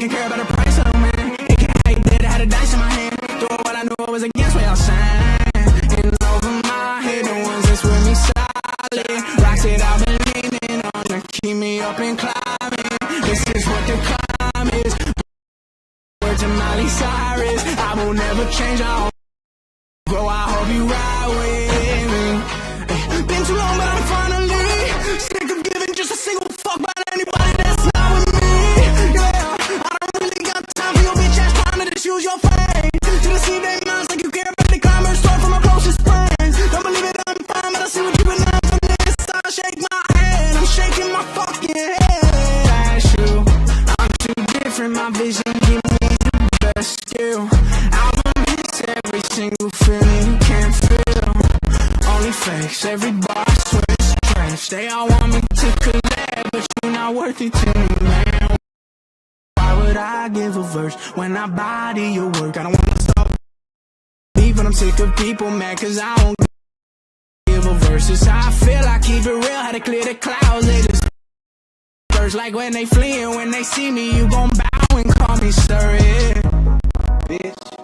fucking care about the price of the man. It can't hate that I had a dice in my hand. Doing what I knew I was against what y'all saying. And over my head, the ones that's with me solid. Rocks that I've been leaning on to keep me up and climbing. This is what the climb is. Words of Miley Cyrus. I will never change. I hope grow. I hope you ride with me. Been too long, but I'm finally sick of giving just a single fuck about anybody that's not with me. Yeah, I don't really got time for your bitch ass trying to just use your fame to deceive their minds like you care about the commerce store from my closest friends. Don't believe it, I'm fine, but I see what you've been done from this. I shake my head, I'm shaking my fucking head at you. I'm too different, my vision give me the best skill. Album hits every single feeling you can't feel. Only fakes, every bar I swear is trash. They all want me to collab, but you're not worth it to me, man. Why would I give a verse when I body your work? I don't wanna stop leaving, I'm sick of people mad cause I don't give a verse. It's how I feel, I keep it real, how to clear the clouds. They just first like when they flee and when they see me, you gon' bow and call me sir, yeah. Bitch.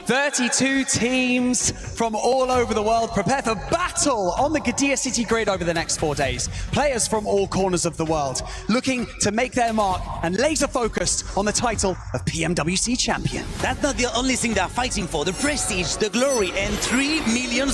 32 teams from all over the world prepare for battle on the Gadir City grid over the next 4 days. Players from all corners of the world looking to make their mark and laser focused on the title of PMWC champion. That's not the only thing they're fighting for, the prestige, the glory, and $3 million.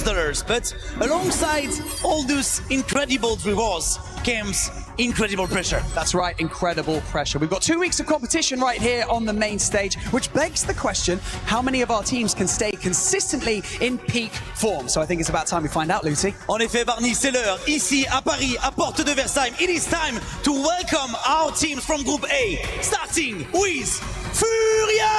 But alongside all those incredible rewards comes incredible pressure. That's right, incredible pressure. We've got 2 weeks of competition right here on the main stage, which begs the question, how many of our teams can stay consistently in peak form? So I think it's about time we find out, Lucy. En effet, Barney, c'est l'heure. Ici, à Paris, à Porte de Versailles, it is time to welcome our teams from Group A, starting with Furia!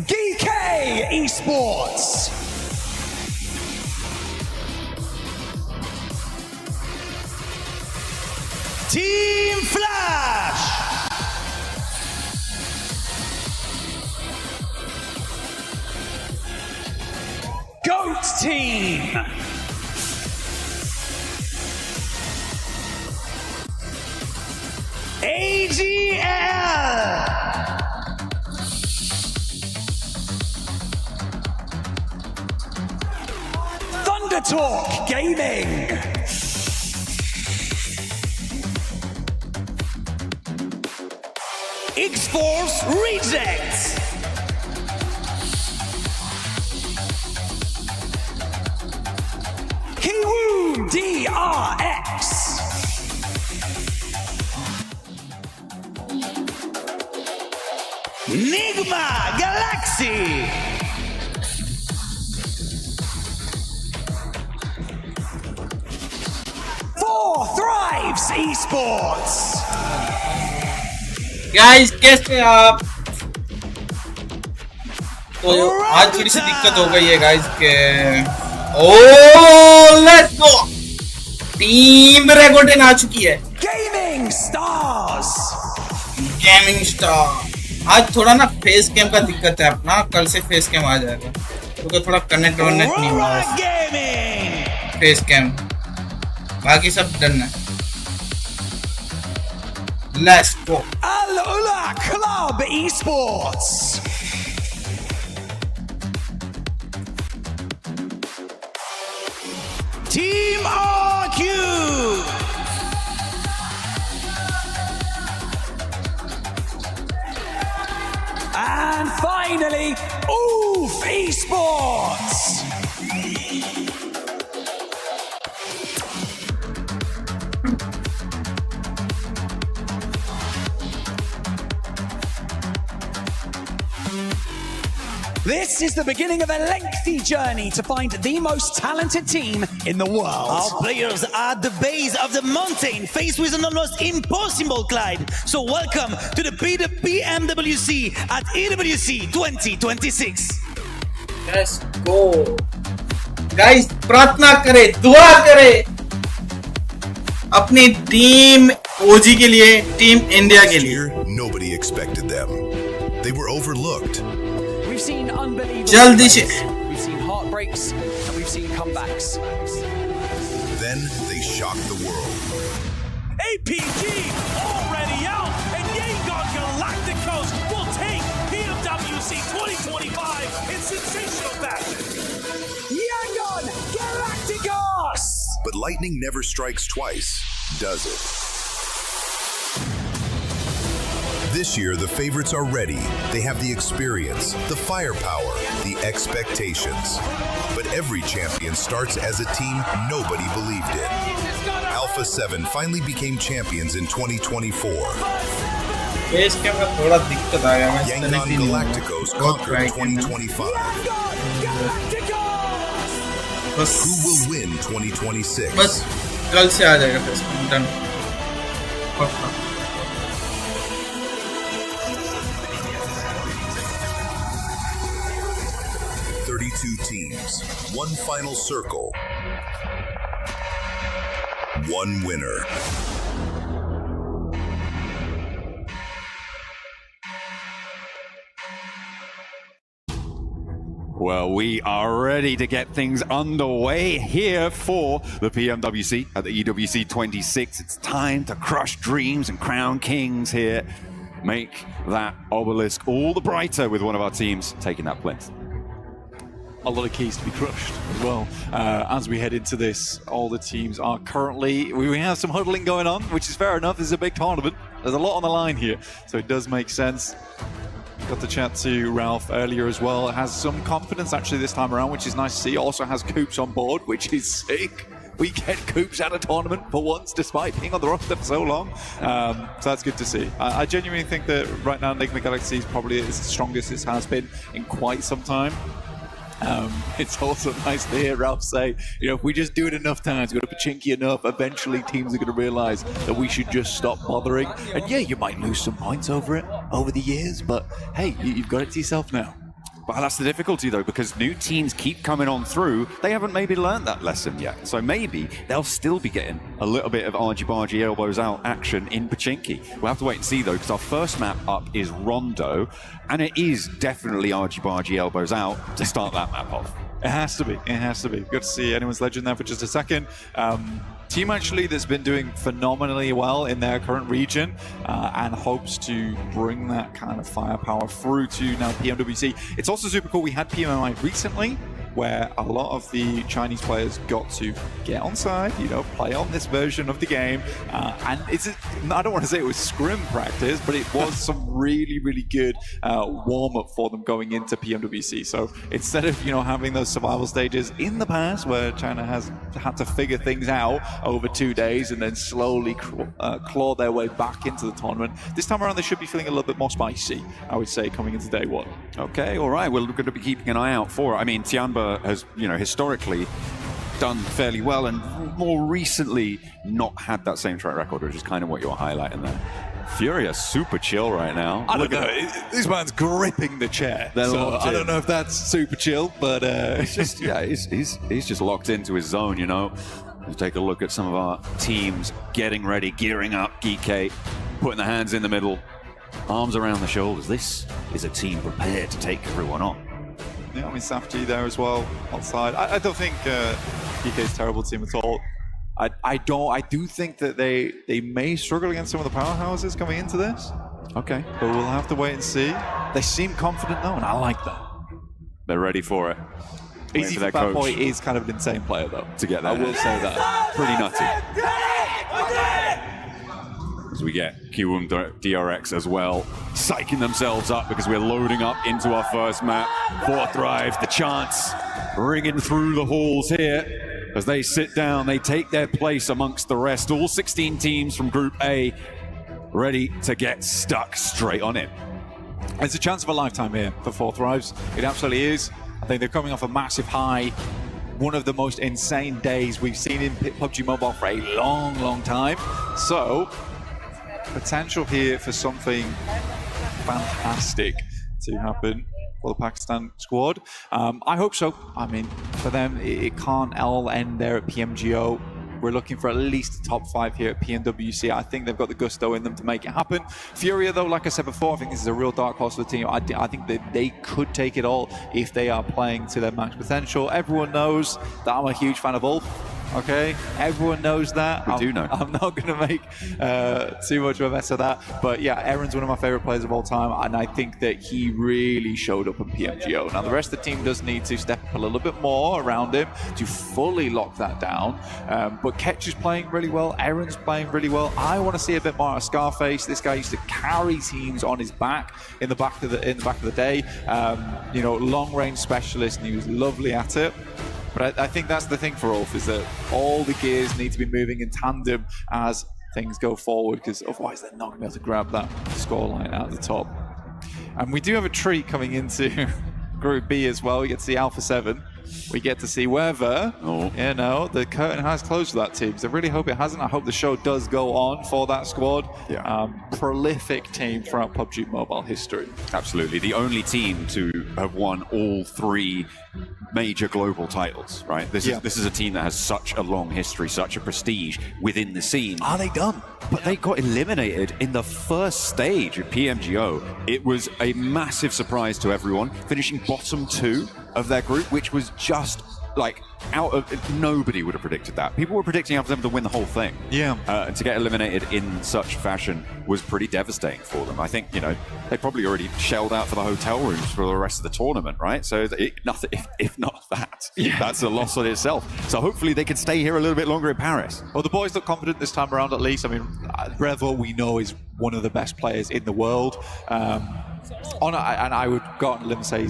GK Esports. Team Flash! GOAT Team. AGL! Talk Gaming. X-Force Rejects. Kiwoo DRX. Nigma Galaxy. Thrives Esports. Guys कैसे आप? तो आज थोड़ी सी दिक्कत हो गई है guys के लेट्स गो टीम रेगोटेन आ चुकी है गेमिंग स्टार्स आज थोड़ा ना फेस कैम का दिक्कत है अपना कल से फेस कैम आ जाएगा क्योंकि थोड़ा कनेक्ट नहीं हुआ फेस कैम बाकी सब डन है Let's go. Al Ula Club Esports. Team RQ. And finally, Oof Esports. This is the beginning of a lengthy journey to find the most talented team in the world. Our players are at the base of the mountain, faced with an almost impossible climb. So welcome to the PMWC at EWC 2026. Let's go. Guys, प्रार्थना करें, दुआ करें अपनी team ओजी के लिए, team India के लिए. Nobody expected them. They were overlooked. We've seen unbelievable जल्दी से. We've seen heartbreaks and we've seen comebacks. Then they shocked the world. APG already out, and Yangon Galacticos will take PMWC 2025 in sensational fashion. Yangon Galacticos! But lightning never strikes twice, does it? This year, the favorites are ready. They have the experience, the firepower, the expectations. But every champion starts as a team nobody believed in. Alpha 7 finally became champions in 2024. Face cam का थोड़ा दिक्कत आया है. Yangon Galacticos conquered 2025. बस Who will win 2026? बस कल से आ जाएगा face cam done. 32 teams, one final circle, one winner. Well, we are ready to get things underway here for the PMWC at the EWC 26. It's time to crush dreams and crown kings here. Make that obelisk all the brighter with one of our teams taking that plinth. A lot of keys to be crushed as well. As we head into this, all the teams are currently, we have some huddling going on, which is fair enough. This is a big tournament. There's a lot on the line here, so it does make sense. Got to chat to Ralph earlier as well. Has some confidence actually this time around, which is nice to see. Also has Coops on board, which is sick. We get Coops at a tournament for once, despite being on the roster for so long. So that's good to see. I genuinely think that right now Enigma Galaxy is probably as strongest it has been in quite some time. It's also nice to hear Ralph say, you know, if we just do it enough times, we're going to pachinky enough, eventually teams are going to realize that we should just stop bothering. And yeah, you might lose some points over it over the years, but hey, you've got it to yourself now. Well, that's the difficulty, though, because new teams keep coming on through. They haven't maybe learned that lesson yet. So maybe they'll still be getting a little bit of argy-bargy, elbows out action in Pachinki. We'll have to wait and see, though, because our first map up is Rondo, and it is definitely argy-bargy, elbows out to start that map off. It has to be. It has to be. Good to see Anyone's Legend there for just a second. Team actually that's been doing phenomenally well in their current region and hopes to bring that kind of firepower through to now PMWC. It's also super cool. We had PMI recently where a lot of the Chinese players got to get on side, you know, play on this version of the game. And I don't want to say it was scrim practice, but it was some really, really good warm-up for them going into PMWC. So instead of, you know, having those survival stages in the past where China has had to figure things out over 2 days and then slowly claw their way back into the tournament, this time around they should be feeling a little bit more spicy, I would say, coming into day one. Okay, all right. We're going to be keeping an eye out for it. I mean, Tianba has, you know, historically done fairly well and more recently not had that same track record, which is kind of what you're highlighting there. Furia super chill right now. I don't know. This man's gripping the chair. So I don't know if that's super chill, but it's just, yeah, he's just locked into his zone, you know. We'll take a look at some of our teams getting ready, gearing up. Geek, putting the hands in the middle, arms around the shoulders. This is a team prepared to take everyone on. Yeah, I mean, Safji there as well, outside. I don't think PK's a terrible team at all. I do think that they may struggle against some of the powerhouses coming into this. Okay. But we'll have to wait and see. They seem confident though, and I like that. They're ready for it. Easy for Bad Boy is kind of an insane player though. To get that. I will say that. Pretty nutty. As we get Kiwoom DRX as well, psyching themselves up because we're loading up into our first map. Fourth Drive, the chants ringing through the halls here. As they sit down, they take their place amongst the rest. All 16 teams from Group A ready to get stuck straight on in. It's a chance of a lifetime here for Fourth Drives. It absolutely is. I think they're coming off a massive high. One of the most insane days we've seen in PUBG Mobile for a long, long time. So, potential here for something fantastic to happen for the Pakistan squad. I hope so. I mean, for them, it can't all end there at PMGO. We're looking for at least a top 5 here at PMWC. I think they've got the gusto in them to make it happen. Furia, though, like I said before, I think this is a real dark horse for the team. I think that they could take it all if they are playing to their max potential. Everyone knows that I'm a huge fan of Ulf. Okay, everyone knows that. We do know. I'm not going to make too much of a mess of that. But yeah, Aaron's one of my favorite players of all time, and I think that he really showed up in PMGO. Now, the rest of the team does need to step up a little bit more around him to fully lock that down. But Ketch is playing really well. Aaron's playing really well. I want to see a bit more of Scarface. This guy used to carry teams on his back in the back of the day. You know, long-range specialist, and he was lovely at it. But I think that's the thing for Ulf, is that all the gears need to be moving in tandem as things go forward, because otherwise they're not going to be able to grab that scoreline out of the top. And we do have a treat coming into Group B as well. We get to see Alpha 7. We get to see whether, you know, the curtain has closed for that team. So I really hope it hasn't. I hope the show does go on for that squad. Yeah. Prolific team throughout PUBG Mobile history. Absolutely. The only team to have won all 3 major global titles, right? This is a team that has such a long history, such a prestige within the scene. Are they done? but they got eliminated in the first stage of PMGO. It was a massive surprise to everyone, finishing bottom 2 of their group, which was just like out of nobody would have predicted that. People were predicting them to win the whole thing. Yeah. And to get eliminated in such fashion was pretty devastating for them. I think, you know, they probably already shelled out for the hotel rooms for the rest of the tournament, right? So nothing, if not that, that's a loss on itself. So hopefully they can stay here a little bit longer in Paris. Well, the boys look confident this time around at least. I mean, Revo, we know, is one of the best players in the world. And I would go on a limb and say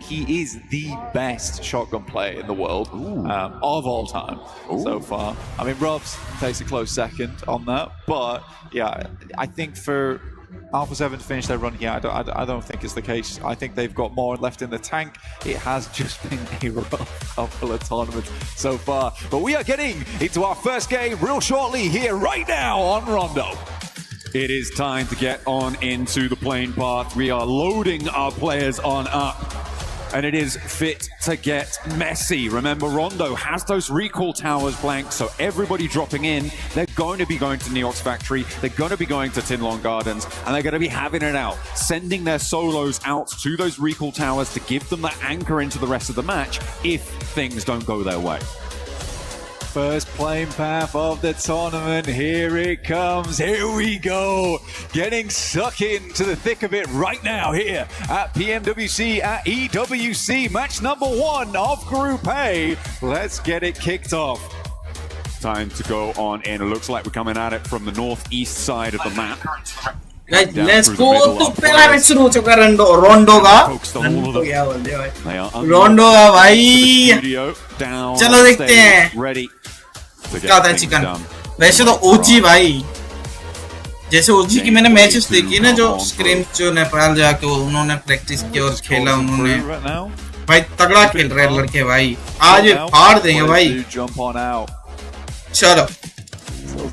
he is the best shotgun player in the world of all time so far. I mean, Robs takes a close second on that, but yeah, I think for Alpha 7 to finish their run here, I don't think it's the case. I think they've got more left in the tank. It has just been a rough couple of tournaments so far, but we are getting into our first game real shortly here right now on Rondo. It is time to get on into the plane path. We are loading our players on up, and it is fit to get messy. Remember, Rondo has those recall towers blank, so everybody dropping in, they're going to be going to Neox Factory, they're going to be going to Tinlong Gardens, and they're going to be having it out, sending their solos out to those recall towers to give them that anchor into the rest of the match if things don't go their way. First plane path of the tournament, here it comes, here we go, getting stuck into the thick of it right now here at PMWC at EWC, match number 1 of Group A. Let's get it kicked off. Time to go on in. It looks like we're coming at it from the northeast side of the map. Guys, let's go to पहला match शुरू हो चुका है रोंडो का रोंडो का भाई चलो देखते हैं क्या होता है चिकन वैसे तो ओजी भाई जैसे ओजी की मैंने मैचेस देखी ना जो स्क्रीम जो नेपाल जाके उन्होंने प्रैक्टिस की और खेला उन्होंने भाई तगड़ा खेल रहे हैं लड़के भाई आज फाड़ देंगे भाई चलो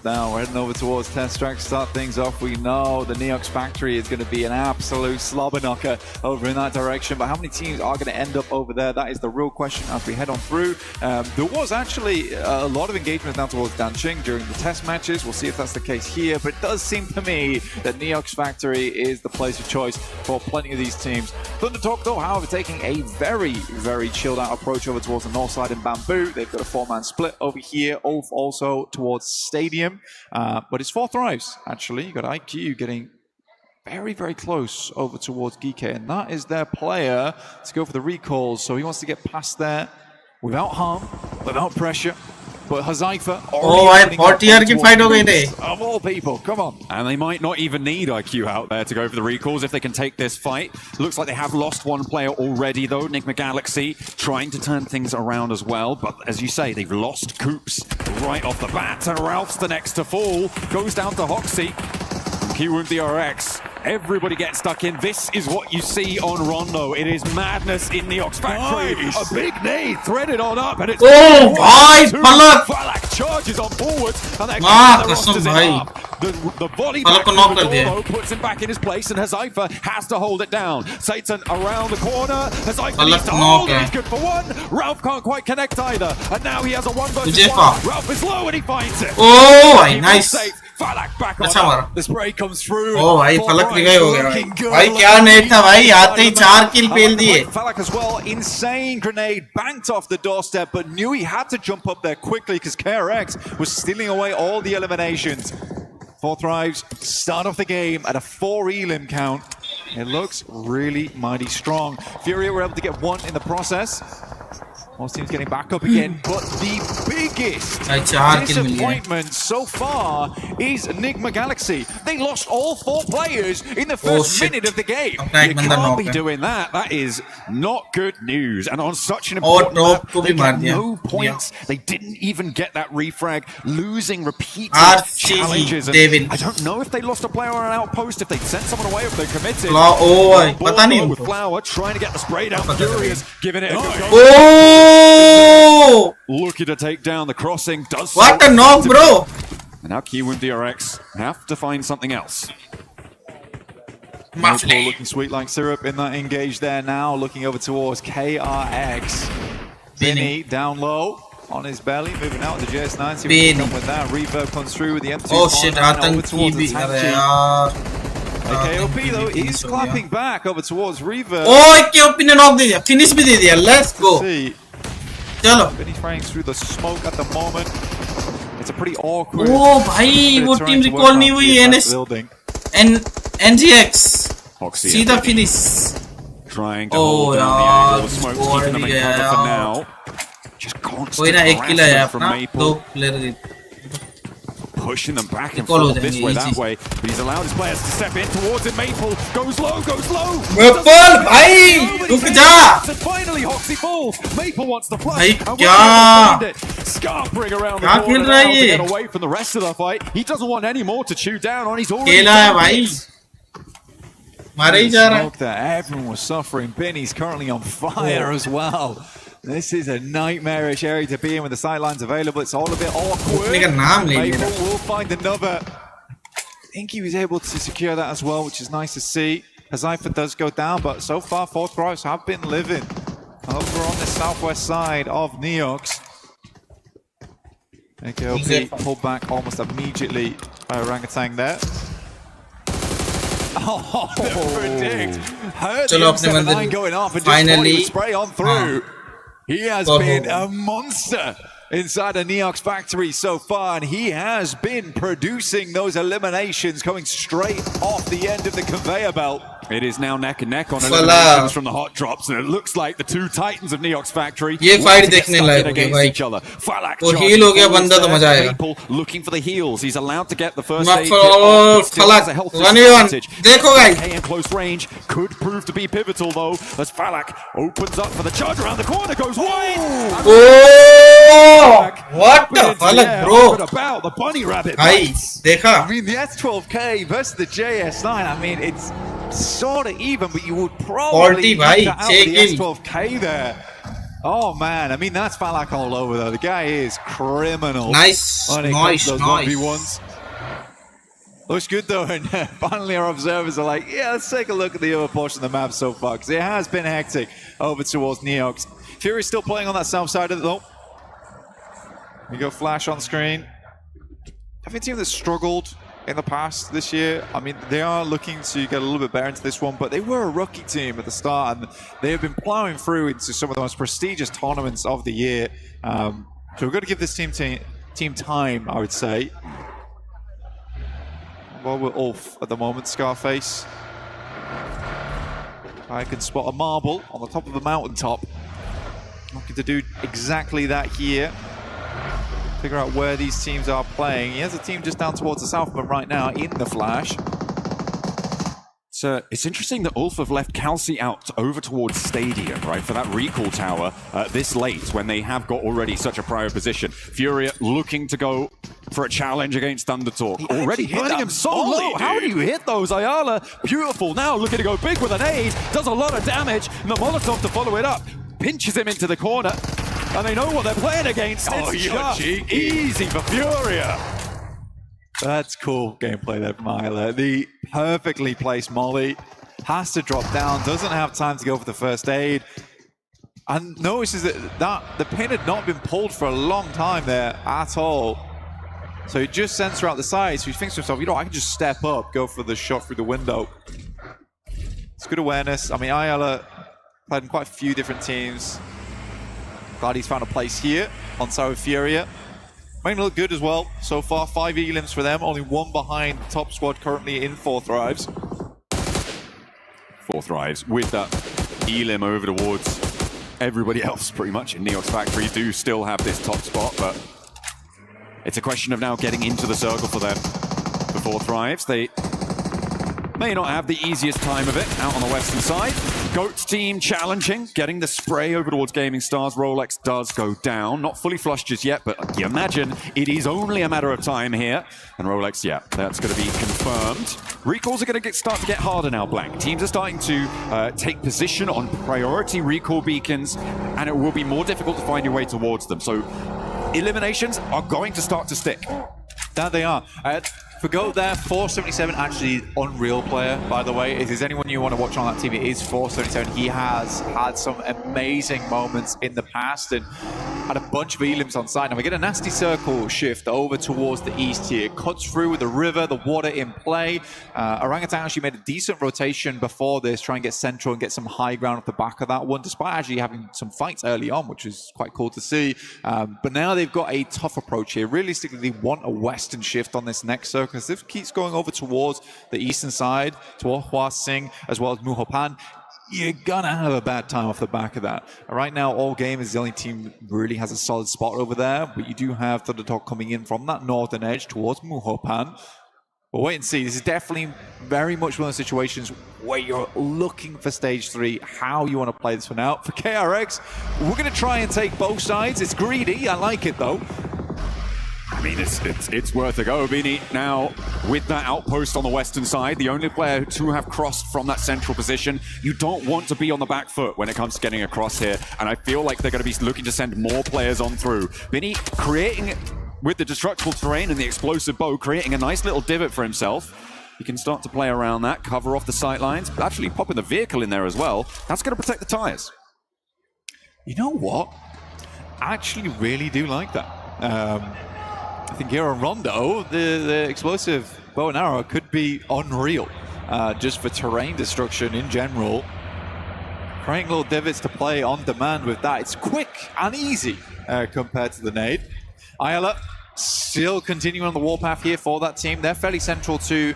Now we're heading over towards Test Track to start things off. We know the Neox Factory is going to be an absolute slobber knocker over in that direction, but how many teams are going to end up over there? That is the real question as we head on through. There was actually a lot of engagement down towards Danqing during the test matches. We'll see if that's the case here, but it does seem to me that Neox Factory is the place of choice for plenty of these teams. Thunder Talk, though, however, taking a very, very chilled out approach over towards the north side in Bamboo. They've got a 4-man split over here, also towards Stadium. But it's 4 Thrives, actually. You got IQ getting very, very close over towards Geek, and that is their player to go for the recalls. So he wants to get past there without harm, without pressure. But Hazaifa already 40 year की fight हो गई थी. Of all people, come on. And they might not even need IQ out there to go for the recalls if they can take this fight. Looks like they have lost one player already, though. Nigma Galaxy trying to turn things around as well. But as you say, they've lost Coops right off the bat. And Ralph's the next to fall. Goes down to Hoxie. Kiwoom DRX. Everybody gets stuck in. This is what you see on Rondo. It is madness in the Ox Factory. Nice. A big nade threaded on up, and it's Falak charges on forwards, and they're getting the rosters in half. The volley back from puts him back in his place, and Hazaifa has to hold it down. Satan around the corner. Hazaifa needs to hold it. He's good for one. Ralph can't quite connect either, and now he has a 1 versus 1. Ralph is low, and he finds it. Oh, nice. Falak back अच्छा on. The spray comes through. ओ भाई फलक revive हो गया भाई क्या net था भाई आते ही 4 किल पेल दिए Falak as well, insane grenade banked off the doorstep, but knew he had to jump up there quickly because KRX was stealing away all the eliminations. 4 Thrives start off the game at a 4 elim count. It looks really mighty strong. Furia were able to get 1 in the process. Most teams getting back up again, but the biggest disappointment so far is Enigma Galaxy. They lost all 4 players in the first minute of the game. You can't be doing that. That is not good news. And on such an important map, they get no points. They didn't even get that refrag, losing repeated challenges. And I don't know if they lost a player on an outpost, if they sent someone away, if they committed. With Flower trying to get the spray down. Furious giving it a good go. Oh! Looking to take down the crossing. Does what a knock, bro! And now Kiwoom DRX have to find something else. Looking sweet like syrup in that engage there now. Looking over towards KRX. Vinny down low. on his belly, moving out with the JS9. See what he can come with that. Reverb comes through with the M2. Oh shit, Atanki. KOP though is clapping back over towards Reverb. Oh, KOP ने knock दे दिया. Finish भी दे दिया. Let's go. चलो. Benny's firing through the smoke at the moment. It's a pretty awkward. Oh भाई, वो team recall नहीं हुई NGX. See the finish. Trying to hold down the angle. The smoke's keeping them in cover for now. Just constant pressure from Maple. Pushing them back and forth this way, that way. But he's allowed his players to step in towards it. Maple goes low, goes low. Maple, bhai, ruk ja. And finally, Hoxie falls. Maple wants to flush. Bhai, kya? Scarpering around the corner now to get away from the rest of the fight. He doesn't want any more to chew down on. He's already done. Smoke that everyone was suffering. Benny's currently on fire as well. This is a nightmarish area to be in with the sidelines available. It's all a bit awkward. Maple will find another. I think he was able to secure that as well, which is nice to see. Hazaifa does go down, but so far, 4th Thrives have been living over on the southwest side of Neox. AKOP pulled back almost immediately by Orangutan there. Oh, predict. Heard the M79 going off and finally just spray on through. He has been a monster inside a Neox factory so far, and he has been producing those eliminations coming straight off the end of the conveyor belt. It is now neck and neck on eliminations from the hot drops, and it looks like the two titans of Neox Factory against each other. Falak Maple looking for the heals. He's allowed to get the first aid kit. In close range could prove to be pivotal though, as Falak opens up for the charge around the corner, goes wide. Oh, what the Falak, bro? About the bunny rabbit. I mean, the S12K versus the JS9. I mean, it's sort of even, but you would probably out the S12K there. Oh man, I mean that's Falak all over though. The guy is criminal. Nice. Looks good though, and finally our observers are like, yeah, let's take a look at the other portion of the map so far, because it has been hectic over towards Neox. Fury's still playing on that south side of it though. We go Flash on screen. Definitely a team that struggled in the past this year. I mean, they are looking to get a little bit better into this one, but they were a rookie team at the start, and they have been plowing through into some of the most prestigious tournaments of the year. So we're going to give this team time, I would say. Well, we're off at the moment, Scarface. I can spot a marble on the top of the mountaintop. Looking to do exactly that here. Figure out where these teams are playing. He has a team just down towards the south, but right now in the Flash. So it's interesting that Ulf have left Calci out over towards Stadium, right, for that recall tower this late when they have got already such a prior position. Furia looking to go for a challenge against Thundertalk. Already hitting him so low. How do you hit those? Ayala, beautiful. Now looking to go big with an aid. Does a lot of damage. And the Molotov to follow it up. Pinches him into the corner. And they know what they're playing against. It's just easy for Furia. That's cool gameplay there from Ayala. The perfectly placed molly. Has to drop down. Doesn't have time to go for the first aid. And notices that the pin had not been pulled for a long time there at all. So he just sends her out the side. So he thinks to himself, you know, I can just step up, go for the shot through the window. It's good awareness. I mean, Ayala played in quite a few different teams. Glad he's found a place here on side with Furia. Main look good as well. So far, 5 elims for them. Only one behind the top squad currently in 4 Thrives. 4 Thrives with that elim over towards everybody else pretty much in Neox Factory do still have this top spot, but it's a question of now getting into the circle for them. The 4 Thrives, they may not have the easiest time of it out on the western side. Goat's team challenging, getting the spray over towards Gaming Stars. Rolex does go down. Not fully flushed just yet, but you imagine it is only a matter of time here. And Rolex, yeah, that's going to be confirmed. Recalls are going to start to get harder now, Blank. Teams are starting to take position on priority recall beacons, and it will be more difficult to find your way towards them. So eliminations are going to start to stick. That they are. For Goat there, 477 actually unreal player, by the way. If there's anyone you want to watch on that TV, it is 477. He has had some amazing moments in the past, and had a bunch of elims on side. Now we get a nasty circle shift over towards the east here. Cuts through with the river, the water in play. Orangutan actually made a decent rotation before this, try and get central and get some high ground off the back of that one, despite actually having some fights early on, which is quite cool to see. But now they've got a tough approach here. Realistically, they want a western shift on this next circle. Because if it keeps going over towards the eastern side, towards Hua Sing, as well as Muhopan, you're gonna have a bad time off the back of that. Right now, All Game is the only team really has a solid spot over there, but you do have Thundertalk coming in from that northern edge towards Muhopan. But wait and see. This is definitely very much one of those situations where you're looking for stage 3, how you want to play this one out. For KRX, we're going to try and take both sides. It's greedy. I like it, though. I mean, it's worth a go. Bini now with that outpost on the western side, the only player to have crossed from that central position. You don't want to be on the back foot when it comes to getting across here, and I feel like they're going to be looking to send more players on through. Bini creating, with the destructible terrain and the explosive bow, creating a nice little divot for himself. He can start to play around that, cover off the sight lines, but actually popping the vehicle in there as well. That's going to protect the tires. You know what? I actually really do like that. I think here on Rondo, the explosive bow and arrow could be unreal, just for terrain destruction in general. Creating little divots to play on demand with that. It's quick and easy compared to the nade. Ayala still continuing on the warpath here for that team. They're fairly central to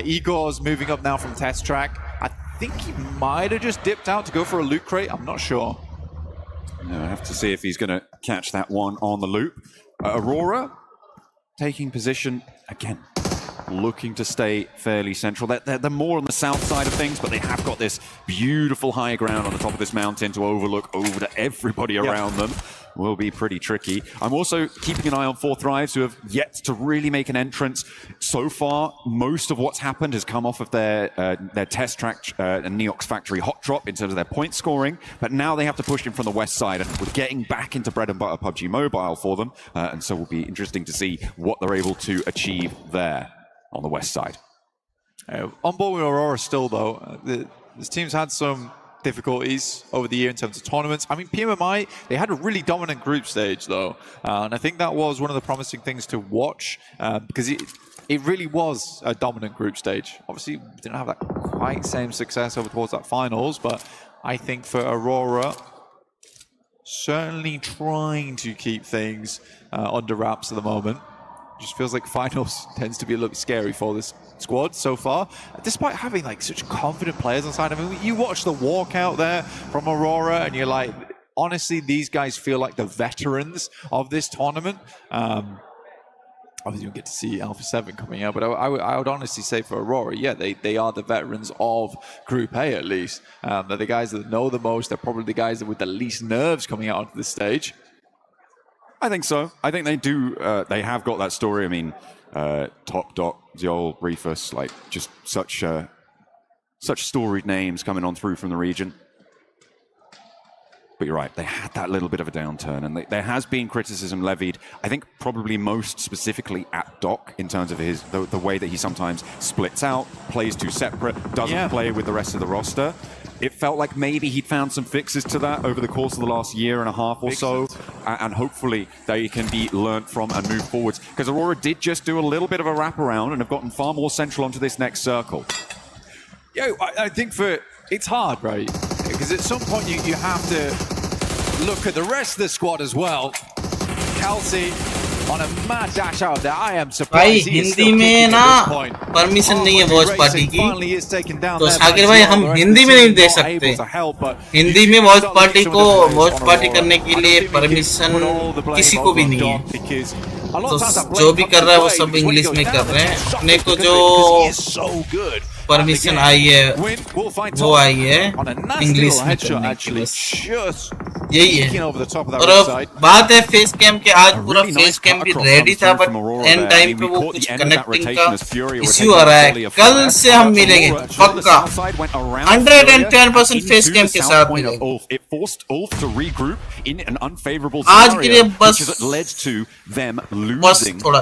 Igor's moving up now from test track. I think he might have just dipped out to go for a loot crate. I'm not sure. I have to see if he's going to catch that one on the loop. Aurora taking position again, looking to stay fairly central. They're more on the south side of things, but they have got this beautiful high ground on the top of this mountain to overlook over to everybody around them. Will be pretty tricky. I'm also keeping an eye on 4 Thrives, who have yet to really make an entrance. So far, most of what's happened has come off of their test track and Neox Factory hot drop in terms of their point scoring, but now they have to push in from the west side, and we're getting back into bread and butter PUBG Mobile for them, and so it will be interesting to see what they're able to achieve there on the west side. On board with Aurora still, though, this team's had some difficulties over the year in terms of tournaments. I mean, PMMI, they had a really dominant group stage, though. And I think that was one of the promising things to watch, because it really was a dominant group stage. Obviously, we didn't have that quite same success over towards that finals, but I think for Aurora, certainly trying to keep things under wraps at the moment. Just feels like finals tends to be a little bit scary for this squad so far, despite having like such confident players on side. I mean, you watch the walkout there from Aurora and you're like, honestly, these guys feel like the veterans of this tournament. Obviously you get to see Alpha 7 coming out, but I would honestly say for Aurora, yeah, they are the veterans of Group A at least. They're the guys that know the most. They're probably the guys that with the least nerves coming out onto this stage. I think so. I think they do. They have got that story. I mean, Top Dot, Ziol, Reefus, like just such storied names coming on through from the region. But you're right, they had that little bit of a downturn, and there has been criticism levied, I think probably most specifically at Doc, in terms of the way that he sometimes splits out, plays too separate, doesn't play with the rest of the roster. It felt like maybe he'd found some fixes to that over the course of the last year and a half or so, and hopefully they can be learnt from and move forwards. Because Aurora did just do a little bit of a wraparound and have gotten far more central onto this next circle. Yeah, I think it's hard, right? Because at some point you have to look at the rest of the squad as well. Kelsey on a mad dash out there. I am surprised he is still kicking at this point. Permission नहीं है watch party की, finally is taken down तो there Sakir by भाई Ziol. हम The rest Hindi of में the नहीं team they not सकते. able to help, but Hindi में वॉच पार्टी को वॉच पार्टी करने के लिए परमिशन किसी को भी नहीं है. तो जो भी कर रहा है वो सब इंग्लिश में कर रहे हैं. अपने को जो परमिशन आई है वो आई है इंग्लिश में करने की, बस यही है. और बात है फेस कैम के, आज पूरा फेस कैम भी रेडी था, बट एंड टाइम पे वो कुछ कनेक्टिंग का इश्यू आ रहा है. कल से हम मिलेंगे पक्का 110% फेस कैम के साथ मिलेंगे. आज के लिए बस थोड़ा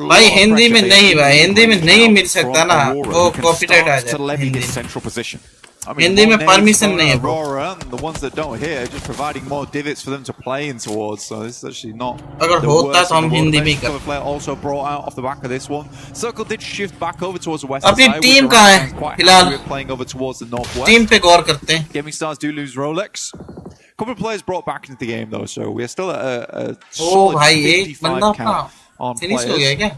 भाई हिंदी में नहीं, भाई हिंदी में नहीं मिल सकता ना, वो कॉपीराइट आ जाए हिंदी में. I mean, हिंदी में permission नहीं है Aurora, and the ones that don't hear, just providing more divots for them to play in towards. So this is actually not. अगर होता तो हम हिंदी में cover player also brought out off the back of this one. Circle did shift back over towards the west. अपनी team कहाँ है फिलहाल? Playing over towards the northwest. Team पे गौर करते हैं. Gaming Stars do lose Rolex. Couple of players brought back into the game though, so we're still at a solid 55 count on players.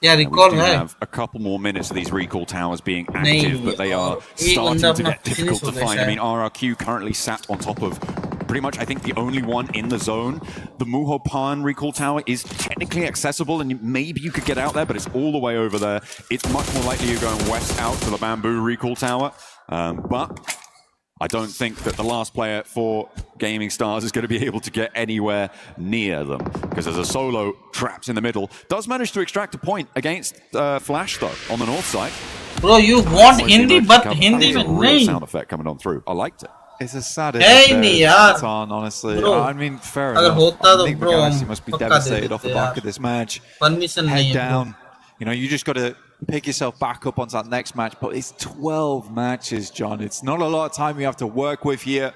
Yeah, recall we do have a couple more minutes of these recall towers being active, but they are starting to get difficult to find. I mean, RRQ currently sat on top of pretty much, I think, the only one in the zone. The Muho Pan recall tower is technically accessible, and maybe you could get out there, but it's all the way over there. It's much more likely you're going west out to the Bamboo recall tower. But I don't think that the last player for Gaming Stars is going to be able to get anywhere near them, because there's a solo trapped in the middle. Does manage to extract a point against Flash though on the north side. Bro, you want Hindi, but Hindi में real sound effect coming on through. I liked it. It's a sad on, honestly. Bro, I mean, fair enough. I think Galaxy must be devastated off the back of this match. Permission Head down. You know, you just got to pick yourself back up onto that next match. But it's 12 matches, John. It's not a lot of time you have to work with here.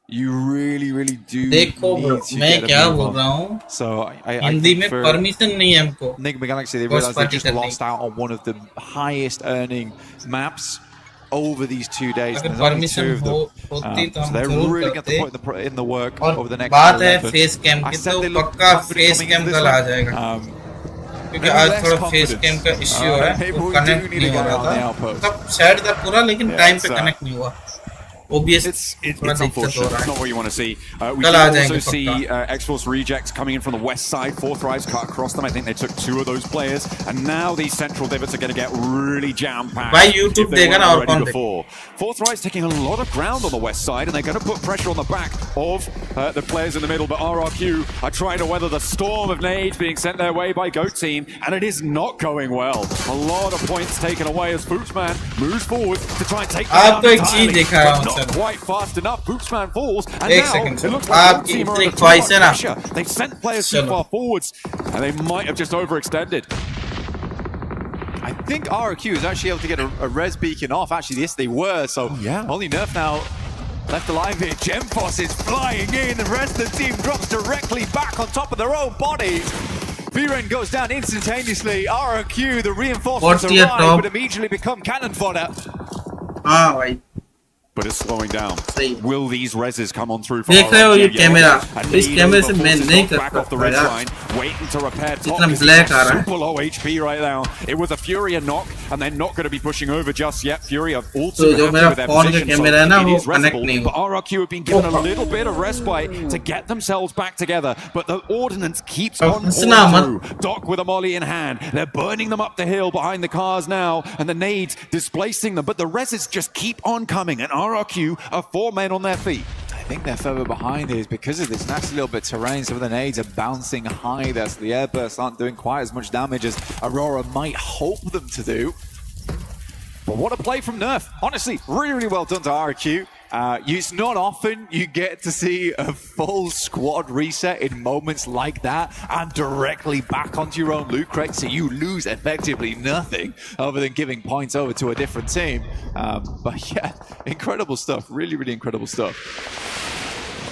You really, really do need to get a move on. So I think for Enigma Galaxy, they realized they just lost out on one of the highest earning maps over these 2 days. And there's only 2 of them. So they're really going to put in the work over the next 11. I said they look confident coming into this one. क्योंकि आज थोड़ा face cam का issue है वो connect नहीं हो रहा था मतलब शायद था पूरा लेकिन टाइम पे कनेक्ट नहीं हुआ It's unfortunate. It's not what you want to see. We did also see X-Force rejects coming in from the west side. 4 Thrives cut across them. I think they took 2 of those players. And now these central divots are going to get really jam-packed. By YouTube, they're going to already before. 4 Thrives taking a lot of ground on the west side, and they're going to put pressure on the back of the players in the middle. But RRQ are trying to weather the storm of nades being sent their way by GOAT Team, and it is not going well. A lot of points taken away as Bootsman moves forward to try and take them down entirely. Not quite fast enough. Bootsman falls, and now it looks like the team are under pressure. They've sent players too far forwards, and they might have just overextended. I think RRQ is actually able to get a res beacon off. Actually, yes, they were. So only Nerf now left alive here. Gemforce is flying in. The rest of the team drops directly back on top of their own bodies. Viren goes down instantaneously. RRQ, the reinforcements arrive, but immediately become cannon fodder. Right. But it's slowing down. Will these reses come on through? देख रहे हो ये camera? इस कैमरे से मैं नहीं कर सकता यार. Waiting to repair top. Black आ रहा है. Super low HP right now. It was a Fury knock, and they're not going to be pushing over just yet. Fury have also जो मेरा phone का कैमरा है ना वो connect नहीं हुआ. But RRQ have been given a little bit of respite to get themselves back together. But the ordnance keeps on pouring through. Doc with a molly in hand. They're burning them up the hill behind the cars now, and the nades displacing them. But the reses just keep on coming, and RRQ are 4 men on their feet. I think they're further behind is because of this nasty little bit of terrain. Some of the nades are bouncing high there, so the air bursts aren't doing quite as much damage as Aurora might hope them to do. But what a play from Nerf. Honestly, really, really well done to RRQ. It's not often you get to see a full squad reset in moments like that and directly back onto your own loot crate, so you lose effectively nothing other than giving points over to a different team. But yeah, incredible stuff. Really, really incredible stuff.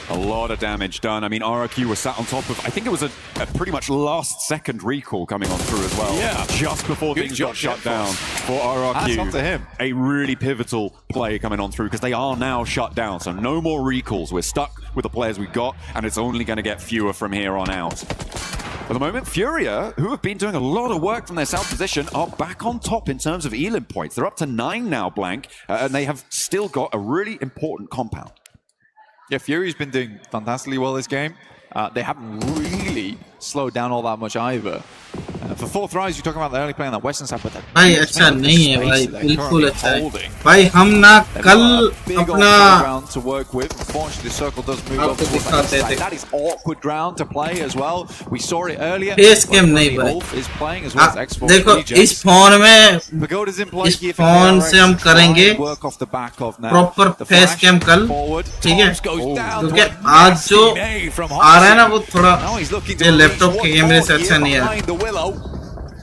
A lot of damage done. I mean, RRQ was sat on top of, I think it was a pretty much last second recall coming on through as well. Yeah. Just before things got shut down for RRQ. That's up to him. A really pivotal play coming on through because they are now shut down. So no more recalls. We're stuck with the players we've got, and it's only going to get fewer from here on out. At the moment, Furia, who have been doing a lot of work from their south position, are back on top in terms of Elim points. They're up to 9 now, Blank, and they have still got a really important compound. Yeah, Fury's been doing fantastically well this game. They haven't really slowed down all that much either. For 4 Thrives, you're talking about the early play on that western side, but भाई अच्छा नहीं है भाई बिल्कुल अच्छा है भाई हम ना कल अपना ground to work with. Unfortunately, the circle does move over towards that side. That is awkward ground to play as well. We saw it earlier. Face cam नहीं भाई. Wolf is playing as well as X-Force. देखो इस phone में Pagoda's in play. इस phone से हम करेंगे work off the back of now. Proper face cam कल ठीक है क्योंकि आज जो आ रहा है ना वो थोड़ा ये लैपटॉप के कैमरे से अच्छा नहीं है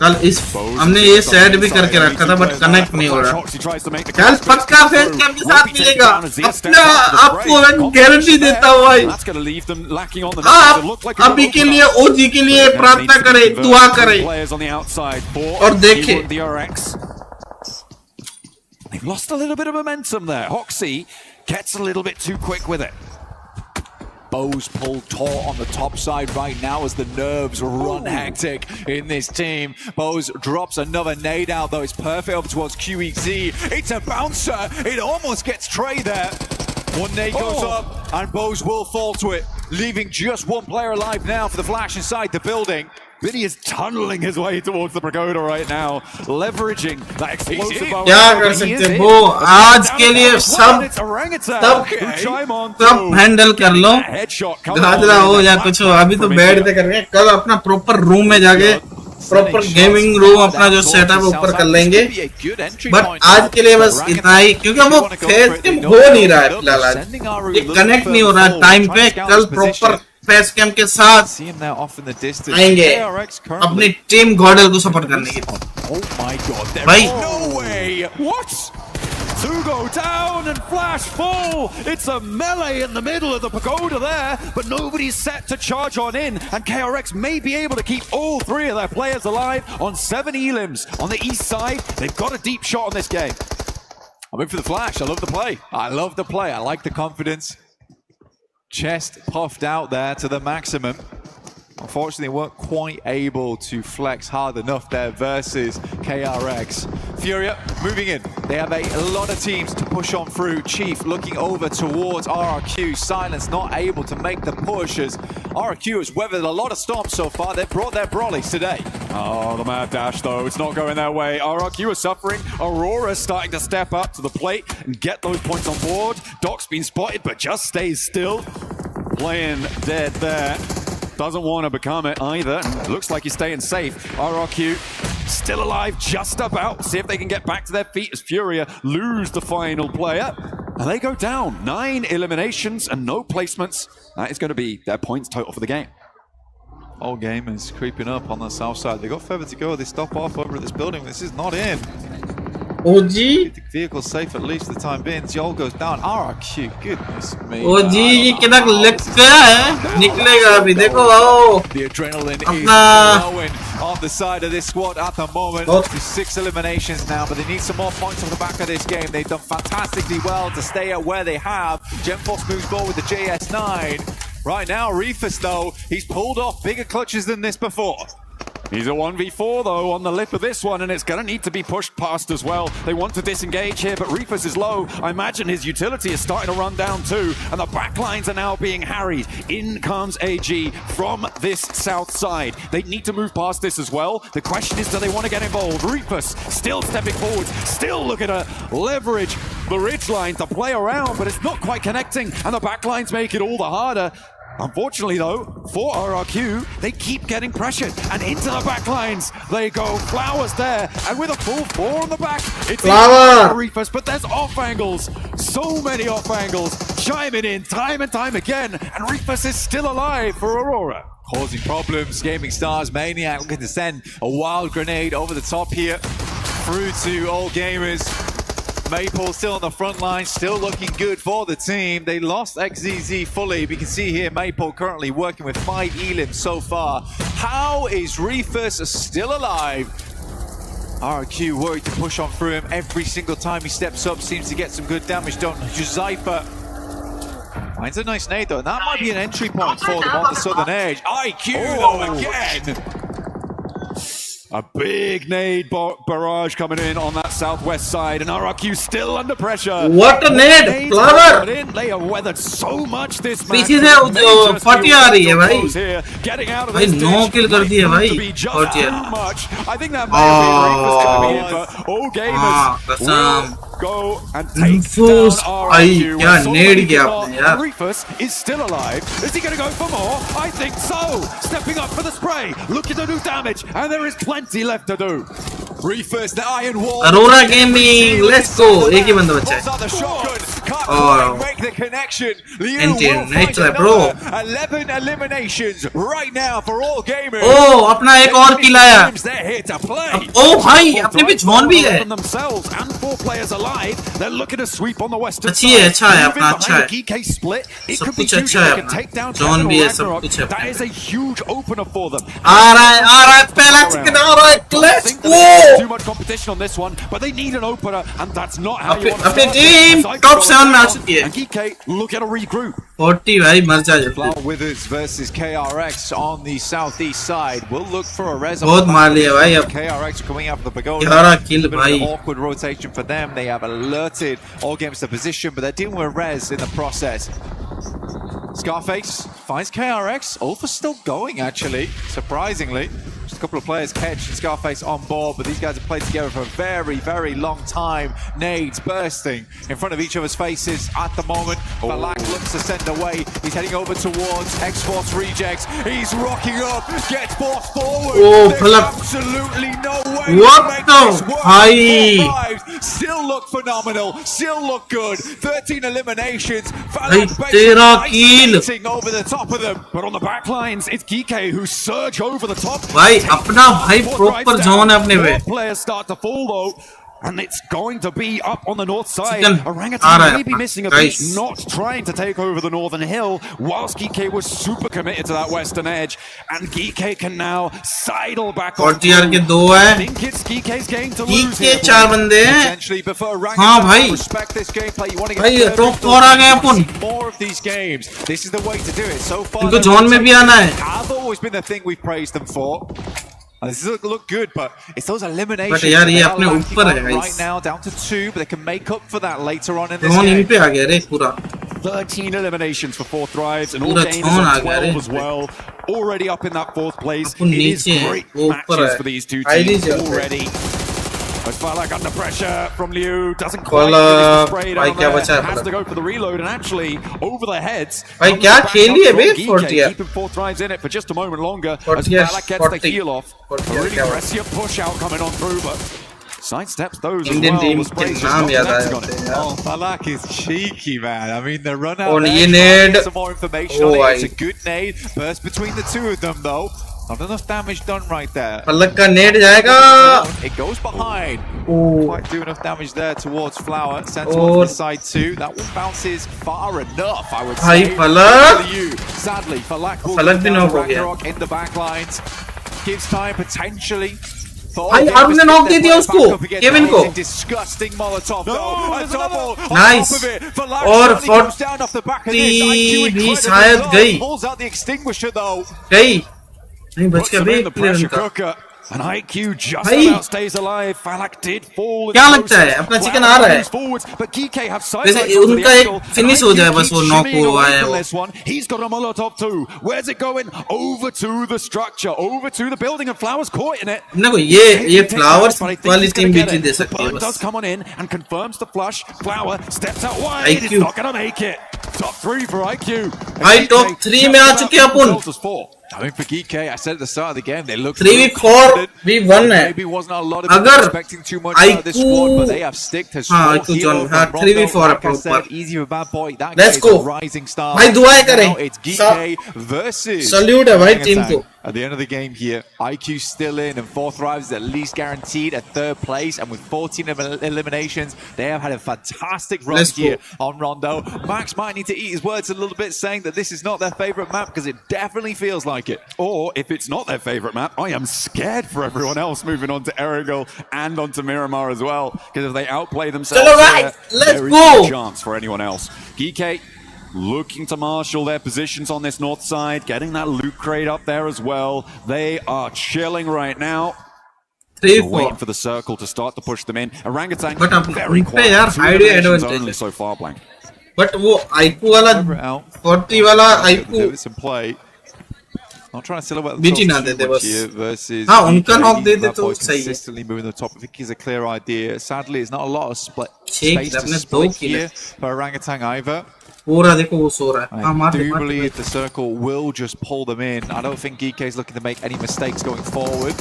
कल इस हमने ये सेट भी करके रखा था बट कनेक्ट नहीं हो रहा। कल पक्का फेस कैम के साथ मिलेगा, अपना आपको मैं गारंटी देता हूँ भाई। हाँ, अभी के लिए ओजी के लिए प्रार्थना करें, दुआ करें और देखें। They've lost a little bit of momentum there. Hoxie gets a little bit too quick with it. Bo's pulled taut on the top side right now as the nerves run hectic in this team. Bo's drops another nade out, though it's perfect up towards QEZ. It's a bouncer. It almost gets Trey there. One nade goes up and Bo's will fall to it, leaving just one player alive now for the flash inside the building. Vinny is tunneling his way towards the pagoda right now, leveraging that explosive power. क्या कर सकते हैं वो, आज के लिए सब handle कर लो, गाजरा हो या कुछ हो। अभी तो बैठते कर रहे हैं, कल अपना प्रॉपर रूम में जाके प्रॉपर गेमिंग रूम अपना जो सेटअप ऊपर कर लेंगे। बट आज के लिए बस इतना ही, क्योंकि वो फेस कैम हो नहीं रहा है फिलहाल, आज ये कनेक्ट नहीं हो रहा है टाइम पे। कल प्रॉपर फेस कैम के साथ आएंगे अपनी टीम गॉडल को सपोर्ट करने के लिए भाई। To go down and flash full. It's a melee in the middle of the pagoda there, but nobody's set to charge on in, and KRX may be able to keep all three of their players alive on 7 elims on the east side. They've got a deep shot on this game. I'm in for the flash. I love the play. I love the play. I like the confidence. Chest puffed out there to the maximum. Unfortunately, they weren't quite able to flex hard enough there versus KRX. Furia moving in. They have a lot of teams to push on through. Chief looking over towards RRQ. Silence not able to make the push as RRQ has weathered a lot of storms so far. They've brought their brollies today. Oh, the mad dash though. It's not going their way. RRQ is suffering. Aurora's starting to step up to the plate and get those points on board. Doc's been spotted but just stays still. Playing dead there. Doesn't want to become it either. Looks like he's staying safe. RRQ still alive just about. See if they can get back to their feet as Furia lose the final player. And they go down. 9 eliminations and no placements. That is going to be their points total for the game. Whole game is creeping up on the south side. They got further to go. They stop off over at this building. This is not in. OG the vehicle's safe at least for the time being. Yol goes down. RRQ, goodness me. OG कितना लग गया है, निकलेगा अभी देखो। The adrenaline is flowing on the side of this squad at the moment. 6 eliminations now, but they need some more points off the back of this game. They've done fantastically well to stay at where they have. GemForce moves forward with the JS9. Right now, Reefus though, he's pulled off bigger clutches than this before. He's a 1v4 though on the lip of this one, and it's going to need to be pushed past as well. They want to disengage here, but Reefus is low. I imagine his utility is starting to run down too, and the backlines are now being harried. In comes AG from this south side. They need to move past this as well. The question is, do they want to get involved? Reefus still stepping forward, still looking to leverage the ridgeline to play around, but it's not quite connecting, and the backlines make it all the harder. Unfortunately though, for RRQ, they keep getting pressured and into the back lines. They go. Flowers there, and with a full 4 on the back, it's Reefus, but there's off angles. So many off angles chiming in time and time again, and Reefus is still alive for Aurora. Causing problems. Gaming Stars Maniac looking to send a wild grenade over the top here. Through to All Gamers. Maple still on the front line, still looking good for the team. They lost XZZ fully. We can see here Maple currently working with 5 elims so far. How is Reefus still alive? RQ worried to push on through him every single time he steps up. Seems to get some good damage done. Juzaifa finds a nice nade though, and that might be an entry point for them on the southern edge. IQ though again. A big nade barrage coming in on that southwest side, and RRQ still under pressure. What a nade! Flower! They have weathered so much this match. पीछे से 40 आ रही है भाई. Getting out of भाई this 9 kill कर दिए भाई. 40. I think that might be Reefus coming in, but all gamers will go and take down RRQ. क्या nade किया आपने यार. Reefus is still alive. Is he going to go for more? I think so. Stepping up for the spray, looking to do damage, and there is plenty left to do. Reefus, the iron wall. Aurora Gaming, let's go. एक ही बंदा बचा है. Oh, make the connection. Liu Indian, will find nice bro. 11 eliminations right now for all gamers. Oh, अपना एक और किल आया. They're here to play. Oh भाई, अपने पे जॉन भी है. Themselves and 4 players alive. They're looking to sweep on the western अच्छी है, अच्छा है, अपना अच्छा है. GK split. It सब could be कुछ huge. अच्छा है They can take down John भी है, सब Ragnarok. कुछ है. That is a huge opener for them. आ रहा है, पहला चिकन आ रहा है. Let's go. Too much competition on this one, but they need an opener, and that's not how you want to अपनी start टीम it. टॉप 7 में आ चुकी है. And GK look at a regroup. 40 भाई मर जा. Flower Withers versus KRX on the southeast side. We'll look for a res. बहुत मार लिया भाई अब. KRX coming out of the pagoda. 11 kill A bit of भाई. an awkward rotation for them. They have alerted all games to position, but they're dealing with res in the process. Scarface finds KRX. Alpha still going, actually, surprisingly. Just a couple of players, Kedge and Scarface on board, but these guys have played together for a very, very long time. Nades bursting in front of each other's faces at the moment. Balak looks to send away. He's heading over towards X-Force rejects. He's rocking up, gets forced forward. Oh, There's absolutely no way what to make the? this work. Hi. 4 lives, still look phenomenal, still look good. 13 eliminations. Hey, tera kill. Over the top of them. But on the back lines, it's GK who surge over the top. भाई अपना भाई proper zone है अपने पे. Players start to fall though. And it's going to be up on the north side. Chicken. Orangutan may be missing a beat, Guys. not trying to take over the northern hill, whilst GK was super committed to that western edge. And GK can now sidle back on. 40 के 2 I है. think it's GK's game to lose GK here. 4 बंदे हैं. Essentially, but for हाँ Orangutan, भाई. respect this gameplay. You want to भाई get top 4 आ गए अपन. more of these games. This is the way to do it. So far, इनको zone में भी आना है. have always been the thing we've praised them for. And this look good, but it's those eliminations. But यार that ये they are अपने lacking ऊपर on है, guys. right now, down to 2, but they can make up for that later on in this zone in game. पे आ गया रे पूरा. 13 eliminations for 4 thrives, and all पूरा games जोन आ on गया 12 रे. as well. Already up in that 4th place. Upon It is नीचे हैं, great वो ऊपर matches है. for these two ID teams चल रहा है. already. But Falak under pressure from Liu, doesn't quite Falak, finish the spray भाई down क्या there, बचा है has Falak? to go for the reload, and actually over the heads. भाई comes क्या back खेली up है from bay GK, 40. keeping 4 thrives in it for just a moment longer as 40, Falak gets 40. the heal off. 40 A really क्या हुआ? prescient push out coming on through, but sidesteps those as Indian well. team The के spray's just नाम not याद connecting आए on it. होते हैं यार. Oh, Balak is cheeky, man. I mean, the run out और there, ये trying to nade. get some more information Oh, on it. भाई. It's a good nade. Burst between the two of them, though. Not enough damage done right there. पलक का net जाएगा. It goes behind. Oh. Quite do enough damage there towards Flower. Sent Oh. towards the side too. That one bounces far enough, I would भाई say. फलक. You. Sadly, Falak will फलक go भी down knock to हो गया. Ragnarok in the back lines. Gives time potentially. भाई अरुण ने knock दे दिया उसको. Kevin को. Disgusting Molotov though. A double. Nice. और 40 भी शायद गई. Pulls out the extinguisher though. गई. नहीं बच Puts गया them bay in the clear pressure उनका. cooker. And IQ just भाई. about stays alive. Falak did fall. in क्या the लगता है? process. अपना chicken Flower आ रहा है. moves forwards, but GK have side वैसे lights onto the उनका एक angle, finish and हो जाए IQ बस वो keeps knock shimmying हुआ away है from वो. this one. He's got a Molotov too. Where's it going? Over to the structure, over to the building, and Flowers caught in it. अपने को ये flowers वाली team भी दे सकती है Burn does बस. come on in and confirms the flush. Flower steps out wide. IQ. It's not going to make it. Top 3 for IQ. भाई top 3 में आ चुके हैं अपन. I mean, for GK, I said at the start of the game, they look 3v4 v1 है. Maybe wasn't a lot of people अगर expecting too much out of this squad, but they have stick to हाँ, score. John, हाँ, 3v4 like I upon said, ऊपर. easy for bad boy. That Let's guy is go. a rising star. भाई दुआएं करें. Now it's GK versus Salute है भाई team Orangutan. को. At the end of the game here, IQ still in, and 4 thrives at least guaranteed at 3rd place. And with 14 eliminations, they have had a fantastic run Let's go. here on Rondo. Max might need to eat his words a little bit, saying that this is not their favorite map, because it definitely feels like it. Or if it's not their favorite map, I am scared for everyone else moving on to Erigel and on to Miramar as well. Because if they outplay themselves, Chalo, right. Let's there is go. no chance for anyone else. GK looking to marshal their positions on this north side, getting that loot crate up there as well. They are chilling right now. They're waiting for the circle to start to push them in. Orangutan, But अब very उन पे quiet. यार 2 idea eliminations advantage only है. so far, Blank. But वो IQ वाला Over it out. 40 वाला Give IQ it some play. Not trying to silhouette बीच ही ना themselves देते too much बस. here versus हाँ, उनका GK. knock they they That तो boy सही है. consistently moving the top. I think he's a clear idea. Sadly, it's not a lot of छह space to अपने 2 split kill here है. for Orangutan either. पूरा देखो वो सो रहा है. हाँ I मार दे do मार दे. believe the circle will just pull them in. I don't think GK is looking to make any mistakes going forward.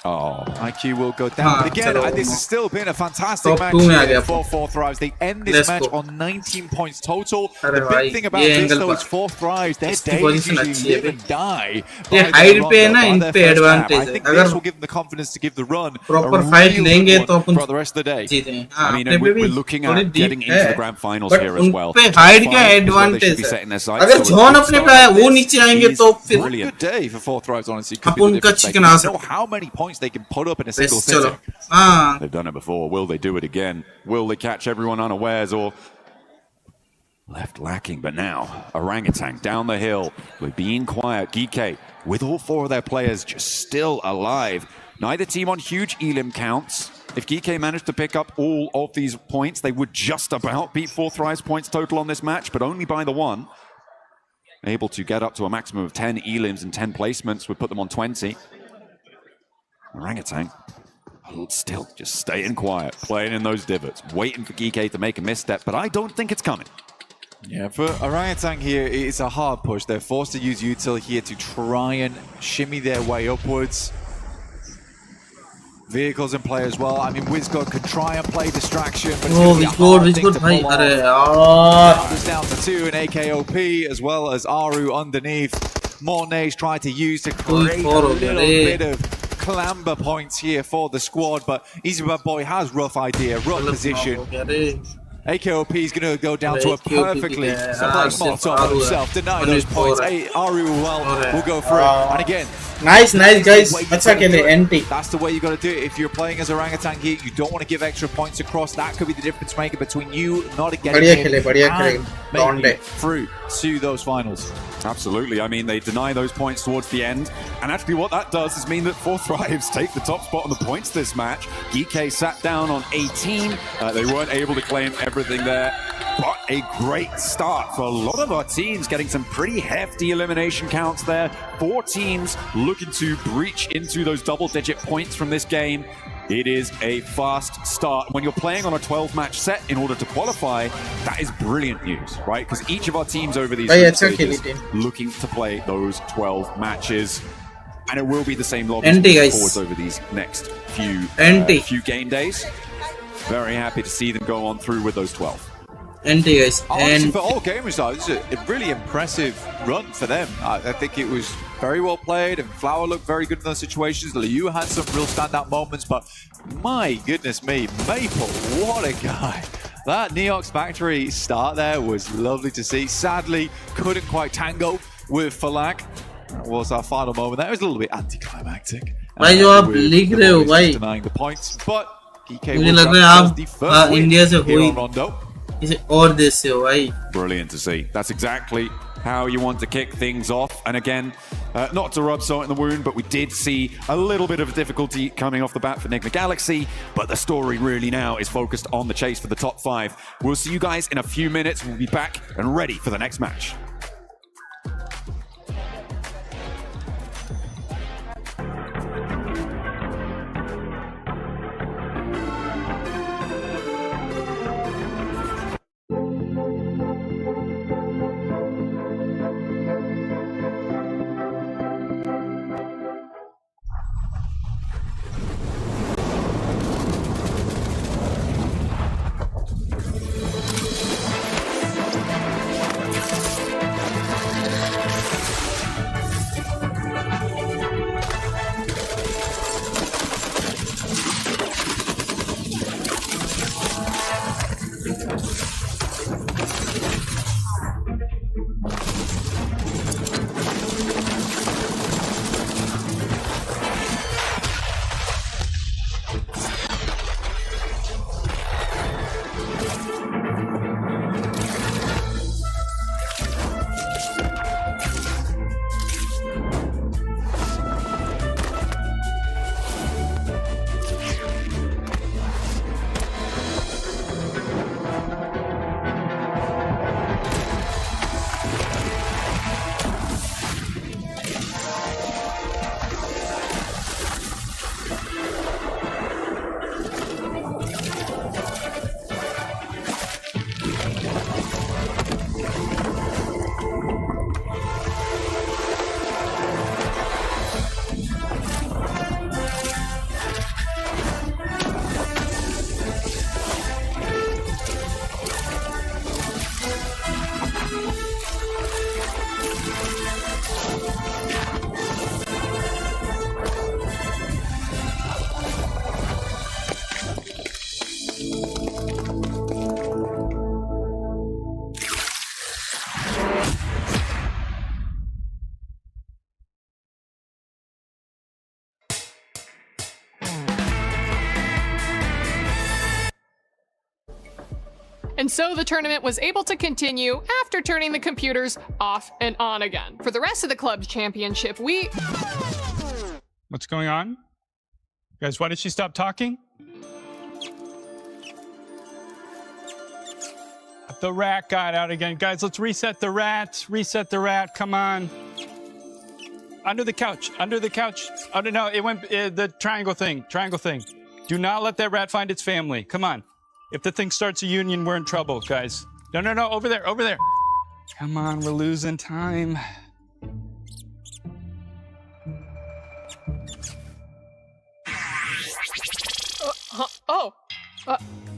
Oh, IQ will go down. But again, this has still been a fantastic match for 4 Thrives. They end this match on 19 points total. The big thing about this, though, is 4 Thrives. Their days usually live and die. I think this will give them the confidence to give the run proper fight for the rest of the day. I mean, we're looking at getting into the grand finals here as well. Hide का advantage है. अगर zone अपने पे है, वो नीचे आएंगे तो फिर good day for 4 Thrives, honestly. Could be the difference. They know how many points they can put up in a single sitting. They've done it before. Will they do it again? Will they catch everyone unawares or left lacking? But now, Orangutan down the hill. We're being quiet. Geeke with all 4 of their players just still alive. Neither team on huge elim counts. If Geeke managed to pick up all of these points, they would just about beat 4 Thrives points total on this match, but only by the 1. Able to get up to a maximum of 10 elims and 10 placements would put them on 20. Orangutan still just staying quiet, playing in those divots, waiting for Geeke to make a misstep, but I don't think it's coming. Yeah, for Orangutan here, it's a hard push. They're forced to use util here to try and shimmy their way upwards. Vehicles in play as well. I mean, WizGod could try and play distraction, but it's going to be a hard thing to pull off. It's down to 2 and AKOP, as well as Aru underneath. Mornay's tried to use to create a little bit of clamber points here for the squad, but Easybad Boy has rough idea, rough position. AKOP is going to go down to a perfectly placed Molotov himself, deny those points. Aru will go through, and again, nice guys. That's the way you got to do it. If you're playing as Orangutan here, you don't want to give extra points across. That could be the difference maker between you not getting it through to those finals. Absolutely. I mean, they deny those points towards the end, and actually what that does is mean that 4 Thrives take the top spot on the points this match. Geeke sat down on 18. They weren't able to claim everything there, but a great start for a lot of our teams, getting some pretty hefty elimination counts there. 4 teams looking to breach into those double-digit points from this game. It is a fast start. When you're playing on a 12-match set in order to qualify, that is brilliant news, right? Because each of our teams over these stages looking to play those 12 matches. And it will be the same lobby forwards over these next few game days. Very happy to see them go on through with those 12. Guys. And for all gamers, though, this is a really impressive run for them. I think it was very well played, and Flower looked very good in those situations. Liu had some real standout moments, but my goodness me, Maple, what a guy. That Neox Factory start there was lovely to see. Sadly, couldn't quite tango with Falak. That was our final moment there. It was a little bit anticlimactic. Why you are denying the points, but Geeke was the first win here on Rondo. Brilliant to see. That's exactly how you want to kick things off. And again, not to rub salt in the wound, but we did see a little bit of difficulty coming off the bat for Enigma Galaxy. But the story really now is focused on the chase for the top 5. We'll see you guys in a few minutes. We'll be back and ready for the next match. And so the tournament was able to continue after turning the computers off and on again. For the rest of the club's championship, What's going on? Guys, why did she stop talking? The rat got out again. Guys, let's reset the rat. Reset the rat. Come on. Under the couch. Under the couch. Oh, no, it went the triangle thing. Triangle thing. Do not let that rat find its family. Come on. If the thing starts a union, we're in trouble, guys. No, no, no. Over there. Over there. Come on. We're losing time.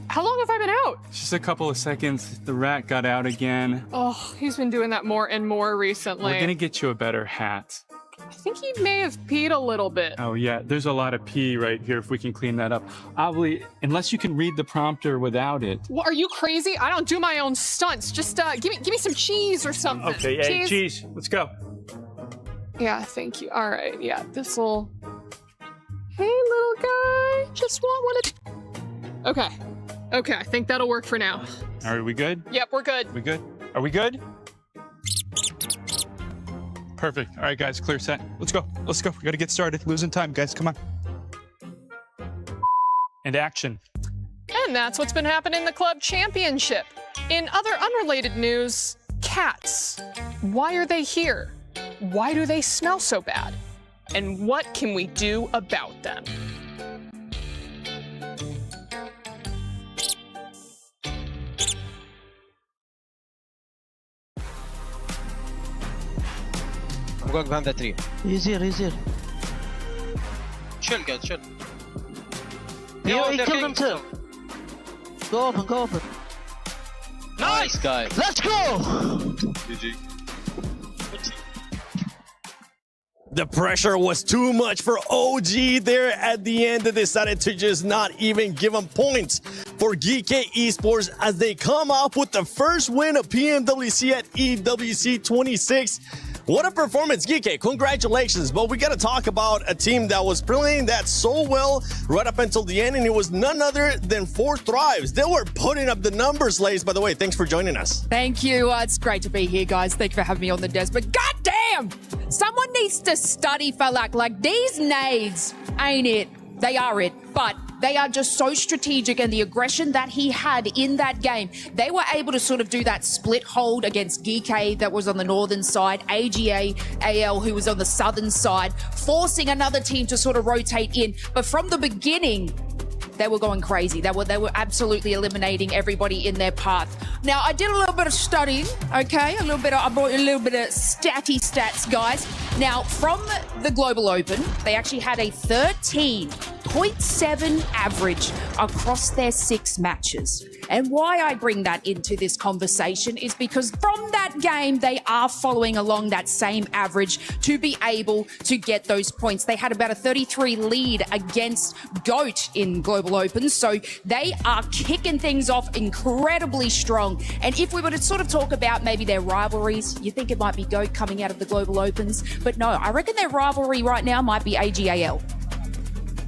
How long have I been out? Just a couple of seconds. The rat got out again. Oh, he's been doing that more and more recently. We're gonna get you a better hat. I think he may have peed a little bit. Oh yeah, there's a lot of pee right here if we can clean that up. Obviously, unless you can read the prompter without it. Well, are you crazy? I don't do my own stunts. Just give me some cheese or something. Okay, hey, cheese. Let's go. Yeah, thank you. All right, yeah, this'll... Hey, little guy, just want one of... Okay. Okay, I think that'll work for now. All right, we good? Yep, we're good. We good? Are we good? Perfect. All right, guys, clear set. Let's go. Let's go. We got to get started. Losing time, guys. Come on. And action. And that's what's been happening in the club championship. In other unrelated news, cats. Why are they here? Why do they smell so bad? And what can we do about them? I'm going behind that tree. He's here, he's here. Chill, guys, chill. He killed him too. Go open, go open. Nice, guys. Let's go! GG. The pressure was too much for OG there at the end. They decided to just not even give them points for GK Esports as they come off with the first win of PMWC at EWC 26. What a performance, GK. Congratulations. But we got to talk about a team that was playing that so well right up until the end, and it was none other than 4 Thrives. They were putting up the numbers, ladies. By the way, thanks for joining us. Thank you. It's great to be here, guys. Thank you for having me on the desk. But goddamn, someone needs to study for like these nades ain't it. They are it, but they are just so strategic, and the aggression that he had in that game, they were able to sort of do that split hold against GK that was on the northern side, AGA, AL who was on the southern side, forcing another team to sort of rotate in. But from the beginning, they were going crazy. They were absolutely eliminating everybody in their path. Now, I did a little bit of studying, okay? I brought a little bit of stats, guys. Now, from the Global Open, they actually had a 13.7 average across their 6 matches. And why I bring that into this conversation is because from that game, they are following along that same average to be able to get those points. They had about a 33 lead against GOAT in Global Open, so they are kicking things off incredibly strong. And if we were to sort of talk about maybe their rivalries, you think it might be GOAT coming out of the Global Opens, but no, I reckon their rivalry right now might be AGAL.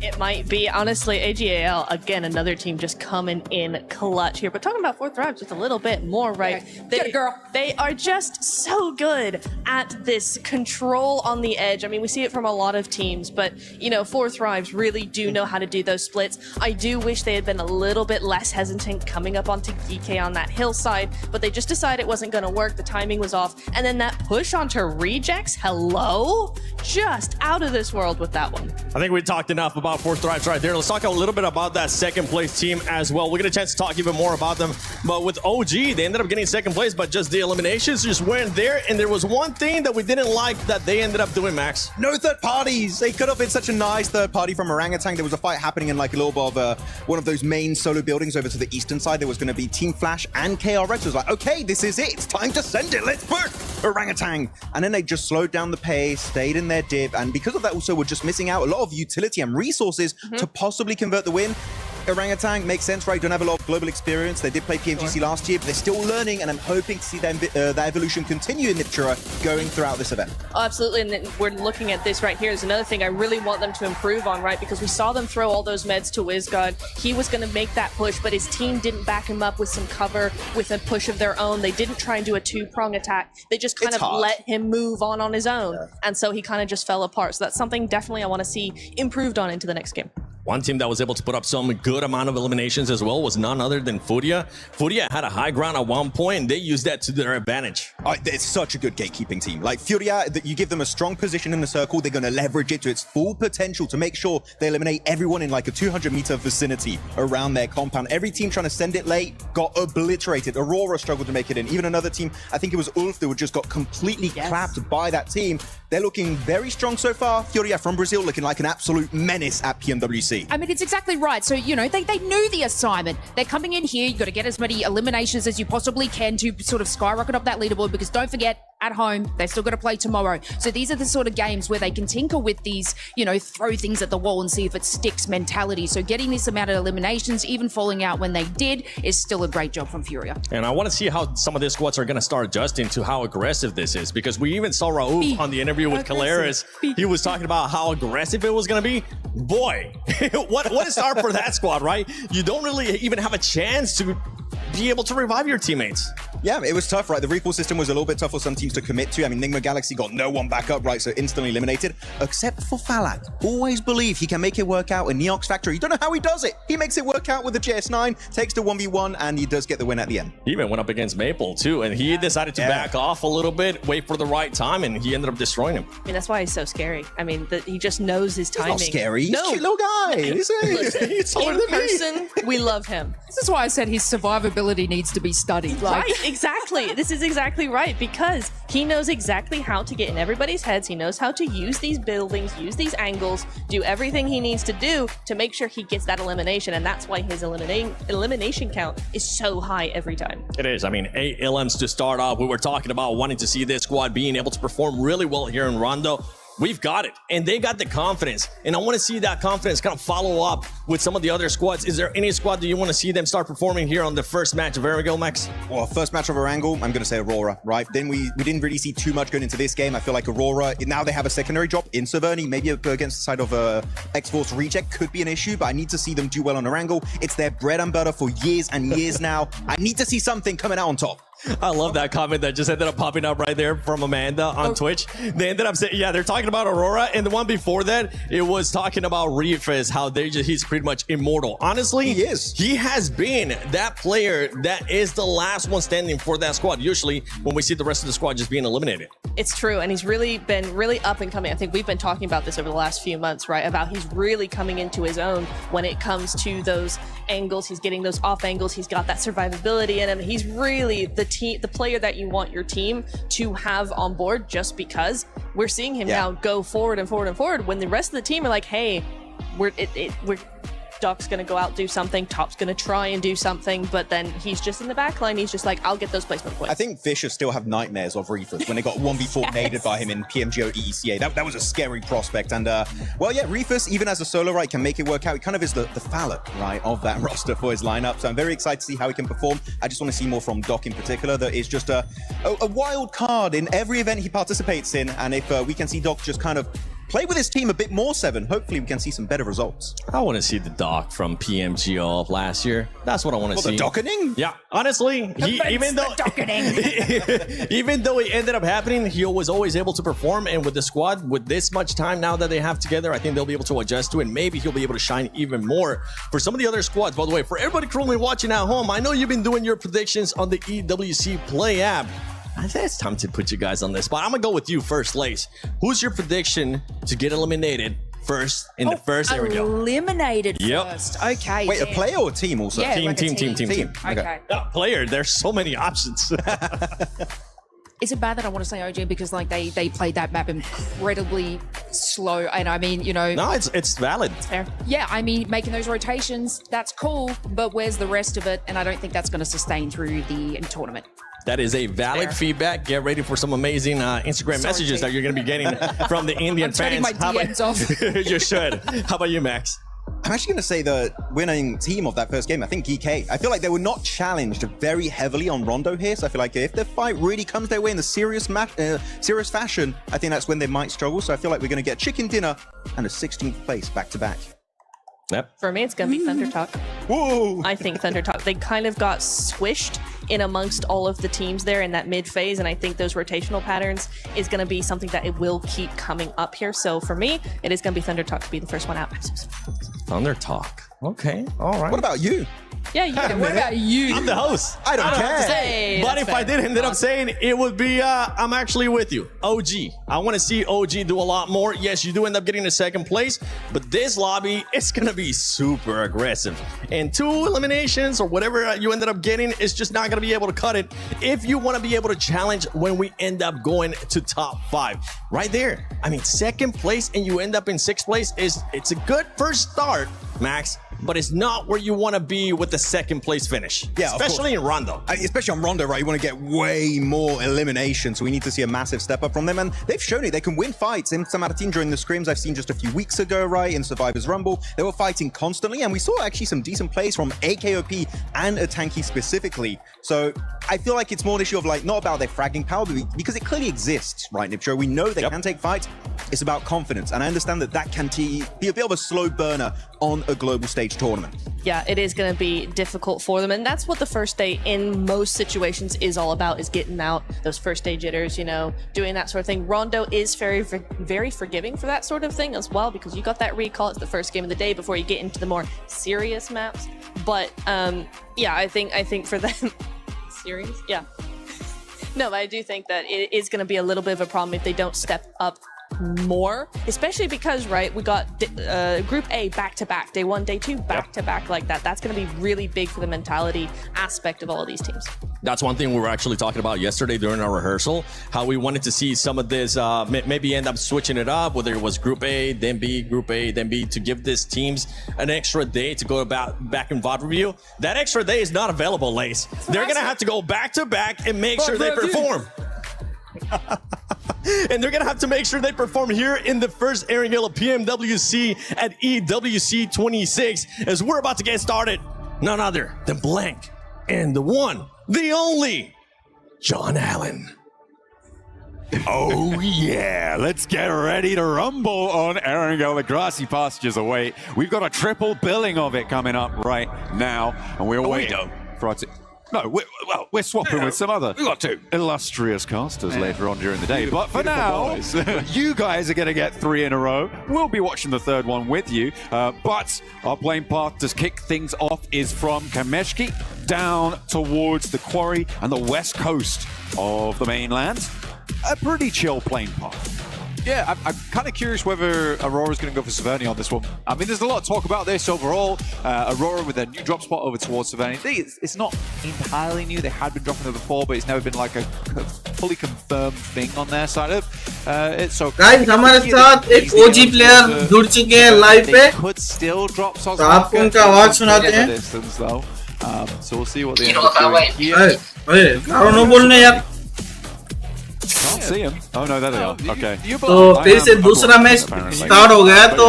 It might be. Honestly, AGAL, again, another team just coming in clutch here. But talking about 4 Thrives just a little bit more, right? Okay. Get it, girl. They are just so good at this control on the edge. I mean, we see it from a lot of teams, but, you know, 4 Thrives really do know how to do those splits. I do wish they had been a little bit less hesitant coming up onto GK on that hillside, but they just decided it wasn't going to work. The timing was off. And then that push onto rejects, hello? Just out of this world with that one. I think we talked enough about 4 Thrives right there. Let's talk a little bit about that second place team as well. We'll get a chance to talk even more about them. But with OG, they ended up getting second place, but just the eliminations just weren't there. And there was one thing that we didn't like that they ended up doing, Max. No third parties. They could have been such a nice third party from Orangutan. There was a fight happening in like a little bit of one of those main solo buildings over to the eastern side. There was going to be Team Flash and KRX. It was like, okay, this is it. It's time to send it. Let's push Orangutan. And then they just slowed down the pace, stayed in their dip. And because of that, also, we're just missing out a lot of utility and resources to possibly convert the win. Orangutan makes sense, right? Don't have a lot of global experience. They did play PMGC last year, but they're still learning, and I'm hoping to see them, that evolution continue in Niptura going throughout this event. Oh, absolutely, and then we're looking at this right here. There's another thing I really want them to improve on, right? Because we saw them throw all those meds to WizGod. He was going to make that push, but his team didn't back him up with some cover, with a push of their own. They didn't try and do a two-prong attack. They just kind of let him move on his own, and so he kind of just fell apart. So that's something definitely I want to see improved on into the next game. One team that was able to put up some good amount of eliminations as well was none other than Furia. Furia had a high ground at one point, and they used that to their advantage. It's such a good gatekeeping team. Like Furia, you give them a strong position in the circle, they're going to leverage it to its full potential to make sure they eliminate everyone in like a 200-meter vicinity around their compound. Every team trying to send it late got obliterated. Aurora struggled to make it in. Even another team, I think it was Ulf, that just got completely clapped by that team. They're looking very strong so far. Furia from Brazil looking like an absolute menace at PMWC. I mean, it's exactly right. So, you know, they knew the assignment. They're coming in here. You've got to get as many eliminations as you possibly can to sort of skyrocket up that leaderboard, because don't forget, at home, they've still got to play tomorrow. So these are the sort of games where they can tinker with these, you know, throw things at the wall and see if it sticks mentality. So getting this amount of eliminations, even falling out when they did, is still a great job from Furia. And I want to see how some of these squads are going to start adjusting to how aggressive this is, because we even saw Raouf on the interview with Caleres. He was talking about how aggressive it was going to be. Boy, what a start for that squad, right? You don't really even have a chance to be able to revive your teammates. Yeah, it was tough, right? The recall system was a little bit tough for some teams to commit to. I mean, Nigma Galaxy got no one back up, right? So instantly eliminated, except for Falak. Always believe he can make it work out in Neox Factory. You don't know how he does it. He makes it work out with the JS9, takes the 1v1, and he does get the win at the end. He even went up against Maple, too, and he decided to back off a little bit, wait for the right time, and he ended up destroying him. I mean, that's why he's so scary. I mean, he just knows his timing. He's not scary. He's no. a cute little guy. He's in person, we love him. This is why I said his survivability needs to be studied. Like. Right, exactly. This is exactly right, because he knows exactly how to get in everybody's heads. He knows how to use these buildings, use these angles, do everything he needs to do to make sure he gets that elimination, and that's why his elimination count is so high every time. It is. I mean, 8 LMs to start off. We were talking about wanting to see this squad being able to perform really well here in Rondo. We've got it, and they got the confidence, and I want to see that confidence kind of follow up with some of the other squads. Is there any squad that you want to see them start performing here on the first match of Erangel, Max? Well, first match of Erangel, I'm going to say Aurora, right? Then we didn't really see too much going into this game. I feel like Aurora, now they have a secondary drop in Severny, maybe against the side of X-Force Reject could be an issue, but I need to see them do well on Erangel. It's their bread and butter for years and years now. I need to see something coming out on top. I love that comment that just ended up popping up right there from Amanda on Twitch. They ended up saying, yeah, they're talking about Aurora, and the one before that, it was talking about Reefus, how he's pretty much immortal. Honestly, he is. He has been that player that is the last one standing for that squad, usually when we see the rest of the squad just being eliminated. It's true, and he's really been up and coming. I think we've been talking about this over the last few months, right? About he's really coming into his own when it comes to those angles. He's getting those off angles. He's got that survivability in him. He's really the player that you want your team to have on board, just because we're seeing him now go forward and forward and forward when the rest of the team are like, hey, we're Doc's gonna go out, do something, Top's gonna try and do something, but then he's just in the back line. He's just like, I'll get those placement points. I think Vicious still have nightmares of Reefus when they got 1v4 naded by him in PMGO EECA. That was a scary prospect. And well, yeah, Reefus, even as a solo, right, can make it work out. He kind of is the Fallout, right, of that roster for his lineup. So I'm very excited to see how he can perform. I just want to see more from Doc in particular. That is just a wild card in every event he participates in. And if we can see Doc just kind of play with his team a bit more, Seven, hopefully we can see some better results. I want to see the Doc from PMGO of last year. That's what I want to see. The docketing? Yeah, honestly, even though it ended up happening, he was always able to perform. And with the squad, with this much time now that they have together, I think they'll be able to adjust to it. And maybe he'll be able to shine even more for some of the other squads. By the way, for everybody currently watching at home, I know you've been doing your predictions on the EWC Play app. I think it's time to put you guys on this spot. I'm going to go with you first, Lace. Who's your prediction to get eliminated first in the first? There we go. Eliminated first. Okay. Wait, a player or a team also? Yeah, team. Okay. Player, there's so many options. Is it bad that I want to say OG because like they played that map incredibly slow, and I mean, you know, no, it's valid. It's fair. Yeah, I mean, making those rotations, that's cool, but where's the rest of it? And I don't think that's going to sustain through the tournament. That is a valid feedback. Get ready for some amazing Instagram messages that you're going to be getting from the Indian I'm turning fans. my DMs off. You should. How about you, Max? I'm actually going to say the winning team of that first game, I think GK. I feel like they were not challenged very heavily on Rondo here, so I feel like if the fight really comes their way in the serious fashion, I think that's when they might struggle. So I feel like we're going to get chicken dinner and a 16th place back-to-back. Yep. For me, it's going to be Thunder Talk. Whoa! I think Thunder Talk, they kind of got squished in amongst all of the teams there in that mid phase, and I think those rotational patterns is going to be something that it will keep coming up here. So for me, it is going to be Thunder Talk to be the first one out. Thunder Talk. Okay, all right. What about you? Yeah, you. What about you? I'm the host. I don't care. have to say, But that's if fair. I did end up saying, it would be, I'm actually with you. OG. I want to see OG do a lot more. Yes, you do end up getting a second place, but this lobby, it's going to be super aggressive. And 2 eliminations or whatever you ended up getting is just not going to be able to cut it if you want to be able to challenge when we end up going to top 5. Right there. I mean, second place and you end up in 6th place it's a good first start, Max. But it's not where you want to be with the second place finish. Yeah, especially in Rondo. Especially on Rondo, right? You want to get way more elimination, so we need to see a massive step up from them. And they've shown it. They can win fights. In San Martin during the scrims I've seen just a few weeks ago, right? In Survivor's Rumble, they were fighting constantly. And we saw actually some decent plays from AKOP and Atanki specifically. So I feel like it's more an issue of like, not about their fragging power, but because it clearly exists, right, Nipcho? We know they can take fights. It's about confidence. And I understand that can be a bit of a slow burner on a global stage tournament. Yeah, it is going to be difficult for them, and that's what the first day in most situations is all about, is getting out those first day jitters, you know, doing that sort of thing. Rondo is very forgiving for that sort of thing as well, because you got that recall. It's the first game of the day before you get into the more serious maps. But yeah, I think for them, serious, yeah. No, but I do think that it is going to be a little bit of a problem if they don't step up more, especially because, right, we got Group A back-to-back, day 1, day 2 back-to-back like that. That's going to be really big for the mentality aspect of all of these teams. That's one thing we were actually talking about yesterday during our rehearsal, how we wanted to see some of this, maybe end up switching it up, whether it was Group A, then B, Group A, then B, to give these teams an extra day to go back in VOD review. That extra day is not available, Lace. They're going to have to go back-to-back and make sure they perform. And they're going to have to make sure they perform here in the first airing of PMWC at EWC 26 as we're about to get started. None other than Blank and the one, the only, John Allen. Oh yeah, let's get ready to rumble on Erangel. The grassy pastures await. We've got a triple billing of it coming up right now, and we're waiting for our No, we're swapping with some other illustrious casters later on during the day. But for now, you guys are going to get 3 in a row. We'll be watching the third one with you. But our plane path to kick things off is from Kameshki down towards the quarry and the west coast of the mainland. A pretty chill plane path. Yeah, I'm kind of curious whether Aurora's going to go for Severny on this one. I mean, there's a lot of talk about this overall. Aurora with their new drop spot over towards Severny. It's not entirely new. They had been dropping there before, but it's never been like a fully confirmed thing on their side of it. So guys, हमारे साथ एक OG player जुड़ चुके हैं live पे. They could still drop तो आपको उनका आवाज सुनाते हैं. So we'll see what they end up doing here. अरे कारों बोलने यार. Can't see him. Oh no, there they are. Okay. तो फिर से दूसरा मैच स्टार्ट हो गया तो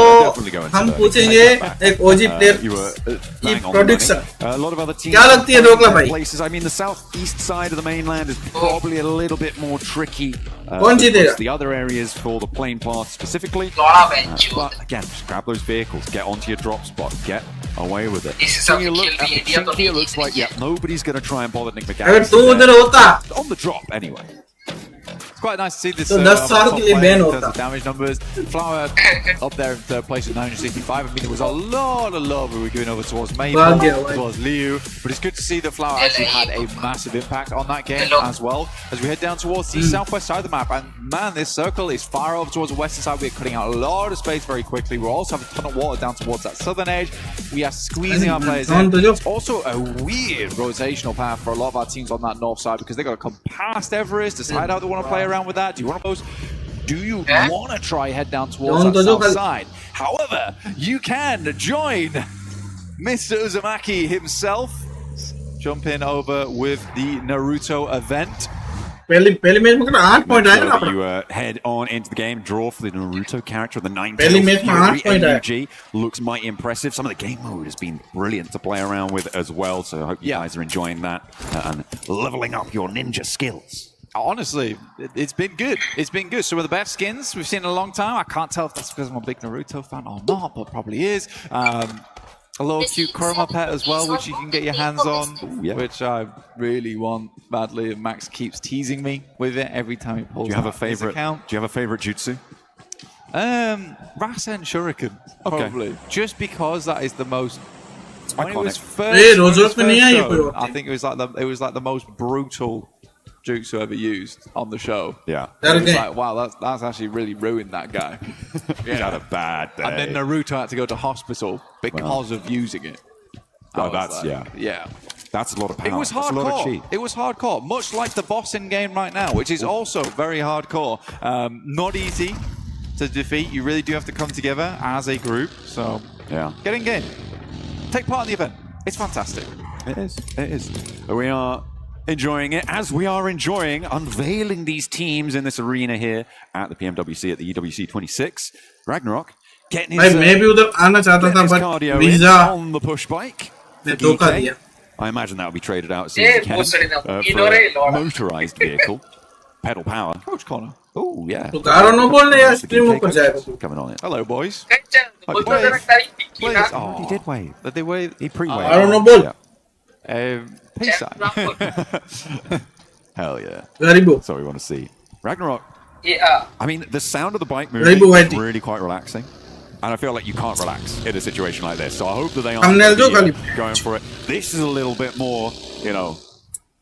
हम पूछेंगे एक OG प्लेयर की प्रोडक्शन क्या लगती है रोकला भाई? I mean, the southeast side of the mainland is probably a little bit more tricky. कौन जीतेगा? The other areas for the plane path specifically. But again, just grab those vehicles, get onto your drop spot, get away with it. When you look at the chink here, looks like nobody's going to try and bother Nick McGarry. On the drop anyway. It's quite nice to see this So 10 साल के लिए ban होता. Damage numbers. Flower up there in third place with 965. I mean, there was a lot of love we were giving over towards Maple, as well as Liu. But it's good to see that Flower actually had a massive impact on that game as well. As we head down towards the southwest side of the map. And man, this circle is far over towards the western side. We're cutting out a lot of space very quickly. We also have a ton of water down towards that southern edge. We are squeezing our players in. It's also a weird rotational path for a lot of our teams on that north side because they've got to come past Everest, decide how they want to play around with that. Do you want to pose? Do you want to try head down towards that south side? However, you can join Mr. Uzumaki himself. Jump in over with the Naruto event. पहली match में 8 point आए ना you head on into the game, draw for the Naruto character, the 9 पहली match में 8 point आए. NUG looks mighty impressive. Some of the game mode has been brilliant to play around with as well, so I hope you guys are enjoying that and leveling up your ninja skills. Honestly, it's been good. It's been good. Some of the best skins we've seen in a long time. I can't tell if that's because I'm a big Naruto fan or not, but probably is. A little cute Kurama pet as well, which you can get your hands on, which I really want badly. Max keeps teasing me with it every time he pulls. Do you have a favorite? Do you have a favorite jutsu? Rasen Shuriken, probably. Okay. Just because that is the most. When it was Iconic. first, I think it was like the most brutal jutsu ever used on the show. Yeah. It was like, wow, that's actually really ruined that guy. He's had a bad day. And then Naruto had to go to hospital because of using it. Oh, that's yeah. That's a lot of power. It was That's a lot of hardcore. cheat. It was hardcore, much like the boss in game right now, which is also very hardcore. Not easy to defeat. You really do have to come together as a group. So get in game, take part in the event. It's fantastic. It is. It is. We are enjoying it, as we are enjoying unveiling these teams in this arena here at the PMWC at the EWC 26. Ragnarok getting his, maybe उधर आना चाहता था, but cardio visa on the push bike. ने धोखा दिया. I imagine that will be traded out as soon as it can for a motorized vehicle. Pedal power. Coach Connor. Oh, yeah. तो गारो न बोलने यार, stream ऊपर जाएगा. Coming on it. Hello, boys. Please. Oh, he did wave. Did they wave? He pre-waved. गारो न बोल. Peace sign. Hell yeah. Gareebo. That's what we want to see. Ragnarok. Yeah. I mean, the sound of the bike moving Gareebo is really quite relaxing. And I feel like you can't relax in a situation like this. So I hope that they are going for it. This is a little bit more, you know,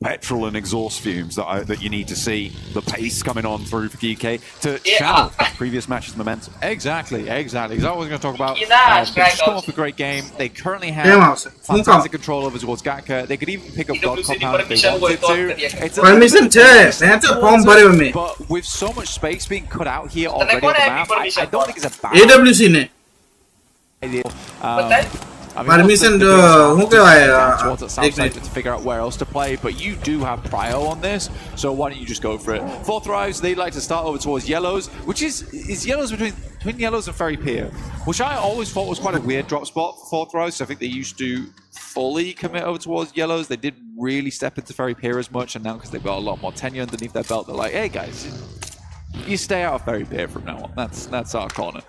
petrol and exhaust fumes that you need to see. The pace coming on through for GK to channel previous matches' momentum. Exactly. Because I was going to talk about they just come off a great game. They currently have fantastic control over towards Gatka. They could even pick up God Compound if they wanted to. It's but with so much space being cut out here already on the map, I don't think it's a bad AWC ने permission towards that south side to figure out where else to play, but you do have prio on this, so why don't you just go for it? Fourth Rise, they'd like to start over towards Yellows, which is Yellows between Yellows and Ferry Pier, which I always thought was quite a weird drop spot for Fourth Rise. So I think they used to fully commit over towards Yellows. They didn't really step into Ferry Pier as much, and now because they've got a lot more tenure underneath their belt, they're like, hey guys, you stay out of Ferry Pier from now on. That's our corner.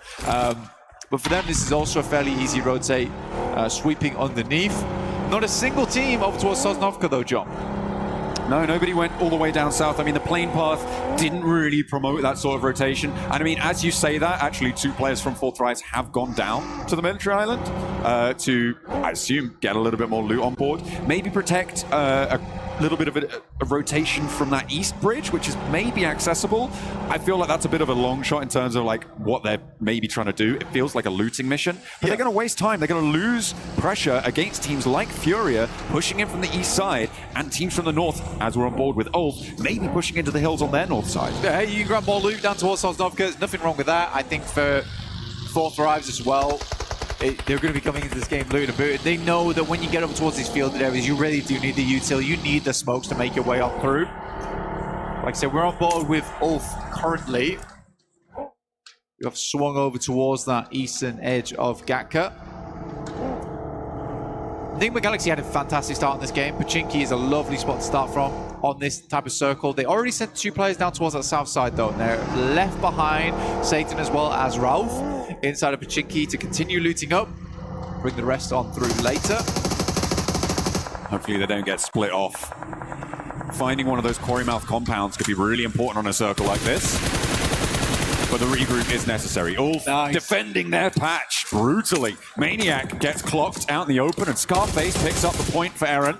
But for them, this is also a fairly easy rotate, sweeping underneath. Not a single team over towards Sosnovka though, John. No, nobody went all the way down south. I mean, the plane path didn't really promote that sort of rotation. And I mean, as you say that, actually 2 players from Fourth Rise have gone down to the military island to, I assume, get a little bit more loot on board. Maybe protect a little bit of a rotation from that east bridge, which is maybe accessible. I feel like that's a bit of a long shot in terms of like what they're maybe trying to do. It feels like a looting mission, but they're going to waste time. They're going to lose pressure against teams like Furia pushing in from the east side and teams from the north, as we're on board with Ulf, maybe pushing into the hills on their north side. Yeah, hey, you can grab more loot down towards Sosnovka. There's nothing wrong with that. I think for Fourth Rise as well, they're going to be coming into this game looting and booted. They know that when you get up towards these fielded areas, you really do need the util. You need the smokes to make your way up through. Like I said, we're on board with Ulf currently. We have swung over towards that eastern edge of Gatka. I think Galaxy had a fantastic start in this game. Pachinki is a lovely spot to start from on this type of circle. They already sent 2 players down towards that south side though, and they're left behind Satan as well as Ralph inside of Pachinki to continue looting up. Bring the rest on through later. Hopefully they don't get split off. Finding one of those quarry mouth compounds could be really important on a circle like this. But the regroup is necessary. Ulf defending their patch brutally. Maniac gets clocked out in the open, and Scarface picks up the point for Eren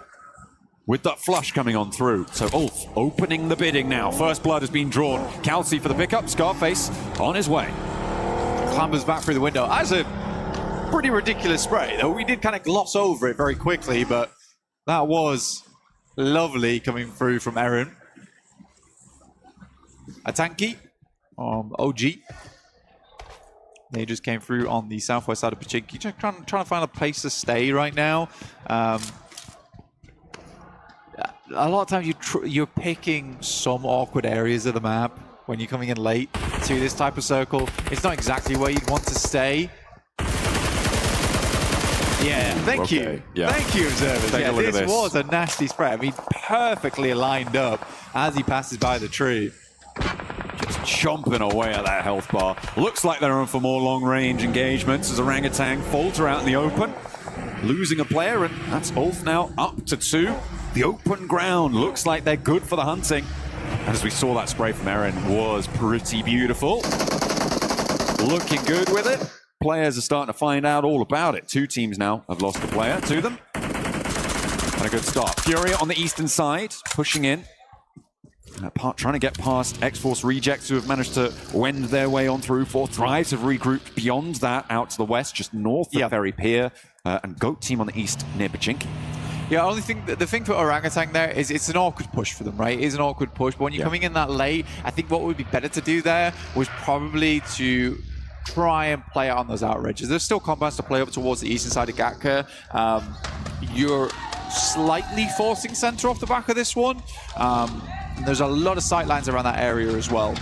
with that flush coming on through. So Ulf opening the bidding now. First blood has been drawn. Kelsey for the pickup. Scarface on his way. Clambers back through the window. That's a pretty ridiculous spray, though. We did kind of gloss over it very quickly, but that was lovely coming through from Eren. Atanki. OG. They just came through on the southwest side of Pachinki. Just trying to find a place to stay right now. a lot of times you're picking some awkward areas of the map when you're coming in late to this type of circle. It's not exactly where you'd want to stay. Yeah, thank you. Yeah. Thank you, observers. Take a look at this this. was a nasty spread. I mean, perfectly lined up as he passes by the tree. Just chomping away at that health bar. Looks like they're on for more long-range engagements as Orangutan falter out in the open. Losing a player, and that's Ulf now up to 2. The open ground looks like they're good for the hunting. And as we saw, that spray from Eren was pretty beautiful. Looking good with it. Players are starting to find out all about it. 2 teams now have lost a player to them. And a good start. Fury on the eastern side, pushing in. Trying to get past X-Force rejects who have managed to wend their way on through. 4 Thrives have regrouped beyond that out to the west, just north of Ferry Pier. And Goat team on the east near Pachinki. Yeah, the thing for Orangutan there is it's an awkward push for them, right? It is an awkward push, but when you're coming in that late, I think what would be better to do there was probably to try and play out on those outrages. There's still compounds to play up towards the eastern side of Gatka. You're slightly forcing center off the back of this one. There's a lot of sight lines around that area as well.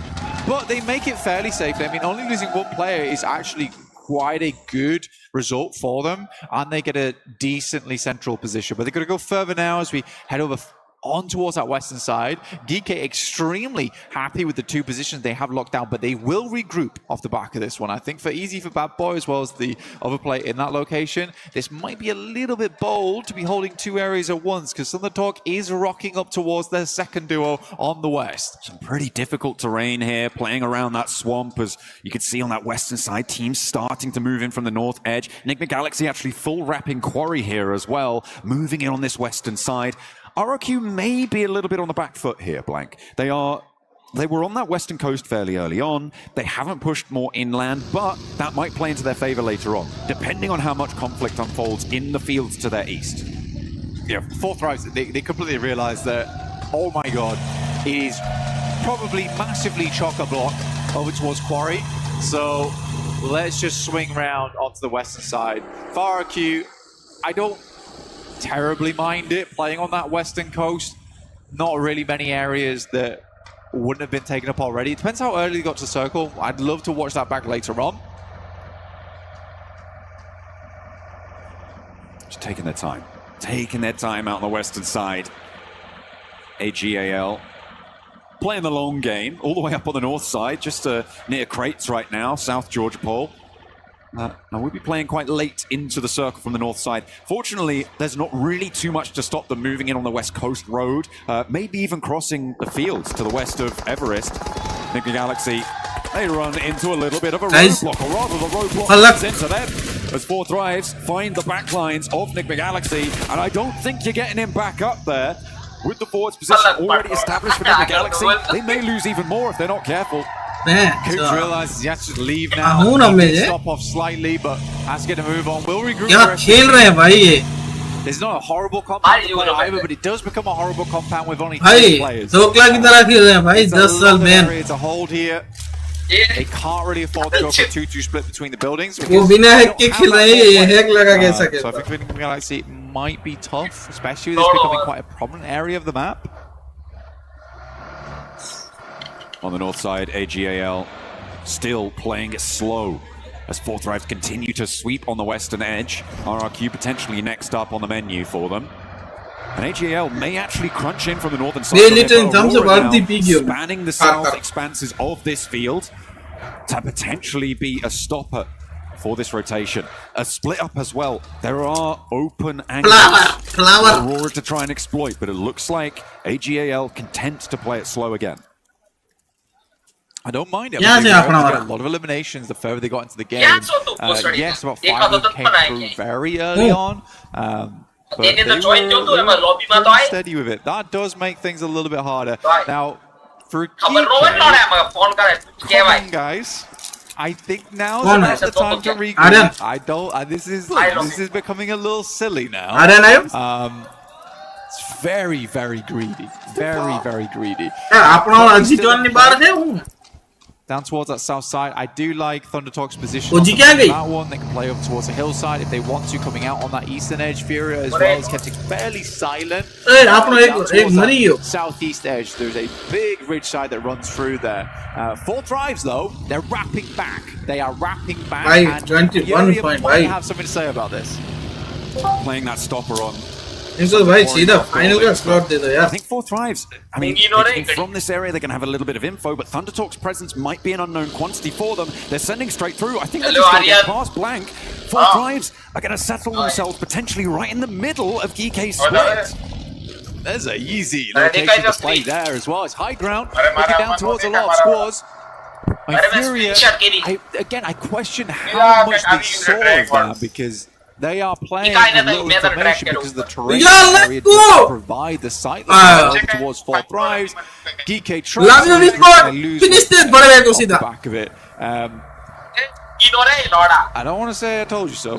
But they make it fairly safely. I mean, only losing 1 player is actually quite a good result for them, and they get a decently central position. But they're going to go further now as we head over on towards that western side. DK extremely happy with the 2 positions they have locked down, but they will regroup off the back of this one. I think for Easy for Bad Boy, as well as the other play in that location, this might be a little bit bold to be holding 2 areas at once, because Thunder Talk is rocking up towards their second duo on the west. Some pretty difficult terrain here, playing around that swamp, as you can see on that western side, teams starting to move in from the north edge. Enigma Galaxy actually full wrapping Quarry here as well, moving in on this western side. RRQ may be a little bit on the back foot here, Blank. They were on that western coast fairly early on. They haven't pushed more inland, but that might play into their favor later on, depending on how much conflict unfolds in the fields to their east. Yeah, 4 Thrives, they completely realize that, oh my god, it is probably massively chock-a-block over towards Quarry. So let's just swing round onto the western side. For RRQ, I don't terribly mind it playing on that western coast. Not really many areas that wouldn't have been taken up already. It depends how early they got to the circle. I'd love to watch that back later on. Just taking their time. Taking their time out on the western side. AGAL playing the long game all the way up on the north side, just near Crates right now, South Georgia Pole. Now we'll be playing quite late into the circle from the north side. Fortunately, there's not really too much to stop them moving in on the west coast road, maybe even crossing the fields to the west of Everest. Enigma Galaxy, they run into a little bit of a roadblock, or rather the roadblock is into them. As 4 Thrives find the backlines of Enigma Galaxy, and I don't think you're getting him back up there. With the forwards position already established for Enigma Galaxy, they may lose even more if they're not careful. Coops realizes he has to leave now. He can stop off slightly, but has to get a move on. Will regroup. There's not a horrible compound to play either, but it does become a horrible compound with only 3 players. It's a area to hold here. They can't really afford to go for a 2-2 split between the buildings. So I think Enigma Galaxy might be tough, especially with this becoming quite a prominent area of the map. On the north side, AGAL still playing it slow as 4 Thrives continue to sweep on the western edge. RRQ potentially next up on the menu for them. And AGAL may actually crunch in from the northern side. Spanning the south expanses of this field to potentially be a stopper for this rotation. A split up as well. There are open angles for Aurora to try and exploit, but it looks like AGAL content to play it slow again. I don't mind it. They get a lot of eliminations the further they got into the game. Yes, about 5 of them came through very early on. But they were steady with it. That does make things a little bit harder. Now, for GK, come on, guys. I think now is the time to regroup. I don't. This is becoming a little silly now. It's very, very greedy. Very, very greedy. down towards that south side. I do like ThunderTalk's position OG क्या गई? that one. They can play over towards the hillside if they want to, coming out on that eastern edge. Furia as well has kept it fairly silent. Southeast edge, there's a big ridge side that runs through there. Four Thrives though, they're wrapping back. They are wrapping back. And 21.5. might have something to say about this. Playing that stopper on. इनको भाई सीधा final का slot दे दो यार. I think Four Thrives, I mean, from this area they're going to have a little bit of info, but ThunderTalk's presence might be an unknown quantity for them. They're sending straight through. I think they're just going to get past Blank. Four Thrives are going to settle themselves potentially right in the middle of GK's split. There's a easy location to play there as well. It's high ground, looking down towards a lot of scores. Furia, I question how much they saw of that, because they are playing with little information because the terrain area doesn't provide the sight line towards Four Thrives. GK tries to lose the back of it. I don't want to say I told you so.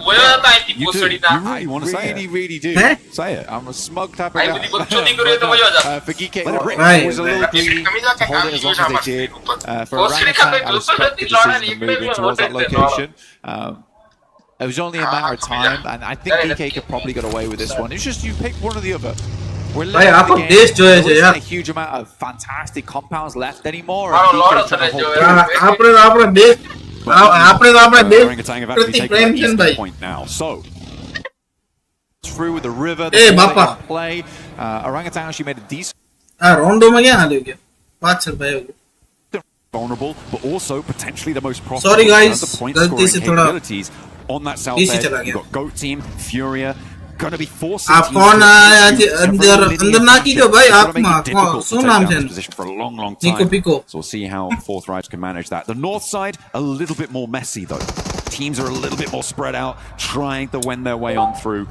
You do. You really want to say it? Really do. Say it. I'm a smug type of guy. For GK, it was a little greedy to hold it as long as they did. For Orangutan, I respect the decision to move in towards that location. It was only a matter of time, and I think DK could probably get away with this one. It's just you pick one or the other. We're late in the game. There isn't a huge amount of fantastic compounds left anymore. And DK's trying to Orangutan have actually taken that eastern point now. So through with the river. Play. Orangutan actually made a decent. Vulnerable, but also potentially the most profitable. Sorry guys, the point scoring capabilities on that south edge. You've got Goat Team, Furia, going to be forcing teams to position for a long time. So we'll see how Four Thrives can manage that. The north side, a little bit more messy though. Teams are a little bit more spread out, trying to win their way on through.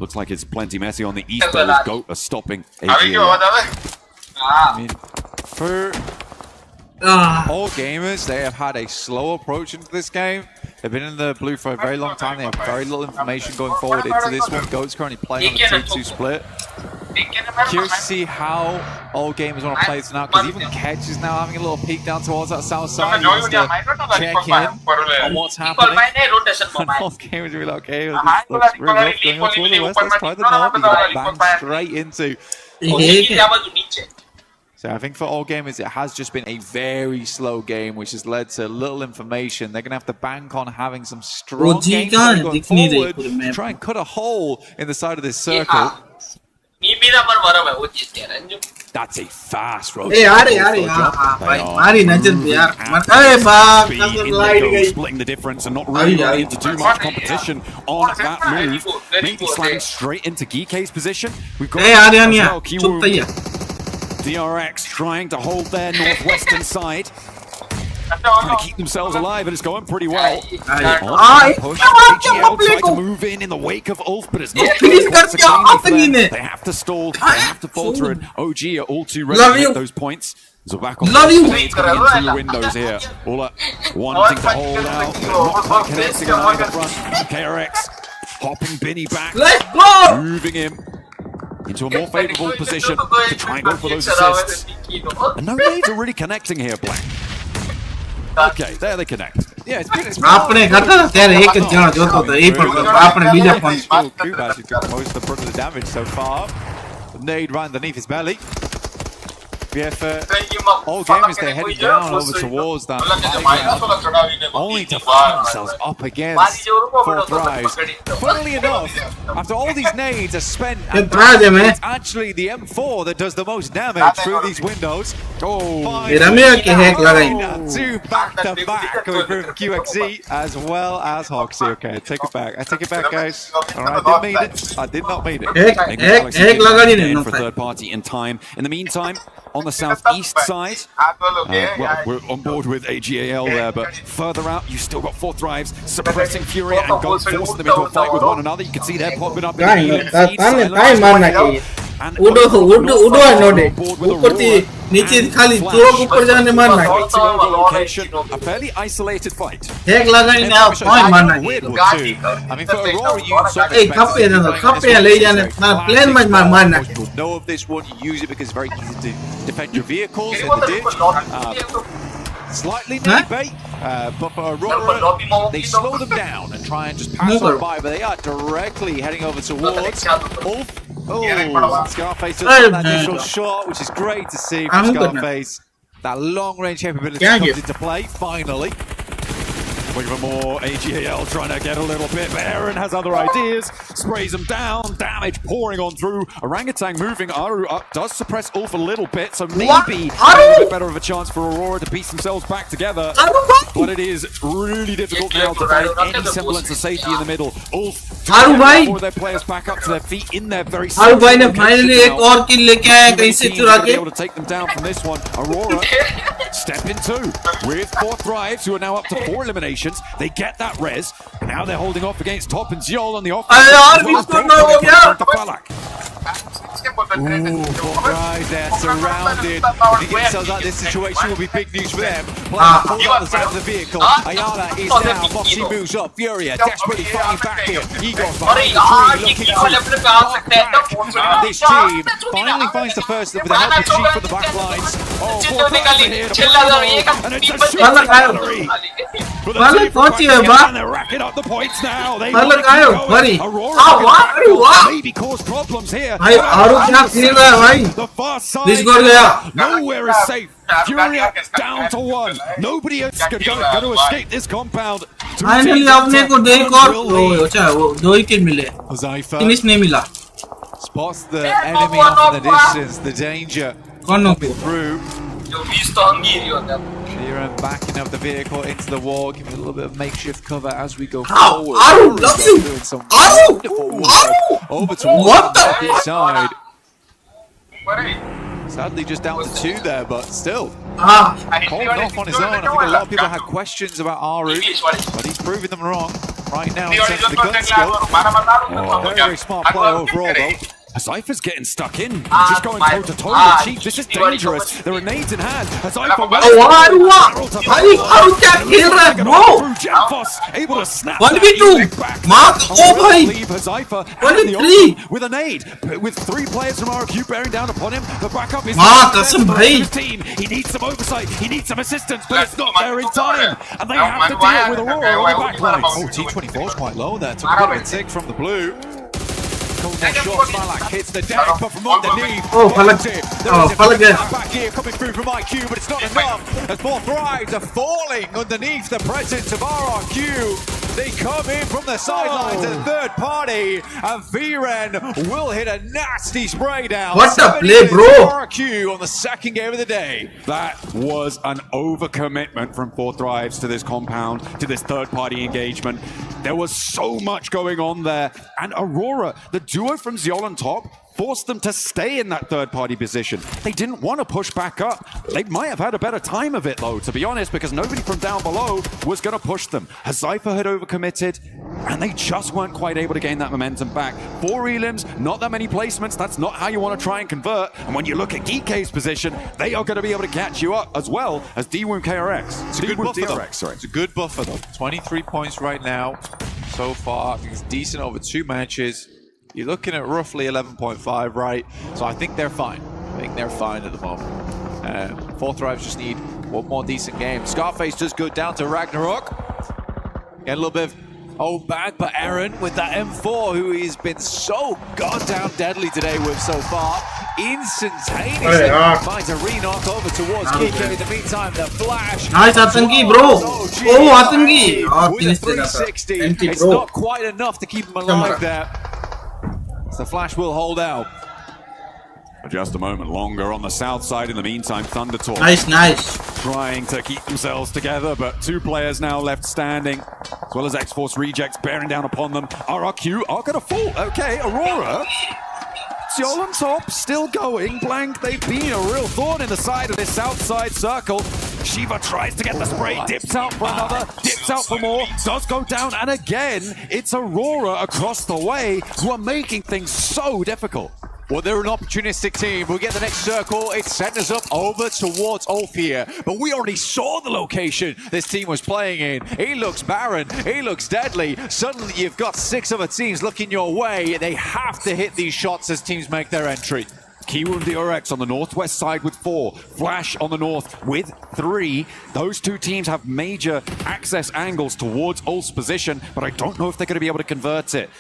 Looks like it's plenty messy on the east though, as Goat are stopping AGL. I mean, for all gamers, they have had a slow approach into this game. They've been in the blue for a very long time. They have very little information going forward into this one. Goat's currently playing on a 2-2 split. Curious to see how all gamers want to play this now, because even Kedge is now having a little peek down towards that south side. He wants to check in on what's happening. And all gamers are like, okay, this looks real rough going on towards the west. Let's try the north. He's going to bang straight into. So I think for all gamers, it has just been a very slow game, which has led to little information. They're going to have to bank on having some strong games going forward to try and cut a hole in the side of this circle. That's a fast road. Splitting the difference and not really running into too much competition on that move. Maybe slamming straight into GK's position. We've got DRX trying to hold their northwestern side. Trying to keep themselves alive, and it's going pretty well. Push. AGL tried to move in the wake of Ulf, but it's not good. They have to stall, they have to falter, and OG are all too ready to hit those points. So back on the coming into the windows here. All up wanting to hold out, not quite connecting on either front. KRX hopping Binny back, moving him into a more favourable position to try and go for those assists. And no nades are really connecting here, Black. Okay, there they connect. Yeah, it's good. आपने कहा था यार एक जन जो तो यही पर आपने बीजा पंच. Kubash has got most of the brunt of the damage so far. The nade right underneath his belly. Yeah, for all gamers, they're heading down over towards that high ground, only to find themselves up against Four Thrives. Funnily enough, after all these nades are spent, it's actually the M4 that does the most damage through these windows. Oh, two back-to-back coming from QXZ as well as Hoxie. Okay, take it back. I take it back, guys. All right, I didn't mean it. I did not mean it. For third party in time. In the meantime, on the southeast side, well, we're on board with AGAL there, but further out, you've still got Four Thrives suppressing Fury and Gold, forcing them into a fight with one another. You can see they're popping up in the feed, उड़ो है नोडे ऊपर थी नीचे खाली चोक ऊपर जाने मारना a fairly isolated fight. एक लगा ही ना पॉइंट मारना I mean, for Aurora, you sort of ए कपे ले जाने ना प्लेन में मारना know of this one, you use it because it's very easy to defend your vehicles in the ditch. Slightly maybe, but for Aurora, they slow them down and try and just pass on by, but they are directly heading over towards Ulf. Oh, Scarface just got that initial shot, which is great to see from Scarface. That long-range capability comes into play, finally. Looking for more. AGAL trying to get a little bit, but Aaron has other ideas. Sprays them down. Damage pouring on through. Orangutan moving. Aru up does suppress Ulf a little bit, so maybe a little bit better of a chance for Aurora to piece themselves back together. But it is really difficult now to find any semblance of safety in the middle. Ulf for their players back up to their feet in their very Aru bhai ne finally एक और kill लेके आया कहीं से चुरा के. Able to take them down from this one. Aurora step in two with 4 Thrives, who are now up to 4 eliminations. They get that res. Now they're holding off against Top and Ziol on the offense. Right, they're surrounded. If he gets themselves out of this situation, will be big news for them. Pull out the side of the vehicle. Ayala is down. Moxie moves up. Furia desperately fighting back here. Igor's behind the tree, looking to knock back. This team finally finds the first with the help of Chief from the back lines. Oh, 4 Thrives are here to and it's a shooting gallery. And they're racking up the points now. They Aurora maybe cause problems here. The far side. Nowhere is safe. Furia down to 1. Nobody is going to escape this compound. Finally अपने को 2 और अच्छा वो 2 ही kill मिले. Finish नहीं मिला. Spots the enemy off in the distance. The danger coming through. Sheeran backing up the vehicle into the wall, giving a little bit of makeshift cover as we go forward. Aru, love you! Doing some wonderful work over towards the side. Sadly, just down to 2 there, but still. Holding off on his own. I think a lot of people had questions about Aru, but he's proving them wrong right now in terms of the gun skill. Very, very smart play overall, though. Cypher's getting stuck in. Just going toe-to-toe with Chief. This is dangerous. There are nades in hand. Cypher able to snap 1v2. Mark, oh bhai. Leave Cypher 1v3 with a nade. With 3 players from RQ bearing down upon him. The backup is Mark, कसम भाई. team. He needs some oversight. He needs some assistance, but it's not there in time. And they have to deal with Aurora on the backline. Oh, T24 is quite low there. Took a bit of a tick from the blue. Short Malak hits the deck, but from underneath. Oh, Falak. Oh, Falak there. Back here coming through from IQ, but it's not enough. As 4 Thrives are falling underneath the presence of RRQ. They come in from the sidelines as a third party, and Viren will hit a nasty spray down. What a play, bro! RRQ on the second game of the day. That was an overcommitment from 4 Thrives to this compound, to this third-party engagement. There was so much going on there, and Aurora, the duo from Ziol on top, forced them to stay in that third-party position. They didn't want to push back up. They might have had a better time of it, though, to be honest, because nobody from down below was going to push them. Cypher had overcommitted, and they just weren't quite able to gain that momentum back. 4 elims, not that many placements. That's not how you want to try and convert. And when you look at Geek's position, they are going to be able to catch you up as well as D-Woom KRX. It's a good buffer, though. It's a good buffer, though. 23 points right now so far. I think it's decent over 2 matches. You're looking at roughly 11.5, right? So I think they're fine. I think they're fine at the moment. 4 Thrives just need 1 more decent game. Scarface does go down to Ragnarok. Get a little bit of old back, but Aaron with that M4, who he's been so goddamn deadly today with so far, instantaneously finds a re-knock over towards Kike. In the meantime, the flash. Nice Atangi, bro. Oh, Atangi. With a 360, it's not quite enough to keep him alive there. The flash will hold out. Just a moment longer on the south side. In the meantime, Thundertalk. Nice. Trying to keep themselves together, but 2 players now left standing, as well as X-Force Rejects bearing down upon them. RRQ are going to fall. Okay, Aurora. Ziol on top, still going. Blank, they've been a real thorn in the side of this south side circle. Shiva tries to get the spray, dips out for another, dips out for more, does go down, and again, it's Aurora across the way who are making things so difficult. Well, they're an opportunistic team. We'll get the next circle. It's setting us up over towards Ulf here. But we already saw the location this team was playing in. He looks barren. He looks deadly. Suddenly, you've got 6 other teams looking your way. They have to hit these shots as teams make their entry. Kiwoom DRX on the northwest side with 4. Flash on the north with 3. Those two teams have major access angles towards Ulf's position, but I don't know if they're going to be able to convert it.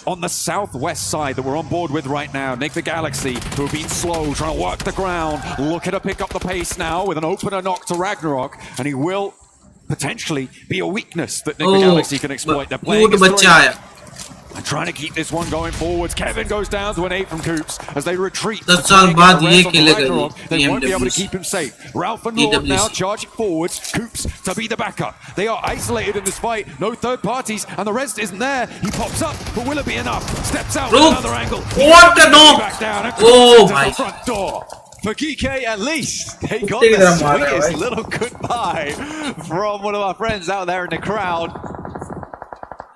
On the southwest side that we're on board with right now, Nick the Galaxy, who have been slow, trying to work the ground, looking to pick up the pace now with an opener knock to Ragnarok, and he will potentially be a weakness that Nick the Galaxy can exploit. They're playing and trying to keep this one going forwards. Kevin goes down to an 8 from Coops as they retreat. They won't be able to keep him safe. Ralph and Lord now charging forwards. Coops to be the backup. They are isolated in this fight. No third parties, and the rest isn't there. He pops up, but will it be enough? Steps out with another angle. What the no? Back down. Oh my. The front door. For GK, at least, they got the sweetest little goodbye from one of our friends out there in the crowd.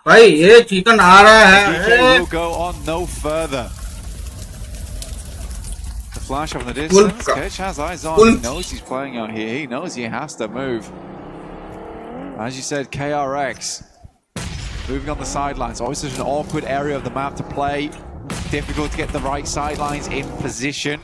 भाई ये chicken आ रहा है. GK will go on no further. The flash from the distance. Ketch has eyes on. He knows he's playing out here. He knows he has to move. As you said, KRX moving on the sidelines. Always such an awkward area of the map to play. Difficult to get the right sidelines in position.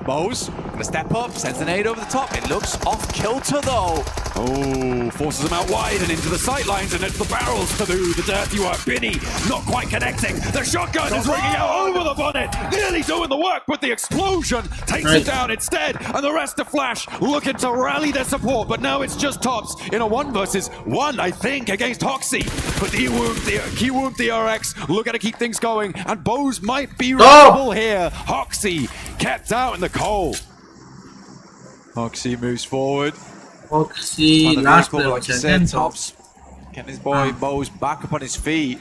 Mo's gonna step up, sends an nade over the top. It looks off kilter though. Oh, forces him out wide and into the sightlines, and it's the barrels to do the dirty work. Binny not quite connecting. The shotgun is ringing out over the bonnet, nearly doing the work, but the explosion takes him down instead. And the rest of Flash looking to rally their support, but now it's just Tops in a 1 versus 1, I think, against Hoxie. But Kiwoom DRX looking to keep things going, and Bose might be reliable here. Hoxie kept out in the cold. Hoxie moves forward. Hoxie last player, like you said, Tops getting his boy Bose back up on his feet.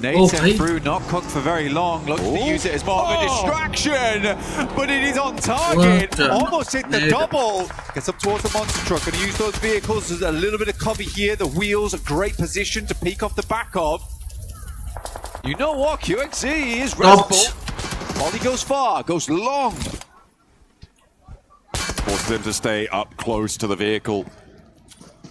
Nate sent through, not cooked for very long. Looks to use it as more of a distraction, but it is on target. Almost hit the double. Gets up towards the monster truck and use those vehicles as a little bit of cover here. The wheels, a great position to peek off the back of. You know what? QXZ is restful. Volley goes far, goes long. Forces them to stay up close to the vehicle.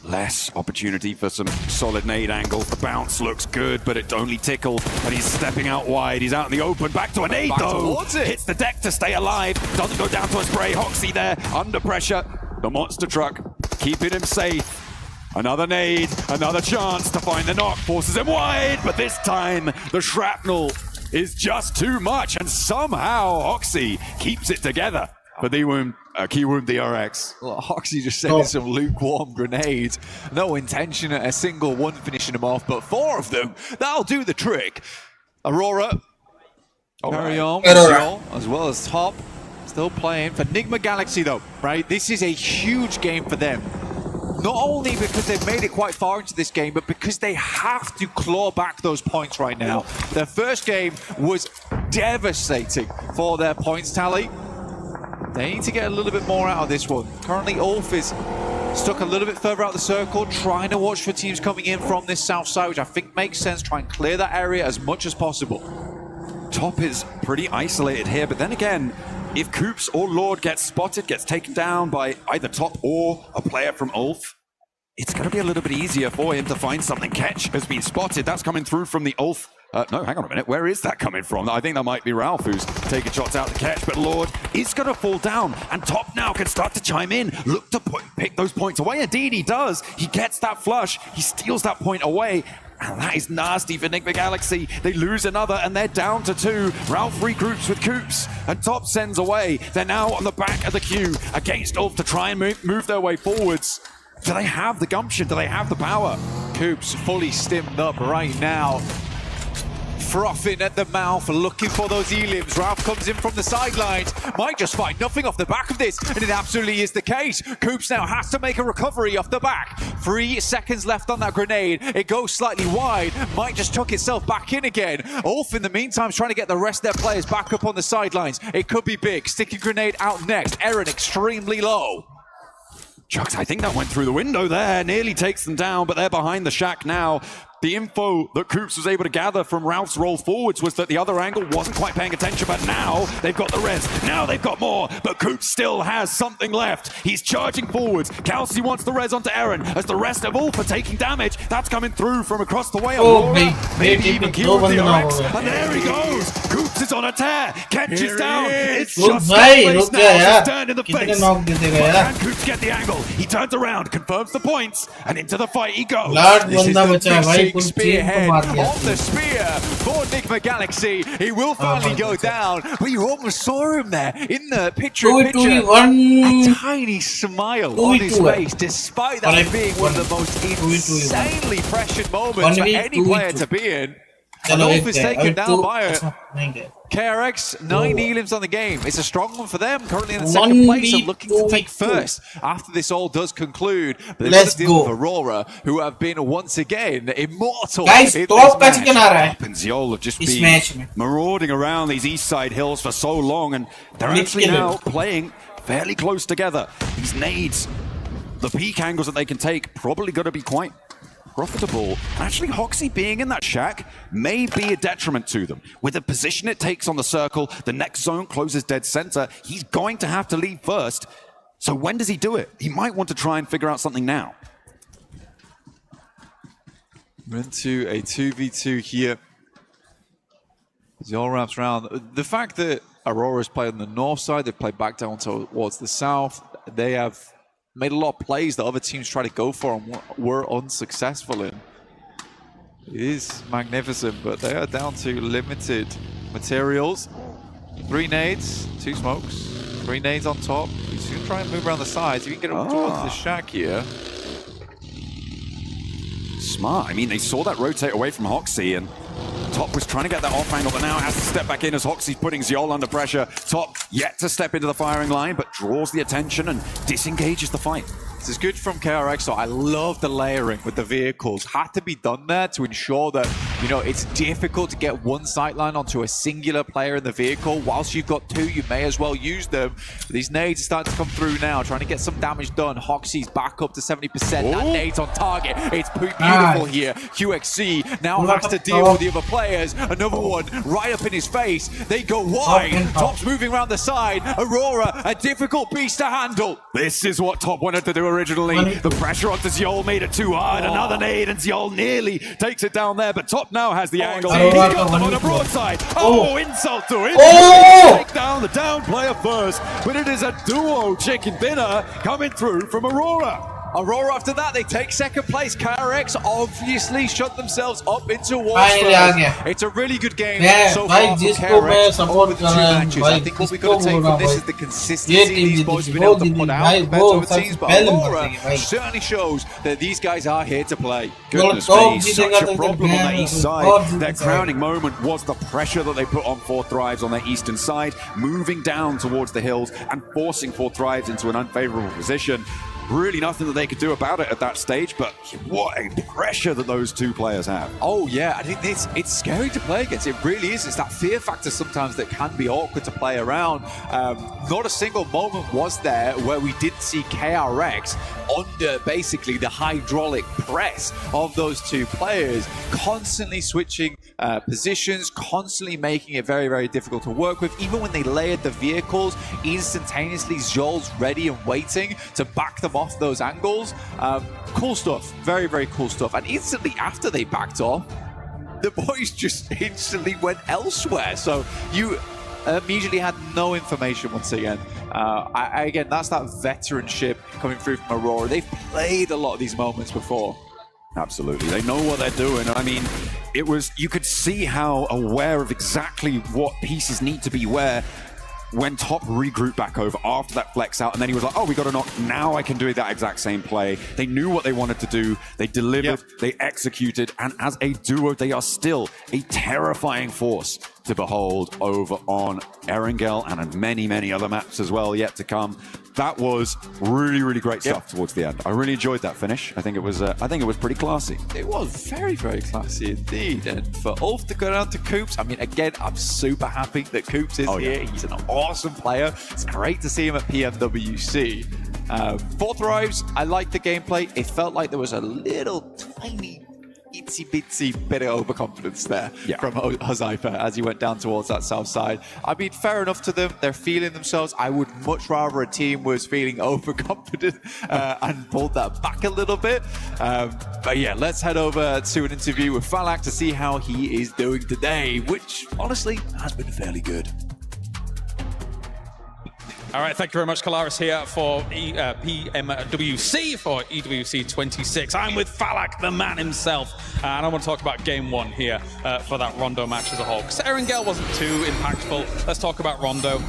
Less opportunity for some solid nade angles. The bounce looks good, but it only tickled. And he's stepping out wide. He's out in the open. Back to a nade, though. Hits the deck to stay alive. Doesn't go down to a spray. Hoxie there, under pressure. The monster truck keeping him safe. Another nade, another chance to find the knock. Forces him wide, but this time the shrapnel is just too much. And somehow Hoxie keeps it together for Kiwoom DRX. Well, Hoxie just sending some lukewarm grenades. No intention at a single one finishing him off, but 4 of them, that'll do the trick. Aurora, carry on, as well as Top, still playing for Nigma Galaxy though, right? This is a huge game for them. Not only because they've made it quite far into this game, but because they have to claw back those points right now. Their first game was devastating for their points tally. They need to get a little bit more out of this one. Currently, Ulf is stuck a little bit further out the circle, trying to watch for teams coming in from this south side, which I think makes sense. Try and clear that area as much as possible. Top is pretty isolated here, but then again, if Coops or Lord gets spotted, gets taken down by either Top or a player from Ulf, it's going to be a little bit easier for him to find something. Ketch has been spotted. That's coming through from the Ulf. No, hang on a minute. Where is that coming from? I think that might be Ralph who's taking shots out to Ketch, but Lord is going to fall down, and Top now can start to chime in, look to pick those points away. Indeed, he does. He gets that flush. He steals that point away, and that is nasty for Nick the Galaxy. They lose another, and they're down to 2. Ralph regroups with Coops, and Top sends away. They're now on the back of the queue against Ulf to try and move their way forwards. Do they have the gumption? Do they have the power? Coops fully stimmed up right now. Frothing at the mouth, looking for those elims. Ralph comes in from the sidelines. Might just find nothing off the back of this, and it absolutely is the case. Coops now has to make a recovery off the back. 3 seconds left on that grenade. It goes slightly wide. Might just tuck itself back in again. Ulf, in the meantime, is trying to get the rest of their players back up on the sidelines. It could be big. Sticky grenade out next. Eren extremely low. Chucks, I think that went through the window there. Nearly takes them down, but they're behind the shack now. the info that Coops was able to gather from Ralph's roll forwards was that the other angle wasn't quite paying attention, but now they've got the res. Now they've got more, but Coops still has something left. He's charging forwards. Kelsey wants the res onto Eren as the rest of Ulf are taking damage. That's coming through from across the way. Maybe even Kiro DRX. And there he goes. Coops is on a tear. Kench is down. It's just Scarface now. He's turned in the face. Can Coops get the angle? He turns around, confirms the points, and into the fight he goes. This is the missing spearhead of the spear for Enigma Galaxy. He will finally go down, but you almost saw him there in the picture. A tiny smile on his face, despite that being one of the most insanely pressured moments for any player to be in. And Ulf is taken down by it. KRX, 9 elims on the game. It's a strong one for them, currently in the second place and looking to take first after this all does conclude. But they've got to deal with Aurora, who have been once again immortal. Guys, top and Ziol have just been marauding around these east side hills for so long, and they're actually now playing fairly close together. These nades, the peak angles that they can take, probably going to be quite profitable. Actually, Hoxie being in that shack may be a detriment to them. With the position it takes on the circle, the next zone closes dead center. He's going to have to leave first. So when does he do it? He might want to try and figure out something now. We're into a 2v2 here. Ziol wraps around. The fact that Aurora's played on the north side, they've played back down towards the south. They have made a lot of plays that other teams try to go for and were unsuccessful in. It is magnificent, but they are down to limited materials. 3 nades, 2 smokes, 3 nades on top. He's going to try and move around the sides. If you can get up towards the shack here. Smart. I mean, they saw that rotate away from Hoxie, and Top was trying to get that off angle, but now has to step back in as Hoxie's putting Ziol under pressure. Top yet to step into the firing line, but draws the attention and disengages the fight. This is good from KRX, so I love the layering with the vehicles. Had to be done there to ensure that, you know, it's difficult to get one sightline onto a singular player in the vehicle. Whilst you've got 2, you may as well use them. These nades are starting to come through now, trying to get some damage done. Hoxie's back up to 70%. That nade's on target. It's beautiful here. QXC now has to deal with the other players. Another one right up in his face. They go wide. Top's moving around the side. Aurora, a difficult beast to handle. This is what Top wanted to do originally. The pressure onto Ziol made it too hard. Another nade, and Ziol nearly takes it down there, but Top now has the angle. He got them on the broadside. Insult to him. Take down the down player first, but it is a duo chicken dinner coming through from Aurora. Aurora after that, they take second place. KRX obviously shut themselves up into one. It's a really good game so far for KRX over the 2 matches. I think what we've got to take from this is the consistency these boys have been able to put out compared to other teams, but Aurora certainly shows that these guys are here to play. Goodness me, such a problem on the east side. Their crowning moment was the pressure that they put on 4 Thrives on their eastern side, moving down towards the hills and forcing 4 Thrives into an unfavorable position. Really nothing that they could do about it at that stage, but what a pressure that those 2 players have. Oh yeah, I think it's scary to play against. It really is. It's that fear factor sometimes that can be awkward to play around. Not a single moment was there where we didn't see KRX under basically the hydraulic press of those 2 players, constantly switching positions, constantly making it very, very difficult to work with. Even when they layered the vehicles, instantaneously Ziol's ready and waiting to back them off those angles. Cool stuff. Very, very cool stuff. And instantly after they backed off, the boys just instantly went elsewhere. So you immediately had no information once again. Again, that's that veteranship coming through from Aurora. They've played a lot of these moments before. Absolutely. They know what they're doing. I mean, it was, you could see how aware of exactly what pieces need to be where when Top regrouped back over after that flex out, and then he was like, oh, we got to knock. Now I can do that exact same play. They knew what they wanted to do. They delivered, they executed, and as a duo, they are still a terrifying force to behold over on Erangel and on many, many other maps as well yet to come. That was really, really great stuff towards the end. I really enjoyed that finish. I think it was pretty classy. It was very, very classy indeed. And for Ulf to go down to Coops, I mean, again, I'm super happy that Coops is here. He's an awesome player. It's great to see him at PMWC. 4 Thrives, I liked the gameplay. It felt like there was a little tiny itsy bitsy bit of overconfidence there from Huzaifa as he went down towards that south side. I mean, fair enough to them. They're feeling themselves. I would much rather a team was feeling overconfident and pulled that back a little bit. But yeah, let's head over to an interview with Falak to see how he is doing today, which honestly has been fairly good. All right, thank you very much, Kalaris here for PMWC for EWC 26. I'm with Falak, the man himself, and I want to talk about game one here for that Rondo match as a whole. Because Erangel wasn't too impactful. Let's talk about Rondo.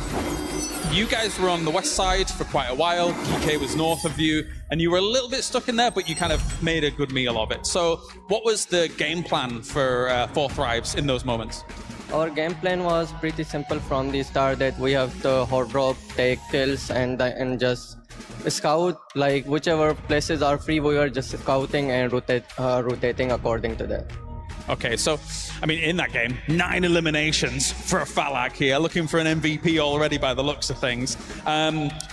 You guys were on the west side for quite a while. GK was north of you, and you were a little bit stuck in there, but you kind of made a good meal of it. So what was the game plan for Four Thrives in those moments? Our game plan was pretty simple from the start, that we have to hot drop, take kills, and just scout, like whichever places are free, we are just scouting and rotating according to that. Okay, so, I mean, in that game, 9 eliminations for Falak here, looking for an MVP already by the looks of things.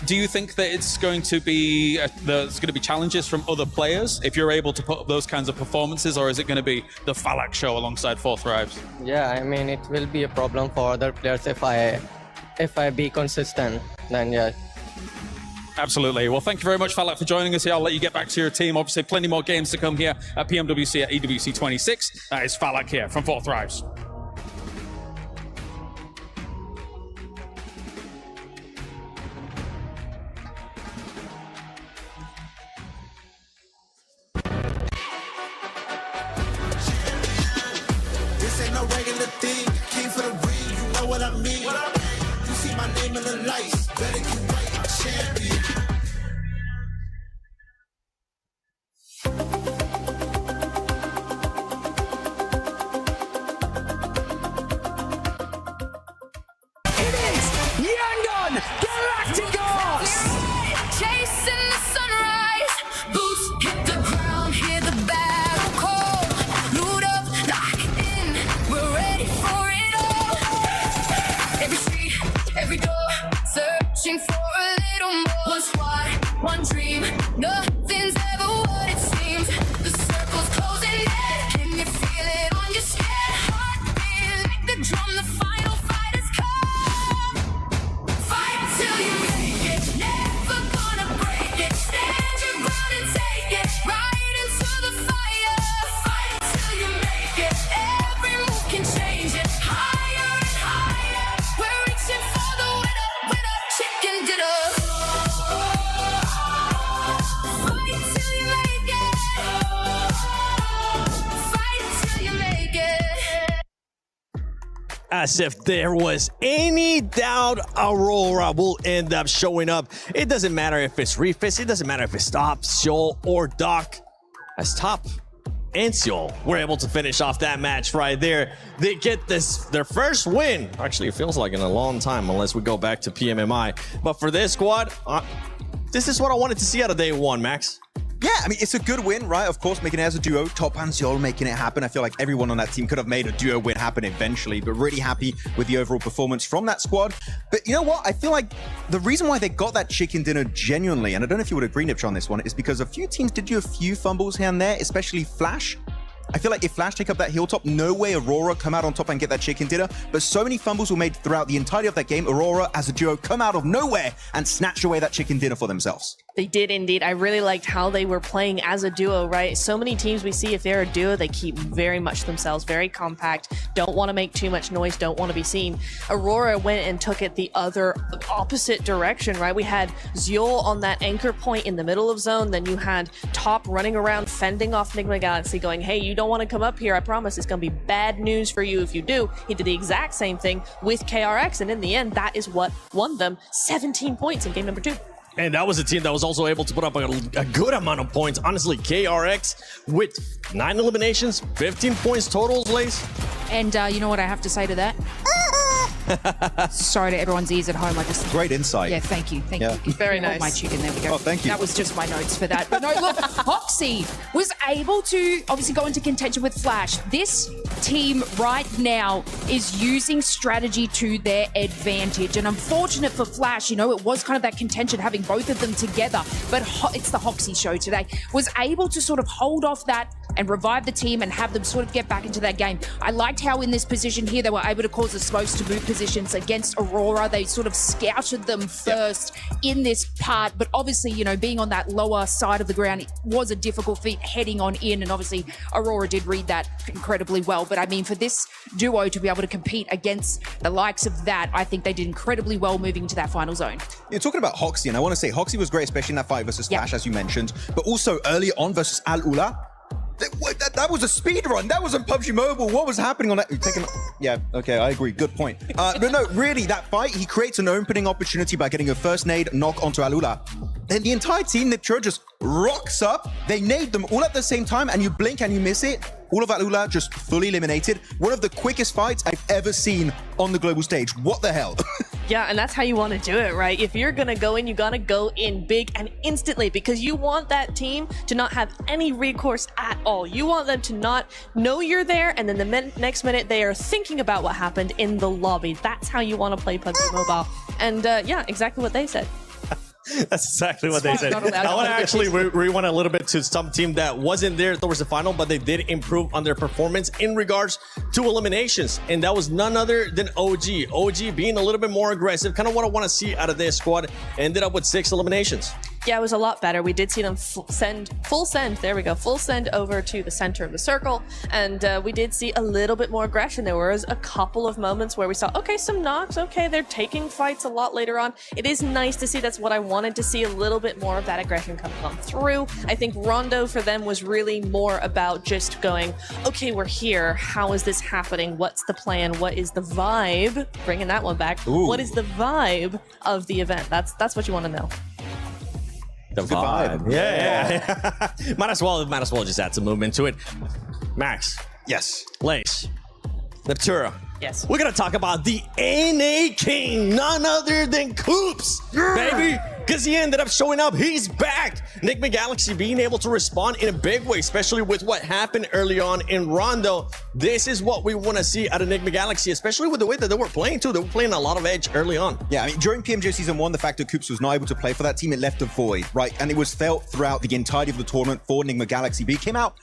Do you think that it's going to be, there's going to be challenges from other players if you're able to put up those kinds of performances, or is it going to be the Falak show alongside Four Thrives? Yeah, I mean, it will be a problem for other players if I be consistent, then yeah. Absolutely. Well, thank you very much, Falak, for joining us here. I'll let you get back to your team. Obviously, plenty more games to come here at PMWC at EWC 26. That is Falak here from Four Thrives. This ain't no regular thing. Came for the ring, you know what I mean. You see my name in the lights. Better keep right, I'm champion. Chasing the sunrise, boots hit the ground, hear the battle call. Loot up, lock in, we're ready for it all. Every street, every door, searching for a little more. One squad, one dream, nothing's ever what it seems. The circle's closing in, can you feel it on your skin? Heartbeat, like the drum, the final fight has come. Fight till you make it, never gonna break it. Stand your ground and take it, right into the fire. Fight till you make it, every move can change it. Higher and higher, we're reaching for the winner, chicken dinner. Fight till you make it, fight till you make it. As if there was any doubt, Aurora will end up showing up. It doesn't matter if it's Refis, it doesn't matter if it's Top, Seoul, or Doc. As Top and Seoul were able to finish off that match right there. They get their first win. Actually, it feels like in a long time, unless we go back to PMMI. But for this squad, this is what I wanted to see out of day one, Max. Yeah, I mean, it's a good win, right? Of course, making it as a duo. Top and Seoul making it happen. I feel like everyone on that team could have made a duo win happen eventually, but really happy with the overall performance from that squad. But you know what? I feel like the reason why they got that chicken dinner genuinely, and I don't know if you would agree, Nipch, on this one, is because a few teams did do a few fumbles here and there, especially Flash. I feel like if Flash take up that hill top, no way Aurora come out on top and get that chicken dinner. But so many fumbles were made throughout the entirety of that game. Aurora, as a duo, come out of nowhere and snatch away that chicken dinner for themselves. They did indeed. I really liked how they were playing as a duo, right? So many teams we see, if they're a duo, they keep very much themselves, very compact, don't want to make too much noise, don't want to be seen. Aurora went and took it the other opposite direction, right? We had Zeol on that anchor point in the middle of zone, then you had Top running around, fending off Nigma Galaxy, going, hey, you don't want to come up here, I promise it's going to be bad news for you if you do. He did the exact same thing with KRX, and in the end, that is what won them 17 points in game number 2. And that was a team that was also able to put up a good amount of points. Honestly, KRX with 9 eliminations, 15 points total, Lace. And you know what I have to say to that? Sorry to everyone's ears at home. I just great insight. Yeah, thank you. Thank you. Very Hold nice. my chicken. There we go. Oh, thank you. That was just my notes for that. But no, look, Hoxie was able to obviously go into contention with Flash. This team right now is using strategy to their advantage. And unfortunate for Flash, you know, it was kind of that contention having both of them together. But it's the Hoxie show today. Was able to sort of hold off that and revive the team and have them sort of get back into that game. I liked how in this position here, they were able to cause the smokes to move positions against Aurora. They sort of scouted them first in this part, but obviously, you know, being on that lower side of the ground was a difficult feat heading on in, and obviously Aurora did read that incredibly well. But I mean, for this duo to be able to compete against the likes of that, I think they did incredibly well moving into that final zone. You're talking about Hoxie, and I want to say Hoxie was great, especially in that fight versus Flash, as you mentioned, but also earlier on versus Al Ula. That was a speed run. That wasn't PUBG Mobile. What was happening on that? Yeah, okay, I agree. Good point. But no, really, that fight, he creates an opening opportunity by getting a first nade knock onto Alula. Then the entire team, Niptura, just rocks up. They nade them all at the same time, and you blink and you miss it. All of Alula just fully eliminated. One of the quickest fights I've ever seen on the global stage. What the hell? Yeah, and that's how you want to do it, right? If you're going to go in, you got to go in big and instantly, because you want that team to not have any recourse at all. You want them to not know you're there, and then the next minute they are thinking about what happened in the lobby. That's how you want to play PUBG Mobile. And yeah, exactly what they said. That's exactly what they said. I want to actually rewind a little bit to some team that wasn't there towards the final, but they did improve on their performance in regards to eliminations. And that was none other than OG. OG being a little bit more aggressive, kind of what I want to see out of this squad. Ended up with 6 eliminations. Yeah, it was a lot better. We did see them full send over to the center of the circle, and we did see a little bit more aggression. There was a couple of moments where we saw, okay, some knocks, okay, they're taking fights a lot later on. It is nice to see. That's what I wanted to see, a little bit more of that aggression coming on through. I think Rondo for them was really more about just going, okay, we're here. How is this happening? What's the plan? What is the vibe? Bringing that one back. Ooh. What is the vibe of the event? That's what you want to know. The vibe. Yeah. might as well just add some movement to it. Max. Yes. Lace. Neptura. Yes. We're going to talk about the NA King, none other than Coops, baby. Because he ended up showing up. He's back. Enigma Galaxy being able to respond in a big way, especially with what happened early on in Rondo. This is what we want to see out of Enigma Galaxy, especially with the way that they were playing too. They were playing a lot of edge early on. Yeah, I mean, during PMJ Season 1, the fact that Coops was not able to play for that team, it left a void, right? And it was felt throughout the entirety of the tournament for Enigma Galaxy. But he came out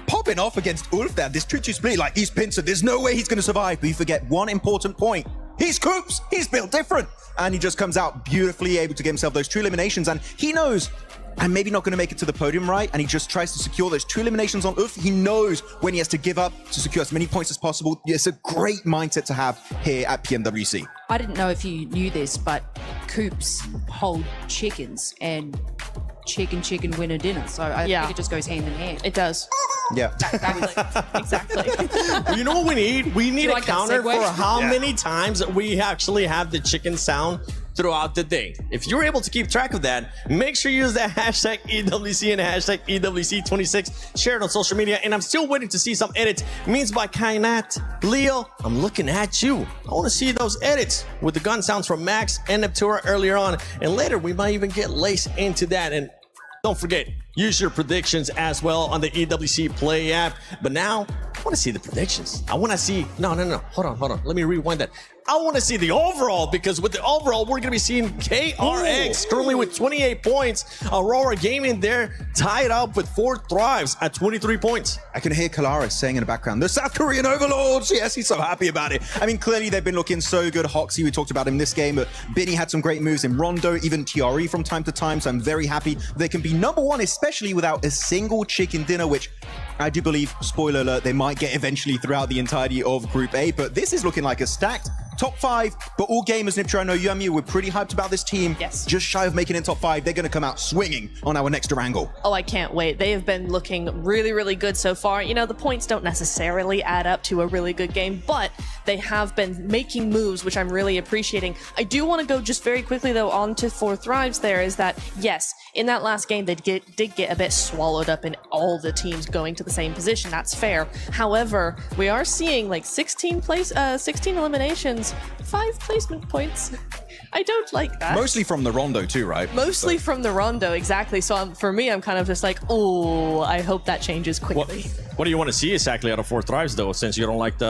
popping off against Ulfdad, this 2-2 split, like he's Pincer. There's no way he's going to survive. But you forget one important point. He's Coops. He's built different. And he just comes out beautifully able to get himself those 2 eliminations. And he knows I'm maybe not going to make it to the podium, right? And he just tries to secure those 2 eliminations on Ulf. He knows when he has to give up to secure as many points as possible. It's a great mindset to have here at PMWC. I didn't know if you knew this, but Coops hold chickens, and chicken winner dinner. So I think it just goes hand in hand. It does. Yeah. Exactly. You know what we need? We need a like that counter segue? for how many times we actually have the chicken sound throughout the day. If you're able to keep track of that, make sure you use that hashtag EWC and hashtag EWC26. Share it on social media. And I'm still waiting to see some edits. Means by Kainat. Leo, I'm looking at you. I want to see those edits with the gun sounds from Max and Neptura earlier on. And later, we might even get Lace into that. And don't forget, use your predictions as well on the EWC Play app. But now, I want to see the predictions. I want to see... No. Hold on. Let me rewind that. I want to see the overall, because with the overall, we're going to be seeing KRX currently with 28 points. Aurora Gaming there tied up with 4 Thrives at 23 points. I can hear Kalaris saying in the background, the South Korean overlords. Yes, he's so happy about it. I mean, clearly they've been looking so good. Hoxie, we talked about him this game, but Binny had some great moves in Rondo, even TRE from time to time. So I'm very happy they can be #1, especially without a single chicken dinner, which I do believe, spoiler alert, they might get eventually throughout the entirety of Group A. But this is looking like a stacked top 5. But all gamers, Niptra, I know you and me, we're pretty hyped about this team. Yes. Just shy of making it top 5. They're going to come out swinging on our next Durango. Oh, I can't wait. They have been looking really, really good so far. You know, the points don't necessarily add up to a really good game, but they have been making moves, which I'm really appreciating. I do want to go just very quickly, though, on to 4 Thrives there, is that, yes, in that last game, they did get a bit swallowed up in all the teams going to the same position. That's fair. However, we are seeing like 16 eliminations, 5 placement points. I don't like that. Mostly from the Rondo too, right? Mostly from the Rondo, exactly. So for me, I'm kind of just like, oh, I hope that changes quickly. What do you want to see exactly out of 4 Thrives, though, since you don't like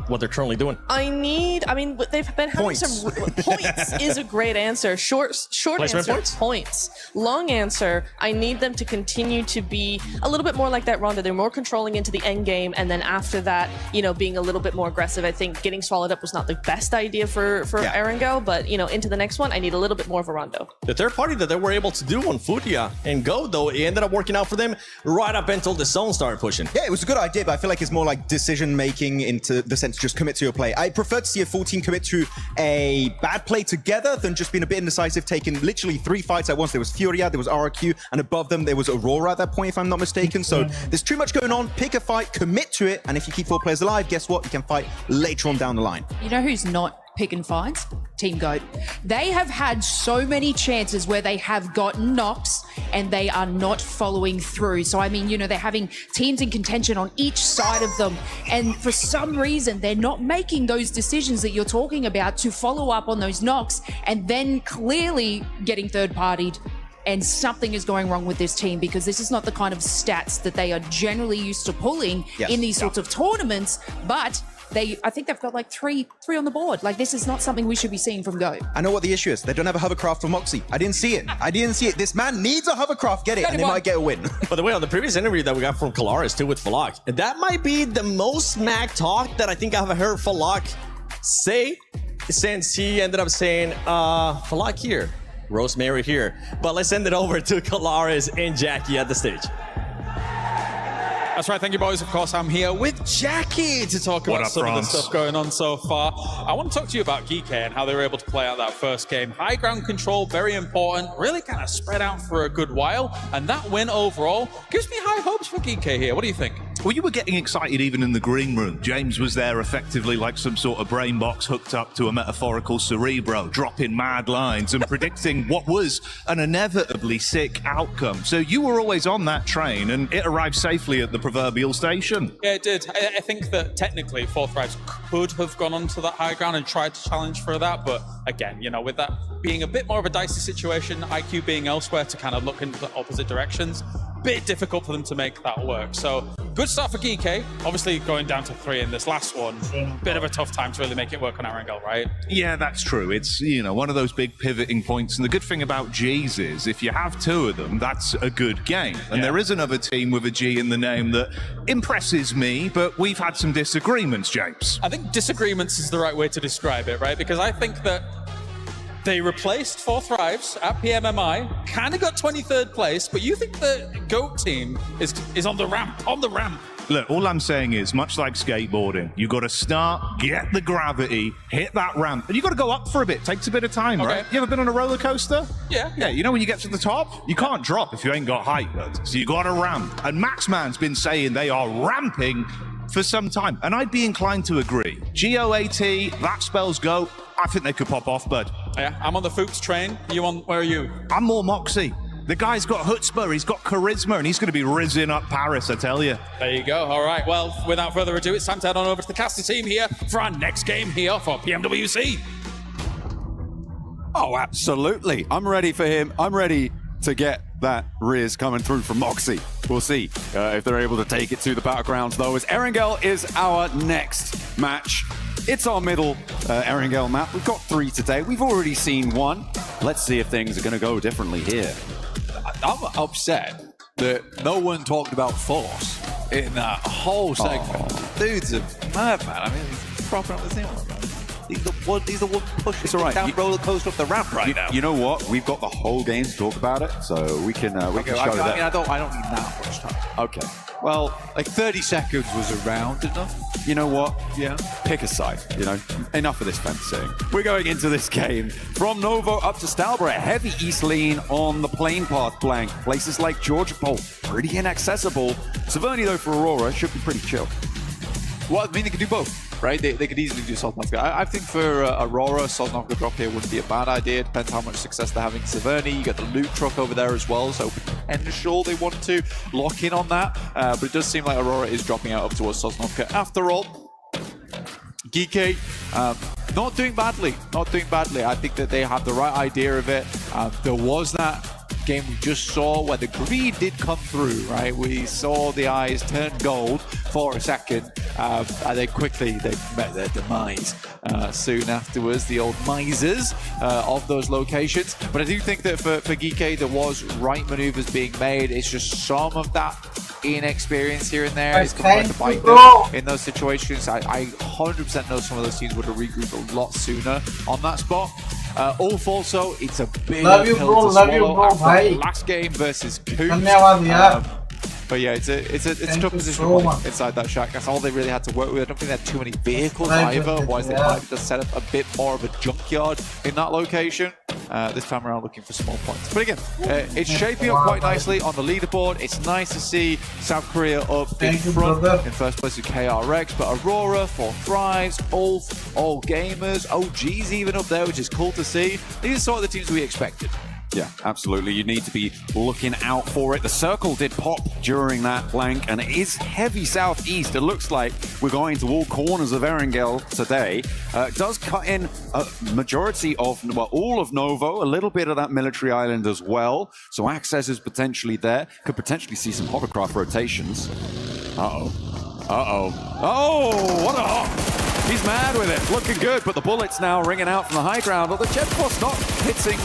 what they're currently doing? I mean, they've been having some points is a great answer. Short Placement answer, points. Long answer, I need them to continue to be a little bit more like that Ronda. They're more controlling into the end game, and then after that, being a little bit more aggressive. I think getting swallowed up was not the best idea for Erangel, but into the next one, I need a little bit more of a Rondo. The third party that they were able to do on Furia and Go, though, it ended up working out for them right up until the zone started pushing. Yeah, it was a good idea, but I feel like it's more like decision making into the sense just commit to your play. I prefer to see a full team commit to a bad play together than just being a bit indecisive, taking literally 3 fights at once. There was Furia, there was RRQ, and above them there was Aurora at that point, if I'm not mistaken. So there's too much going on. Pick a fight, commit to it, and if you keep 4 players alive, guess what? You can fight later on down the line. You know who's not picking fights? Team Goat. They have had so many chances where they have gotten knocks and they are not following through. So, I mean, they're having teams in contention on each side of them. And for some reason, they're not making those decisions that you're talking about to follow up on those knocks and then clearly getting third-partied. And something is going wrong with this team because this is not the kind of stats that they are generally used to pulling in these sorts of tournaments. But I think they've got like three on the board. Like, this is not something we should be seeing from Go. I know what the issue is. They don't have a hovercraft for Moxie. I didn't see it. This man needs a hovercraft. Get it, and they might get a win. By the way, on the previous interview that we got from Kalaris too with Falak, that might be the most smack talk that I think I've heard Falak say since he ended up saying, Falak here, Rosemary here. But let's send it over to Kalaris and Jackie at the stage. That's right, thank you boys. Of course, I'm here with Jackie to talk about some of the stuff going on so far. I want to talk to you about Geek and how they were able to play out that first game. High ground control, very important, really kind of spread out for a good while, and that win overall gives me high hopes for Geek here. What do you think? Well, you were getting excited even in the green room. James was there effectively like some sort of brain box hooked up to a metaphorical cerebro, dropping mad lines and predicting what was an inevitably sick outcome. So you were always on that train, and it arrived safely at the proverbial station. Yeah, it did. I think that technically 4 Thrives could have gone onto that high ground and tried to challenge for that, but again, with that being a bit more of a dicey situation, IQ being elsewhere to kind of look in the opposite directions, bit difficult for them to make that work. So good start for Geek. Obviously going down to 3 in this last one, bit of a tough time to really make it work on Erangel, right? Yeah, that's true. It's, one of those big pivoting points. And the good thing about G's is if you have 2 of them, that's a good game. And there is another team with a G in the name that impresses me, but we've had some disagreements, James. I think disagreements is the right way to describe it, right? Because I think that they replaced 4 Thrives at PMMI, kind of got 23rd place, but you think the GOAT team is on the ramp, Look, all I'm saying is, much like skateboarding, you got to start, get the gravity, hit that ramp, and you got to go up for a bit. Takes a bit of time, right? You ever been on a roller coaster? Yeah. Yeah, when you get to the top, you can't drop if you ain't got height, bud. So you got to ramp. And Maxman's been saying they are ramping for some time, and I'd be inclined to agree. GOAT, that spells GOAT. I think they could pop off, bud. Yeah, I'm on the Fuchs train. Where are you? I'm more Moxie. The guy's got chutzpah, he's got charisma, and he's going to be rizzing up Paris, I tell you. There you go. All right. Well, without further ado, it's time to head on over to the caster team here for our next game here for PMWC. Oh, absolutely. I'm ready for him. I'm ready to get that Riz coming through from Moxie. We'll see if they're able to take it to the battlegrounds, though, as Erangel is our next match. It's our middle Erangel map. We've got 3 today. We've already seen 1. Let's see if things are going to go differently here. I'm upset that no one talked about Force in that whole segment. Dude's a madman. I mean, he's propping up the thing. He's the one pushing down roller coaster up the ramp right now. You know what? We've got the whole game to talk about it, so we can show that. I don't need that much time. Okay. Well, like 30 seconds was around enough. You know what? Yeah. Pick a side, Enough of this fencing. We're going into this game. From Novo up to Stalborough, heavy east lean on the plane path blank. Places like Georgia Pole, pretty inaccessible. Saverni, though, for Aurora, should be pretty chill. Well, I mean, they could do both, right? They could easily do Sosnovka. I think for Aurora, Sosnovka drop here wouldn't be a bad idea. Depends how much success they're having. Saverni, you got the loot truck over there as well, so potential they want to lock in on that. But it does seem like Aurora is dropping out up towards Sosnovka. After all, Geek, not doing badly. Not doing badly. I think that they have the right idea of it. There was that game we just saw where the greed did come through, right? We saw the eyes turn gold for a second, and then quickly they met their demise soon afterwards, the old misers of those locations. But I do think that for Geeky, there was right maneuvers being made. It's just some of that inexperience here and there is coming to bite them in those situations. I 100% know some of those teams would have regrouped a lot sooner on that spot. Ulf also, it's a big pill to swallow after that last game versus Coops. But yeah, it's a tough position to play inside that shack. That's all they really had to work with. I don't think they had too many vehicles either, otherwise they might have just set up a bit more of a junkyard in that location. This time around looking for small points. But again, it's shaping up quite nicely on the leaderboard. It's nice to see South Korea up in front in first place with KRX, but Aurora, 4 Thrives, Ulf, All Gamers, OG's even up there, which is cool to see. These are sort of the teams we expected. Yeah, absolutely. You need to be looking out for it. The circle did pop during that flank, and it is heavy southeast. It looks like we're going to all corners of Erangel today. It does cut in a majority of, well, all of Novo, a little bit of that military island as well. So access is potentially there. Could potentially see some hovercraft rotations. Uh-oh. Uh-oh. Oh, what a hop. He's mad with it. Looking good, but the bullets now ringing out from the high ground. Well, the jet force not hitting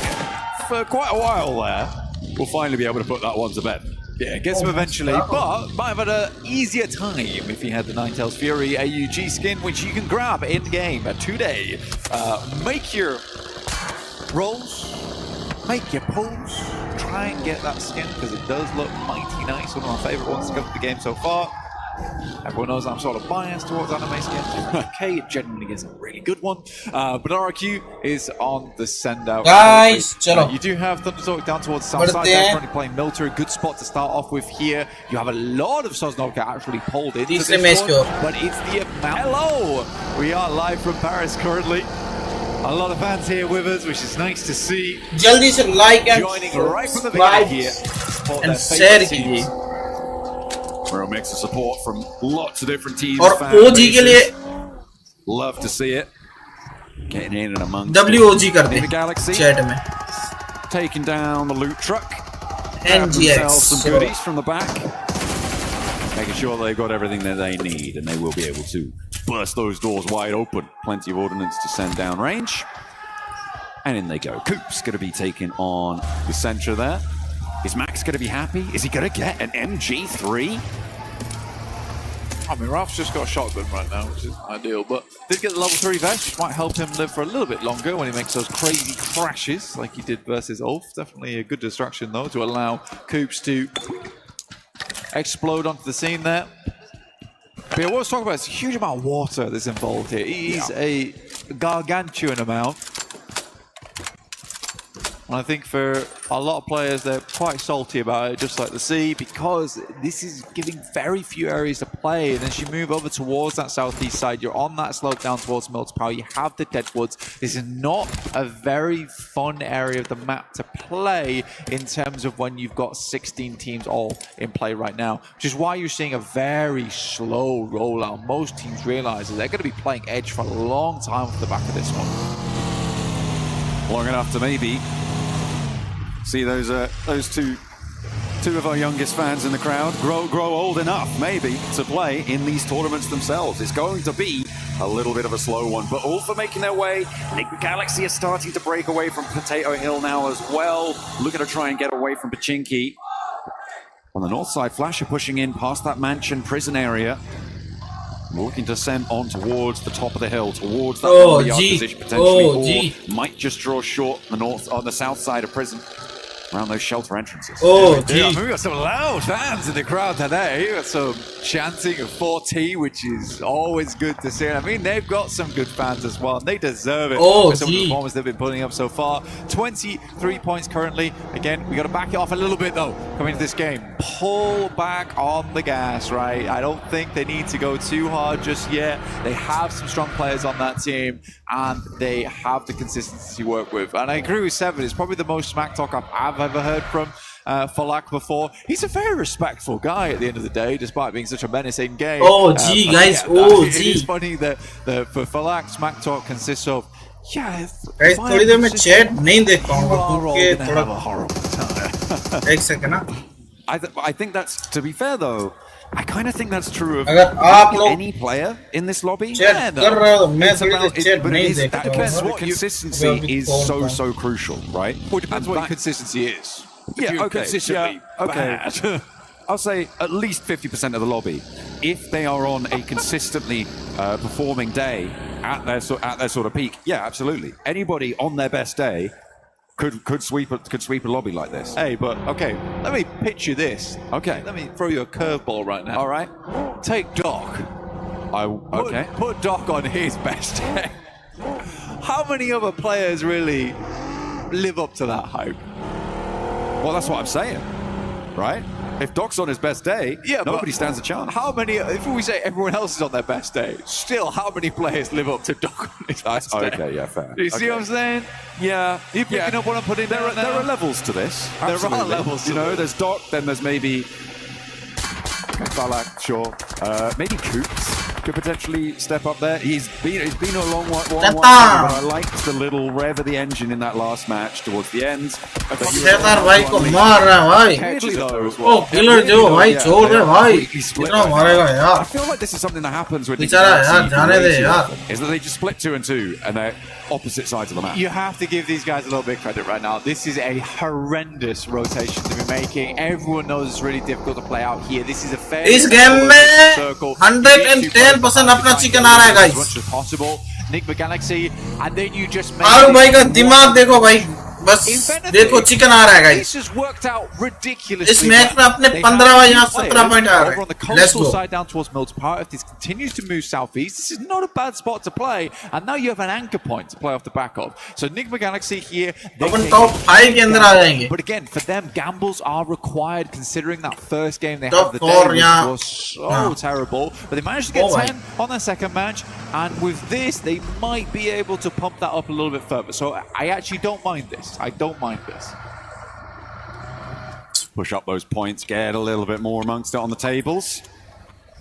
for quite a while there. We'll finally be able to put that one to bed. Yeah, gets him eventually, but might have had an easier time if he had the Ninetales Fury AUG skin, which you can grab in-game today. Make your rolls, make your pulls, try and get that skin, because it does look mighty nice. One of my favourite ones to come to the game so far. Everyone knows I'm sort of biased towards anime skins. Okay, it genuinely is a really good one. But RRQ is on the send-out. Guys, you do have Thundertalk down towards the south side. They're currently playing Milter, a good spot to start off with here. You have a lot of Sosnovka actually pulled into this one, but it's the amount. Hello! We are live from Paris currently. A lot of fans here with us, which is nice to see. जल्दी से like and joining right from the beginning here. And share कीजिए. Real mix of support from lots of different teams. और OG के लिए love to see it. Getting in and amongst WOG कर दे chat में. Taking down the loot truck. NGX. Some goodies from the back. Making sure they've got everything that they need, and they will be able to burst those doors wide open. Plenty of ordnance to send down range. And in they go. Coop's going to be taking on the center there. Is Max going to be happy? Is he going to get an MG3? I mean, Ralph's just got a shotgun right now, which is ideal, but did get the level 3 vest, which might help him live for a little bit longer when he makes those crazy crashes like he did versus Ulf. Definitely a good distraction, though, to allow Coops to explode onto the scene there. But yeah, what I was talking about is a huge amount of water that's involved here. He's a gargantuan amount. And I think for a lot of players, they're quite salty about it, just like the sea, because this is giving very few areas to play. And as you move over towards that southeast side, you're on that slope down towards Mills Power. You have the Deadwoods. This is not a very fun area of the map to play in terms of when you've got 16 teams all in play right now, which is why you're seeing a very slow rollout. Most teams realize that they're going to be playing Edge for a long time off the back of this one. Long enough to maybe see those two of our youngest fans in the crowd grow old enough maybe to play in these tournaments themselves. It's going to be a little bit of a slow one, but all for making their way. Liquid Galaxy is starting to break away from Potato Hill now as well, looking to try and get away from Pachinki. On the north side, Flasher pushing in past that mansion prison area, looking to send on towards the top of the hill, towards that yard position potentially, or might just draw short on the south side of prison, around those shelter entrances. I mean, we got some loud fans in the crowd today. We got some chanting of 4T, which is always good to see. I mean, they've got some good fans as well, and they deserve it for some of the performances they've been putting up so far. 23 points currently. Again, we got to back it off a little bit, though, coming into this game. Pull back on the gas, right? I don't think they need to go too hard just yet. They have some strong players on that team, and they have the consistency to work with. And I agree with Seven. It's probably the most smack talk I've ever heard from Falak before. He's a very respectful guy at the end of the day, despite being such a menacing game. OG, guys, OG. It is funny that for Falak, Smack Talk consists of, yeah, guys, थोड़ी देर में chat नहीं देख पाऊंगा क्योंकि थोड़ा एक second ना I think that's, to be fair though, I kind of think that's true of अगर आप लोग any player in this lobby. chat कर रहे हो मैं थोड़ी देर chat But नहीं देख that पाऊंगा depends what consistency is so crucial, right? Well, it depends what your consistency is. If Yeah, you're okay. consistently Yeah, okay. bad. I'll say at least 50% of the lobby, if they are on a consistently performing day at their sort of peak, yeah, absolutely. Anybody on their best day could sweep a lobby like this. Hey, but okay, let me pitch you this. Okay. Let me throw you a curveball right now. All right. Take Doc. Okay. Put Doc on his best day. How many other players really live up to that hype? Well, that's what I'm saying, right? If Doc's on his best day, nobody stands a chance. How many, if we say everyone else is on their best day, still how many players live up to Doc on his best day? Okay, yeah, fair. Do you see what I'm saying? Yeah. You picking up what I'm putting there are levels to this. There Absolutely. are levels to You know, this. there's Doc, then there's maybe Balak, sure. Maybe Coops could potentially step up there. He's been a long while, but I liked the little rev of the engine in that last match towards the end. शेतार भाई को मार रहा है भाई ओ killer जो भाई छोड़ दे भाई कितना मारेगा यार I feel like this is something that happens with बेचारा यार जाने दे यार is that they just split 2 and 2 and they're opposite sides of the map. You have to give these guys a little bit of credit right now. This is a horrendous rotation to be making. Everyone knows it's really difficult to play out here. This is a fair इस game में 110% अपना chicken आ रहा है guys as possible. Nick Galaxy, and then you just आरू भाई का दिमाग देखो भाई बस देखो चिकन आ रहा है guys This has worked out ridiculously. इस मैच में अपने 15 यहाँ 17 पॉइंट आ रहे Over on the हैं let's coastal go side down towards Mills Park, if this continues to move southeast, this is not a bad spot to play. And now you have an anchor point to play off the back of. So Enigma Galaxy here. Upon top 5 के अंदर आ जाएंगे But again, for them, gambles are required considering that first game they Top had the day, 4 which yeah. was so terrible. But they managed to get 10 on their second match. And with this, they might be able to pump that up a little bit further. So I actually don't mind this. I don't mind this. Push up those points, get a little bit more amongst it on the tables.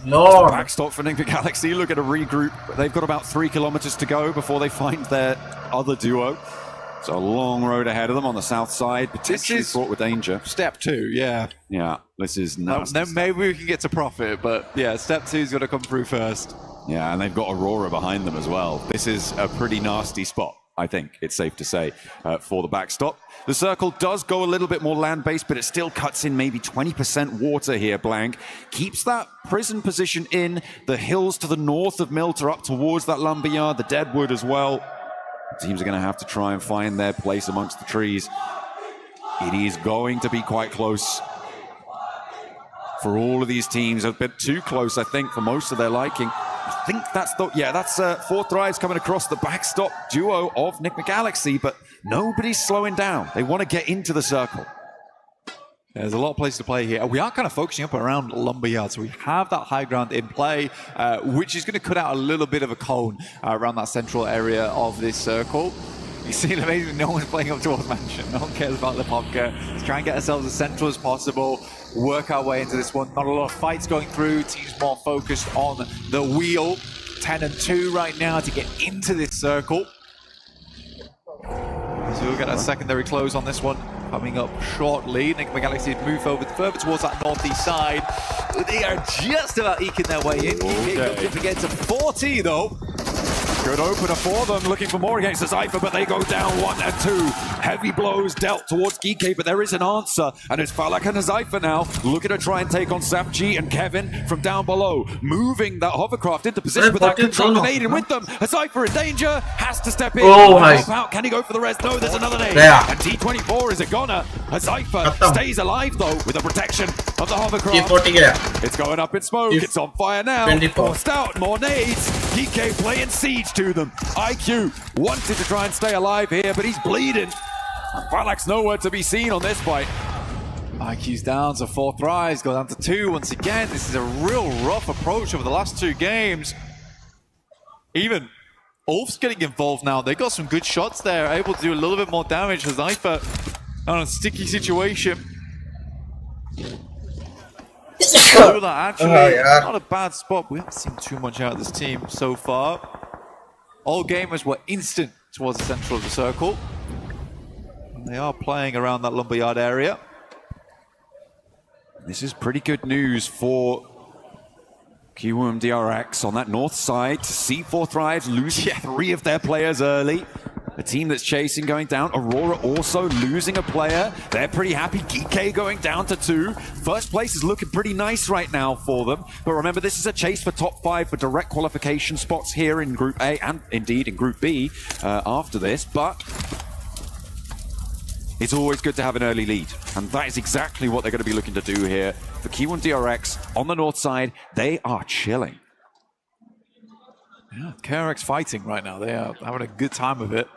Lord. Backstop for Enigma Galaxy, look at a regroup. They've got about 3 kilometers to go before they find their other duo. So a long road ahead of them on the south side, potentially fraught with danger. Step 2, yeah. Yeah, this is nasty. Then maybe we can get to profit, but yeah, step 2's got to come through first. Yeah, and they've got Aurora behind them as well. This is a pretty nasty spot, I think it's safe to say, for the backstop. The circle does go a little bit more land-based, but it still cuts in maybe 20% water here, Blank. Keeps that prison position in. The hills to the north of Milt are up towards that lumberyard, the Deadwood as well. Teams are going to have to try and find their place amongst the trees. It is going to be quite close for all of these teams. A bit too close, I think, for most of their liking. I think that's Four Thrives coming across the backstop duo of Enigma Galaxy, but nobody's slowing down. They want to get into the circle. There's a lot of places to play here. We are kind of focusing up around Lumberyard, so we have that high ground in play, which is going to cut out a little bit of a cone around that central area of this circle. You see, amazing, no one's playing up towards Mansion. No one cares about the Popka. Let's try and get ourselves as central as possible, work our way into this one. Not a lot of fights going through. Teams more focused on the wheel. 10 and 2 right now to get into this circle. So we'll get a secondary close on this one coming up shortly. Enigma Galaxy move over further towards that northeast side. They are just about eking their way in. Okay. To get to 40 though. Good opener for them, looking for more against the Cypher, but they go down 1 and 2. Heavy blows dealt towards Geeky, but there is an answer, and it's Falak and Cypher now looking to try and take on Sapji and Kevin from down below, moving that hovercraft into position with that control grenade in with them. Cypher in danger, has to step in. Oh, nice. Out. Can he go for the rest? No, there's another nade. Yeah. And T24 is a goner. Cypher stays alive though with the protection of the hovercraft. It's going up in smoke. It's on fire now. 24. Forced out, more nades. DK playing siege to them. IQ wanted to try and stay alive here, but he's bleeding. Falak's nowhere to be seen on this fight. IQ's down, so Four Thrives go down to 2 once again. This is a real rough approach over the last 2 games. Even Ulf's getting involved now. They got some good shots there, able to do a little bit more damage. Cypher on a sticky situation. Actually, not a bad spot. We haven't seen too much out of this team so far. All gamers were instant towards the central of the circle. And they are playing around that lumberyard area. This is pretty good news for Kiwoom DRX on that north side. C4 Thrives losing 3 of their players early. A team that's chasing going down. Aurora also losing a player. They're pretty happy. Geek going down to 2. First place is looking pretty nice right now for them. But remember, this is a chase for top 5 for direct qualification spots here in Group A and indeed in Group B after this. But it's always good to have an early lead. And that is exactly what they're going to be looking to do here. For Kiwoom DRX on the north side, they are chilling. Yeah, KRX fighting right now. They are having a good time with it.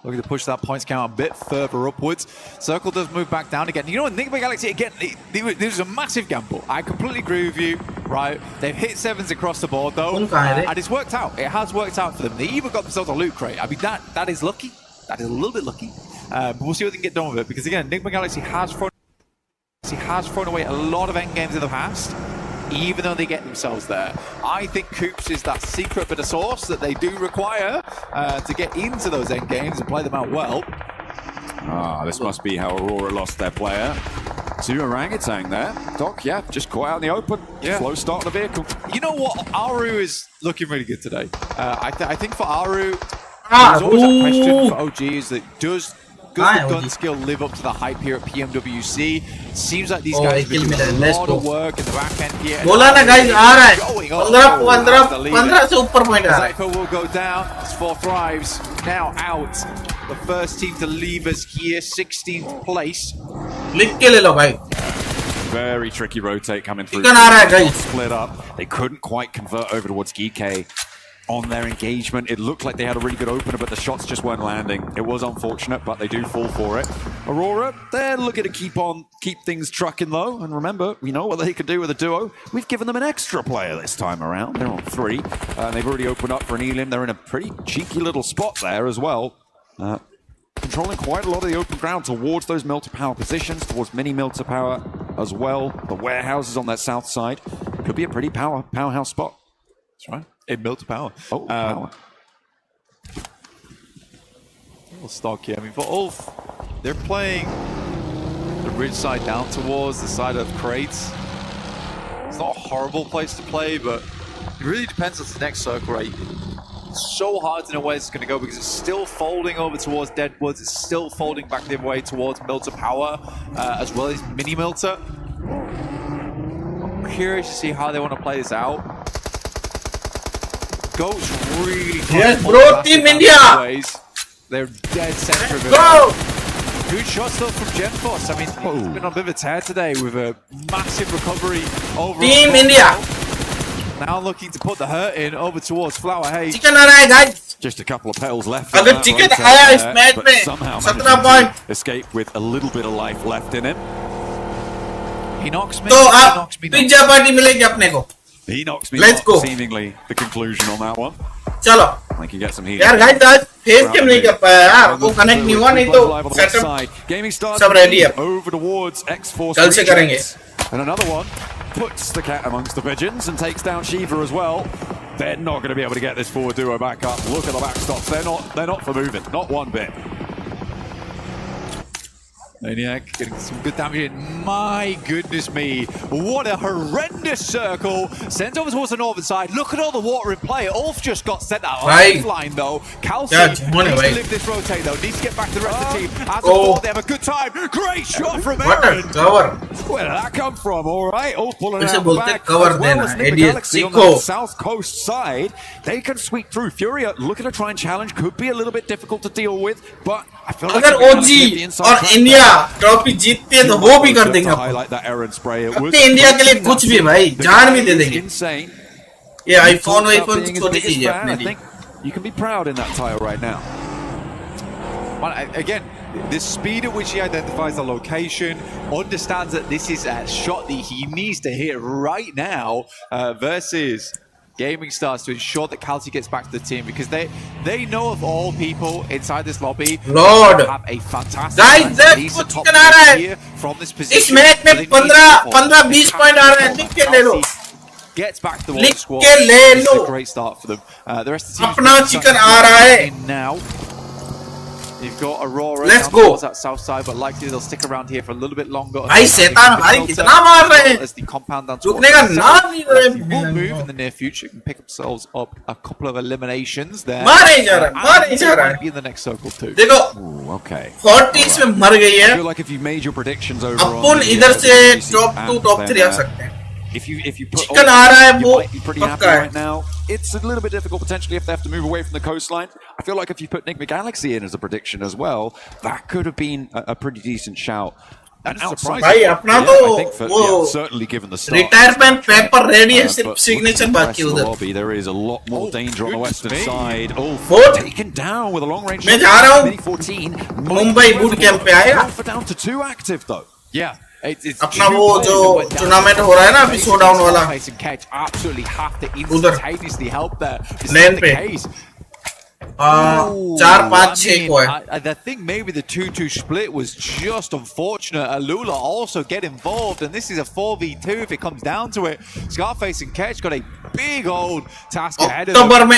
Looking to push that points count a bit further upwards. Circle does move back down again. You know what, Enigma Galaxy, again, this is a massive gamble. I completely agree with you, right? They've hit 7s across the board, though. And it's worked out. It has worked out for them. They even got themselves a loot crate. I mean, that is lucky. That is a little bit lucky. But we'll see what they can get done with it. Because, again, Enigma Galaxy has thrown away a lot of endgames in the past, even though they get themselves there. I think Coops is that secret bit of sauce that they do require to get into those endgames and play them out well. This must be how Aurora lost their player. To Orangutan there. Doc, yeah, just caught out in the open. Yeah. Slow start of the vehicle. You know what? Aru is looking really good today. I think for Aru, there's always that question for OG is that does the gun skill live up to the hype here at PMWC? Seems like these guys have been doing a lot of work in the back end here. बोला ना guys आ रहा है 15 से ऊपर point आ रहा है. Zypher will go down. It's 4 Thrives now out. The first team to leave us here, 16th place. लिख के ले लो भाई. Very tricky rotate coming through. Chicken आ रहा है guys. Split up. They couldn't quite convert over towards Geek on their engagement. It looked like they had a really good opener, but the shots just weren't landing. It was unfortunate, but they do fall for it. Aurora, they're looking to keep things trucking though. And remember, we know what they could do with a duo. We've given them an extra player this time around. They're on 3. They've already opened up for an Elim. They're in a pretty cheeky little spot there as well. Controlling quite a lot of the open ground towards those mill to power positions, towards mini mill to power as well. The warehouses on that south side could be a pretty powerhouse spot. That's right. In mill to power. Oh, power. A little stock here. I mean, for Ulf, they're playing the ridge side down towards the side of crates. It's not a horrible place to play, but it really depends on the next circle, right? It's so hard to know where it's going to go because it's still folding over towards Deadwoods. It's still folding back the other way towards mill to power, as well as mini milter. I'm curious to see how they want to play this out. Goats really bro, Team India! They're dead center of it. Go! Good shots though from Genforce. I mean, he's been on a bit of a tear today with a massive recovery over Team India! Now looking to put the hurt in over towards Flower Haze. Chicken आ रहा है guys. Just a couple of petals left. अगर chicken आया इस match में somehow 17 point. Escape with a little bit of life left in him. He knocks me. तो अब pizza party मिलेगी अपने को. He knocks me. Let's go. Seemingly the conclusion on that one. चलो. I can get some heat. यार guys आज face cam नहीं कर पाया यार. वो कनेक्ट नहीं हुआ नहीं तो सेटअप सब रेडी है. Over towards X-Force. कल से करेंगे. And another one puts the cat amongst the pigeons and takes down Shiva as well. They're not going to be able to get this forward duo back up. Look at the backstops. They're not for moving. Not one bit. Maniac getting some good damage in. My goodness me. What a horrendous circle. Sends over towards the northern side. Look at all the water in play. Ulf just got sent out line though. Kelsey needs to live this rotate though. Needs to get back to the rest of the team. As a four, they have a good time. Great shot from Aaron. Where did that come from? All right. Ulf pulling it out the back. As well as Enigma Galaxy on the south coast side. They can sweep through. Furia looking to try and challenge. Could be a little bit difficult to deal with, but I feel like अगर OG और India trophy जीतते तो वो भी कर देंगे अपने India के लिए कुछ भी भाई जान भी दे देंगे ये आईफोन की छोटी चीज है अपने लिए You can be proud in that tile right now. But again, the speed at which he identifies the location, understands that this is a shot that he needs to hit right now versus gaming starts to ensure that Calci gets back to the team, because they know of all people inside this lobby Lord have a fantastic guys देखो chicken आ रहा है from this position. इस match में 15-20 point आ रहे हैं लिख के ले लो Gets back to the water squad. ले लो A great start for them. The rest of the team अपना चिकन आ रहा है now. You've got Aurora Let's down go. towards that south side, but likely they'll stick around here for a little bit longer. भाई शैतान भाई कितना मार रहे हैं As the compound down रुकने का नाम नहीं ले रहे will move in the near future and pick themselves up a couple of eliminations there. मारे जा रहा है Be in the next circle too. देखो okay. 40 में मर गई है I feel like if you made your predictions over अपन इधर से टॉप 2 टॉप 3 आ सकते हैं if you put चिकन आ रहा है वो pretty happy right now. It's a little bit difficult potentially if they have to move away from the coastline. I feel like if you put Enigma Galaxy in as a prediction as well, that could have been a pretty decent shout. And outside, भाई अपना तो I think for, certainly given the start, retirement paper ready है सिर्फ signature बाकी उधर lobby, there is a lot more danger on the western side. Taken down with a long range. मैं जा रहा हूँ 14 मुंबई बूट कैंप पे आएगा down to 2 active though. Yeah. अपना वो जो टूर्नामेंट हो रहा है ना अभी शोडाउन वाला उधर लेन पे 4-5-6 को है I think maybe the 2-2 split was just unfortunate. Alula also get involved, and this is a 4v2 if it comes down to it. Scarface and Ketch got a big old task ahead of them.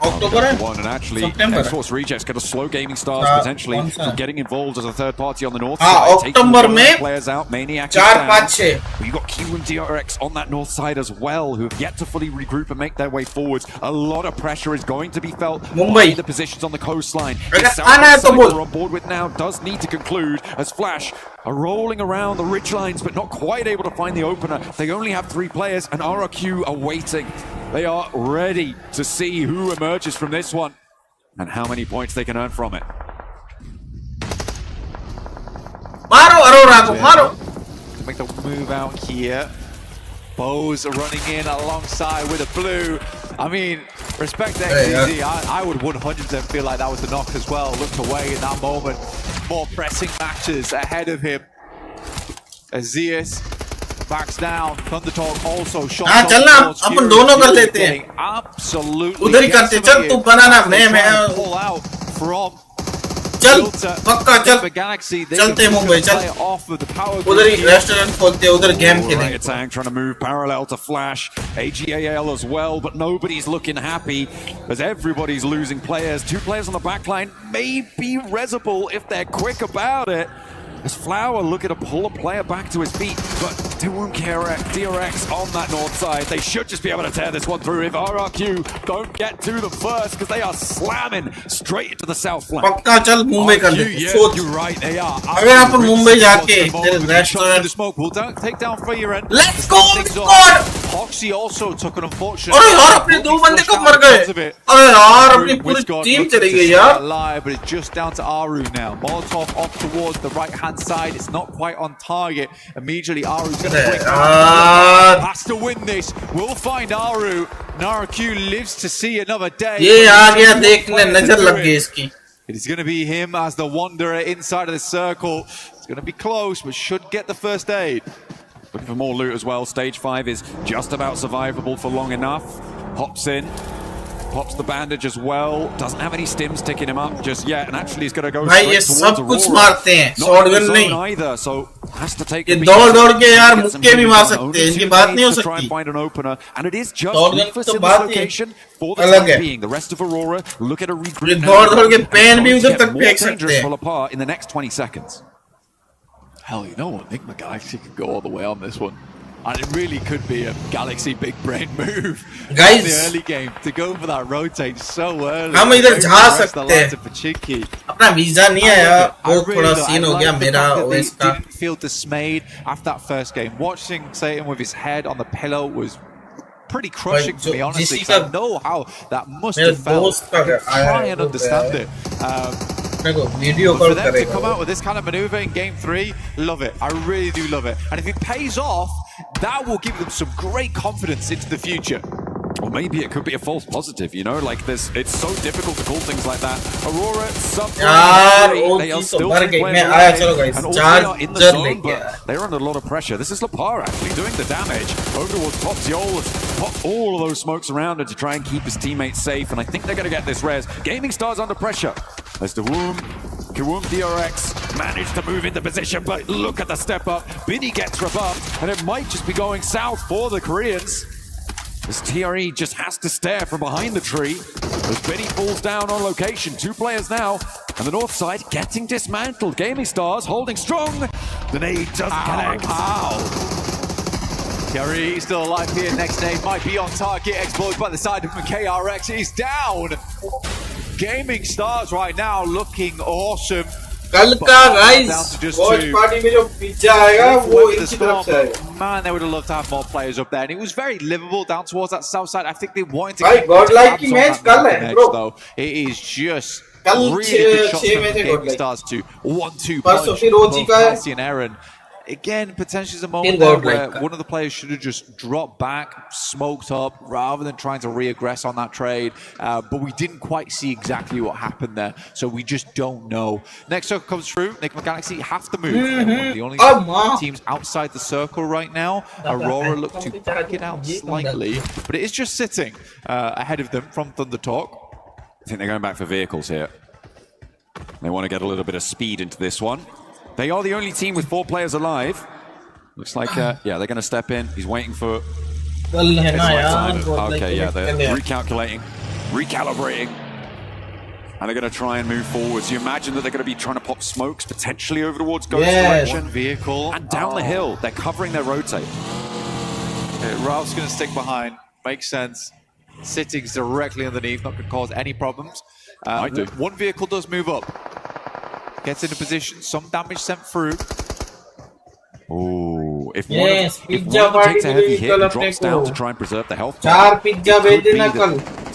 October and actually X-Force Rejects got a slow gaming stars potentially from getting involved as a third party on the north side. October में players out, Maniac 4-5-6 you got Q and DRX on that north side as well, who have yet to fully regroup and make their way forwards. A lot of pressure is going to be felt by the positions on the coastline. We're on board with now does need to conclude as Flash are rolling around the ridgelines but not quite able to find the opener. They only have 3 players and RRQ are waiting. They are ready to see who emerges from this one and how many points they can earn from it. Maro Aurora ko, Maro! To make the move out here. Bows are running in alongside with a blue. I mean, respect to XZ. I would 100% feel like that was the knock as well. Looked away in that moment. More pressing matches ahead of him. Azias backs down. Thundertalk also shot. हाँ चलना अपन दोनों कर लेते हैं absolutely उधर ही करते चल तू बनाना मैं pull out from चल पक्का चल चलते मुंबई चल उधर ही रेस्टोरेंट खोलते उधर गेम खेलेंगे Trying to move parallel to Flash, AGAL as well, but nobody's looking happy as everybody's losing players. 2 players on the backline may be resible if they're quick about it. As Flower looking to pull a player back to his feet, but they won't care. DRX on that north side. They should just be able to tear this one through if RRQ don't get to them first, because they are slamming straight into the south flank. पक्का चल मुंबई कर ले Yeah, you're right, they are. अगर आप मुंबई जाके तेरे restaurant smoke will take down for your end. Let's go squad! Hoxie also took an unfortunate. अरे यार अपने 2 बंदे कब मर गए अरे यार अपनी पूरी टीम चली गई यार alive, but it's just down to Aru now. Molotov off towards the right hand side. It's not quite on target. Immediately Aru's going to break has to win this. We'll find Aru. Naraku lives to see another day. ये आ गया देखने नजर लग गई इसकी. It is going to be him as the wanderer inside of the circle. It's going to be close, but should get the first aid. Looking for more loot as well. Stage 5 is just about survivable for long enough. Hops in. Pops the bandage as well. Doesn't have any stims ticking him up just yet, and actually he's going to go straight towards Aurora. Not in the zone either, so has to take. ये दौड़ के यार मुक्के भी मार सकते हैं इनकी बात नहीं हो सकती. Try and find an opener, and it is just Ruthless in this location for the time being. The rest of Aurora look at a regroup. दौड़ के पेन भी उधर तक फेंक सकते हैं. Fall apart in the next 20 seconds. Hell, you know what? Enigma Galaxy could go all the way on this one. And it really could be a Galaxy big brain move Guys, in the early game to go for that rotate so early. हम इधर जा सकते हैं. अपना visa नहीं आया, बहुत थोड़ा सीन हो गया मेरा ओएस का. Didn't feel dismayed after that first game. Watching Satan with his head on the pillow was pretty crushing to me, honestly. I know how that must have felt. I can try and understand it. For them to come out with this kind of maneuver in game 3, love it. I really do love it. And if it pays off, that will give them some great confidence into the future. Or maybe it could be a false positive, you know? Like, it's so difficult to call things like that. Aurora, they are still 2 players alive, and all are in the zone, but they're under a lot of pressure. This is Lapar actually doing the damage over towards Top. Yol has popped all of those smokes around him to try and keep his teammates safe, and I think they're going to get this res. Gaming Stars under pressure. As Kiwoom DRX managed to move into position, but look at the step up. Binny gets rebuffed, and it might just be going south for the Koreans. As TRE just has to stare from behind the tree as Benny falls down on location. 2 players now, and the north side getting dismantled. Gaming Stars holding strong. The nade doesn't connect. TRE still alive here. Next nade might be on target. Explodes by the side of KRX. He's down. Gaming Stars right now looking awesome. कल का guys watch party में जो pizza आएगा वो इनकी तरफ से आएगा. Man, they would have loved to have more players up there, and it was very livable down towards that south side. I think they wanted to keep Godlike की match कल है bro. Though it is just really good shots from Gaming Stars to 1-2 punch both Kelsey and Aaron. Again, potentially is a moment there where one of the players should have just dropped back, smoked up, rather than trying to re-aggress on that trade. But we didn't quite see exactly what happened there, so we just don't know. Next circle comes through. Nick Galaxy have to move. The only teams outside the circle right now. Aurora look to back it out slightly, but it is just sitting ahead of them from Thunder Talk. I think they're going back for vehicles here. They want to get a little bit of speed into this one. They are the only team with 4 players alive. Looks like, yeah, they're going to step in. He's waiting for... Okay, yeah, they're recalculating, recalibrating. And they're going to try and move forwards. You imagine that they're going to be trying to pop smokes, potentially over towards Ghost direction. Vehicle. And down the hill. They're covering their rotate. Ralph's going to stick behind. Makes sense. Sitting's directly underneath, not going to cause any problems. One vehicle does move up. Gets into position, some damage sent through. Oh, if one of them takes a heavy hit and drops down to try and preserve the health,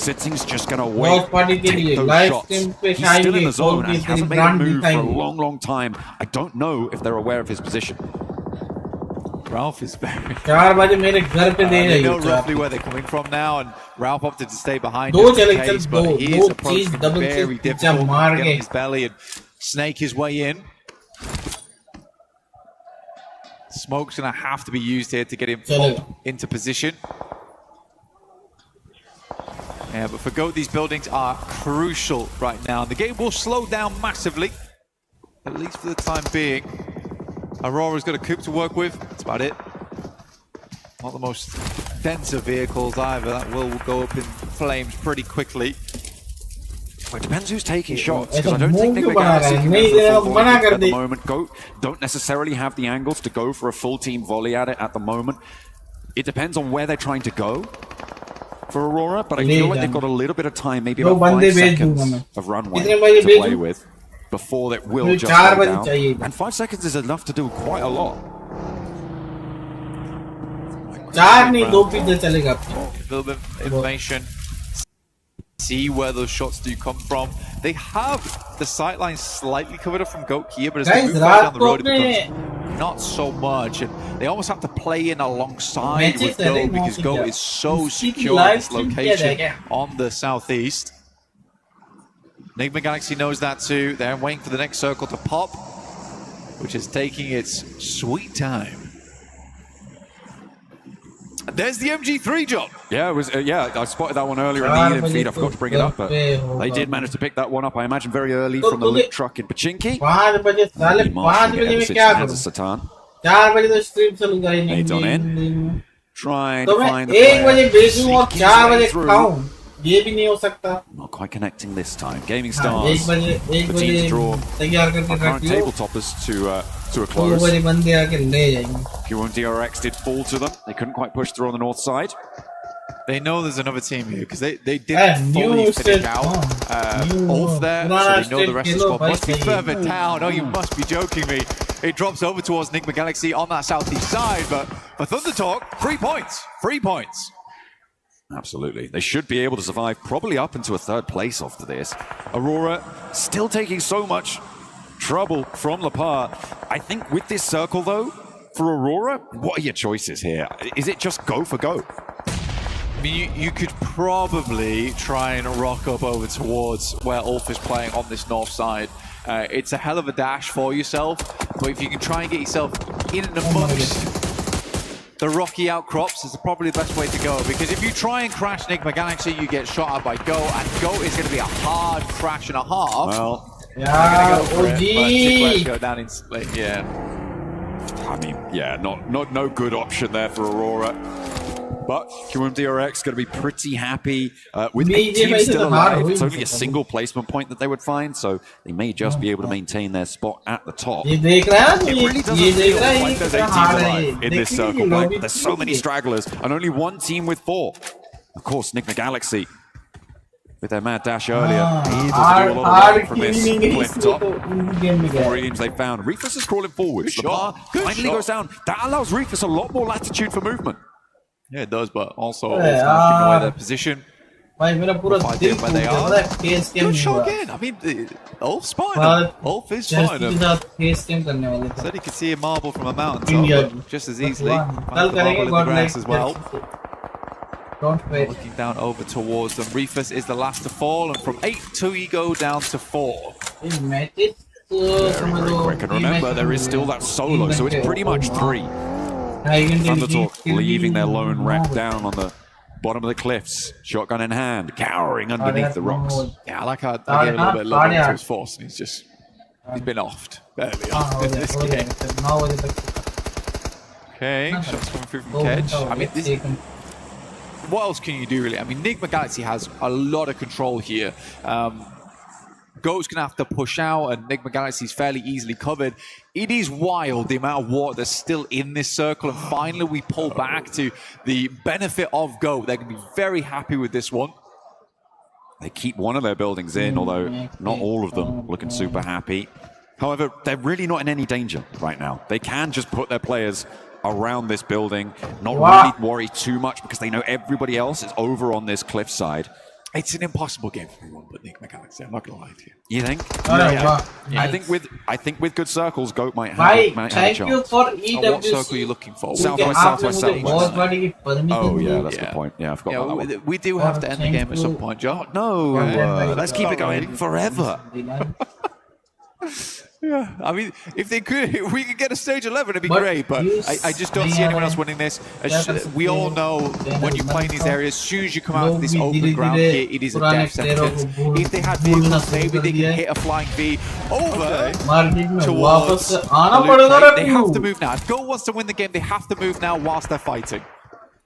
Sitting's just going to wait, take those shots. He's still in the zone and he hasn't made a move for a long, long time. I don't know if they're aware of his position. Ralph is very... They know roughly where they're coming from now, and Ralph opted to stay behind just in case, but he is approaching very difficult, getting his belly and snake his way in. Smoke's going to have to be used here to get him into position. Yeah, but for GOAT, these buildings are crucial right now. The game will slow down massively, at least for the time being. Aurora's got a coupe to work with. That's about it. Not the most denser vehicles either. That will go up in flames pretty quickly. Well, it depends who's taking shots, because I don't think Nick Galaxy can go for a full volley at the moment. GOAT don't necessarily have the angles to go for a full team volley at it at the moment. It depends on where they're trying to go for Aurora, but I feel like they've got a little bit of time, maybe about 5 seconds of runway to play with before it will just go down. And 5 seconds is enough to do quite a lot. A little bit of information. See where those shots do come from. They have the sightlines slightly covered up from GOAT here, but as they move down the road, it becomes not so much. And they almost have to play in alongside with GOAT because GOAT is so secure in this location on the southeast. Enigma Galaxy knows that too. They're waiting for the next circle to pop, which is taking its sweet time. There's the MG3 job. Yeah, it was. Yeah, I spotted that one earlier in the Eden feed. I forgot to bring it up, but they did manage to pick that one up. I imagine very early from the lit truck in Pachinki. Satan. Nades on in. Trying to find the player. Not quite connecting this time. Gaming Stars. The team to draw our current tabletoppers to a close. Q1 DRX did fall to them. They couldn't quite push through on the north side. They know there's another team here because they didn't fully finish out off there, so they know the rest of the squad must be further down. Oh, you must be joking me. It drops over towards Enigma Galaxy on that southeast side, but for Thunder Talk, 3 points. 3 points. Absolutely. They should be able to survive probably up into a third place after this. Aurora still taking so much trouble from Lapar. I think with this circle, though, for Aurora, what are your choices here? Is it just go for go? I mean, you could probably try and rock up over towards where Ulf is playing on this north side. It's a hell of a dash for yourself, but if you can try and get yourself in and amongst the rocky outcrops is probably the best way to go, because if you try and crash Nigma Galaxy, you get shot at by Go, and Go is going to be a hard crash and a half. Well, yeah, OG! Go down instantly, yeah. I mean, yeah, no good option there for Aurora. But QM DRX going to be pretty happy with 8 teams still alive. It's only a single placement point that they would find, so they may just be able to maintain their spot at the top. It really doesn't feel like there's 8 teams alive in this circle. Like, there's so many stragglers, and only one team with 4. Of course, Nigma Galaxy, with their mad dash earlier, able to do a lot of work from this cliff top. 4 aliens they found. Reefus is crawling forwards. The bar finally goes down. That allows Reefus a lot more latitude for movement. Yeah, it does, but also it's not giving away their position. Where they are. Good shot again. I mean, Ulf's spotting him. Ulf is spotting him. Said he could see a marble from a mountain top, just as easily. Find the marble in the grass as well. Looking down over towards them. Reefus is the last to fall, and from 8 to go down to 4. Very quick, and remember, there is still that solo, so it's pretty much 3. Thundertalk leaving their lone wreck down on the bottom of the cliffs, shotgun in hand, cowering underneath the rocks. Yeah, I like how I gave a little bit low into his force, and he's been offed early on in this game. Okay, shots coming through from Kedge. I mean, what else can you do really? I mean, Nigma Galaxy has a lot of control here. Go's gonna have to push out, and Nigma Galaxy is fairly easily covered. It is wild the amount of water that's still in this circle, and finally we pull back to the benefit of Go. They're gonna be very happy with this one. They keep one of their buildings in, although not all of them looking super happy. However, they're really not in any danger right now. They can just put their players around this building, not really worry too much, because they know everybody else is over on this cliffside. It's an impossible game for everyone but Nigma Galaxy. I'm not gonna lie to you. You think? Yeah. I think with good circles, Goat might have a chance. What circle are you looking for? Southwest, Oh yeah, that's a good point. Yeah, I forgot about that one. We do have to end the game at some point, Joe. No, let's keep it going forever. Yeah, I mean, if we could get a stage 11, it'd be great, but I just don't see anyone else winning this. We all know when you play in these areas, as soon as you come out of this open ground here, it is a death sentence. If they had vehicles, maybe they can hit a flying V over towards the loop. They have to move now. If Go wants to win the game, they have to move now whilst they're fighting.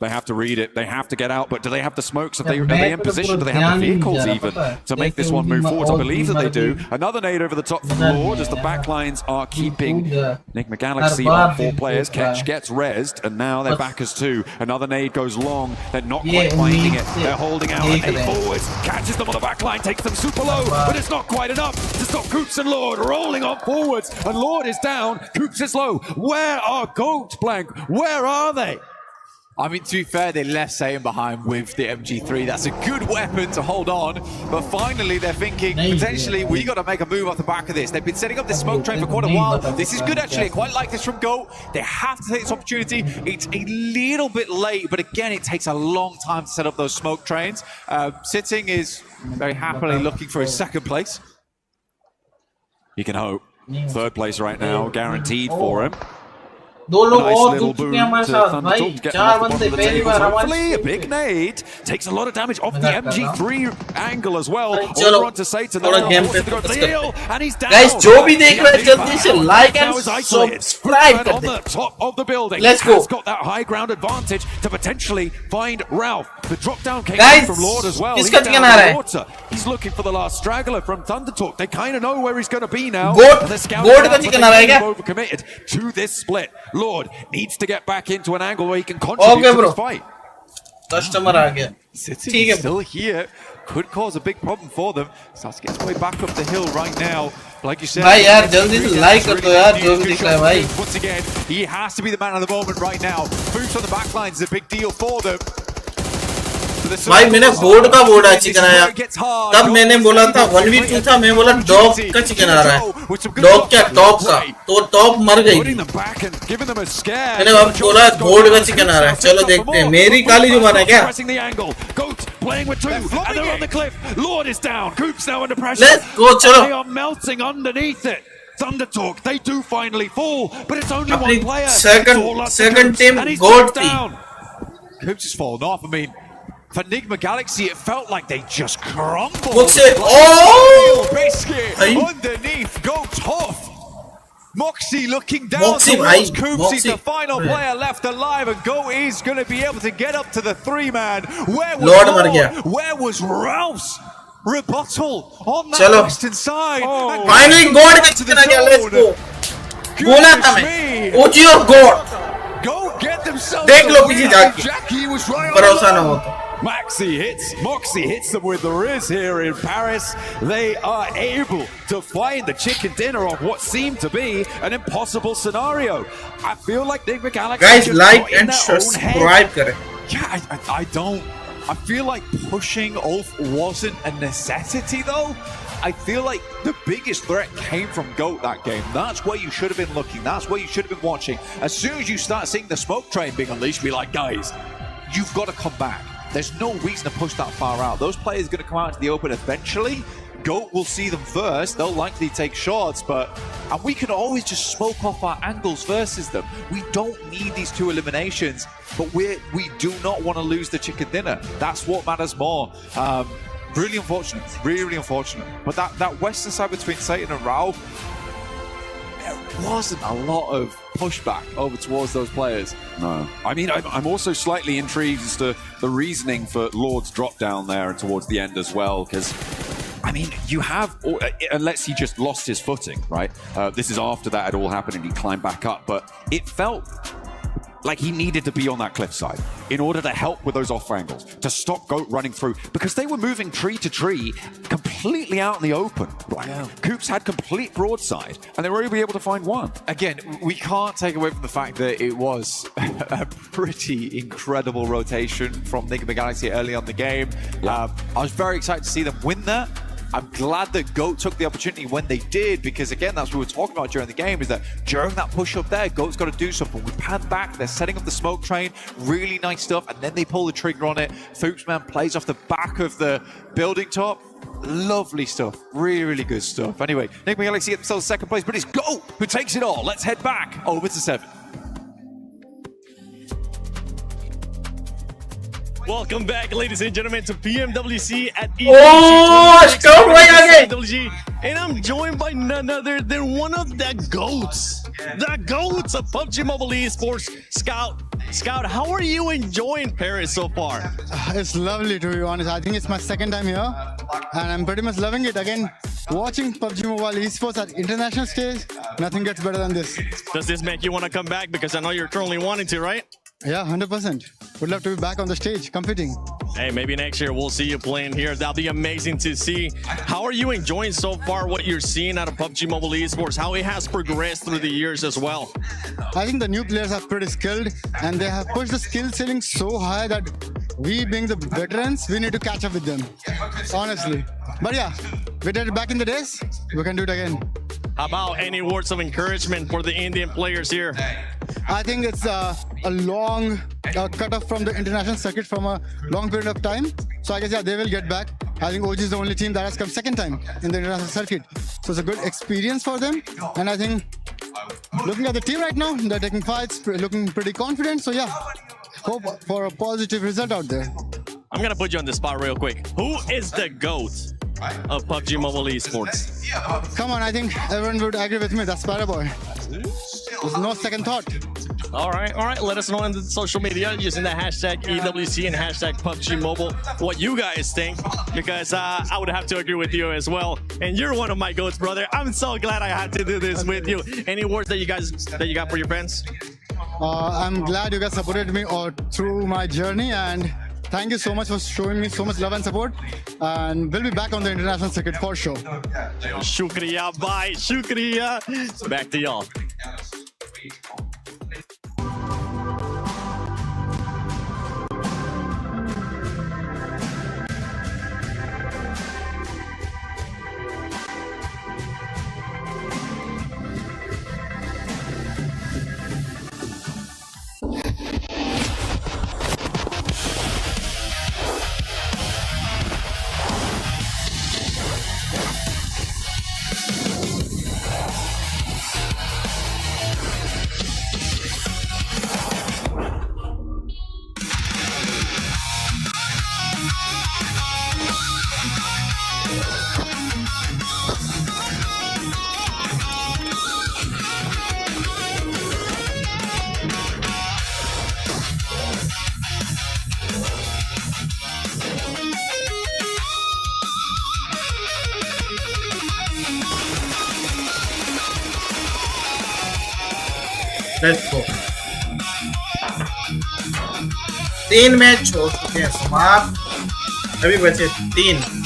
They have to read it. They have to get out. But do they have the smokes? Are they in position? Do they have the vehicles even to make this one move forward? I believe that they do. Another nade over the top from Lord as the backlines are keeping Nigma Galaxy on 4 players. Ketch gets rezzed, and now they're back as 2. Another nade goes long. They're not quite finding it. They're holding out. And 8 forwards catches them on the backline, takes them super low, but it's not quite enough to stop Coops and Lord rolling on forwards. And Lord is down. Coops is low. Where are Goat Blank? Where are they? I mean, to be fair, they left Satan behind with the MG3. That's a good weapon to hold on. But finally, they're thinking, potentially, we got to make a move off the back of this. They've been setting up this smoke train for quite a while. This is good, actually. I quite like this from Go. They have to take this opportunity. It's a little bit late, but again, it takes a long time to set up those smoke trains. Sitting is very happily looking for his 2nd place. You can hope. 3rd place right now, guaranteed for him. दो लोग nice और little जुड़ चुके हैं हमारे साथ भाई 4 बंदे पहली बार hopefully a big nade takes a lot of damage off the MG3 angle as well. चलो Over onto Satan, थोड़ा गेम पे and he's down. Guys जो भी देख रहे हैं जल्दी से like and subscribe कर on the top of the building. Let's go. Has got that high ground advantage to potentially find Ralph. The drop down came Guys, from Lord as well. किसका ठिकाना आ रहा है? Water. He's looking for the last straggler from Thundertalk. They kind of know where he's going to be now. Goat का ठिकाना आ रहा है क्या? Overcommitted to this split. Lord needs to get back into an angle where he can contribute to this fight. Customer आ गया. City is still here. Could cause a big problem for them. Starts to get his way back up the hill right now. Like you said, भाई यार जल्दी से like कर दो यार जो भी दिख रहा है भाई. Once again, he has to be the man of the moment right now. Boots on the back line is a big deal for them. But भाई मैंने गोड का बोर्ड है चिकन आया तब मैंने बोला था 1v2 था मैं बोला डॉग का चिकन आ रहा है डॉग क्या टॉप का तो टॉप मर गई मैंने अब बोला गोड का चिकन आ रहा है चलो देखते हैं मेरी काली जुबान है क्या Playing with two, and they're on the cliff. Lord is down. Coop's now under pressure. Let's go, chalo. They are melting underneath it. Thunder Talk, they do finally fall, but it's only one player. Second team, gold team. Coops has fallen off. I mean, for Enigma Galaxy, it felt like they just crumbled. What's it? Oh! Biscuit underneath. Go tough. Moxie looking down towards Coops. He's the final player left alive, and Go is going to be able to get up to the 3-man. Where was Lord? Where was Ralph's rebuttal on that western side? Finally, God gets to the let's go. Bola tha main. OG or God. Go get themselves. Dekh lo piche jaake. Jackie was right on. Bharosa na ho to. Moxie hits them with the Riz here in Paris. They are able to find the chicken dinner of what seemed to be an impossible scenario. I feel like Enigma Galaxy guys like and subscribe kare. Yeah, I don't. I feel like pushing Ulf wasn't a necessity though. I feel like the biggest threat came from GOAT that game. That's where you should have been looking. That's where you should have been watching. As soon as you start seeing the smoke train being unleashed, be like, guys, you've got to come back. There's no reason to push that far out. Those players are going to come out into the open eventually. GOAT will see them first. They'll likely take shots, and we can always just smoke off our angles versus them. We don't need these two eliminations, but we do not want to lose the chicken dinner. That's what matters more. Really unfortunate. Really unfortunate. But that western side between Satan and Ralph, there wasn't a lot of pushback over towards those players. No. I mean, I'm also slightly intrigued as to the reasoning for Lord's drop down there and towards the end as well, because I mean, you have, unless he just lost his footing, right? This is after that had all happened and he climbed back up, but it felt like he needed to be on that cliffside in order to help with those off angles, to stop GOAT running through, because they were moving tree to tree completely out in the open. Right? Yeah. Coops had complete broadside, and they were able to find one. Again, we can't take away from the fact that it was a pretty incredible rotation from Enigma Galaxy early on the game. I was very excited to see them win that. I'm glad that GOAT took the opportunity when they did, because again, that's what we were talking about during the game, is that during that push up there, GOAT's got to do something. We pan back, they're setting up the smoke train, really nice stuff, and then they pull the trigger on it. Foopsman plays off the back of the building top. Lovely stuff. Really, really good stuff. Anyway, Enigma Galaxy get themselves second place, but it's GOAT who takes it all. Let's head back over to 7. Welcome back, ladies and gentlemen, to PMWC at PMWC. And I'm joined by none other than one of the GOATs. The GOATs of PUBG Mobile Esports, Scout. Scout, how are you enjoying Paris so far? It's lovely, to be honest. I think it's my second time here, and I'm pretty much loving it. Again, watching PUBG Mobile Esports at international stage, nothing gets better than this. Does this make you want to come back? Because I know you're currently wanting to, right? Yeah, 100%. Would love to be back on the stage competing. Hey, maybe next year we'll see you playing here. That'll be amazing to see. How are you enjoying so far what you're seeing out of PUBG Mobile Esports? How it has progressed through the years as well? I think the new players are pretty skilled, and they have pushed the skill ceiling so high that we, being the veterans, we need to catch up with them. Honestly. But yeah, we did it back in the days. We can do it again. How about any words of encouragement for the Indian players here? I think it's a long cut off from the international circuit from a long period of time. So I guess, yeah, they will get back. I think OG is the only team that has come second time in the international circuit. So it's a good experience for them. And I think looking at the team right now, they're taking fights, looking pretty confident. So yeah, hope for a positive result out there. I'm going to put you on the spot real quick. Who is the GOAT of PUBG Mobile Esports? Come on, I think everyone would agree with me. That's Paraboy. There's no second thought. All right. Let us know in the social media using the hashtag EWC and hashtag PUBG Mobile what you guys think, because I would have to agree with you as well. And you're one of my GOATs, brother. I'm so glad I had to do this with you. Any words that you got for your fans? I'm glad you guys supported me all through my journey, and thank you so much for showing me so much love and support. And we'll be back on the international circuit for sure. Shukriya, bye. Shukriya. Back to y'all. Let's go. 3 match हो चुके हैं समाप्त, अभी बचे 3।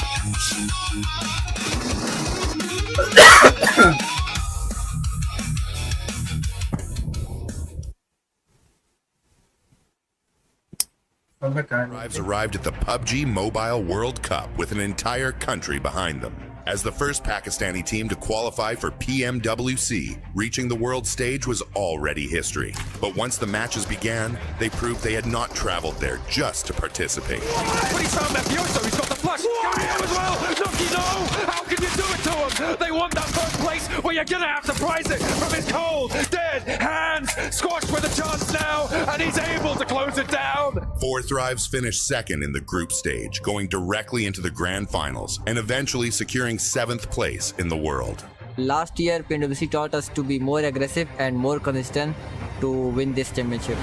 Tribes arrived at the PUBG Mobile World Cup with an entire country behind them. As the first Pakistani team to qualify for PMWC, reaching the world stage was already history. But once the matches began, they proved they had not traveled there just to participate. He's found Mafioso, he's got the flush. Gareebo as well. Nucky, no! How can you do it to him? They want that first place where you're gonna have to prize it from his cold, dead hands. Squashed with a chance now, and he's able to close it down. 4 Thrives finished second in the group stage, going directly into the grand finals and eventually securing 7th place in the world. Last year, PMWC taught us to be more aggressive and more consistent to win this championship.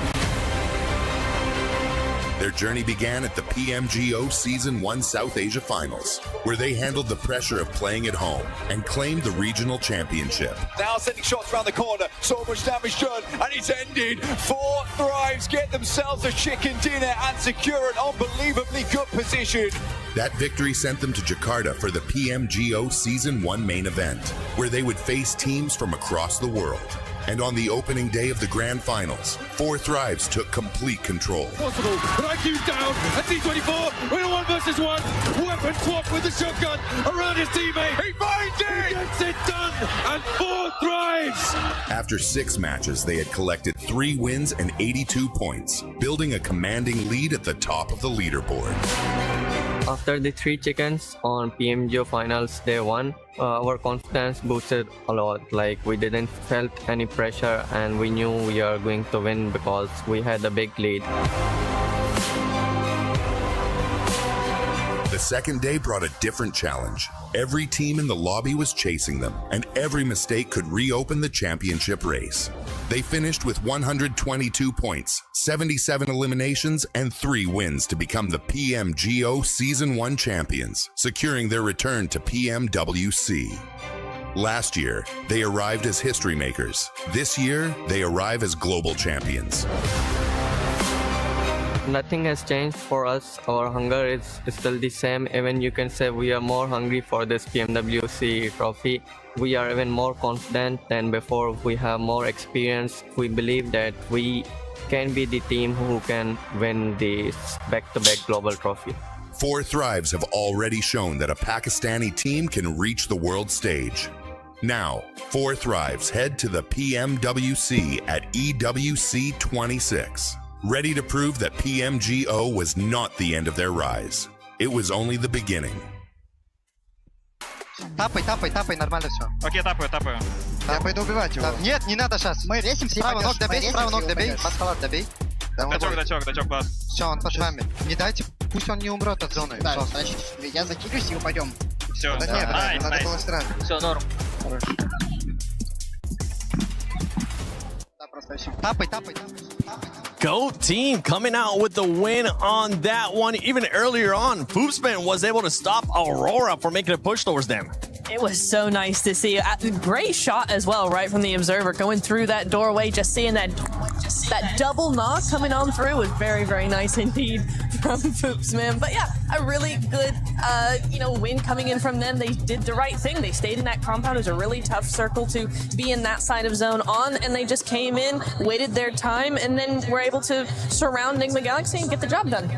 Their journey began at the PMGO Season 1 South Asia Finals, where they handled the pressure of playing at home and claimed the regional championship. Now sending shots around the corner, so much damage done, and it's ending. 4 Thrives get themselves a chicken dinner and secure an unbelievably good position. That victory sent them to Jakarta for the PMGO Season 1 main event, where they would face teams from across the world. And on the opening day of the grand finals, 4 Thrives took complete control. Possible, but IQ's down, and T24, we're 1 versus 1. Weapon swap with the shotgun around his teammate. He finds it! He gets it done, and 4 Thrives! After 6 matches, they had collected 3 wins and 82 points, building a commanding lead at the top of the leaderboard. After the 3 chickens on PMGO finals day 1, our confidence boosted a lot. Like, we didn't felt any pressure and we knew we are going to win because we had a big lead. The second day brought a different challenge. Every team in the lobby was chasing them, and every mistake could reopen the championship race. They finished with 122 points, 77 eliminations, and 3 wins to become the PMGO Season 1 champions, securing their return to PMWC. Last year, they arrived as history makers. This year, they arrive as global champions. Nothing has changed for us. Our hunger is still the same. Even you can say we are more hungry for this PMWC trophy. We are even more confident than before. We have more experience. We believe that we can be the team who can win this back-to-back global trophy. 4 Thrives have already shown that a Pakistani team can reach the world stage. Now, 4 Thrives head to the PMWC at EWC 26. Ready to prove that PMGO was not the end of their rise. It was only the beginning. Тапай, нормально все. Окей, тапаю. Я пойду убивать его. Нет, не надо сейчас. Мы ресимся, справа ног добей, маскалат добей. Дачок, класс. Все, он под нами. Не дайте, пусть он не умрет от зоны. Да, значит, я закидываюсь и упадем. Все, да нет, надо было сразу. Все, норм. Тапай. GOAT team coming out with the win on that one. Even earlier on, Foopsman was able to stop Aurora from making a push towards them. It was so nice to see. Great shot as well, right from the observer, going through that doorway, just seeing that double knock coming on through was very, very nice indeed from Foopsman. But yeah, a really good, win coming in from them. They did the right thing. They stayed in that compound. It was a really tough circle to be in that side of zone on, and they just came in, waited their time, and then were able to surround Nigma Galaxy and get the job done.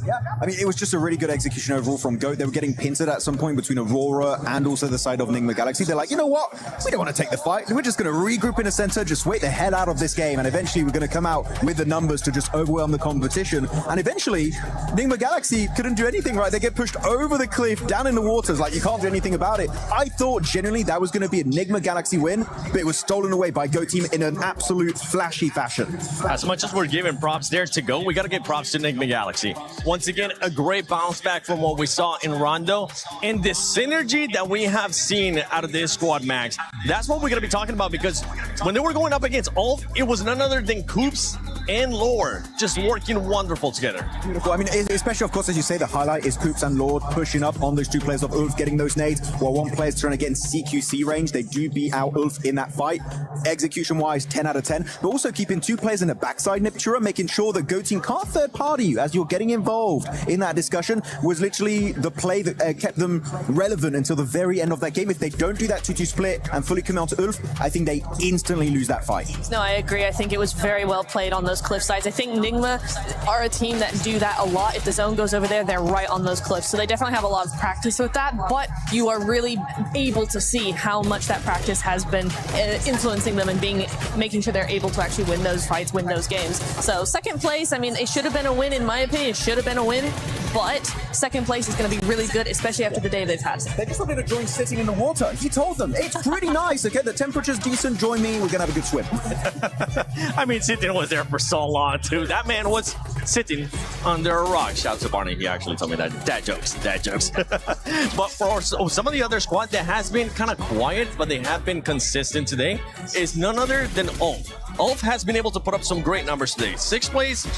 Yeah, I mean, it was just a really good execution overall from GOAT. They were getting pincered at some point between Aurora and also the side of Nigma Galaxy. They're like, you know what? We don't want to take the fight. We're just going to regroup in a center, just wait the hell out of this game, and eventually we're going to come out with the numbers to just overwhelm the competition. And eventually, Nigma Galaxy couldn't do anything, right? They get pushed over the cliff, down in the waters, like you can't do anything about it. I thought genuinely that was going to be a Nigma Galaxy win, but it was stolen away by GOAT team in an absolute flashy fashion. As much as we're giving props there to GOAT, we got to give props to Nigma Galaxy. Once again, a great bounce back from what we saw in Rondo, and the synergy that we have seen out of this squad, Max. That's what we're going to be talking about, because when they were going up against Ulf, it was none other than Coops and Lore just working wonderful together. Beautiful. I mean, especially, of course, as you say, the highlight is Koops and Lord pushing up on those two players of Ulf, getting those nades, while one player's trying to get in CQC range. They do beat out Ulf in that fight. Execution-wise, 10 out of 10. But also keeping two players in the backside, Niptura, making sure that Go Team can't third-party you as you're getting involved in that discussion was literally the play that kept them relevant until the very end of that game. If they don't do that 2-2 split and fully come out to Ulf, I think they instantly lose that fight. No, I agree. I think it was very well played on those cliff sides. I think Nigma are a team that do that a lot. If the zone goes over there, they're right on those cliffs. So they definitely have a lot of practice with that, but you are really able to see how much that practice has been influencing them and making sure they're able to actually win those fights, win those games. So second place, I mean, it should have been a win in my opinion. It should have been a win, but second place is going to be really good, especially after the day they've had. They just wanted to join sitting in the water. He told them, it's pretty nice, okay? The temperature's decent, join me, we're going to have a good swim. I mean, Sitting was there for so long, too. That man was sitting under a rock. Shout out to Barney. He actually told me that. Dad jokes. But for some of the other squad that has been kind of quiet, but they have been consistent today, is none other than Ulf. Ulf has been able to put up some great numbers today. 6th place,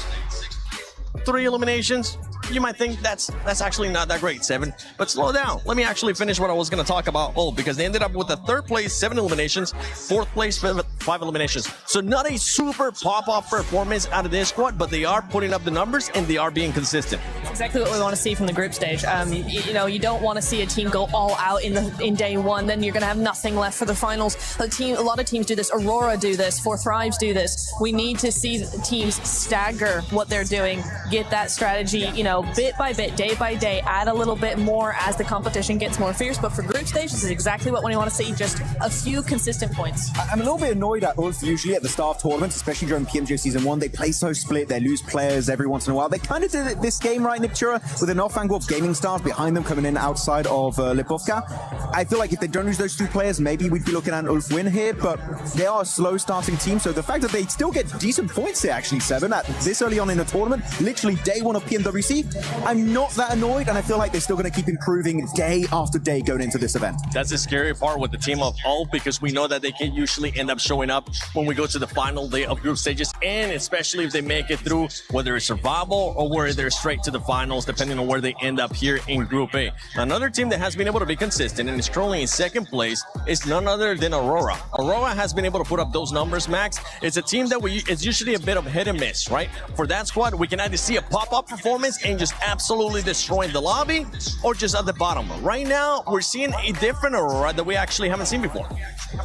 3 eliminations. You might think that's actually not that great, 7. But slow down. Let me actually finish what I was going to talk about. Because they ended up with a 3rd place, 7 eliminations, 4th place, 5 eliminations. So not a super pop-off performance out of this squad, but they are putting up the numbers and they are being consistent. That's exactly what we want to see from the group stage. You know, you don't want to see a team go all out in day one, then you're going to have nothing left for the finals. A lot of teams do this. Aurora do this. For Thrives do this. We need to see teams stagger what they're doing, get that strategy, you know, bit by bit, day by day, add a little bit more as the competition gets more fierce. But for group stage, this is exactly what we want to see, just a few consistent points. I'm a little bit annoyed at Ulf usually at the start of tournaments, especially during PMGO Season 1. They play so split, they lose players every once in a while. They kind of did it this game, right, Niptura, with an off-angle of gaming stars behind them coming in outside of Lipovka. I feel like if they don't lose those 2 players, maybe we'd be looking at an Ulf win here, but they are a slow starting team, so the fact that they still get decent points here, actually, 7, at this early on in the tournament, literally day 1 of PMWC, I'm not that annoyed, and I feel like they're still going to keep improving day after day going into this event. That's the scary part with the team of Ulf, because we know that they can usually end up showing up when we go to the final day of group stages, and especially if they make it through, whether it's survival or whether they're straight to the finals, depending on where they end up here in Group A. Another team that has been able to be consistent and is currently in 2nd place is none other than Aurora. Aurora has been able to put up those numbers, Max. It's a team that it's usually a bit of hit and miss, right? For that squad, we can either see a pop-up performance and just absolutely destroying the lobby, or just at the bottom. Right now, we're seeing a different Aurora that we actually haven't seen before.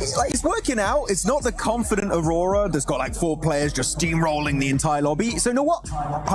It's working out. It's not the confident Aurora that's got like 4 players just steamrolling the entire lobby. So you know what?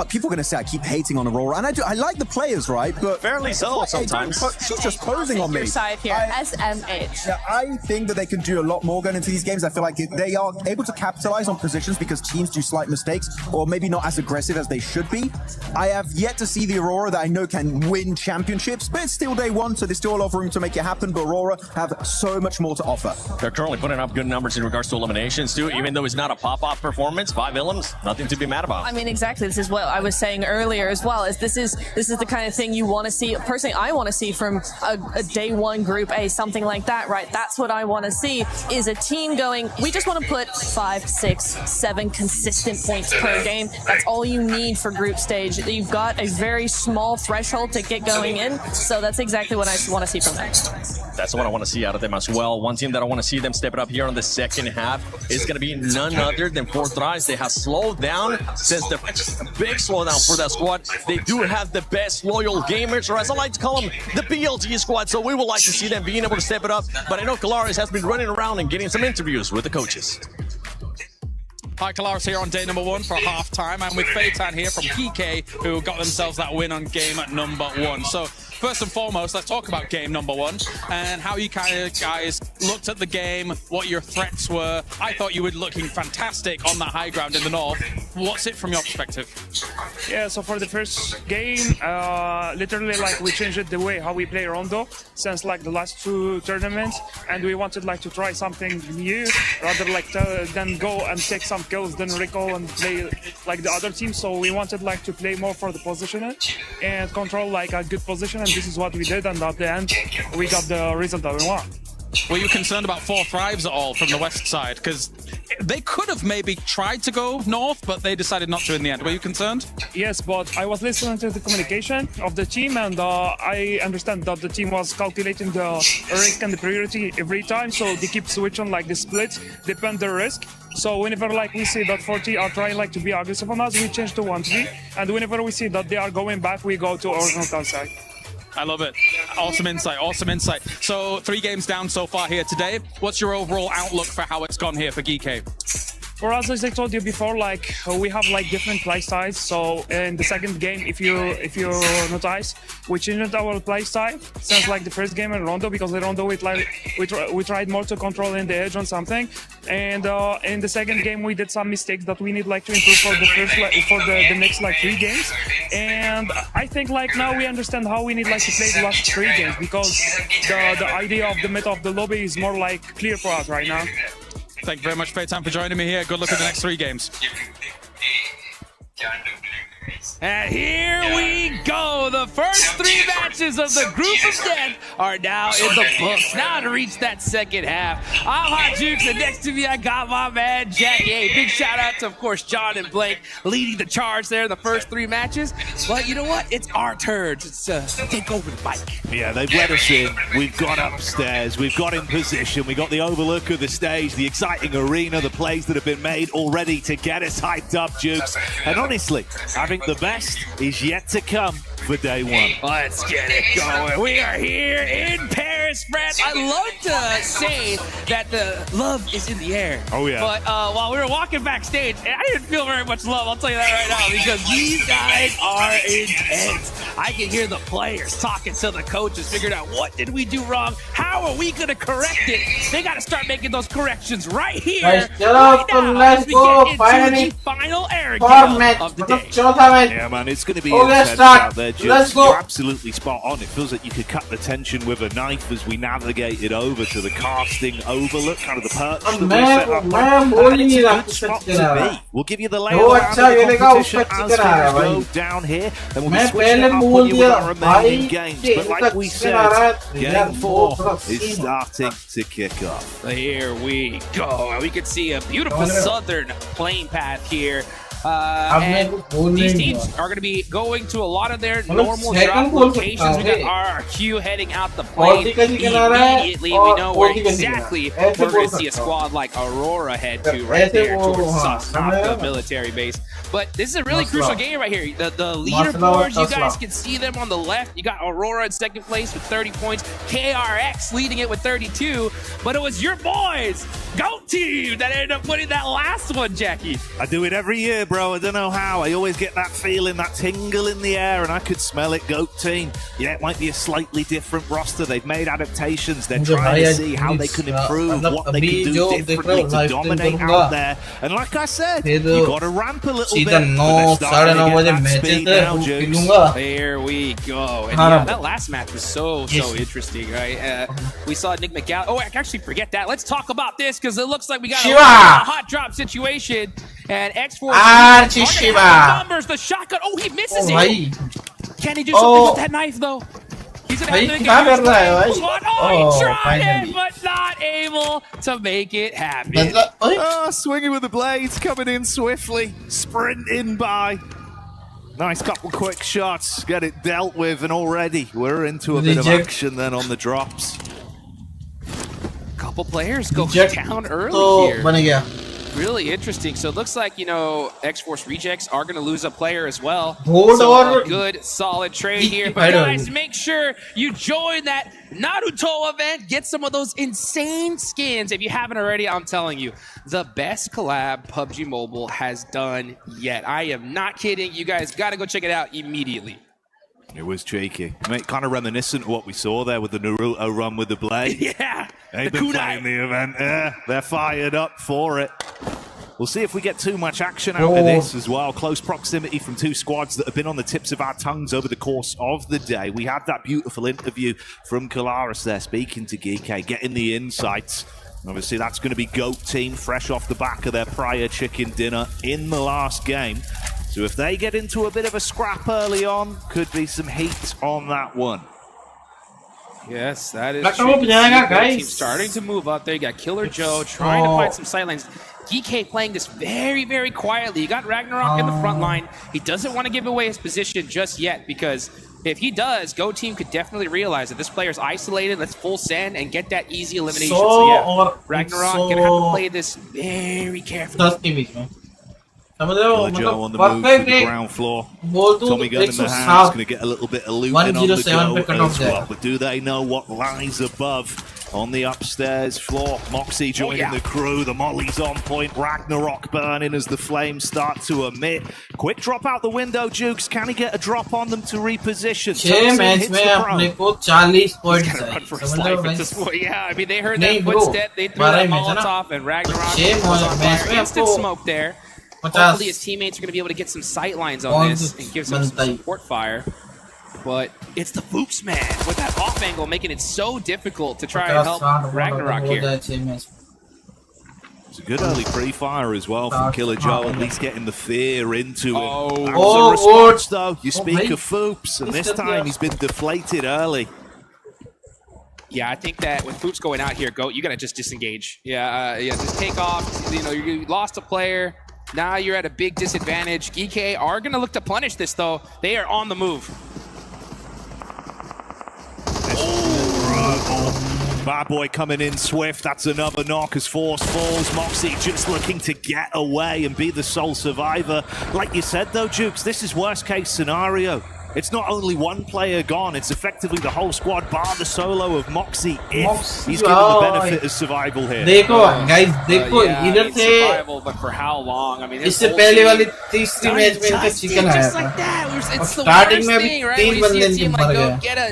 People are going to say I keep hating on Aurora, and I like the players, right? But fairly so sometimes. She's just posing on me. Your side here, SMH. Yeah, I think that they can do a lot more going into these games. I feel like they are able to capitalize on positions because teams do slight mistakes, or maybe not as aggressive as they should be. I have yet to see the Aurora that I know can win championships, but it's still day 1, so there's still a lot of room to make it happen. But Aurora have so much more to offer. They're currently putting up good numbers in regards to eliminations too, even though it's not a pop-off performance. 5 elims, nothing to be mad about. I mean, exactly. This is what I was saying earlier as well. Is this is the kind of thing you want to see. Personally, I want to see from a day 1 Group A, something like that, right? That's what I want to see, is a team going, we just want to put 5, 6, 7 consistent points per game. That's all you need for group stage. You've got a very small threshold to get going in, so that's exactly what I want to see from them. That's what I want to see out of them as well. One team that I want to see them step it up here on the second half is going to be none other than 4Thrives. They have slowed down since the big slowdown for that squad. They do have the best loyal gamers, or as I like to call them, the BLG squad, so we would like to see them being able to step it up. But I know Kalaris has been running around and getting some interviews with the coaches. Hi, Kalaris here on day number 1 for half-time. I'm with Feitan here from PK, who got themselves that win on game at number 1. So, first and foremost, let's talk about game number 1 and how you guys looked at the game, what your threats were. I thought you were looking fantastic on that high ground in the north. What's it from your perspective? Yeah, so for the first game, literally like we changed the way how we play Rondo since like the last 2 tournaments, and we wanted like to try something new rather like than go and take some kills, then recall and play like the other team. So we wanted like to play more for the positioning and control like a good position, and this is what we did, and at the end we got the result that we want. Were you concerned about Four Thrives at all from the west side? Because they could have maybe tried to go north, but they decided not to in the end. Were you concerned? Yes, but I was listening to the communication of the team, and I understand that the team was calculating the risk and the priority every time, so they keep switching like the split, depend the risk. So whenever like we see that 40 are trying like to be aggressive on us, we change to 1-3, and whenever we see that they are going back, we go to original side. I love it. Awesome insight, awesome insight. So 3 games down so far here today. What's your overall outlook for how it's gone here for GK? For us, as I told you before, like we have like different play styles. So in the second game, if you notice, we changed our play style since like the first game in Rondo, because in Rondo we tried more to control in the edge on something, and in the second game we did some mistakes that we need like to improve for the first the next like 3 games. And I think like now we understand how we need like to play the last 3 games, because the idea of the mid of the lobby is more like clear for us right now. Thank you very much, Paytan, for joining me here. Good luck in the next 3 games. And here we go. The first 3 matches of the group of death are now in the books. Now to reach that second half. I'm Hot Jukes, and next to me I got my man Jackie. Hey, big shout out to, of course, John and Blake leading the charge there in the first 3 matches. But you know what? It's our turn to take over the mic. Yeah, they've let us in. We've got upstairs. We've got in position. We got the overlook of the stage, the exciting arena, the plays that have been made already to get us hyped up, Jukes. And honestly, I think the best is yet to come for day 1. Let's get it going. We are here in Paris, France. I love to say that the love is in the air. Oh, yeah. But while we were walking backstage, I didn't feel very much love. I'll tell you that right now, because these guys are intense. I can hear the players talking to the coaches, figuring out what did we do wrong? How are we going to correct it? They got to start making those corrections right here, right now, as we get into the final air game of the day. Yeah, man, it's going to be intense out there, Jukes. You're absolutely spot on. It feels like you could cut the tension with a knife as we navigated over to the casting overlook, kind of the perch that we set up. And it's a good spot to be. We'll give you the layout of the competition as things go down here, and we'll be switching it up when you with our remaining games. But like we said, game 4 is starting to kick off. Here we go. We can see a beautiful southern plane path here. And these teams are going to be going to a lot of their normal drop locations. We got RRQ heading out the plane immediately. We know where exactly we're going to see a squad like Aurora head to right there towards Sasnaka military base. But this is a really crucial game right here. The leaderboards, you guys can see them on the left. You got Aurora in second place with 30 points. KRX leading it with 32. But it was your boys, GOAT Team, that ended up putting that last one, Jackie. I do it every year, bro. I don't know how. I always get that feeling, that tingle in the air, and I could smell it. GOAT Team. Yeah, it might be a slightly different roster. They've made adaptations. They're trying to see how they can improve, what they can do differently to dominate out there. And like I said, you got to ramp a little bit. There we go. And yeah, that last match was so interesting, right? We saw Nick McGall. Oh, I can actually forget that. Let's talk about this, because it looks like we got a hot drop situation. And X4 numbers, the shotgun. Oh, he misses it. Can he do something with that knife, though? He's gonna have to make it. Oh, he tried it, but not able to make it happen. Oh, swinging with the blades, coming in swiftly, sprinting by. Nice couple quick shots, get it dealt with, and already we're into a bit of action then on the drops. Couple players go down early here. Really interesting. So it looks like, you know, X-Force Rejects are going to lose a player as well. So a good, solid trade here. But guys, make sure you join that Naruto event. Get some of those insane skins. If you haven't already, I'm telling you, the best collab PUBG Mobile has done yet. I am not kidding. You guys got to go check it out immediately. It was cheeky. Kind of reminiscent of what we saw there with the Naruto run with the blade. Yeah. They've been playing the event. Yeah, they're fired up for it. We'll see if we get too much action out of this as well. Close proximity from 2 squads that have been on the tips of our tongues over the course of the day. We had that beautiful interview from Kalaris there, speaking to Geeky, getting the insights. Obviously, that's going to be GOAT Team, fresh off the back of their prior chicken dinner in the last game. So if they get into a bit of a scrap early on, could be some heat on that one. Yes, that is Black true. Rope जाएगा, guys. Team starting to move up there. You got Killer Joe trying to find some sightlines. DK playing this very, very quietly. You got Ragnarok in the front line. He doesn't want to give away his position just yet, because if he does, Go Team could definitely realize that this player's isolated. Let's full send and get that easy elimination. So yeah, Ragnarok gonna have to play this very carefully. Killer Joe on the move to the ground floor. Tommy gun in the hands, going to get a little bit of loot in on the go as well. But do they know what lies above on the upstairs floor? Moxie joining the crew. The molly's on point. Ragnarok burning as the flames start to emit. Quick drop out the window, Jukes. Can he get a drop on them to reposition? 6 match में अपने को 40 points चाहिए. Yeah, I mean, they heard that footstep. They threw that Molotov, and Ragnarok was on fire. Instant smoke there. Hopefully his teammates are going to be able to get some sight lines on this and give some support fire. But it's the Foops man with that off angle, making it so difficult to try and help Ragnarok here. It's a good early pre-fire as well from Killer Joe, at least getting the fear into him. Oh, response, though. You speak of Foops, and this time he's been deflated early. Yeah, I think that with Foops going out here, you got to just disengage. Yeah, just take off. You know, you lost a player. Now you're at a big disadvantage. GK are going to look to punish this, though. They are on the move. Bad boy coming in swift. That's another knock as Force falls. Moxie just looking to get away and be the sole survivor. Like you said, though, Jukes, this is worst case scenario. It's not only one player gone, it's effectively the whole squad, bar the solo of Moxie, if he's given the benefit of survival here. देखो guys, देखो इधर से survival, but for how long? I mean, इससे पहले वाली तीसरी match में इनका चिकन आया था. और स्टार्टिंग में भी 3 बंदे इनके मर गए. Get a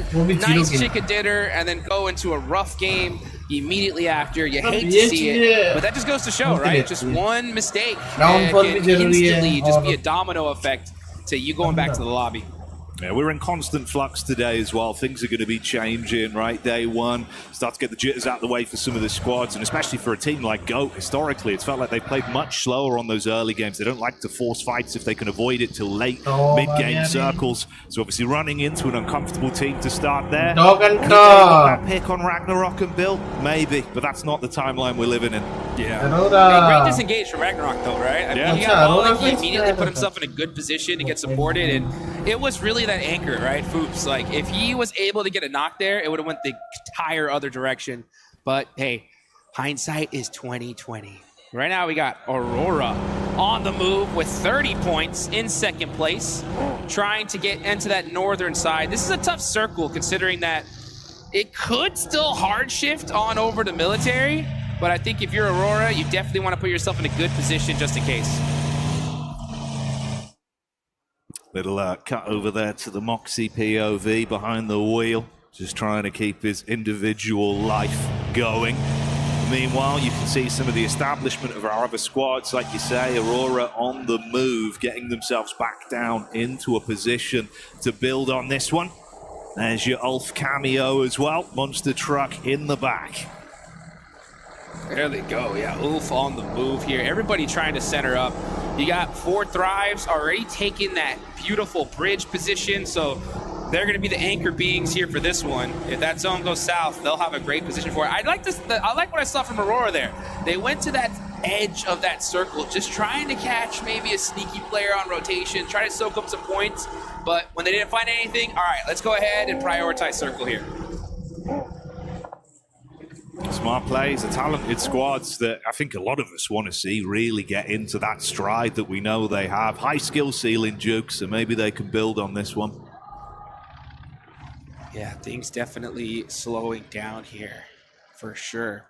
nice chicken dinner and then go into a rough game immediately after. You hate to see it, but that just goes to show, right? Just one mistake can instantly just be a domino effect to you going back to the lobby. Yeah, we're in constant flux today as well. Things are going to be changing, right? Day one, start to get the jitters out of the way for some of the squads, and especially for a team like GOAT, historically, it's felt like they've played much slower on those early games. They don't like to force fights if they can avoid it till late, mid-game circles. So obviously running into an uncomfortable team to start there. That pick on Ragnarok and Bill? Maybe, but that's not the timeline we're living in. Yeah. Hey, great disengage from Ragnarok, though, right? I mean, he immediately put himself in a good position to get supported, and it was really that anchor, right? Foops. Like, if he was able to get a knock there, it would have went the entire other direction. But hey, hindsight is 20/20. Right now we got Aurora on the move with 30 points in second place, trying to get into that northern side. This is a tough circle considering that it could still hard shift on over to military, but I think if you're Aurora, you definitely want to put yourself in a good position just in case. Little cut over there to the Moxie POV behind the wheel, just trying to keep his individual life going. Meanwhile, you can see some of the establishment of our other squads, like you say, Aurora on the move, getting themselves back down into a position to build on this one. There's your Ulf cameo as well, monster truck in the back. There they go, yeah, Ulf on the move here. Everybody trying to center up. You got 4 Thrives already taking that beautiful bridge position, so they're going to be the anchor beings here for this one. If that zone goes south, they'll have a great position for it. I like what I saw from Aurora there. They went to that edge of that circle, just trying to catch maybe a sneaky player on rotation, try to soak up some points, but when they didn't find anything, all right, let's go ahead and prioritize circle here. Smart plays, the talented squads that I think a lot of us want to see really get into that stride that we know they have. High skill ceiling, Jukes, so maybe they can build on this one. Yeah, things definitely slowing down here, for sure.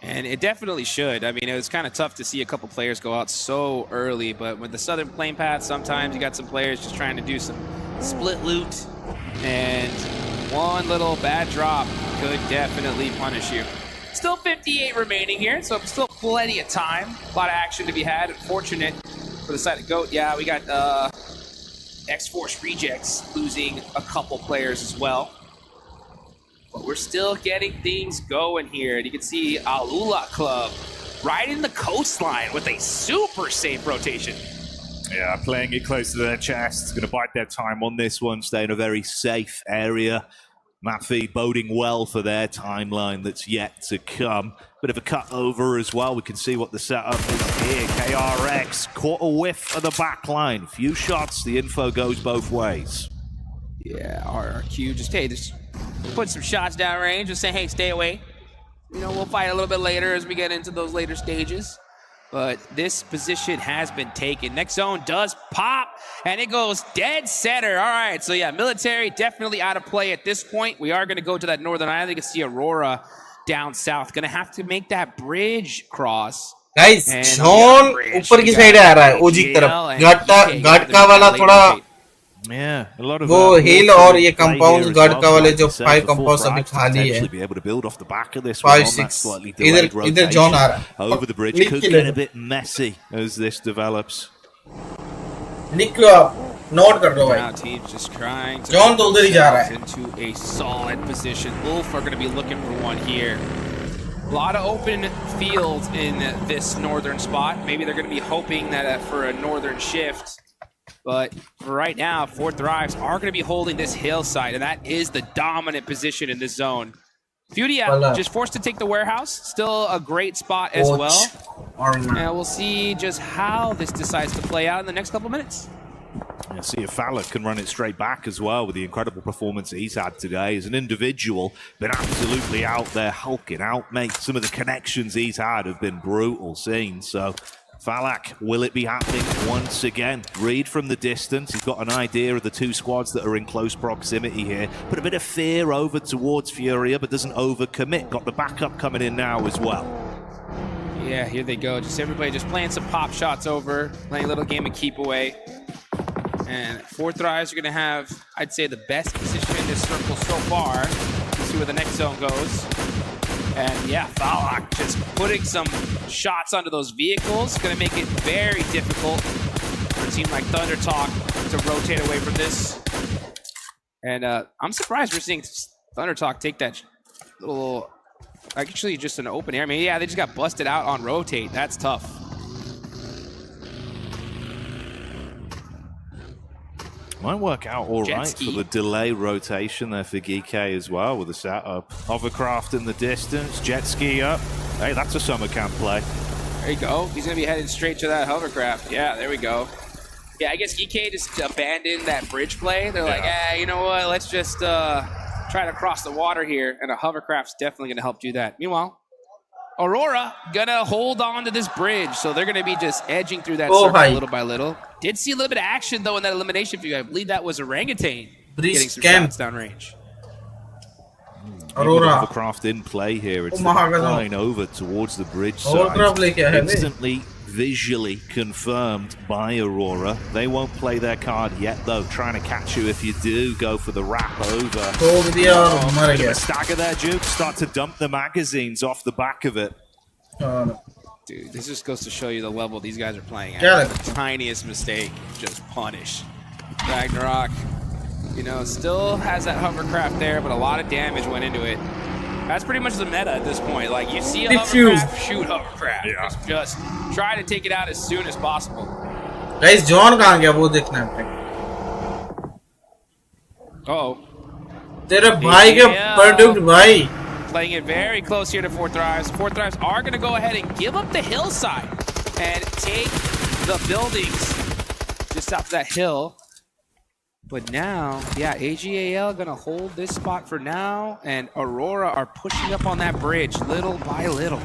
And it definitely should. I mean, it was kind of tough to see a couple players go out so early, but with the Southern Plane Path, sometimes you got some players just trying to do some split loot, and one little bad drop could definitely punish you. Still 58 remaining here, so still plenty of time. A lot of action to be had. Unfortunate for the side of GOAT. Yeah, we got X-Force Rejects losing a couple players as well. But we're still getting things going here. And you can see Alula Club right in the coastline with a super safe rotation. Yeah, playing it close to their chest. Going to bide their time on this one, stay in a very safe area. That feed boding well for their timeline that's yet to come. Bit of a cut over as well. We can see what the setup is here. KRX caught a whiff of the back line. Few shots. The info goes both ways. Yeah, RRQ just put some shots down range. Just saying, hey, stay away. You know, we'll fight a little bit later as we get into those later stages. But this position has been taken. Next zone does pop, and it goes dead center. All right, so yeah, military definitely out of play at this point. We are going to go to that northern island. You can see Aurora down south. Going to have to make that bridge cross. Guys, John ऊपर की side आ रहा है ओजी की तरफ. घाट का वाला थोड़ा Yeah, a lot of वो हिल और ये कंपाउंड गार्ड का वाले जो 5 कंपाउंड अभी खाली है. 5-6 इधर जॉन आ रहा है. Over the bridge could get a bit messy as this develops. निक नोट कर दो भाई. जॉन तो उधर ही जा रहा है. Into a solid position. Wolf are going to be looking for one here. A lot of open fields in this northern spot. Maybe they're going to be hoping that for a northern shift. But for right now, Fourth Thrives are going to be holding this hillside, and that is the dominant position in this zone. Furia just forced to take the warehouse. Still a great spot as well. And we'll see just how this decides to play out in the next couple minutes. Yeah, see if Falak can run it straight back as well with the incredible performance that he's had today. As an individual, been absolutely out there hulking out, mate. Some of the connections he's had have been brutal scenes, so... Falak, will it be happening once again? Read from the distance. He's got an idea of the two squads that are in close proximity here. Put a bit of fear over towards Furia, but doesn't overcommit. Got the backup coming in now as well. Yeah, here they go. Just everybody just playing some pop shots over, playing a little game of keep away. And Fourth Thrives are going to have, I'd say, the best position in this circle so far. Let's see where the next zone goes. And yeah, Falak just putting some shots onto those vehicles. Going to make it very difficult for a team like Thunder Talk to rotate away from this. And I'm surprised we're seeing Thunder Talk take that little, actually just an open air. I mean, yeah, they just got busted out on rotate. That's tough. Might work out all right for the delay rotation there for Geeky as well with the setup. Hovercraft in the distance, jet ski up. Hey, that's a summer camp play. There you go. He's going to be headed straight to that hovercraft. Yeah, there we go. Yeah, I guess Geeky just abandoned that bridge play. They're like, you know what? Let's just try to cross the water here. And a hovercraft's definitely going to help do that. Meanwhile, Aurora gonna hold on to this bridge, so they're gonna be just edging through that circle little by little. Did see a little bit of action though in that elimination view. I believe that was Orangutan getting some shots down range. Aurora hovercraft in play here. It's flying over towards the bridge side. Instantly visually confirmed by Aurora. They won't play their card yet though, trying to catch you if you do go for the wrap over. Bit of a stagger there, Duke. Start to dump the magazines off the back of it. Dude, this just goes to show you the level these guys are playing at. The tiniest mistake, just punish. Ragnarok, you know, still has that hovercraft there, but a lot of damage went into it. That's pretty much the meta at this point. Like, you see a hovercraft, shoot hovercraft. Yeah. Just try to take it out as soon as possible. Guys, John कहाँ गया वो देखना है. Uh-oh. तेरे भाई के product भाई. Playing it very close here to Fourth Thrives. Fourth Thrives are going to go ahead and give up the hillside and take the buildings just up that hill. But now, yeah, AGAL going to hold this spot for now, and Aurora are pushing up on that bridge little by little.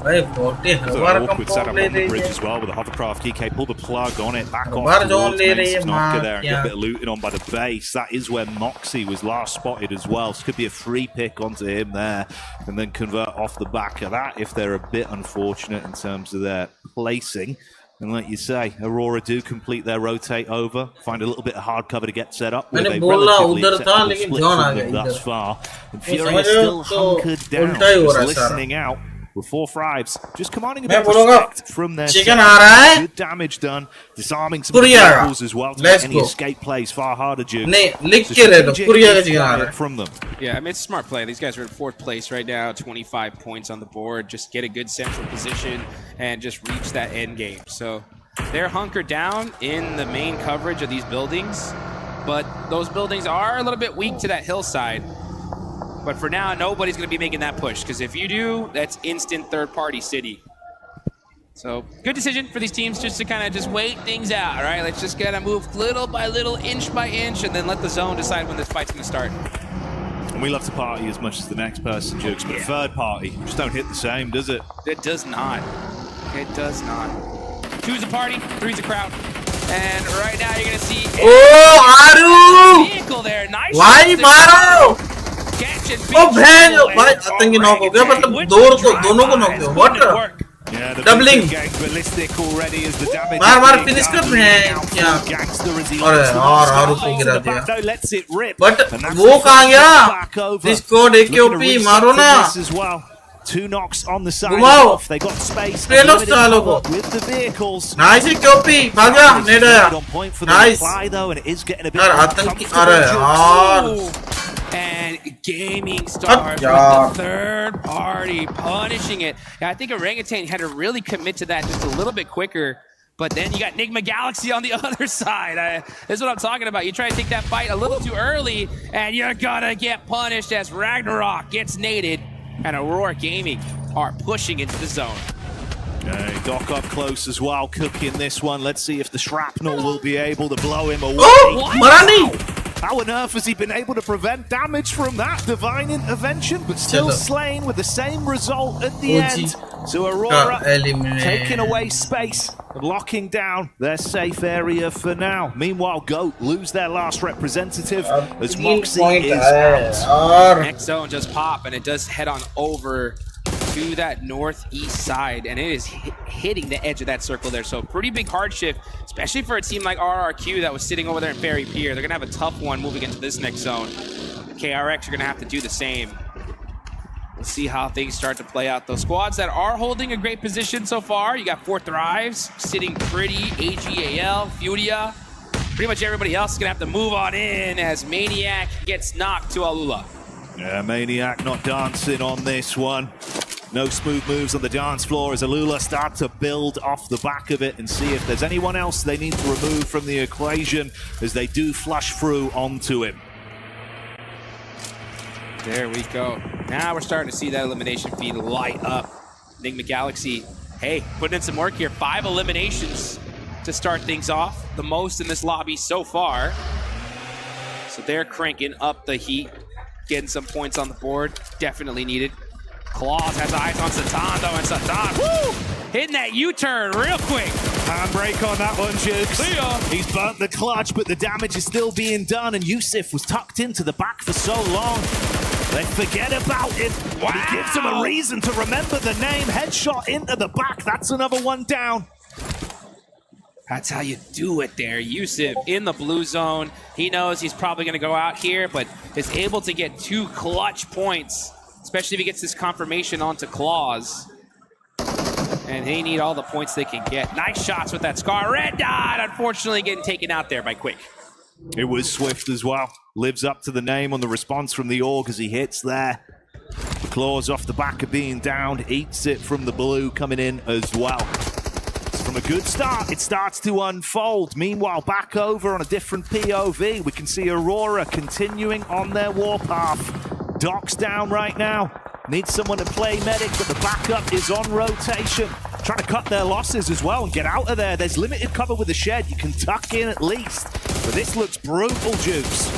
Awkward setup on the bridge as well with the hovercraft. GK pulled the plug on it, back off towards Knocker there and get a bit of looting on by the base. That is where Moxie was last spotted as well. So could be a free pick onto him there and then convert off the back of that if they're a bit unfortunate in terms of their placing. And like you say, Aurora do complete their rotate over, find a little bit of hard cover to get set up with a relatively acceptable split from them thus far. And Fury is still hunkered down, just listening out. With Four Thrives just commanding a bit of respect from their set. Good damage done, disarming some vehicles as well to make any escape plays far harder, Duke. From them. Yeah, I mean, it's a smart play. These guys are in 4th place right now, 25 points on the board. Just get a good central position and just reach that end game. So they're hunkered down in the main coverage of these buildings. but those buildings are a little bit weak to that hillside. But for now, nobody's going to be making that push, because if you do, that's instant third-party city. So good decision for these teams just to kind of just wait things out, all right? Let's just kind of move little by little, inch by inch, and then let the zone decide when this fight's going to start. And we love to party as much as the next person, Jukes, but a third party just don't hit the same, does it? It does not. It does not. 2's a party, 3's a crowd. And right now you're going to see Aru! vehicle there. Nice. Why, Maru? Oh, bhai, I think he knock ho gaya, matlab dono ko knock diya. What? Yeah, the doubling. ballistic already as the damage. मार finish कर रहे हैं क्या? अरे यार आरू को गिरा दिया. But वो कहाँ गया? This squad AKOP मारो ना. 2 knocks on the side. घुमाओ. They got space. Prelox डालो को. With the vehicles. Nice AKOP. भाग जा. नेड आया. Nice. Though, and it is getting a bit. यार आतंकी अरे यार. And Gaming Stars with the third party punishing it. Yeah, I think Orangutan had to really commit to that just a little bit quicker. But then you got Nigma Galaxy on the other side. This is what I'm talking about. You try to take that fight a little too early, and you're gonna get punished as Ragnarok gets naded, and Aurora Gaming are pushing into the zone. Okay, Doc up close as well, cooking this one. Let's see if the shrapnel will be able to blow him away. Oh, Marani! How on earth has he been able to prevent damage from that divine intervention, but still slain with the same result at the end? So Aurora taking away space, locking down their safe area for now. Meanwhile, GOAT lose their last representative as Moxie is out. Next zone just pop, and it does head on over to that northeast side, and it is hitting the edge of that circle there. So pretty big hardship, especially for a team like RRQ that was sitting over there in Ferry Pier. They're gonna have a tough one moving into this next zone. KRX are gonna have to do the same. We'll see how things start to play out. Those squads that are holding a great position so far, you got 4 Thrives sitting pretty, AGAL, Furia. Pretty much everybody else is gonna have to move on in as Maniac gets knocked to Alula. Yeah, Maniac not dancing on this one. No smooth moves on the dance floor as Alula start to build off the back of it and see if there's anyone else they need to remove from the equation as they do flush through onto him. There we go. Now we're starting to see that elimination feed light up. Nigma Galaxy, hey, putting in some work here. 5 eliminations to start things off. The most in this lobby so far. So they're cranking up the heat. Getting some points on the board. Definitely needed. Claws has eyes on Satan though, and Satan, woo! Hitting that U-turn real quick. Handbrake on that one, Jukes. He's burnt the clutch, but the damage is still being done, and Yusuf was tucked into the back for so long. They forget about it. Wow. He gives them a reason to remember the name. Headshot into the back. That's another one down. That's how you do it there. Yusuf in the blue zone. He knows he's probably going to go out here, but is able to get 2 clutch points, especially if he gets this confirmation onto Claws. And they need all the points they can get. Nice shots with that Scar. Red Dot, unfortunately, getting taken out there by Quick. It was Swift as well. Lives up to the name on the response from the Org as he hits there. Claws off the back of being downed. Eats it from the blue coming in as well. From a good start, it starts to unfold. Meanwhile, back over on a different POV, we can see Aurora continuing on their warpath. Doc's down right now. Needs someone to play medic, but the backup is on rotation. Trying to cut their losses as well and get out of there. There's limited cover with the shed. You can tuck in at least. But this looks brutal, Jukes.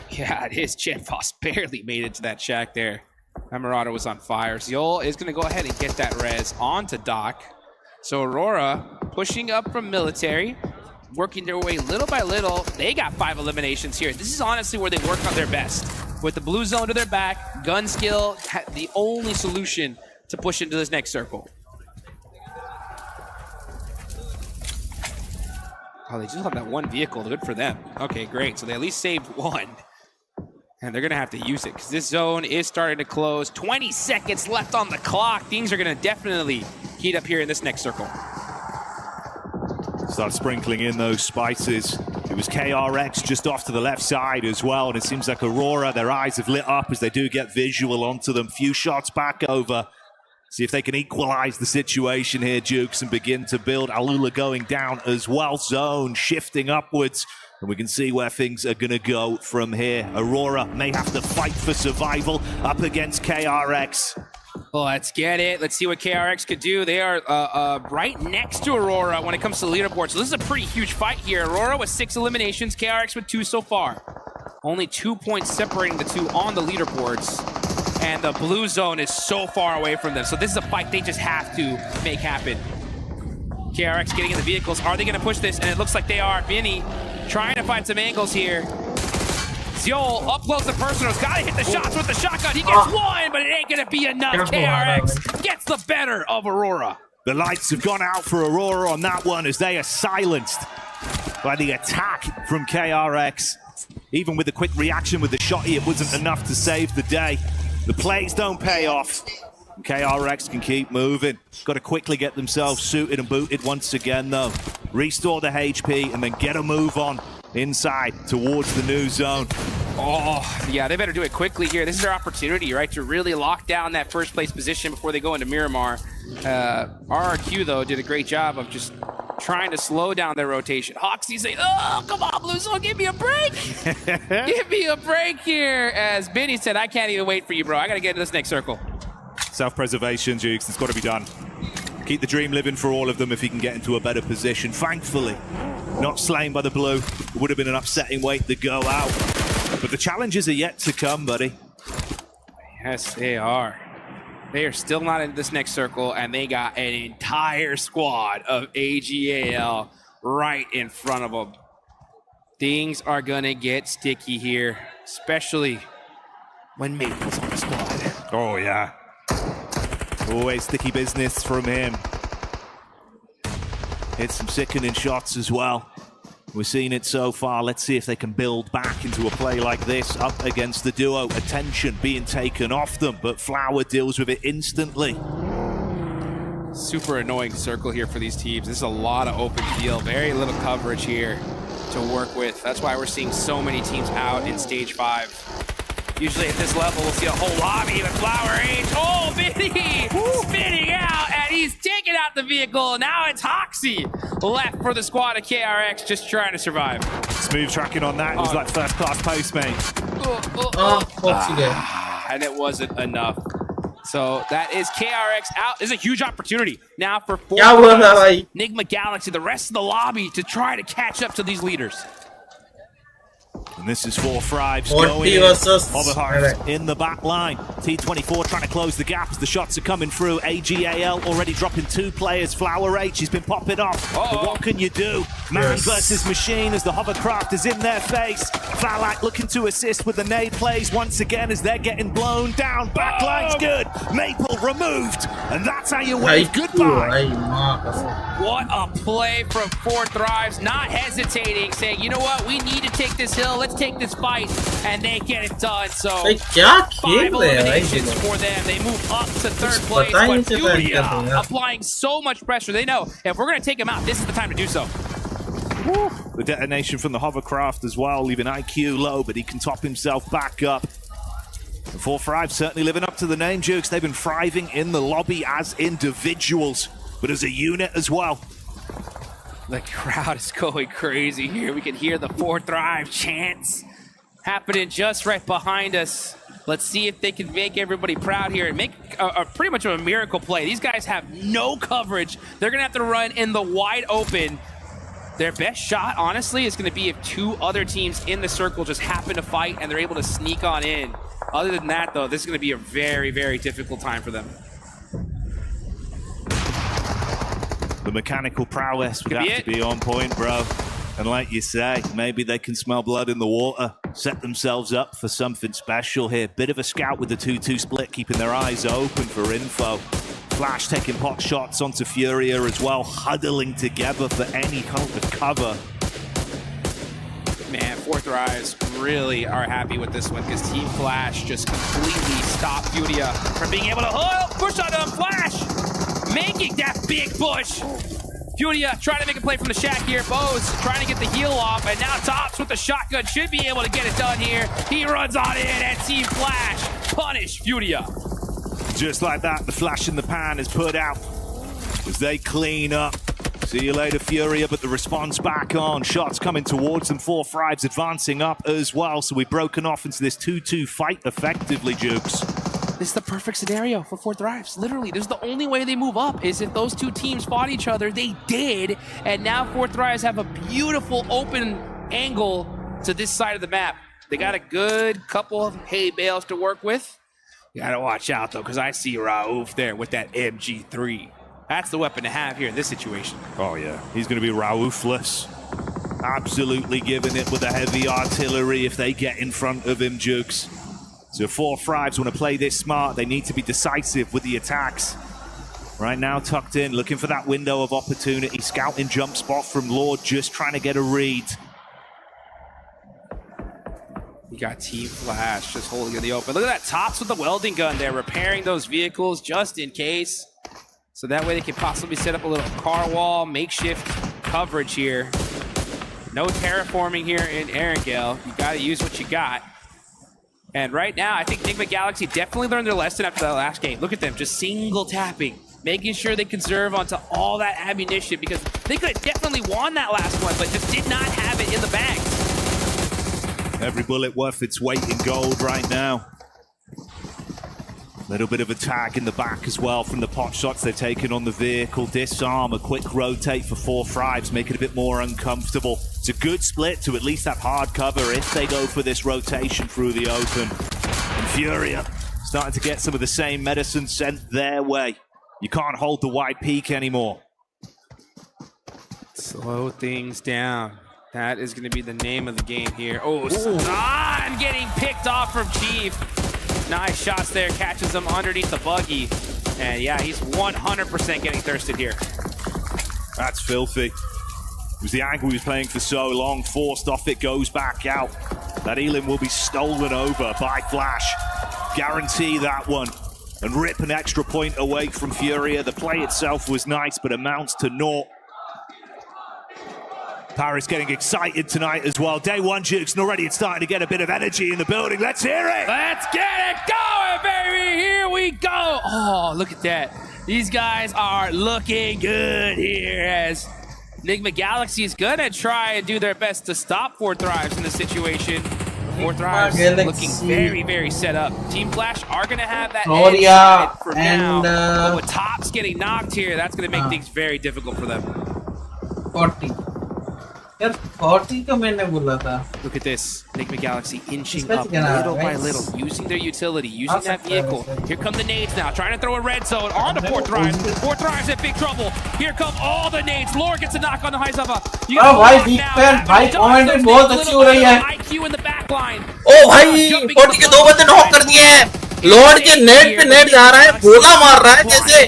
Yeah, it is. Genfoss barely made it to that shack there. That Marauder was on fire. Zeol is going to go ahead and get that res onto Doc. So Aurora pushing up from military, working their way little by little. They got 5 eliminations here. This is honestly where they work on their best. With the blue zone to their back, gun skill, the only solution to push into this next circle. Oh, they just have that 1 vehicle. Good for them. Okay, great. So they at least saved 1. And they're going to have to use it because this zone is starting to close. 20 seconds left on the clock. Things are going to definitely heat up here in this next circle. Start sprinkling in those spices. It was KRX just off to the left side as well, and it seems like Aurora, their eyes have lit up as they do get visual onto them. Few shots back over. See if they can equalize the situation here, Jukes, and begin to build. Alula going down as well. Zone shifting upwards And we can see where things are going to go from here. Aurora may have to fight for survival up against KRX. Well, let's get it. Let's see what KRX could do. They are right next to Aurora when it comes to the leaderboard. So this is a pretty huge fight here. Aurora with 6 eliminations, KRX with 2 so far. Only 2 points separating the two on the leaderboards. And the blue zone is so far away from them. So this is a fight they just have to make happen. KRX getting in the vehicles. Are they going to push this? And it looks like they are. Vinny trying to find some angles here. Ziol up close and personal. He's got to hit the shots with the shotgun. He gets one, but it ain't going to be enough. KRX gets the better of Aurora. The lights have gone out for Aurora on that one as they are silenced by the attack from KRX. Even with the quick reaction with the shotty, it wasn't enough to save the day. The plays don't pay off. KRX can keep moving. Got to quickly get themselves suited and booted once again, though. Restore the HP and then get a move on inside towards the new zone. Oh, yeah, they better do it quickly here. This is their opportunity, right, to really lock down that first place position before they go into Miramar. RRQ, though, did a great job of just trying to slow down their rotation. Hoxie saying, oh, come on, Blue Zone, give me a break. Give me a break here. As Benny said, I can't even wait for you, bro. I got to get into this next circle. Self-preservation, Jukes, it's got to be done. Keep the dream living for all of them if he can get into a better position. Thankfully, not slain by the blue. It would have been an upsetting way to go out. But the challenges are yet to come, buddy. Yes, they are. They are still not in this next circle, and they got an entire squad of AGAL right in front of them. Things are going to get sticky here, especially when Maple's on the squad. Oh, yeah. Always sticky business from him. Hit some sickening shots as well. We're seeing it so far. Let's see if they can build back into a play like this up against the duo. Attention being taken off them, but Flower deals with it instantly. Super annoying circle here for these teams. This is a lot of open field, very little coverage here to work with. That's why we're seeing so many teams out in stage 5. Usually at this level, we'll see a whole lobby with Flower H. Oh, Vinny spinning out, and he's taking out the vehicle. Now it's Hoxie left for the squad of KRX, just trying to survive. Smooth tracking on that. It was like first-class postmate. And it wasn't enough. So that is KRX out. This is a huge opportunity now for Nigma Galaxy, the rest of the lobby, to try to catch up to these leaders. And this is 4 Thrives going in. Overheart in the back line. T24 trying to close the gaps. The shots are coming through. AGAL already dropping 2 players. Flower H has been popping off. But what can you do? Man versus machine as the hovercraft is in their face. Falak looking to assist with the nade plays once again as they're getting blown down. Backline's good. Maple removed. And that's how you wave goodbye. What a play from 4 Thrives. Not hesitating, saying, you know what? We need to take this hill. Let's take this fight, and they get it done. So 5 eliminations for them. They move up to 3rd place, but Furia applying so much pressure. They know if we're going to take them out, this is the time to do so. The detonation from the hovercraft as well, leaving IQ low, but he can top himself back up. And 4 Thrives certainly living up to the name, Jukes. They've been thriving in the lobby as individuals, but as a unit as well. The crowd is going crazy here. We can hear the 4 Thrive chants happening just right behind us. Let's see if they can make everybody proud here and make a pretty much of a miracle play. These guys have no coverage. They're going to have to run in the wide open. Their best shot, honestly, is going to be if 2 other teams in the circle just happen to fight and they're able to sneak on in. Other than that, though, this is going to be a very, very difficult time for them. The mechanical prowess would have to be on point, bro. And like you say, maybe they can smell blood in the water, set themselves up for something special here. Bit of a scout with the 2-2 split, keeping their eyes open for info. Flash taking pot shots onto Furia as well, huddling together for any kind of cover. Man, 4 Thrives really are happy with this one because Team Flash just completely stopped Furia from being able to push on them. Flash making that big push. Furia trying to make a play from the shack here. Bose trying to get the heal off, and now Tops with the shotgun should be able to get it done here. He runs on in, and Team Flash punish Furia. Just like that, the flash in the pan is put out as they clean up. See you later, Furia, but the response back on. Shots coming towards them. 4-5's advancing up as well. So we've broken off into this 2-2 fight effectively, Jukes. This is the perfect scenario for 4 Thrives. Literally, this is the only way they move up is if those two teams fought each other. They did, and now 4 Thrives have a beautiful open angle to this side of the map. They got a good couple of hay bales to work with. You gotta watch out, though, because I see Raouf there with that MG3. That's the weapon to have here in this situation. Oh, yeah. He's going to be Raoufless. Absolutely giving it with the heavy artillery if they get in front of him, Jukes. So 4 Thrives want to play this smart. They need to be decisive with the attacks. Right now, tucked in, looking for that window of opportunity. Scouting jump spot from Lord, just trying to get a read. You got Team Flash just holding in the open. Look at that, Tops with the welding gun there, repairing those vehicles just in case. So that way they can possibly set up a little car wall, makeshift coverage here. No terraforming here in Erangel. You got to use what you got. And right now, I think Enigma Galaxy definitely learned their lesson after that last game. Look at them, just single tapping, making sure they conserve onto all that ammunition because they could have definitely won that last one, but just did not have it in the bags. Every bullet worth its weight in gold right now. Little bit of a tag in the back as well from the pot shots they've taken on the vehicle. Disarm, a quick rotate for 4 Thrives, make it a bit more uncomfortable. It's a good split to at least have hard cover if they go for this rotation through the open. And Furia starting to get some of the same medicine sent their way. You can't hold the wide peak anymore. Slow things down. That is going to be the name of the game here. Oh, San getting picked off from Chief. Nice shots there, catches him underneath the buggy. And yeah, he's 100% getting thirsted here. That's filthy. It was the angle he was playing for so long, forced off it, goes back out. That Elim will be stolen over by Flash. Guarantee that one. And rip an extra point away from Furia. The play itself was nice, but amounts to naught. Paris getting excited tonight as well. Day one, Jukes, and already it's starting to get a bit of energy in the building. Let's hear it! Let's get it going, baby! Here we go! Oh, look at that. These guys are looking good here as Enigma Galaxy is gonna try and do their best to stop 4 Thrives in this situation. 4 Thrives looking very, very set up. Team Flash are gonna have that edge side for now. But with Tops getting knocked here, that's gonna make things very difficult for them. 40. यार 40 का मैंने बोला था. Look at this, Enigma Galaxy inching up little by little, using their utility, using that vehicle. Here come the nades now, trying to throw a red zone onto 4 Thrives. 4 Thrives in big trouble. Here come all the nades. Lord gets a knock on the Haizava. Oh भाई big fan, भाई comment बहुत अच्छी हो रही है. IQ in the back line. ओ भाई 40 के 2 बंदे नॉक कर दिए हैं. लॉर्ड के नेट पे नेट जा रहा है, गोला मार रहा है जैसे.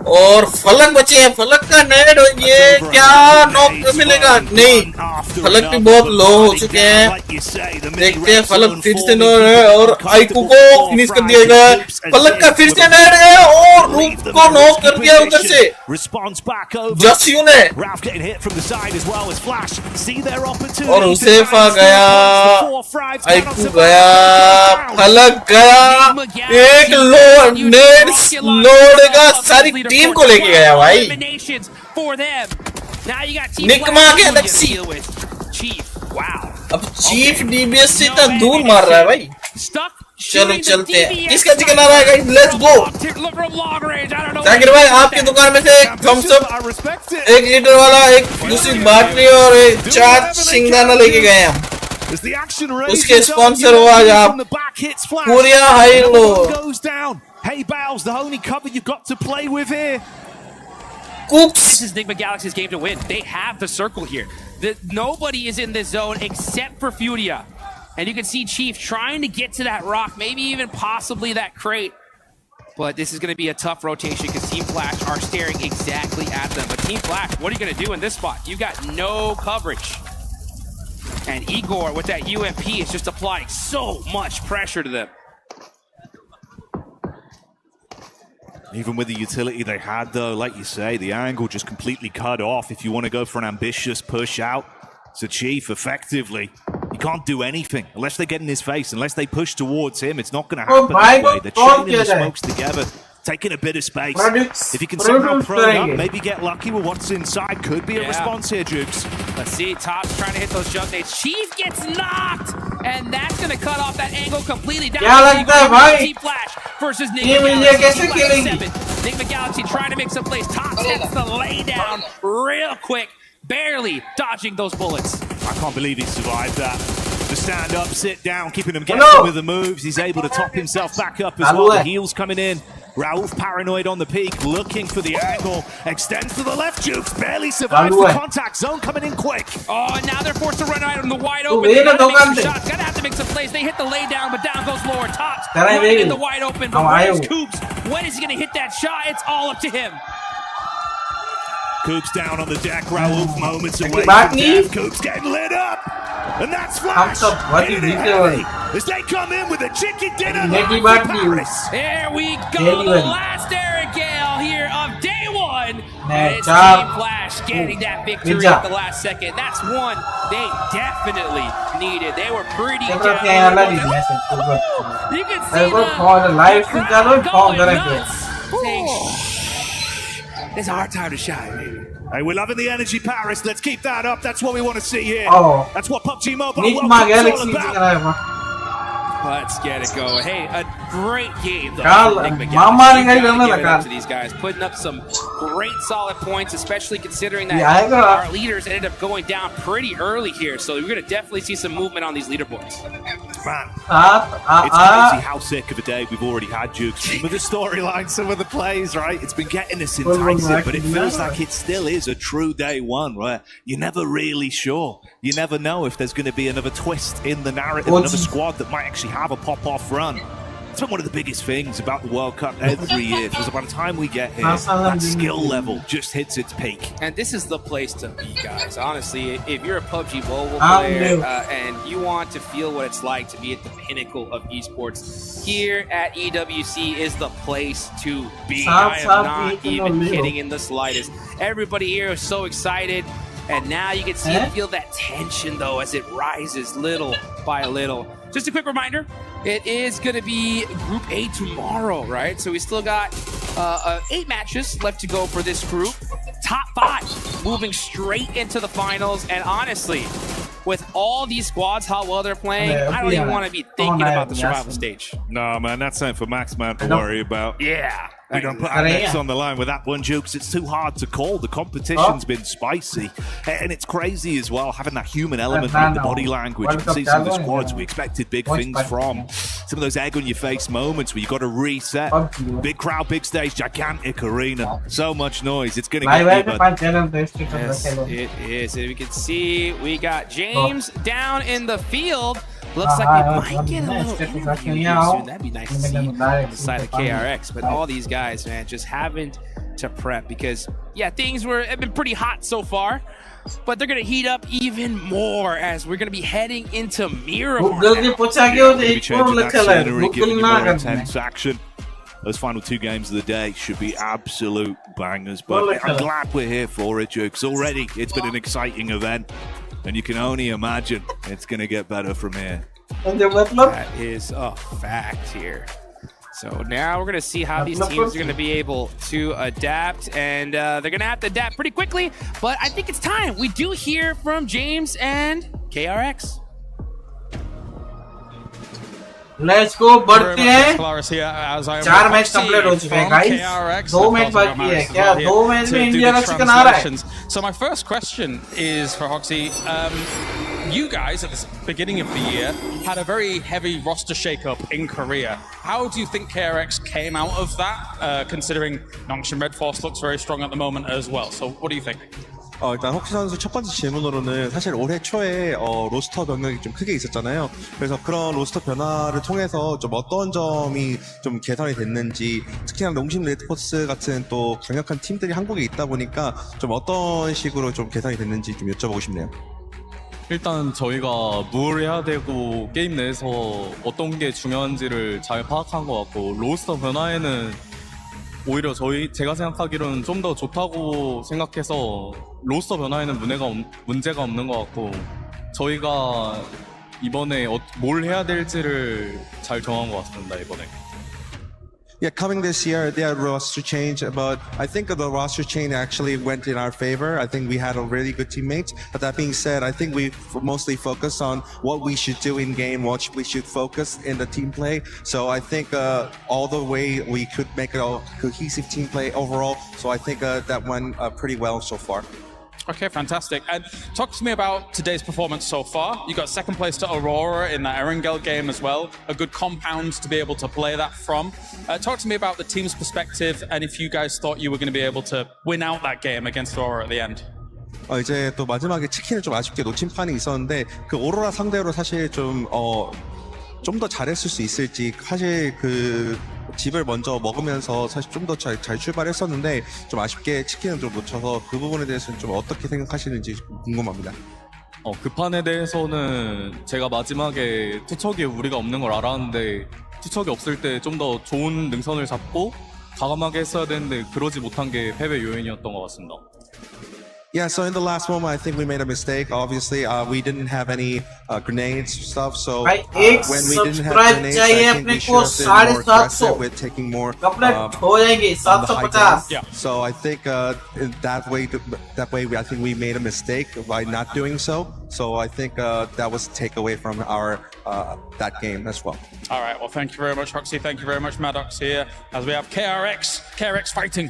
और फलक बचे हैं, फलक का नेट, ये क्या नॉक मिलेगा? नहीं, फलक भी बहुत लो हो चुके हैं. देखते हैं फलक फिर से और आईकू को फिनिश कर दिया गया. फलक का फिर से नेट है और रूप को नॉक कर दिया उधर से जस्यू ने. और उसेफा गया, आईकू गया, फलक गया. एक लोड का सारी टीम को लेके गया भाई. निकमा गैलेक्सी. अब चीफ डीबीएस से इतना दूर मार रहा है भाई. चलो चलते हैं. किसका चिकन आ रहा है गाइस? Let's go. जाकिर भाई आपकी दुकान में से एक थम्स अप, 1 लीटर वाला, एक दूसरी बाटली और एक 4 सिंगदाना लेके गए हम. उसके स्पॉन्सर हो आज आप. पूरिया high low. Hey, Bowles, the only cover you've got to play with here. Oops. This is Enigma Galaxy's game to win. They have the circle here. Nobody is in this zone except for Furia. And you can see Chief trying to get to that rock, maybe even possibly that crate. But this is going to be a tough rotation because Team Flash are staring exactly at them. But Team Flash, what are you going to do in this spot? You got no coverage. And Igor with that UMP is just applying so much pressure to them. Even with the utility they had, though, like you say, the angle just completely cut off. If you want to go for an ambitious push out, so Chief, effectively, he can't do anything unless they get in his face, unless they push towards him. It's not going to happen that way. They're chaining the smokes together taking a bit of space. If you can somehow throw it up, maybe get lucky with what's inside, could be a response here, Jukes. Let's see, Top's trying to hit those jump nades. Chief gets knocked, and that's going to cut off that angle completely. Down Flash versus Nick McGalaxy. Nick McGalaxy trying to make some plays. Top hits the lay down real quick, barely dodging those bullets. I can't believe he survived that. The stand up, sit down, keeping him guessing with the moves. He's able to top himself back up as well. The heels coming in. Rauf paranoid on the peak, looking for the angle. Extends to the left, Jukes barely survives the contact zone, coming in quick. Oh, and now they're forced to run out on the wide open. They gotta make some shots, gotta have to make some plays. They hit the lay down, but down goes Lord. Tops running in the wide open, but where's Coops? When is he gonna hit that shot? It's all up to him. Coops down on the deck, Rauf moments away from death. Coops getting lit up. And that's Flash. As they come in with a chicken dinner. There we go. The last Eric Gale here of day one. And it's Team Flash getting that victory at the last second. That's one they definitely needed. They were pretty down. You can see it's our time to shine, baby. Hey, we're loving the energy, Paris. Let's keep that up. That's what we want to see here. That's what PUBG Mobile World Cup's all about. Let's get it going. Hey, a great game, though. Nick McGalaxy to these guys, putting up some great solid points, especially considering that our leaders ended up going down pretty early here. So we're going to definitely see some movement on these leaderboards. Man, it's crazy how sick of a day we've already had, Jukes. Some of the storylines, some of the plays, right? It's been getting us enticing, but it feels like it still is a true day one where you're never really sure. You never know if there's going to be another twist in the narrative, another squad that might actually have a pop-off run. It's been one of the biggest things about the World Cup every year. Because by the time we get here, that skill level just hits its peak. And this is the place to be, guys. Honestly, if you're a PUBG Mobile player and you want to feel what it's like to be at the pinnacle of esports, here at EWC is the place to be. I am not even kidding in the slightest. Everybody here is so excited. And now you can see and feel that tension, though, as it rises little by little. Just a quick reminder, it is going to be Group A tomorrow, right? So we still got 8 matches left to go for this group. Top 5 moving straight into the finals. And honestly, with all these squads, how well they're playing, I don't even want to be thinking about the survival stage. No, man, that's something for Max Man to worry about. Yeah. We don't put our necks on the line with that one, Jukes. It's too hard to call. The competition's been spicy. And it's crazy as well, having that human element in the body language. You can see some of the squads we expected big things from. Some of those egg-on-your-face moments where you got to reset. Big crowd, big stage, gigantic arena. So much noise. It's going to get deeper. Yes, it is. And we can see we got James down in the field. Looks like we might get a little interview here soon. That'd be nice to see on the side of KRX. But all these guys, man, just having to prep because, yeah, things have been pretty hot so far. But they're going to heat up even more as we're going to be heading into Miramar. Intense action. Those final 2 games of the day should be absolute bangers. But I'm glad we're here for it, Jukes. Already, it's been an exciting event. And you can only imagine it's going to get better from here. That is a fact here. So now we're going to see how these teams are going to be able to adapt. And they're going to have to adapt pretty quickly. But I think it's time. We do hear from James and KRX. Let's go बढ़ते हैं 4 match complete हो चुके हैं guys 2 match बाकी है क्या 2 match में India का चिकन आ रहा है So my first question is for Hoxie. You guys at the beginning of the year had a very heavy roster shakeup in Korea. How do you think KRX came out of that, considering Nongshin Red Force looks very strong at the moment as well? So what do you think? 일단 헉시 선수 첫 번째 질문으로는 사실 올해 초에 로스터 변경이 좀 크게 있었잖아요. 그래서 그런 로스터 변화를 통해서 좀 어떤 점이 좀 개선이 됐는지, 특히나 농심 레드포스 같은 또 강력한 팀들이 한국에 있다 보니까 좀 어떤 식으로 좀 개선이 됐는지 좀 여쭤보고 싶네요. 일단 저희가 뭘 해야 되고 게임 내에서 어떤 게 중요한지를 잘 파악한 것 같고, 로스터 변화에는 오히려 제가 생각하기로는 좀 더 좋다고 생각해서 로스터 변화에는 문제가 없는 것 같고, 저희가 이번에 뭘 해야 될지를 잘 정한 것 같습니다. 이번에 Yeah, coming this year, their roster change, but I think the roster change actually went in our favor. I think we had a really good teammates. But that being said, I think we mostly focused on what we should do in game, what we should focus in the team play. So I think all the way we could make a cohesive team play overall. So I think that went pretty well so far. Okay, fantastic. And talk to me about today's performance so far. You got second place to Aurora in that Erangel game as well. A good compound to be able to play that from. Talk to me about the team's perspective and if you guys thought you were going to be able to win out that game against Aurora at the end. 이제 또 마지막에 치킨을 좀 아쉽게 놓친 판이 있었는데 그 오로라 상대로 사실 좀 더 잘했을 수 있을지 사실 그 집을 먼저 먹으면서 사실 좀 더 잘 출발했었는데 좀 아쉽게 치킨을 좀 놓쳐서 그 부분에 대해서는 좀 어떻게 생각하시는지 궁금합니다. 그 판에 대해서는 제가 마지막에 투척이 우리가 없는 걸 알았는데 투척이 없을 때 좀 더 좋은 능선을 잡고 과감하게 했어야 되는데 그러지 못한 게 패배 요인이었던 것 같습니다. Yeah, so in the last moment, I think we made a mistake. Obviously, we didn't have any grenades stuff. So when we didn't have grenades, I think we should have been more aggressive with taking more on the high ground. Yeah. So I think in that way, I think we made a mistake by not doing so. So I think that was a takeaway from our that game as well. All right, well, thank you very much, Hoxie. Thank you very much, Maddox here, as we have KRX fighting.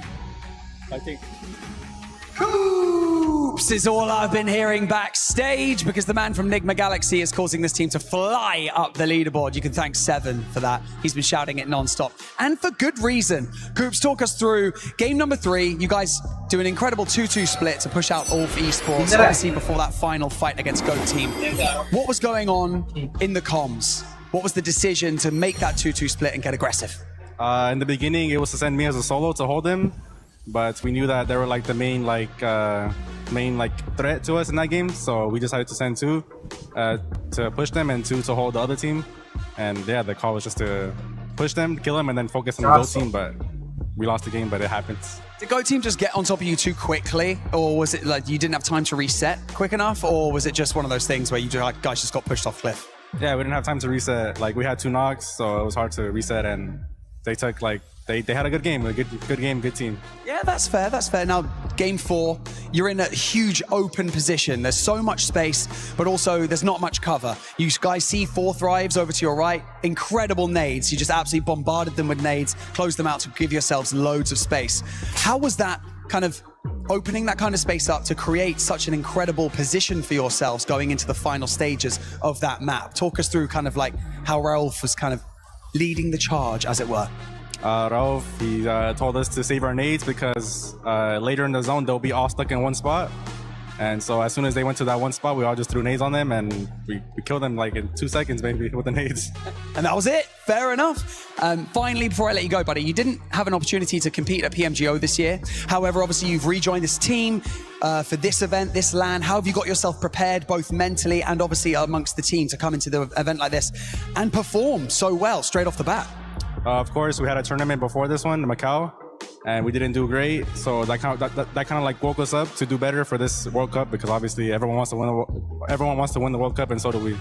Hoops is all I've been hearing backstage because the man from Nigma Galaxy is causing this team to fly up the leaderboard. You can thank Seven for that. He's been shouting it non-stop. And for good reason. Hoops, talk us through game number 3. You guys do an incredible 2-2 split to push out Ulf Esports, obviously before that final fight against GOAT Team. What was going on in the comms? What was the decision to make that 2-2 split and get aggressive? In the beginning, it was to send me as a solo to hold him. But we knew that they were like the main threat to us in that game, so we decided to send 2 to push them and 2 to hold the other team. And yeah, the call was just to push them, kill them, and then focus on the GOAT team. But we lost the game, but it happens. Did GOAT team just get on top of you too quickly, or was it like you didn't have time to reset quick enough, or was it just one of those things where you guys just got pushed off cliff? Yeah, we didn't have time to reset. Like we had 2 knocks, so it was hard to reset, and they took they had a good game, good team. Yeah, that's fair. Now, game 4, you're in a huge open position. There's so much space, but also there's not much cover. You guys see 4 Thrives over to your right. Incredible nades. You just absolutely bombarded them with nades, closed them out to give yourselves loads of space. How was that kind of opening that kind of space up to create such an incredible position for yourselves going into the final stages of that map? Talk us through kind of like how Raouf was kind of leading the charge, as it were. Raouf, he told us to save our nades because later in the zone, they'll be all stuck in one spot. And so as soon as they went to that one spot, we all just threw nades on them and we killed them like in 2 seconds, maybe, with the nades. And that was it. Fair enough. Finally, before I let you go, buddy, you didn't have an opportunity to compete at PMGO this year. However, obviously, you've rejoined this team for this event, this LAN. How have you got yourself prepared, both mentally and obviously amongst the team, to come into the event like this and perform so well straight off the bat? Of course, we had a tournament before this one in Macau, and we didn't do great. So that kind of like woke us up to do better for this World Cup, because obviously everyone wants to win the World Cup, and so do we.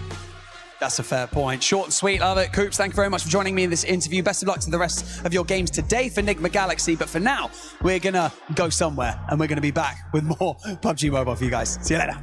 That's a fair point. Short and sweet, love it. Coops, thank you very much for joining me in this interview. Best of luck to the rest of your games today for Nigma Galaxy. But for now, we're gonna go somewhere, and we're gonna be back with more PUBG Mobile for you guys. See you later.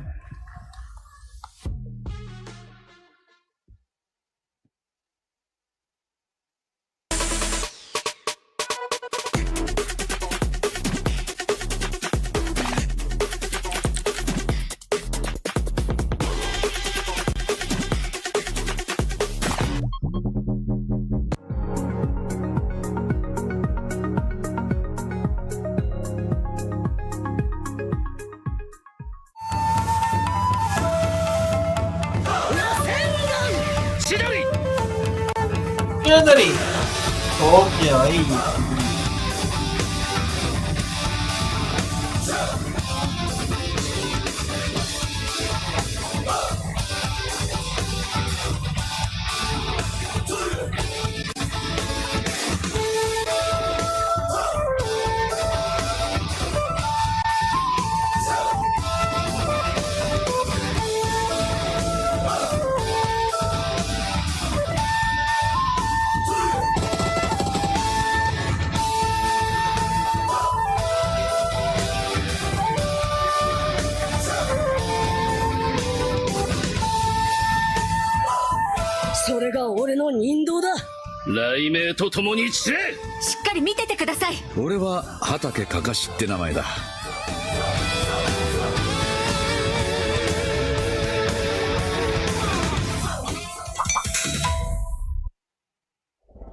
얘들이 오케이. 人道だ。雷鳴と共に散れ。しっかり見ててください。俺は畑かかしって名前だ。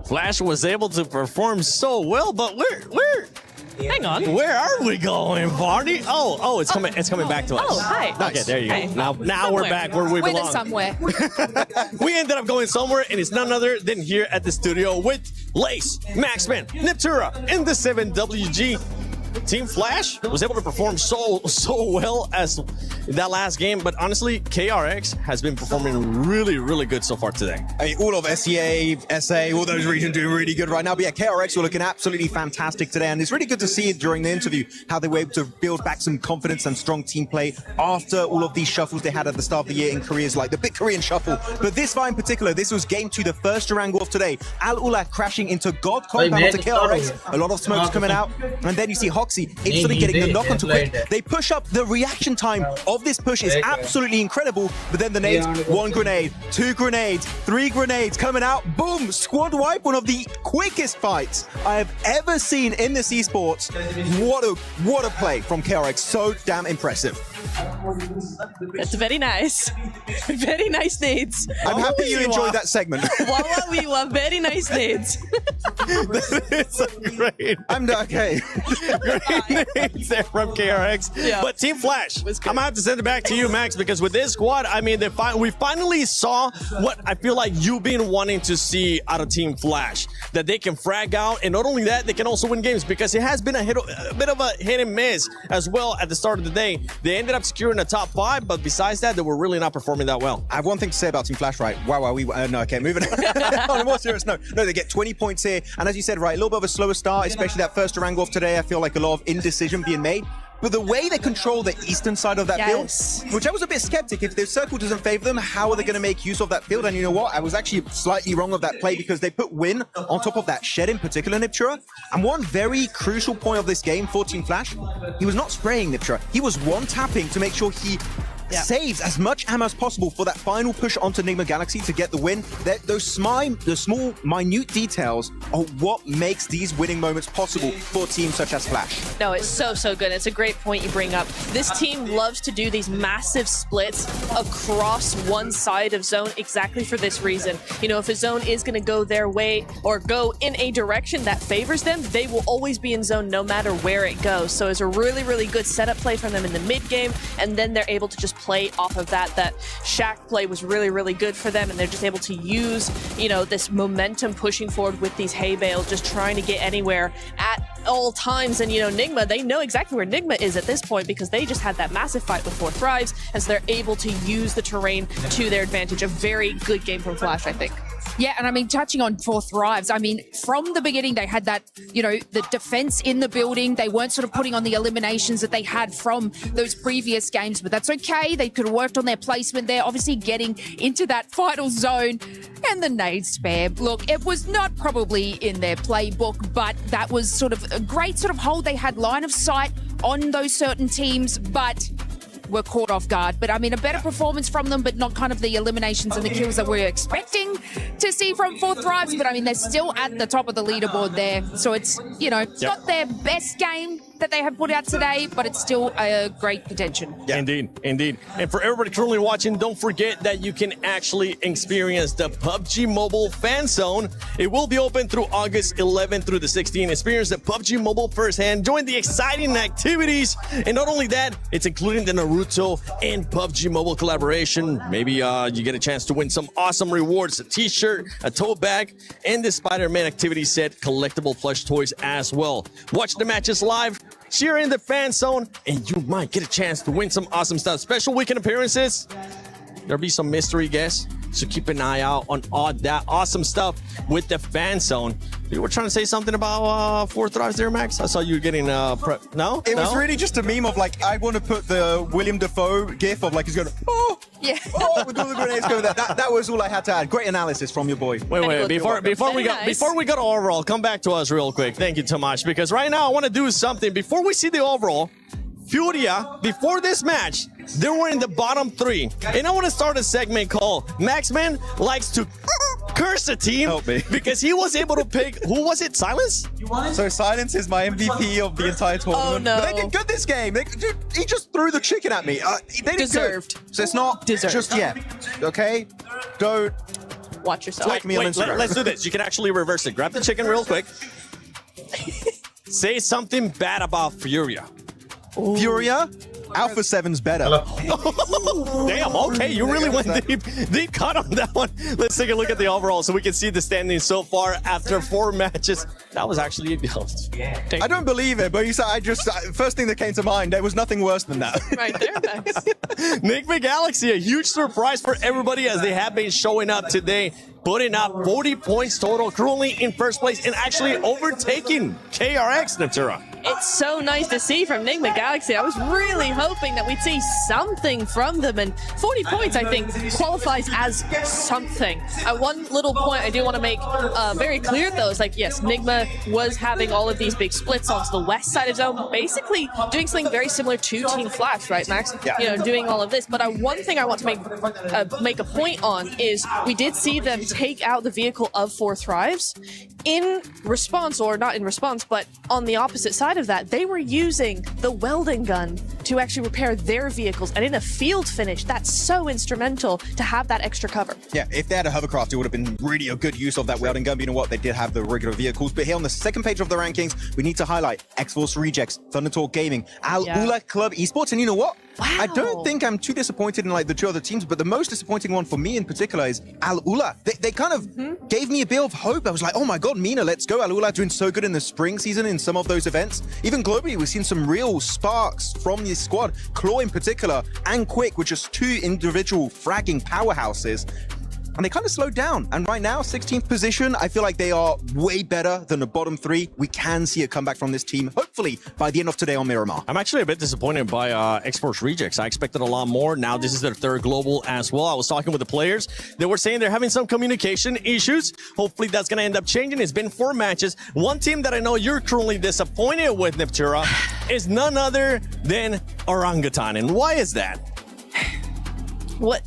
Flash was able to perform so well, but hang on, where are we going, Barney? Oh, it's coming back to us. Oh, hi. Okay, there you go. Hi. Now we're back where we We're belong. somewhere. We ended up going somewhere, and it's none other than here at the studio with Lace, Maxman, Neptura, and the 7WG. Team Flash was able to perform so well as in that last game, but honestly, KRX has been performing really good so far today. I mean, all of SEA, SA, all those regions doing really good right now. But yeah, KRX were looking absolutely fantastic today, and it's really good to see during the interview how they were able to build back some confidence and strong team play after all of these shuffles they had at the start of the year in Korea's like the big Korean shuffle. But this fight in particular, this was game 2, the first Durang of today. Al-Ula crashing into God compound onto KRX. A lot of smokes coming out, and then you see Hoxie instantly getting the knock onto Quick. They push up. The reaction time of this push is absolutely incredible. But then the nades, 1 grenade, 2 grenades, 3 grenades coming out. Boom! Squad wipe. One of the quickest fights I have ever seen in this esports. What a play from KRX. So damn impressive. That's very nice. Very nice nades. I'm happy you enjoyed that segment. Wow, very nice nades. It's great. I'm okay. Great nades there from KRX. Yeah. But Team Flash, I'm gonna have to send it back to you, Max, because with this squad, I mean, we finally saw what I feel like you've been wanting to see out of Team Flash. That they can frag out, and not only that, they can also win games, because it has been a bit of a hit and miss as well at the start of the day. They ended up securing the top 5, but besides that, they were really not performing that well. I have one thing to say about Team Flash, right? Wow, no, okay, moving on. More serious, no, they get 20 points here, and as you said, right, a little bit of a slower start, especially that first Durang off today. I feel like a lot of indecision being made. But the way they control the eastern side of that field, which I was a bit skeptic, if their circle doesn't favor them, how are they going to make use of that field? And you know what? I was actually slightly wrong of that play, because they put Win on top of that shed in particular, Niptura. And one very crucial point of this game for Team Flash, he was not spraying Niptura. He was one-tapping to make sure he saves as much ammo as possible for that final push onto Enigma Galaxy to get the win. The small, minute details are what makes these winning moments possible for teams such as Flash. No, it's so good. It's a great point you bring up. This team loves to do these massive splits across one side of zone exactly for this reason. You know, if a zone is going to go their way or go in a direction that favors them, they will always be in zone no matter where it goes. So it's a really good setup play from them in the mid game, and then they're able to just play off of that. That Shack play was really good for them, and they're just able to use, you know, this momentum pushing forward with these hay bales, just trying to get anywhere at all times. And, you know, Nigma, they know exactly where Nigma is at this point, because they just had that massive fight with 4 Thrives, and so they're able to use the terrain to their advantage. A very good game from Flash, I think. Yeah, and I mean, touching on 4 Thrives, I mean, from the beginning, they had that, you know, the defense in the building. They weren't sort of putting on the eliminations that they had from those previous games, but that's okay. They could have worked on their placement there, obviously getting into that final zone. And the nade spam. Look, it was not probably in their playbook, but that was sort of a great sort of hold. They had line of sight on those certain teams, but were caught off guard. But I mean, a better performance from them, but not kind of the eliminations and the kills that we're expecting to see from 4 Thrives. But I mean, they're still at the top of the leaderboard there. So it's, you know, it's not their best game that they have put out today, but it's still a great contention. Yeah. Indeed. And for everybody currently watching, don't forget that you can actually experience the PUBG Mobile Fan Zone. It will be open through August 11th through the 16th. Experience the PUBG Mobile firsthand. Join the exciting activities. And not only that, it's including the Naruto and PUBG Mobile collaboration. Maybe you get a chance to win some awesome rewards, a t-shirt, a tote bag, and the Spider-Man activity set collectible plush toys as well. Watch the matches live, cheer in the fan zone, and you might get a chance to win some awesome stuff. Special weekend appearances. There'll be some mystery guests, so keep an eye out on all that awesome stuff with the fan zone. You were trying to say something about 4 Thrives there, Max? I saw you getting No? It was really just a meme of like, I want to put the William Dafoe gif of like he's going, with all the grenades going there. That was all I had to add. Great analysis from your boy. Wait. Before we go to overall, come back to us real quick. Thank you so much, because right now I want to do something before we see the overall. Furia, before this match, they were in the bottom 3. And I want to start a segment called Maxman Likes to curse the team. Help me. Because he was able to pick, who was it, Silence? So Silence is my MVP of the entire tournament. Oh, no. But they did good this game. He just threw the chicken at me. They did Deserved. Good. So it's not just yet. Okay? Don't watch yourself. like me on Instagram. Let's do this. You can actually reverse it. Grab the chicken real quick. Say something bad about Furia. Furia? Alpha 7's better. Damn, okay, you really went deep cut on that one. Let's take a look at the overall so we can see the standings so far after 4 matches. That was actually I don't believe it, but you said first thing that came to mind, there was nothing worse than that. Right there, Max. Nigma Galaxy, a huge surprise for everybody as they have been showing up today, putting up 40 points total, currently in first place and actually overtaking KRX, Natura. It's so nice to see from Nigma Galaxy. I was really hoping that we'd see something from them, and 40 points, I think, qualifies as something. One little point I do want to make very clear, though, is like, yes, Nigma was having all of these big splits onto the west side of zone, basically doing something very similar to Team Flash, right, Max? Yeah. You know, doing all of this. But one thing I want to make a point on is we did see them take out the vehicle of 4 Thrives. In response, or not in response, but on the opposite side of that, they were using the welding gun to actually repair their vehicles. And in a field finish, that's so instrumental to have that extra cover. Yeah, if they had a hovercraft, it would have been really a good use of that welding gun. But you know what? They did have the regular vehicles. But here on the second page of the rankings, we need to highlight X-Force Rejects, Thunder Talk Gaming, Al Ula Club Esports. And you know what? Wow. I don't think I'm too disappointed in like the 2 other teams, but the most disappointing one for me in particular is Al Ula. They kind of gave me a bit of hope. I was like, oh my god, Mina, let's go. Al Ula doing so good in the spring season in some of those events. Even globally, we've seen some real sparks from this squad. Claw in particular and Quick with just 2 individual fragging powerhouses. And they kind of slowed down. And right now, 16th position, I feel like they are way better than the bottom 3. We can see a comeback from this team, hopefully, by the end of today on Miramar. I'm actually a bit disappointed by X-Force Rejects. I expected a lot more. Now this is their 3rd global as well. I was talking with the players. They were saying they're having some communication issues. Hopefully that's going to end up changing. It's been 4 matches. One team that I know you're currently disappointed with, Neptura, is none other than Orangutan. And why is that? What?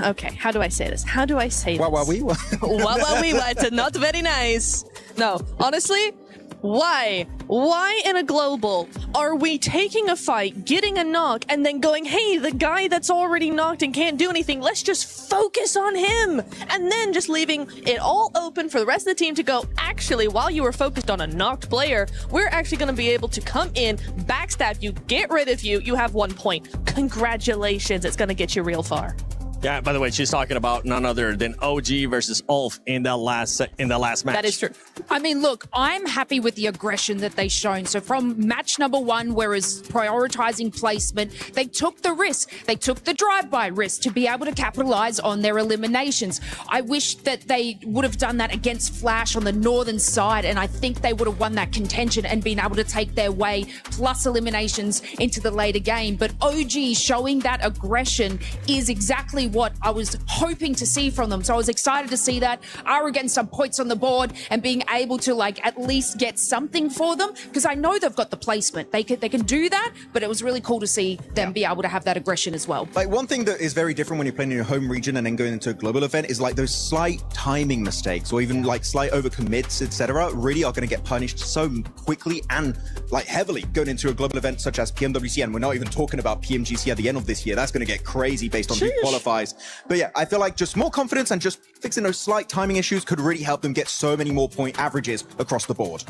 Okay, how do I say this? How do I say this? It's not very nice. No, honestly, why? Why in a global are we taking a fight, getting a knock, and then going, hey, the guy that's already knocked and can't do anything, let's just focus on him. And then just leaving it all open for the rest of the team to go, actually, while you were focused on a knocked player, we're actually going to be able to come in, backstab you, get rid of you, you have 1 point. Congratulations, it's going to get you real far. Yeah, by the way, she's talking about none other than OG versus Ulf in the last match. That is true. I mean, look, I'm happy with the aggression that they've shown. So from match number 1, whereas prioritizing placement, they took the risk. They took the drive-by risk to be able to capitalize on their eliminations. I wish that they would have done that against Flash on the northern side, and I think they would have won that contention and been able to take their way plus eliminations into the later game. But OG showing that aggression is exactly what I was hoping to see from them. So I was excited to see that. Are getting some points on the board and being able to like at least get something for them, because I know they've got the placement. They can do that, but it was really cool to see them be able to have that aggression as well. Like one thing that is very different when you're playing in your home region and then going into a global event is like those slight timing mistakes or even like slight overcommits, etc. really are going to get punished so quickly and like heavily going into a global event such as PMWC, and we're not even talking about PMGC at the end of this year. That's going to get crazy based on who qualifies. But yeah, I feel like just more confidence and just fixing those slight timing issues could really help them get so many more point averages across the board.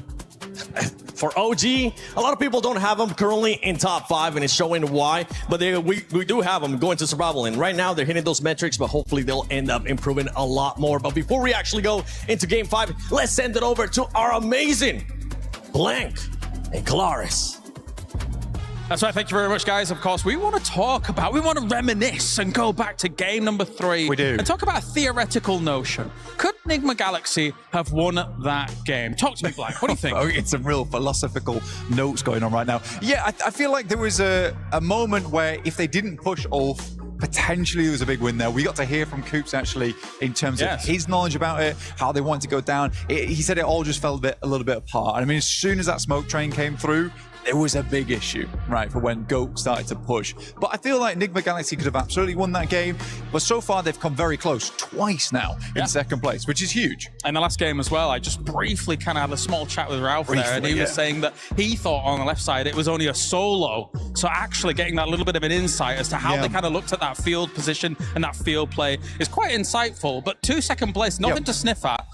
For OG, a lot of people don't have them currently in top 5, and it's showing why. But we do have them going to survival, and right now they're hitting those metrics, but hopefully they'll end up improving a lot more. But before we actually go into Game 5, let's send it over to our amazing Blank and Claris. That's right. Thank you very much, guys. Of course, we want to reminisce and go back to game number 3. We do. And talk about a theoretical notion. Could Nigma Galaxy have won that game? Talk to me, Blank. What do you think? It's some real philosophical notes going on right now. Yeah, I feel like there was a moment where if they didn't push Ulf, potentially there was a big win there. We got to hear from Coops actually in terms of his knowledge about it, how they wanted to go down. He said it all just fell a little bit apart. And I mean, as soon as that smoke train came through, there was a big issue, right, for when GOAT started to push. But I feel like Enigma Galaxy could have absolutely won that game. But so far, they've come very close twice now in second place, which is huge. And the last game as well, I just briefly kind of had a small chat with Ralph there, and he was saying that he thought on the left side it was only a solo. So actually getting that little bit of an insight as to how they kind of looked at that field position and that field play is quite insightful. But 2 second place, nothing to sniff at.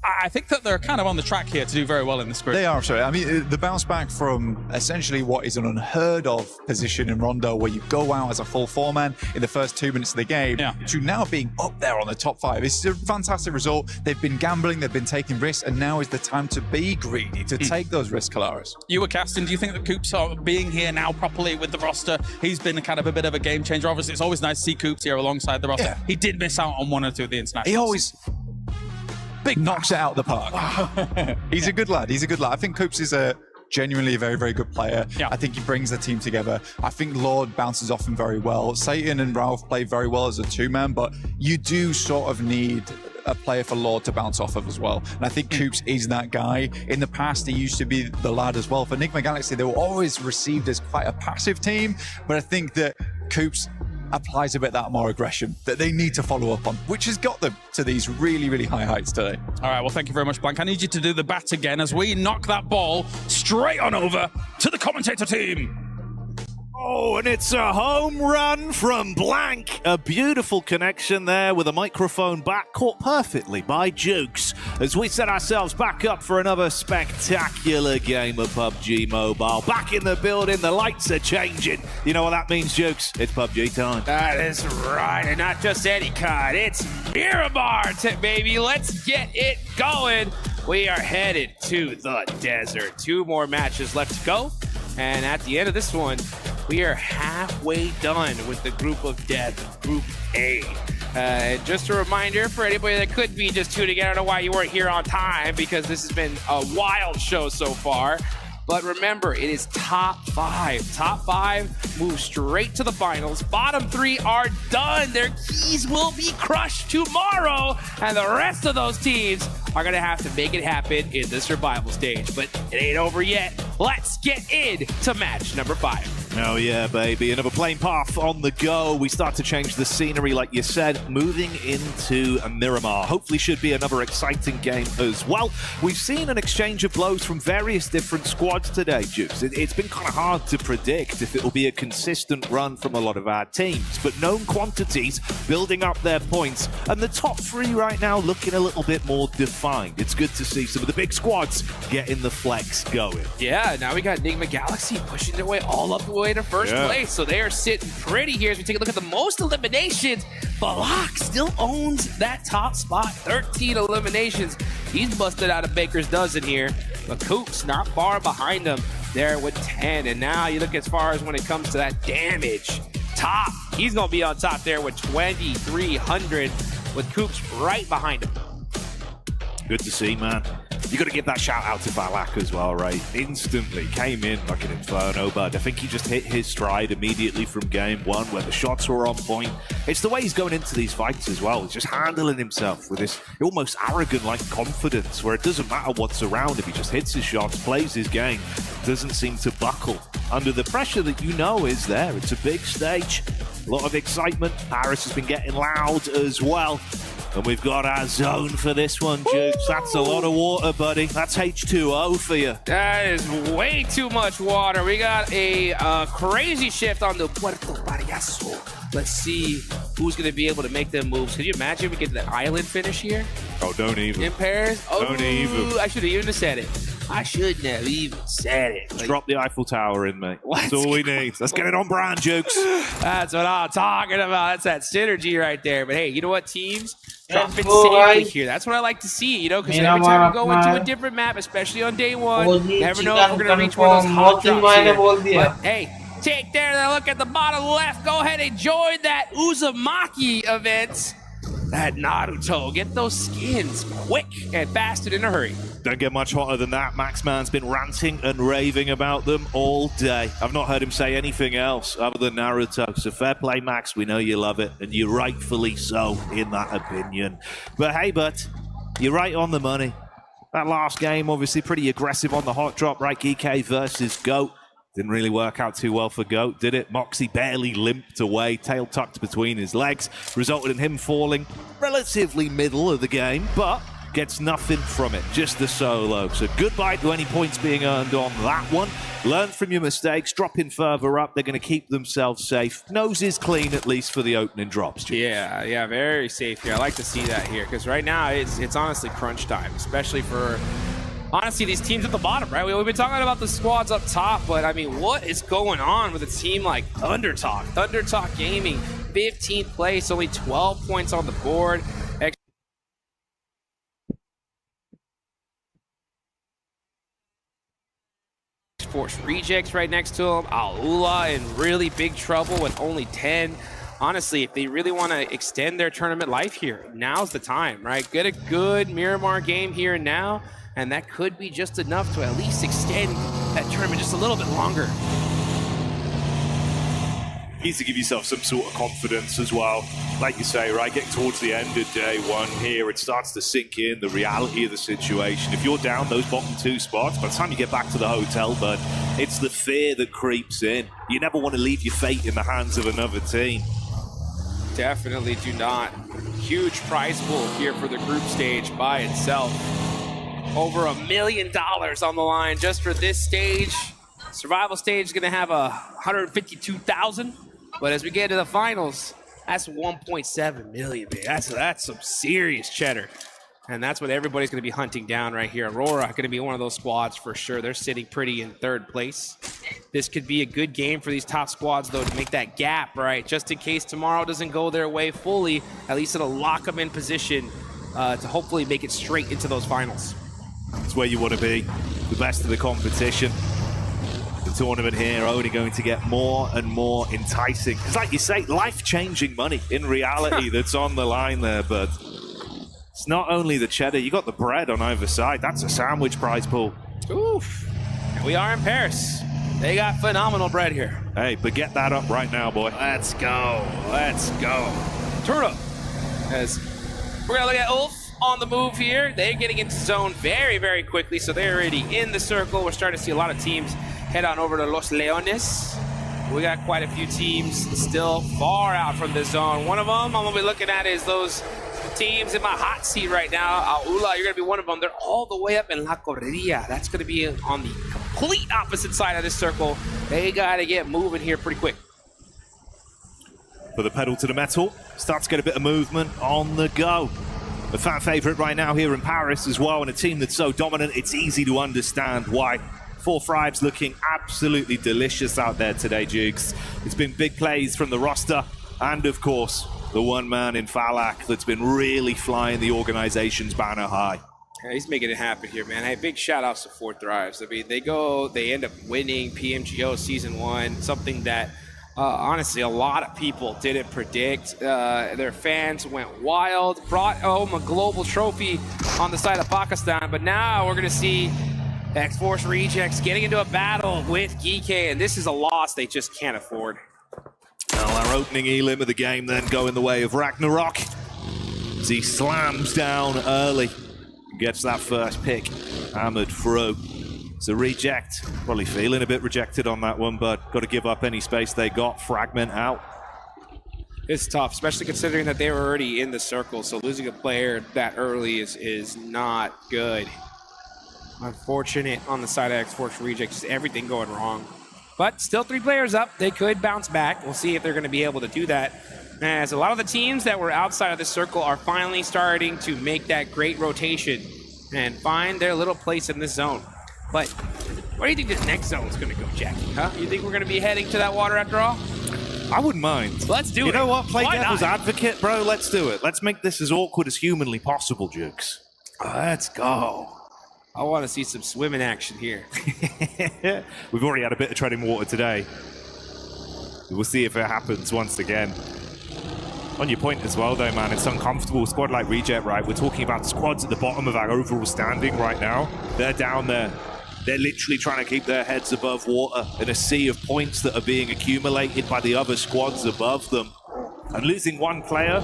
I think that they're kind of on the track here to do very well in this group. They are, sorry. I mean, the bounce back from essentially what is an unheard of position in Rondo, where you go out as a full 4-man in the first 2 minutes of the game, to now being up there on the top 5. It's a fantastic result. They've been gambling, they've been taking risks, and now is the time to be greedy, to take those risks, Kalaris. You were casting. Do you think that Coops being here now properly with the roster, he's been kind of a bit of a game changer? Obviously, it's always nice to see Coops here alongside the roster. Yeah. He did miss out on 1 or 2 of the internationals. He always knocks it out the park. He's a good lad. He's a good lad. I think Coops is genuinely a very, very good player. I think he brings the team together. I think Lord bounces off him very well. Satan and Ralph play very well as a 2-man, but you do sort of need a player for Lord to bounce off of as well. And I think Coops is that guy. In the past, he used to be the lad as well. For Enigma Galaxy, they were always received as quite a passive team, but I think that Coops applies a bit that more aggression that they need to follow up on, which has got them to these really, really high heights today. All right, well, thank you very much, Blank. I need you to do the bat again as we knock that ball straight on over to the commentator team. Oh, and it's a home run from Blank. A beautiful connection there with a microphone back, caught perfectly by Jukes as we set ourselves back up for another spectacular game of PUBG Mobile. Back in the building, the lights are changing. You know what that means, Jukes? It's PUBG time. That is right, and not just any kind. It's Miramar, baby. Let's get it going. We are headed to the desert. 2 more matches left to go, and at the end of this one, we are halfway done with the group of death, Group A. And just a reminder for anybody that could be just tuning in, I don't know why you weren't here on time, because this has been a wild show so far. But remember, it is top 5. Top 5 move straight to the finals. Bottom 3 are done. Their keys will be crushed tomorrow. And the rest of those teams are going to have to make it happen in the survival stage. But it ain't over yet. Let's get into match number 5. Oh yeah, baby. Another plane path on the go. We start to change the scenery, like you said, moving into Miramar. Hopefully should be another exciting game as well. We've seen an exchange of blows from various different squads today, Jukes. It's been kind of hard to predict if it will be a consistent run from a lot of our teams, but known quantities building up their points, and the top 3 right now looking a little bit more defined. It's good to see some of the big squads getting the flex going. Yeah, now we got Enigma Galaxy pushing their way all up the way to first place, so they are sitting pretty here. As we take a look at the most eliminations, Balak still owns that top spot, 13 eliminations. He's busted out a baker's dozen here, but Coops not far behind him there with 10. And now you look as far as when it comes to that damage, top, he's gonna be on top there with 2,300, with Coops right behind him. Good to see, man. You got to give that shout out to Balak as well, right? Instantly came in like an inferno, but I think he just hit his stride immediately from game 1 where the shots were on point. It's the way he's going into these fights as well. He's just handling himself with this almost arrogant like confidence where it doesn't matter what's around him. He just hits his shots, plays his game, doesn't seem to buckle under the pressure that you know is there. It's a big stage, a lot of excitement. Paris has been getting loud as well. And we've got our zone for this one, Jukes. That's a lot of water, buddy. That's H2O for you. That is way too much water. We got a crazy shift on the Puerto Payaso. Let's see who's going to be able to make them moves. Can you imagine we get the island finish here? Oh, don't even. In Paris? Oh, don't even. I should have even said it. I shouldn't have even said it. Like, drop the Eiffel Tower in, mate. That's all we need. Let's get it on brand, Jukes. That's what I'm talking about. That's that synergy right there. But hey, you know what, teams? Drop it safely here. That's what I like to see, you know, because every time we go into a different map, especially on day 1, you never know if we're going to reach one of those hot drops here. But hey, take there a look at the bottom left. Go ahead and join that Uzumaki event. That Naruto. Get those skins quick and fast and in a hurry. Don't get much hotter than that. Maxman's been ranting and raving about them all day. I've not heard him say anything else other than Naruto. So fair play, Max. We know you love it, and you're rightfully so in that opinion. But hey, you're right on the money. That last game, obviously pretty aggressive on the hot drop, right? GK versus GOAT. Didn't really work out too well for Goat, did it? Moxie barely limped away, tail tucked between his legs, resulted in him falling relatively middle of the game, but gets nothing from it, just the solo. So goodbye to any points being earned on that one. Learn from your mistakes, dropping further up. They're going to keep themselves safe. Nose is clean, at least for the opening drops. Yeah, very safe here. I like to see that here, because right now it's honestly crunch time, especially for, honestly, these teams at the bottom, right? We've been talking about the squads up top, but I mean, what is going on with a team like Thundertalk? Thundertalk Gaming, 15th place, only 12 points on the board. Force Rejects right next to him. Aula in really big trouble with only 10. Honestly, if they really want to extend their tournament life here, now's the time, right? Get a good Miramar game here and now, and that could be just enough to at least extend that tournament just a little bit longer. You need to give yourself some sort of confidence as well. Like you say, right, getting towards the end of day one here, it starts to sink in, the reality of the situation. If you're down those bottom two spots, by the time you get back to the hotel, but it's the fear that creeps in. You never want to leave your fate in the hands of another team. Definitely do not. Huge prize pool here for the group stage by itself. Over $1 million on the line just for this stage. Survival stage is going to have 152,000. But as we get to the finals, that's 1.7 million, man. That's some serious cheddar. And that's what everybody's going to be hunting down right here. Aurora going to be one of those squads for sure. They're sitting pretty in third place. This could be a good game for these top squads, though, to make that gap, right? Just in case tomorrow doesn't go their way fully, at least it'll lock them in position to hopefully make it straight into those finals. It's where you want to be, the best of the competition. The tournament here only going to get more and more enticing. It's like you say, life-changing money in reality that's on the line there, but it's not only the cheddar, you got the bread on either side. That's a sandwich prize pool. Oof. And we are in Paris. They got phenomenal bread here. Hey, but get that up right now, boy. Let's go. Let's go. Turn up. As we're going to look at Ulf on the move here. They're getting into zone very, very quickly, so they're already in the circle. We're starting to see a lot of teams head on over to Los Leones. We got quite a few teams still far out from the zone. One of them I'm going to be looking at is those teams in my hot seat right now. Aula, you're going to be one of them. They're all the way up in La Correria. That's going to be on the complete opposite side of this circle. They got to get moving here pretty quick. For the pedal to the metal, starts to get a bit of movement on the go. A fan favorite right now here in Paris as well, and a team that's so dominant, it's easy to understand why. 4 Thrives looking absolutely delicious out there today, Jukes. It's been big plays from the roster, and of course, the one man in Falak that's been really flying the organization's banner high. Yeah, he's making it happen here, man. Hey, big shout outs to 4 Thrives. I mean, they end up winning PMGO Season 1, something that honestly a lot of people didn't predict. Their fans went wild, brought home a global trophy on the side of Pakistan, but now we're going to see X-Force Rejects getting into a battle with Geekay, and this is a loss they just can't afford. Well, our opening elim of the game then going the way of Ragnarok as he slams down early. Gets that first pick hammered through. So Reject, probably feeling a bit rejected on that one, but got to give up any space they got. Fragment out. It's tough, especially considering that they were already in the circle, so losing a player that early is not good. Unfortunate on the side of X-Force Rejects, just everything going wrong. But still 3 players up. They could bounce back. We'll see if they're going to be able to do that. As a lot of the teams that were outside of the circle are finally starting to make that great rotation and find their little place in this zone. But where do you think this next zone is going to go, Jackie? Huh? You think we're going to be heading to that water after all? I wouldn't mind. Let's do it. You know what? Play devil's advocate, bro. Let's do it. Let's make this as awkward as humanly possible, Jukes. Let's go. I want to see some swimming action here. We've already had a bit of treading water today. We'll see if it happens once again. On your point as well, though, man, it's uncomfortable. A squad like Reject, right? We're talking about squads at the bottom of our overall standing right now. They're down there. They're literally trying to keep their heads above water in a sea of points that are being accumulated by the other squads above them. And losing one player,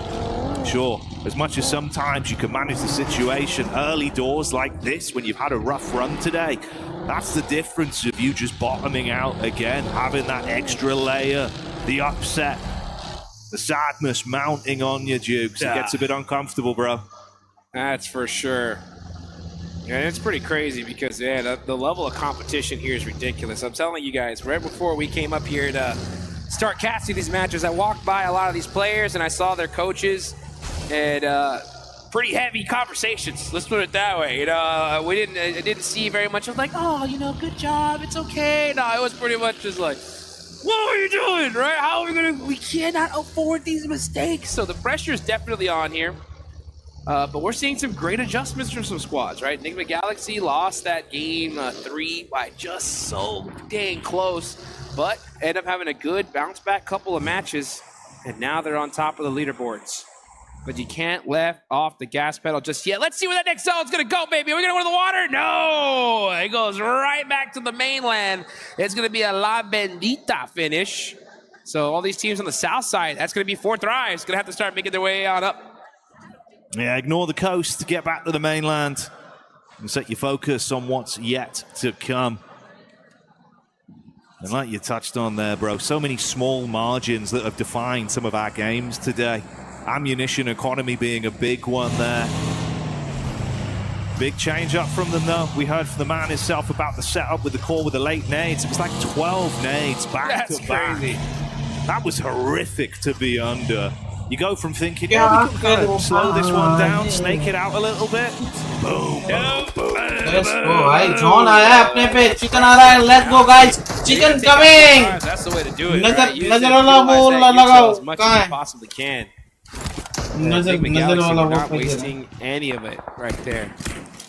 sure, As much as sometimes you can manage the situation, early doors like this, when you've had a rough run today, that's the difference of you just bottoming out again, having that extra layer, the upset, the sadness mounting on you, Dukes. It gets a bit uncomfortable, bro. That's for sure. Yeah, it's pretty crazy because, yeah, the level of competition here is ridiculous. I'm telling you guys, right before we came up here to start casting these matches, I walked by a lot of these players and I saw their coaches, and pretty heavy conversations. Let's put it that way. You know, I didn't see very much of like, oh, you know, good job, it's okay. No, it was pretty much just like, what are you doing, right? How are we gonna? We cannot afford these mistakes. So the pressure is definitely on here. But we're seeing some great adjustments from some squads, right? Enigma Galaxy lost that game 3 by just so dang close, but ended up having a good bounce back couple of matches, and now they're on top of the leaderboards. But you can't let off the gas pedal just yet. Let's see where that next zone's gonna go, baby. Are we gonna go to the water? No! It goes right back to the mainland. It's gonna be a La Bendita finish. So all these teams on the south side, that's gonna be 4 Thrives. Gonna have to start making their way on up. Yeah, ignore the coast, get back to the mainland, and set your focus on what's yet to come. And like you touched on there, bro, so many small margins that have defined some of our games today. Ammunition economy being a big one there. Big change up from them, though. We heard from the man himself about the setup with the call with the late nades. It was like 12 nades back to back. Crazy. That was horrific to be under. You go from thinking, yeah, we can kind of slow this one down, snake it out a little bit. Boom, boom, boom. Let's go, भाई. John आया अपने पे, chicken आ रहा है. Let's go, guys. Chicken coming. That's the way to do it. नजर वाला बोल लगाओ. As much as you possibly can. We're not wasting any of it right there.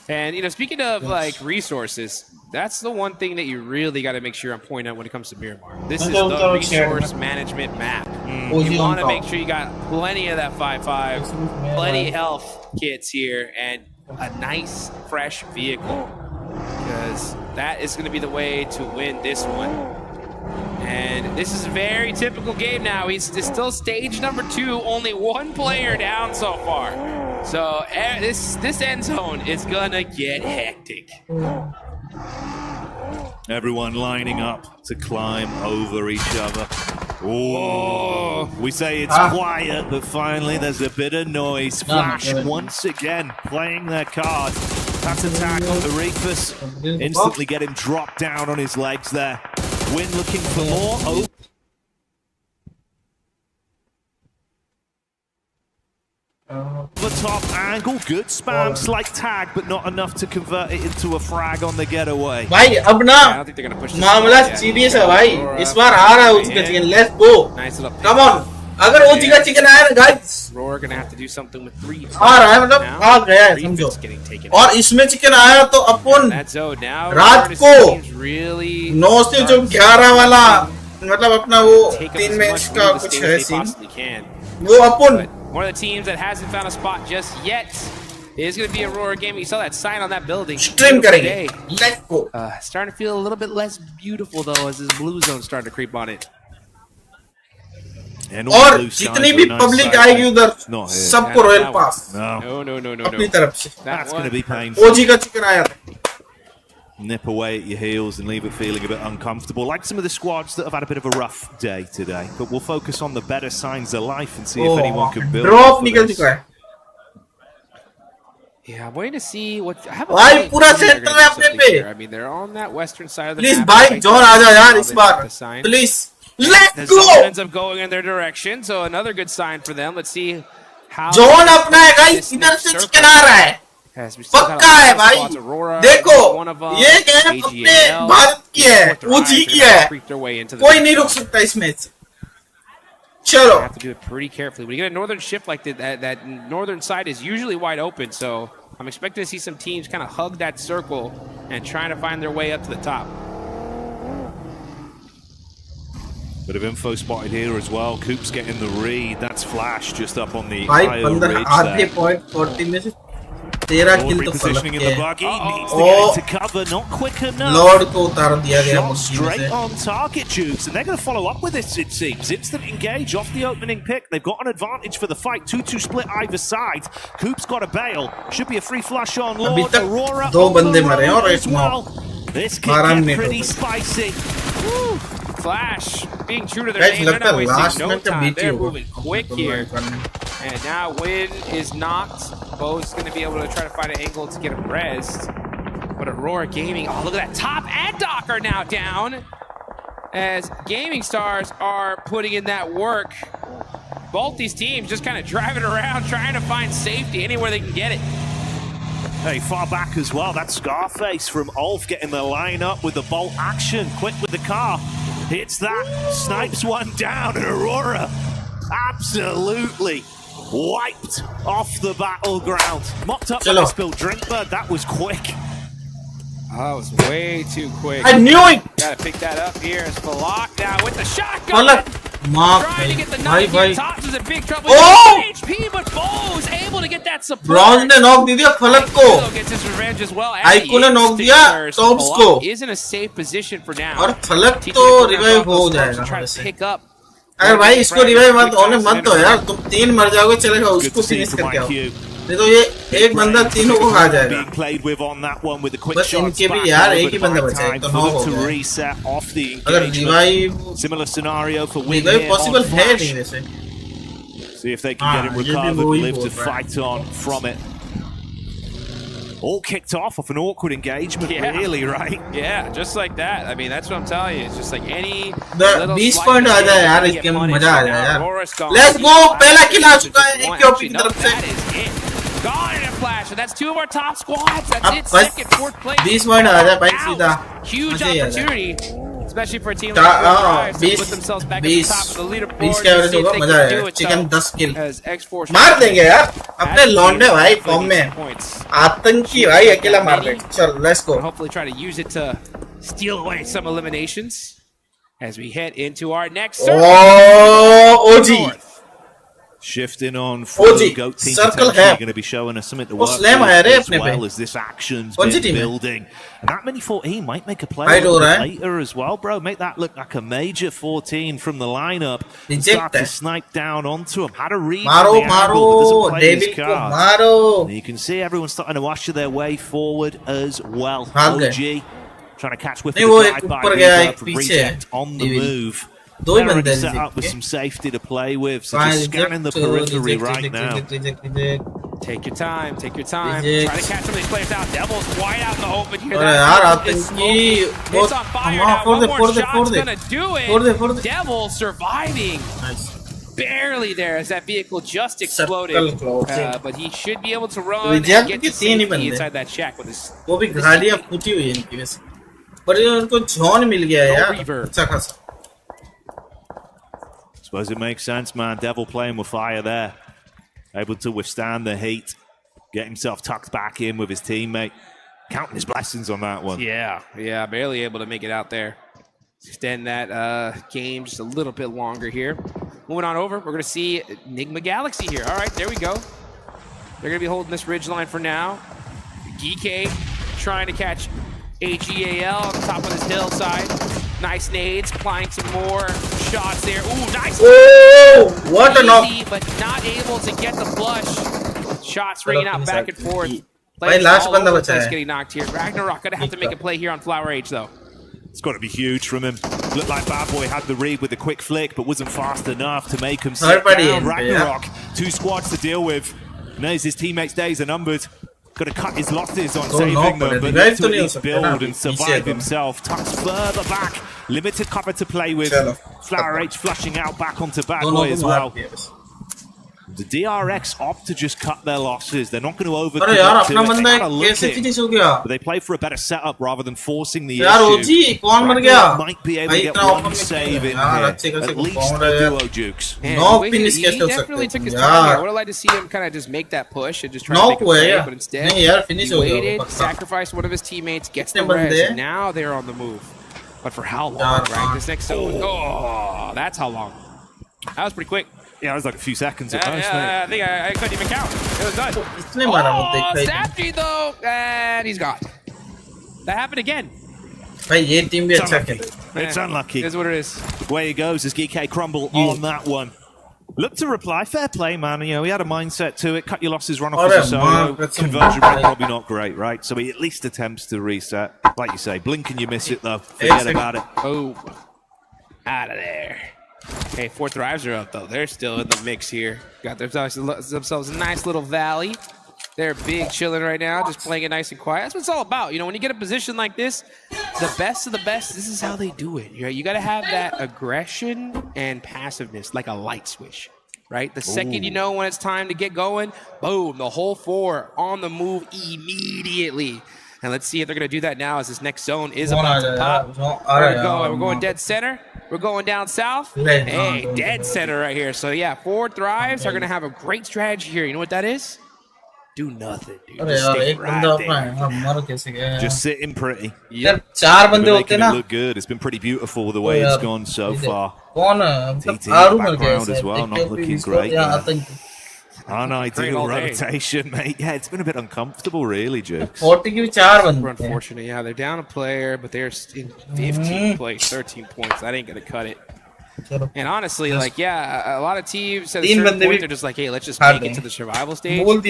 And you know, speaking of like resources, that's the one thing that you really got to make sure I'm pointing out when it comes to Miramar. This is the resource management map. You want to make sure you got plenty of that 5.5, plenty of health kits here, and a nice, fresh vehicle, because that is going to be the way to win this one. And this is a very typical game now. It's still stage number 2, only 1 player down so far. So this end zone is gonna get hectic. Everyone lining up to climb over each other. Oh, we say it's quiet, but finally there's a bit of noise. Flash once again playing their card. That's attack on the Reefus. Instantly get him dropped down on his legs there. Win looking for more. Oh. The top angle, good spam, slight tag, but not enough to convert it into a frag on the getaway. भाई अब ना मामला serious है भाई. इस बार आ रहा है OG का chicken. Let's go. Come on. अगर OG का चिकन आया ना guys, Roar gonna have to do something with 3. आ रहा है मतलब आ गया है समझो. और इसमें चिकन आया तो अपन रात को 9 से जो 11 वाला मतलब अपना वो 3 मैच का कुछ है सीन. वो अपन. One of the teams that hasn't found a spot just yet is going to be a Roar game. You saw that sign on that building. Stream करेंगे. Let's go. Starting to feel a little bit less beautiful though, as this blue zone starting to creep on it. और जितनी भी public आएगी उधर सबको royal pass. No. अपनी तरफ से. That's going to be painful. OG का चिकन आया था. Nip away at your heels and leave it feeling a bit uncomfortable, like some of the squads that have had a bit of a rough day today. But we'll focus on the better signs of life and see if anyone can build. Drop निकल चुका है. Yeah, I'm waiting to see what. भाई पूरा centre है अपने पे. I mean, they're on that western side of the Please map. भाई John आ जा यार इस बार. Please. Let's go. Ends up going in their direction, so another good sign for them. Let's see how. John अपना है guys. इधर से chicken आ रहा है. पक्का है भाई. देखो ये गेम अपने भारत की है, OG की है. कोई नहीं रोक सकता इस मैच. चलो. Have to do it pretty carefully. When you get a northern shift like that northern side is usually wide open, so I'm expecting to see some teams kind of hug that circle and trying to find their way up to the top. Bit of info spotted here as well. Coop's getting the read. That's Flash just up on the भाई higher 15 ridge आधे there. point 40 में से 13 किल तो फलक के Lord को उतार दिया गया straight on target, Jukes, and they're going to follow up with this, it seems. Instant engage off the opening pick. They've got an advantage for the fight. 2-2 split either side. Coop's got a bail. Should be a free flash on Lord. Aurora दो बंदे मरे और एक well. This could get pretty spicy. Woo. Flash being true to their name. They're not wasting no time. They're moving quick here. And now Win is knocked. Bo's going to be able to try to find an angle to get him rezzed. But Aurora Gaming, oh, look at that. Top and Doc are now down. As Gaming Stars are putting in that work. Both these teams just kind of driving around, trying to find safety anywhere they can get it. Hey, far back as well. That's Scarface from Ulf getting the line up with the bolt action. Quick with the car. Hits that. Snipes one down. And Aurora absolutely wiped off the battleground. Mopped up the spilled drink, but that was quick. That was way too quick. I knew it! Gotta pick that up here as Falak now with the shotgun. Trying to get the knife here. Tops is in big trouble. Oh! HP, but Bo's able to get that support. Bronze ने knock दे दिया फलक को Gets his revenge as well. आइको ने knock दिया tops को Is in a safe position for now. और फलक तो रिवाइव हो जाएगा Pick up. अरे भाई इसको रिवाइव मत होने मत दो यार तुम 3 मर जाओगे चलेगा उसको फिनिश करके आओ नहीं तो ये एक बंदा तीनों को खा जाएगा बस इनके भी यार एक ही बंदा बचा है तो 9 हो गया अगर रिवाइव पॉसिबल है नहीं वैसे See if they can get him recovered and live to fight on from it. All kicked off an awkward engagement, really, right? Yeah, just like that. I mean, that's what I'm telling you. It's just like any. 20 point आ जाए यार इसके मजा आ जाए यार let's go पहला किल आ चुका है एक ओपी की तरफ से Gone in a flash, and that's 2 of our top squads. That's it. Second, 4th place. 20 point आ जाए भाई सीधा Huge opportunity, especially for a team like Godlike to put themselves back at the top of the leaderboard. 20 का average होगा मजा आएगा chicken 10 किल As X-Force मार देंगे यार अपने लौंडे भाई फॉर्म में आतंकी भाई अकेला मार देंगे चल let's go Hopefully try to use it to steal away some eliminations as we head into our next circle. Oh, OG. Shifting on for the GOAT team circle potentially going to be showing us something to work with as well as this action's been building. And that mini 14 might make a play later as well, bro. Make that look like a major 14 from the lineup. Start to snipe down onto him. Had a read on the angle, but doesn't play his card. And you can see everyone starting to usher their way forward as well. OG trying to catch with the drive by Reject on the move. They're already set up with some safety to play with, so just scanning the periphery right now. Take your time, take your time. Try to catch some of these players out. Devil's wide out in the open here. It's on fire now. One more shot's gonna do it. Devil surviving. Barely there as that vehicle just exploded. But he should be able to run and get to safety inside that shack with his... वो भी गाड़ियां फूटी हुई हैं इनकी वैसे पर उनको झोन मिल गया यार अच्छा खासा Suppose it makes sense, man. Devil playing with fire there. Able to withstand the heat. Get himself tucked back in with his teammate. Counting his blessings on that one. Yeah, barely able to make it out there. Extend that game just a little bit longer here. Moving on over, we're going to see Enigma Galaxy here. All right, there we go. They're going to be holding this ridge line for now. GK trying to catch AGAL on the top of this hillside. Nice nades, applying some more shots there. Ooh, nice! Oh, what a knock! But not able to get the flush. Shots ringing out back and forth. Players all over the place getting knocked here. Ragnarok gonna have to make a play here on Flower Age though. It's got to be huge from him. Looked like Bad Boy had the read with the quick flick, but wasn't fast enough to make him sit down. Ragnarok, 2 squads to deal with. Knows his teammates' days are numbered. Got to cut his losses on saving them, but needs to at least build and survive himself. Tucks further back. Limited cover to play with. Flower H flushing out back onto Bad Boy as well. The DRX opt to just cut their losses. They're not going to overcommit to it. They gotta look it. But they play for a better setup rather than forcing the issue. Might be able to get one save in here. At least the duo Jukes. He definitely took his time here. I would have liked to see him kind of just make that push and just try to make a play, but instead he waited, sacrificed one of his teammates, gets the res, and now they're on the move. But for how long, right? This next zone. Oh, that's how long. That was pretty quick. Yeah, it was like a few seconds at most, I think I couldn't even count. It was done. Safety though, and he's gone. That happened again. It's unlucky. Here's what it is. Way he goes as GK crumble on that one. Look to reply. Fair play, man. You know, he had a mindset to it. Cut your losses, run off as a solo. Conversion rate probably not great, right? So he at least attempts to reset. Like you say, blink and you miss it, though. Forget about it. Oh, out of there. Hey, 4 Thrives are up, though. They're still in the mix here. Got themselves a nice little valley. They're big chilling right now, just playing it nice and quiet. That's what it's all about. You know, when you get a position like this, the best of the best, this is how they do it. You got to have that aggression and passiveness, like a light switch, right? The second you know when it's time to get going, boom, the whole 4 on the move immediately. And let's see if they're going to do that now as this next zone is about to pop. We're going dead center. We're going down south. Hey, dead center right here. So, yeah, 4 Thrives are going to have a great strategy here. You know what that is? Do nothing, dude. Just stay right there. Just sitting pretty. Yep. Making it look good. It's been pretty beautiful the way it's gone so far. TT in the background as well, not looking great. Unideal rotation, mate. Yeah, it's been a bit uncomfortable, really, Jukes. Unfortunate, yeah. They're down a player, but they're in 15 plays, 13 points. That ain't going to cut it. And honestly, like, yeah, a lot of teams at a certain point, they're just like, hey, let's just make it to the survival stage. But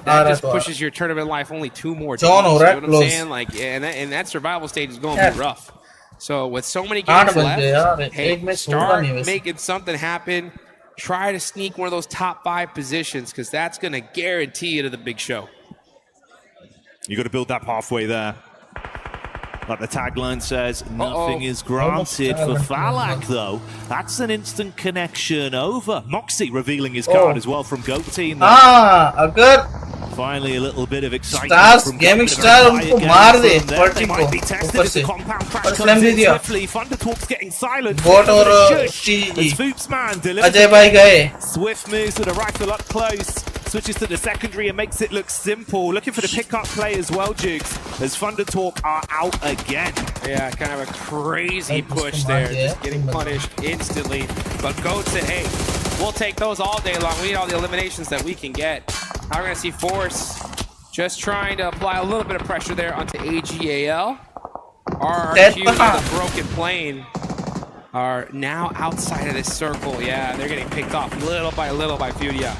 that just pushes your tournament life only 2 more days. You know what I'm saying? Like, and that survival stage is going to be rough. So with so many games left, hey, start making something happen. Try to sneak one of those top 5 positions, because that's going to guarantee you to the big show. You got to build that pathway there. Like the tagline says, nothing is granted for Falak, though. That's an instant connection over. Moxie revealing his card as well from Goat Team. Finally, a little bit of excitement from Gaming Star. Unko maar de they might be tested as the compound crash comes in swiftly. Thundertalk's getting silent. Bot or as Foops man delivers Ajay bhai gaye. Swift moves with a rifle up close. Switches to the secondary and makes it look simple. Looking for the pickup play as well, Jukes, as Thundertalk are out again. Yeah, kind of a crazy push there, just getting punished instantly. But Goat said, hey, we'll take those all day long. We need all the eliminations that we can get. Now we're going to see Force just trying to apply a little bit of pressure there onto AGAL. RRQ and the Broken Plane are now outside of this circle. Yeah, they're getting picked off little by Furia.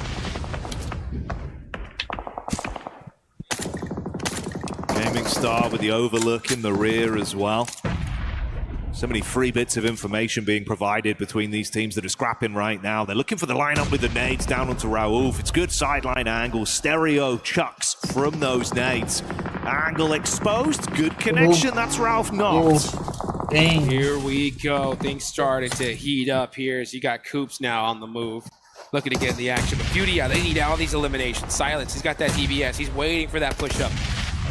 Gaming Star with the overlook in the rear as well. So many free bits of information being provided between these teams that are scrapping right now. They're looking for the lineup with the nades down onto Raouf. It's good sideline angle. Stereo chucks from those nades. Angle exposed. Good connection. That's Ralph knocked. Here we go. Things started to heat up here as you got Coops now on the move. Looking to get in the action. But Furia, they need all these eliminations. Silence, he's got that DBS. He's waiting for that push-up.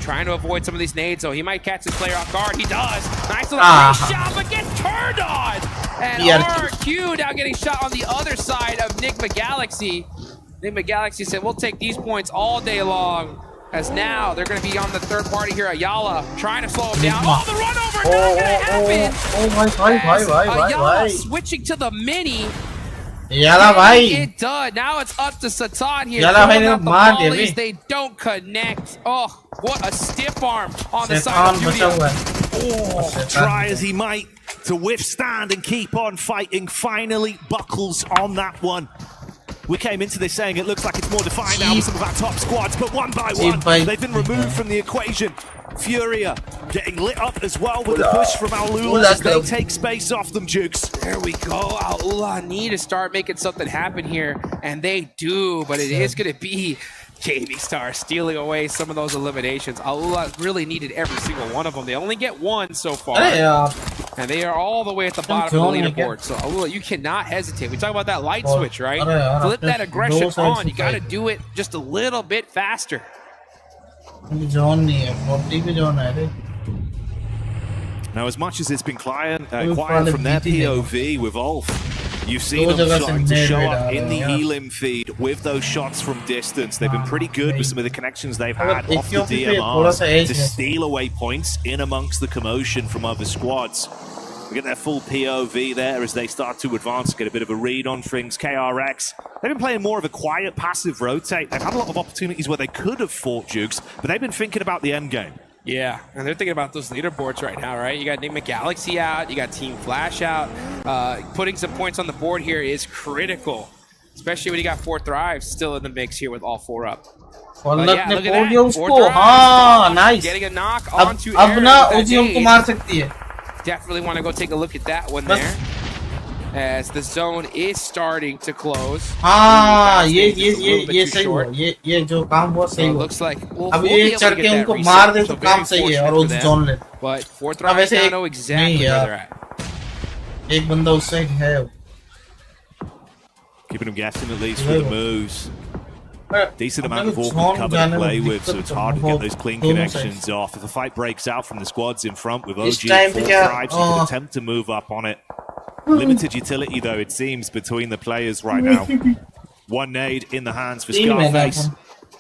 Trying to avoid some of these nades, so he might catch his player off guard. He does. Nice little shot, but gets turned on. And RQ now getting shot on the other side of Nigma Galaxy. Nigma Galaxy said, we'll take these points all day long. As now they're going to be on the third party here. Ayala trying to slow him down. Oh, the run over, not going to happen. Ayala switching to the mini. It done. Now it's up to Satan here. They don't connect. Oh, what a stiff arm on the side of Furia. Try as he might to withstand and keep on fighting. Finally buckles on that one. We came into this saying it looks like it's more defined now with some of our top squads, but one by one, they've been removed from the equation. Furia getting lit up as well with the push from Aulula as they take space off them, Jukes. There we go. Aulula need to start making something happen here, and they do, but it is going to be Gaming Star stealing away some of those eliminations. Aulula really needed every single one of them. They only get one so far, and they are all the way at the bottom of the leaderboard. So Aulula, you cannot hesitate. We talk about that light switch, right? Flip that aggression on. You got to do it just a little bit faster. Now, as much as it's been quiet from their POV with Ulf, you've seen them starting to show up in the Elim feed with those shots from distance. They've been pretty good with some of the connections they've had off the DMRs to steal away points in amongst the commotion from other squads. We get their full POV there as they start to advance, get a bit of a read on things. KRX, they've been playing more of a quiet, passive rotate. They've had a lot of opportunities where they could have fought Jukes, but they've been thinking about the end game. Yeah, and they're thinking about those leaderboards right now, right? You got Enigma Galaxy out, you got Team Flash out. Putting some points on the board here is critical, especially when you got 4 Thrives still in the mix here with all 4 up. फलक ने बोल दिया उसको हाँ nice Getting a knock onto अब ना ओजी हमको मार सकती है. Definitely want to go take a look at that one there. As the zone is starting to close. हाँ ये सही हुआ ये जो काम हुआ सही हुआ. Looks like अब ये चढ़ के उनको मार दे तो काम सही है और ओजी जोन ले. But 4 Thrives now know exactly where they're at. एक बंदा उस साइड है. Keeping them guessing at least for the moves. Decent amount of open cover to play with, so it's hard to get those clean connections off. If a fight breaks out from the squads in front with OG 4 Thrives, you can attempt to move up on it. Limited utility, though, it seems, between the players right now. One nade in the hands for Scarface.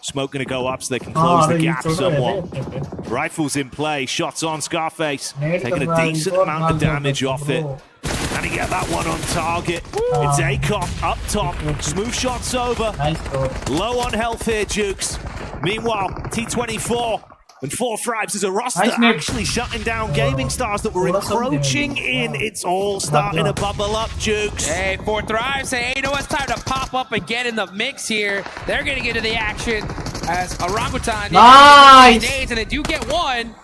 Smoke going to go up so they can close the gap somewhat. Rifles in play, shots on Scarface. Taking a decent amount of damage off it. And he get that one on target. It's ACOP up top. Smooth shots over. Low on health here, Jukes. Meanwhile, T24 and 4 Thrives is a roster actually shutting down gaming stars that were encroaching in. It's all starting to bubble up, Jukes. Hey, 4 Thrives say, hey, you know what? It's time to pop up and get in the mix here. They're going to get into the action as Orangutan. Nice! And they do get one.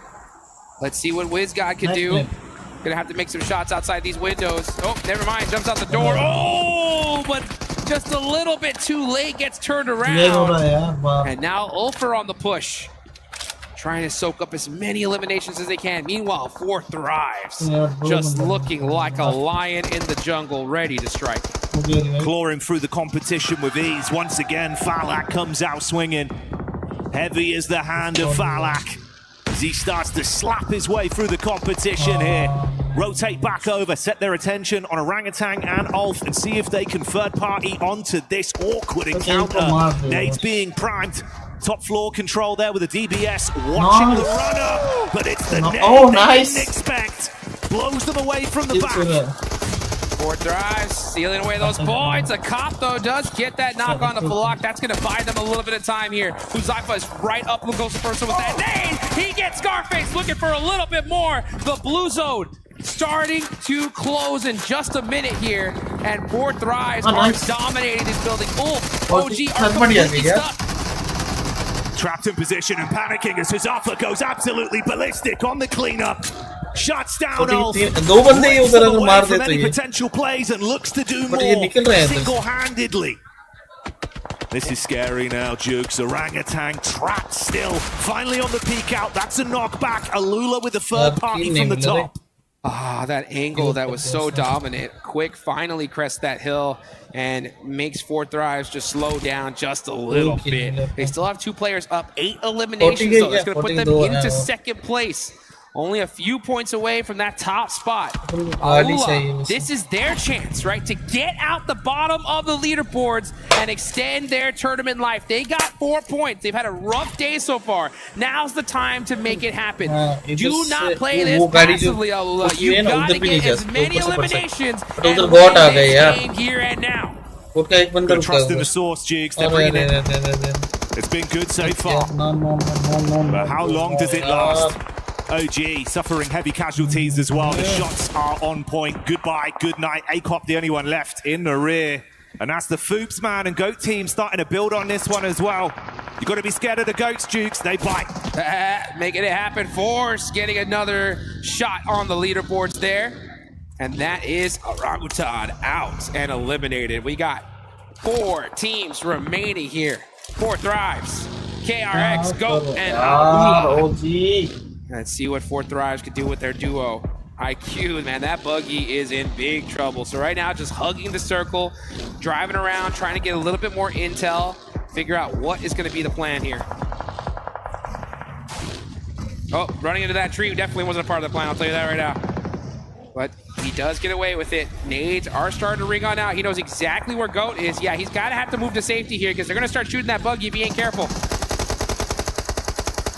Let's see what WizGod can do. Gonna have to make some shots outside these windows. Oh, never mind. Jumps out the door. Oh, but just a little bit too late. Gets turned around. And now Ulfer on the push. Trying to soak up as many eliminations as they can. Meanwhile, 4 Thrives. Just looking like a lion in the jungle, ready to strike. Clawing through the competition with ease. Once again, Falak comes out swinging. Heavy is the hand of Falak. As he starts to slap his way through the competition here. Rotate back over, set their attention on Orangutan and Ulf and see if they can third party onto this awkward encounter. Nade's being primed. Top floor control there with a DBS watching the runner, but it's the Nade they didn't expect. Blows them away from the back. 4 Thrives, sealing away those points. A cop, though, does get that knock on the Falak. That's going to buy them a little bit of time here. Huzaifa is right up and goes first with that nade. He gets Scarface looking for a little bit more. The blue zone starting to close in just a minute here. And 4 Thrives are dominating this building. Ulf, OG are completely stuck. Trapped in position and panicking as Huzaifa goes absolutely ballistic on the cleanup. Shuts down Ulf. दो बंदे ही उधर अगर मार देते हैं potential plays and looks to do more single-handedly. This is scary now, Jukes. Orangutan trapped still. Finally on the peek out. That's a knockback. Alula with the third party from the top. Ah, that angle that was so dominant. Quick finally crests that hill and makes 4 Thrives just slow down just a little bit. They still have 2 players up, 8 eliminations, so it's going to put them into second place. Only a few points away from that top spot. Alula, this is their chance, right, to get out the bottom of the leaderboards and extend their tournament life. They got 4 points. They've had a rough day so far. Now's the time to make it happen. Do not play this passively, Alula. You've got to get as many eliminations and win this game here and now. Good trust in the source, Jigs. They're bringing it. It's been good so far. But how long does it last? OG suffering heavy casualties as well. The shots are on point. Goodbye, good night. ACOP the only one left in the rear. And that's the Foops, man, and GOAT team starting to build on this one as well. You've got to be scared of the GOATs, Jukes. They bite. Making it happen. Force getting another shot on the leaderboards there. And that is Orangutan out and eliminated. We got 4 teams remaining here. 4 Thrives, KRX, GOAT, and Alula. Let's see what 4 Thrives could do with their duo. IQ, man, that buggy is in big trouble. So right now, just hugging the circle, driving around, trying to get a little bit more intel, figure out what is going to be the plan here. Oh, running into that tree definitely wasn't a part of the plan, I'll tell you that right now. But he does get away with it. Nades are starting to ring on out. He knows exactly where GOAT is. Yeah, he's got to have to move to safety here because they're going to start shooting that buggy if he ain't careful.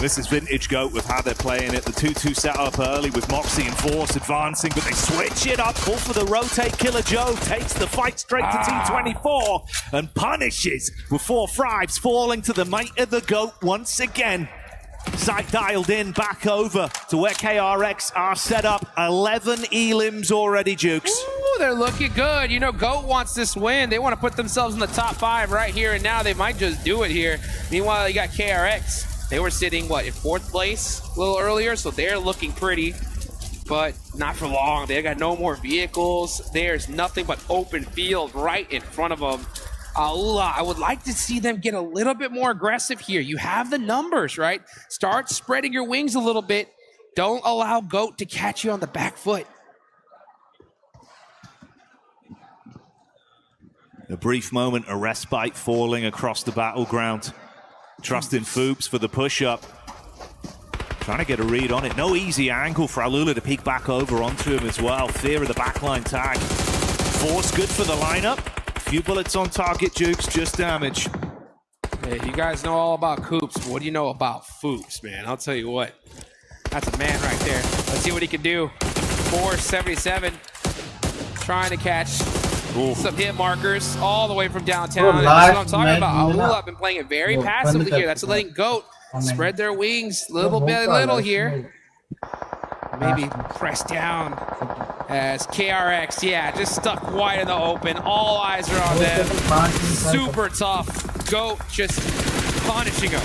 This is vintage GOAT with how they're playing it. The 2-2 set up early with Moxie and Force advancing, but they switch it up. Call for the rotate. Killer Joe takes the fight straight to T24 and punishes with 4 thrives, falling to the might of the GOAT once again. Sight dialed in, back over to where KRX are set up. 11 elims already, Jukes. Ooh, they're looking good. You know, GOAT wants this win. They want to put themselves in the top 5 right here and now. They might just do it here. Meanwhile, you got KRX. They were sitting, what, in 4th place a little earlier, so they're looking pretty, but not for long. They got no more vehicles. There's nothing but open field right in front of them. I would like to see them get a little bit more aggressive here. You have the numbers, right? Start spreading your wings a little bit. Don't allow GOAT to catch you on the back foot. A brief moment, a respite falling across the battleground. Trust in Foops for the push-up. Trying to get a read on it. No easy angle for Alula to peek back over onto him as well. Fear of the backline tag. Force good for the lineup. Few bullets on target, Jukes, just damage. Hey, you guys know all about Coops, but what do you know about Foops, man? I'll tell you what. That's a man right there. Let's see what he can do. 477. Trying to catch some hit markers all the way from downtown. That's what I'm talking about. Alula have been playing it very passively here. That's letting GOAT spread their wings little here. Maybe press down as KRX, just stuck wide in the open. All eyes are on them. Super tough. GOAT just punishing them.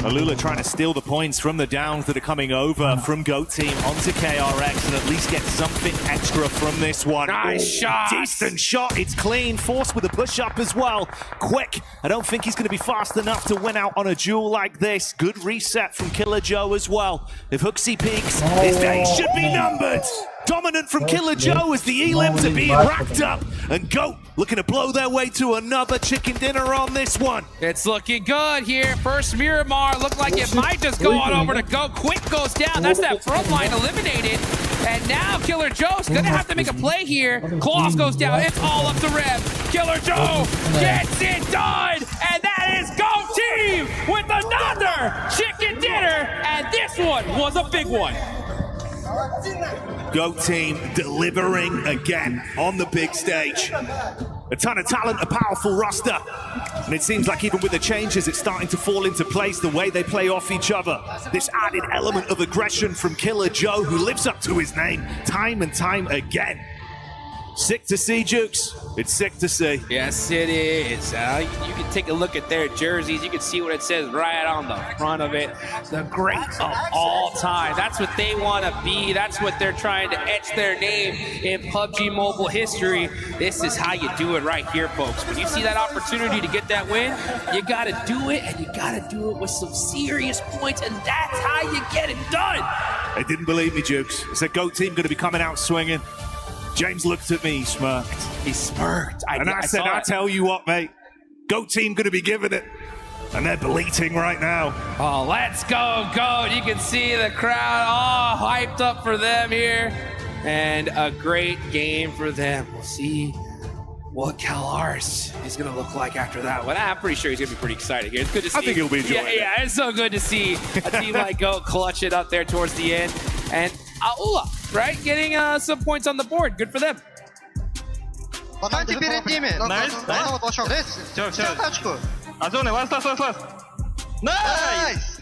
Alula trying to steal the points from the downs that are coming over from GOAT team onto KRX and at least get something extra from this one. Nice shot. Decent shot. It's clean. Force with a push-up as well. Quick. I don't think he's going to be fast enough to win out on a duel like this. Good reset from Killer Joe as well. If Hooksy peaks, his days should be numbered. Dominant from Killer Joe as the elims are being racked up. And GOAT looking to blow their way to another chicken dinner on this one. It's looking good here. First Miramar looked like it might just go on over to GOAT. Quick goes down. That's that front line eliminated. And now Killer Joe's gonna have to make a play here. Claws goes down. It's all up to Rev. Killer Joe gets it done. And that is GOAT team with another chicken dinner. And this one was a big one. GOAT team delivering again on the big stage. A ton of talent, a powerful roster. And it seems like even with the changes, it's starting to fall into place the way they play off each other. This added element of aggression from Killer Joe, who lives up to his name time and time again. Sick to see, Jukes. It's sick to see. Yes, it is. You can take a look at their jerseys. You can see what it says right on the front of it. The great of all time. That's what they want to be. That's what they're trying to etch their name in PUBG Mobile history. This is how you do it right here, folks. When you see that opportunity to get that win, you got to do it, and you got to do it with some serious points, and that's how you get it done. They didn't believe me, Jukes. It's a GOAT team going to be coming out swinging. James looked at me, he smirked. He smirked. I said, I tell you what, mate, GOAT team gonna be giving it. And they're bleating right now. Oh, let's go, GOAT. You can see the crowd all hyped up for them here. And a great game for them. We'll see what CalArts is going to look like after that one. I'm pretty sure he's going to be pretty excited here. It's good to see. I think he'll be enjoying it. Yeah, it's so good to see a team like GOAT clutch it up there towards the end. And Aula, right? Getting some points on the board. Good for them. Nice. Все. Озоны, last. Nice!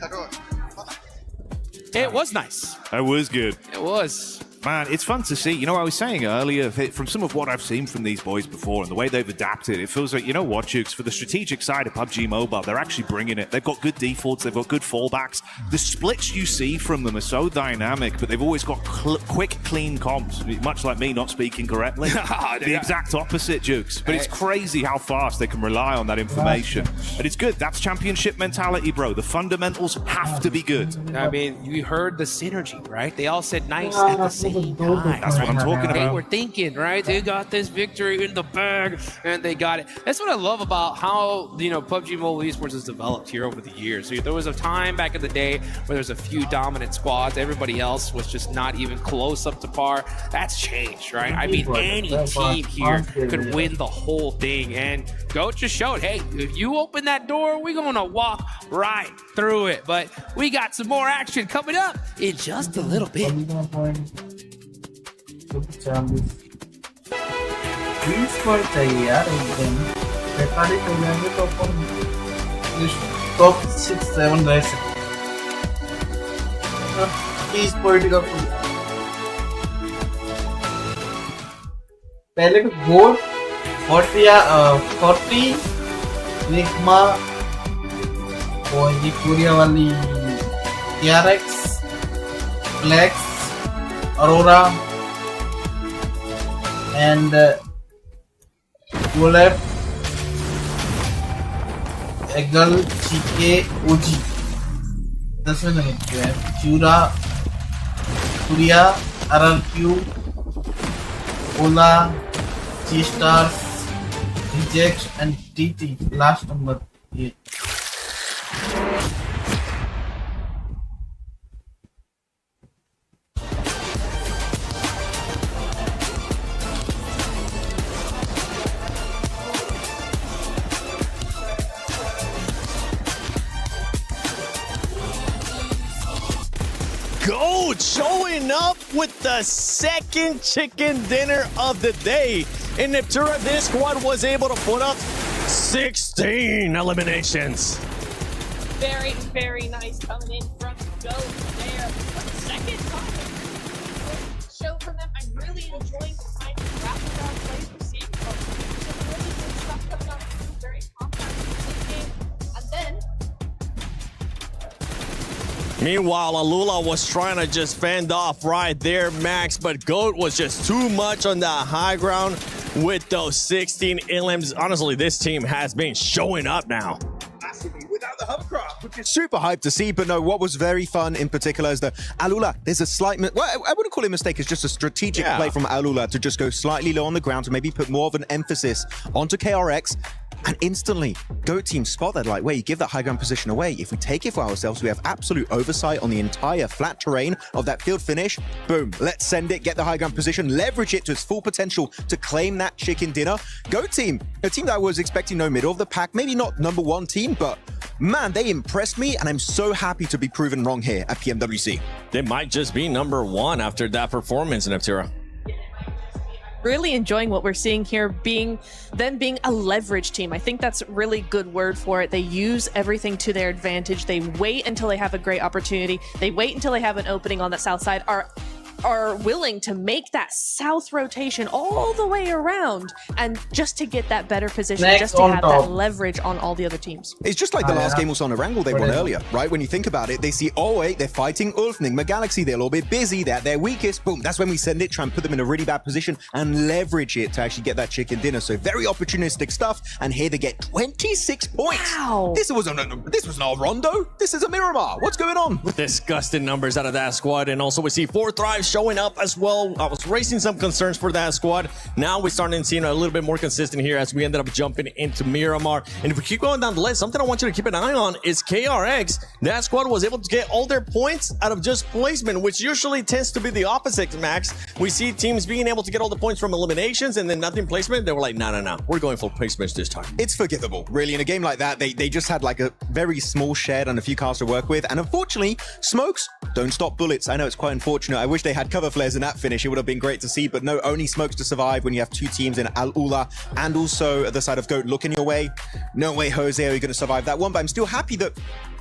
It was nice. That was good. It was. Man, it's fun to see. You know, I was saying earlier, from some of what I've seen from these boys before and the way they've adapted, it feels like, you know what, Jukes, for the strategic side of PUBG Mobile, they're actually bringing it. They've got good defaults, they've got good fallbacks. The splits you see from them are so dynamic, but they've always got quick, clean comps, much like me not speaking correctly. The exact opposite, Jukes. But it's crazy how fast they can rely on that information. And it's good. That's championship mentality, bro. The fundamentals have to be good. I mean, you heard the synergy, right? They all said nice at the same That's what I'm talking They about. were thinking, right? They got this victory in the bag, and they got it. That's what I love about how PUBG Mobile Esports has developed here over the years. So there was a time back in the day where there's a few dominant squads. Everybody else was just not even close up to par. That's changed, right? I mean, any team here could win the whole thing, and GOAT just showed, hey, if you open that door, we're gonna walk right through it. But we got some more action coming up in just a little bit. top 6-7 रह सकते का पहले तो gold 40 Nigma और ये Korea वाली KRX Flex Aurora and Golep Eagle GK OG 10वें number पे है चूरा कुरिया RRQ Ola G-Stars Reject and TT last number 8. GOAT showing up with the second chicken dinner of the day. In Neptura, this squad was able to put up 16 eliminations. Very, very nice coming in from GOAT there. For the second time, show from them. I'm really enjoying the kind of rapid round plays we're seeing from them. Some really good stuff coming out of the very compact game. And then meanwhile, Alula was trying to just fend off right there, Max, but GOAT was just too much on that high ground with those 16 elims. Honestly, this team has been showing up now. Without the hovercraft, which is super hyped to see. But no, what was very fun in particular is that Alula, there's a slight, well, I wouldn't call it a mistake, it's just a strategic play from Alula to just go slightly low on the ground to maybe put more of an emphasis onto KRX. And instantly, GOAT team spot that, like, wait, you give that high ground position away. If we take it for ourselves, we have absolute oversight on the entire flat terrain of that field finish. Boom, let's send it, get the high ground position, leverage it to its full potential to claim that chicken dinner. GOAT team, a team that I was expecting no middle of the pack, maybe not number one team, but man, they impressed me, and I'm so happy to be proven wrong here at PMWC. They might just be number one after that performance in Neptura. Really enjoying what we're seeing here, being a leverage team. I think that's a really good word for it. They use everything to their advantage. They wait until they have a great opportunity. They wait until they have an opening on that south side, are willing to make that south rotation all the way around, and just to get that better position, just to have that leverage on all the other teams. It's just like the last game also on a Wrangle they won earlier, right? When you think about it, they see, oh wait, they're fighting Ulf, Nigma Galaxy, they're a little bit busy, they're at their weakest, boom, that's when we send it, try and put them in a really bad position and leverage it to actually get that chicken dinner. So very opportunistic stuff, and here they get 26 points. Wow. This was not a Rondo, this is a Miramar. What's going on? Disgusting numbers out of that squad, and also we see 4 Thrives showing up as well. I was raising some concerns for that squad. Now we're starting to see a little bit more consistent here as we ended up jumping into Miramar. And if we keep going down the list, something I want you to keep an eye on is KRX. That squad was able to get all their points out of just placement, which usually tends to be the opposite, Max. We see teams being able to get all the points from eliminations and then nothing placement. They were like, no, we're going for placements this time. It's forgivable, really. In a game like that, they just had like a very small shed and a few cars to work with. And unfortunately, smokes don't stop bullets. I know it's quite unfortunate. I wish they had cover flares in that finish. It would have been great to see, but no, only smokes to survive when you have 2 teams in Al-Ula and also at the side of GOAT looking your way. No way, Jose, are you going to survive that one? But I'm still happy that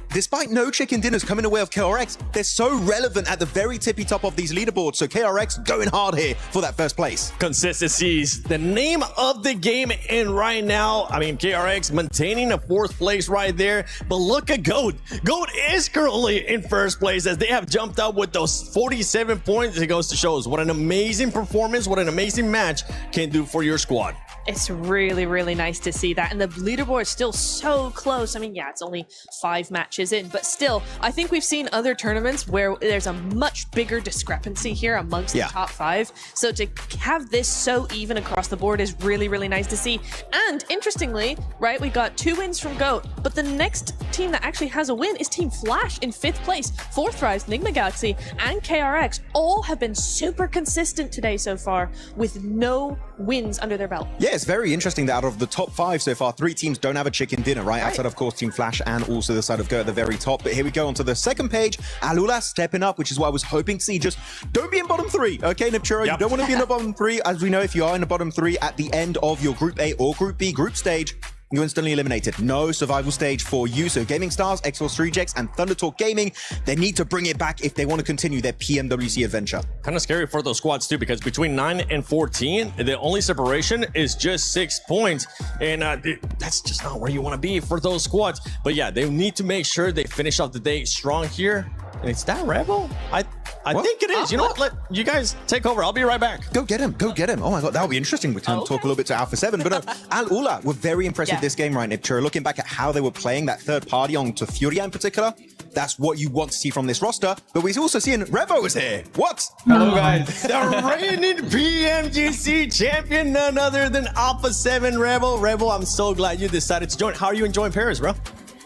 despite no chicken dinners coming away of KRX, they're so relevant at the very tippy top of these leaderboards. So KRX going hard here for that first place. Consistency is the name of the game, and right now, I mean, KRX maintaining a 4th place right there. But look at GOAT. GOAT is currently in 1st place as they have jumped up with those 47 points. It goes to show us what an amazing performance, what an amazing match can do for your squad. It's really, really nice to see that. And the leaderboard is still so close. I mean, yeah, it's only 5 matches in, but still, I think we've seen other tournaments where there's a much bigger discrepancy here amongst the top 5. So to have this so even across the board is really, really nice to see. And interestingly, right, we got 2 wins from GOAT, but the next team that actually has a win is Team Flash in 5th place. 4th Thrives, Nigma Galaxy, and KRX all have been super consistent today so far with no wins under their belt. Yeah, it's very interesting that out of the top 5 so far, 3 teams don't have a chicken dinner, right? Outside, of course, Team Flash and also the side of Go at the very top. But here we go onto the second page. Alula stepping up, which is what I was hoping to see. Just don't be in bottom 3, okay, Nipchura? You don't want to be in the bottom 3. As we know, if you are in the bottom 3 at the end of your Group A or Group B group stage, you're instantly eliminated. No survival stage for you. So Gaming Stars, X-Force 3Jex, and Thunder Talk Gaming, they need to bring it back if they want to continue their PMWC adventure. Kind of scary for those squads too, because between 9 and 14, the only separation is just 6 points. And that's just not where you want to be for those squads. But yeah, they need to make sure they finish off the day strong here. And it's that Rebel? I think it is. You know what? Let you guys take over. I'll be right back. Go get him. Go get him. Oh my God, that'll be interesting. We can talk a little bit to Alpha 7. But Al-Ula were very impressed with this game, right, Nipchura? Looking back at how they were playing that third party on to Furia in particular, that's what you want to see from this roster. But we're also seeing Revo is here. What? Hello, guys. The reigning PMGC champion, none other than Alpha 7 Rebel. Rebel, I'm so glad you decided to join. How are you enjoying Paris, bro?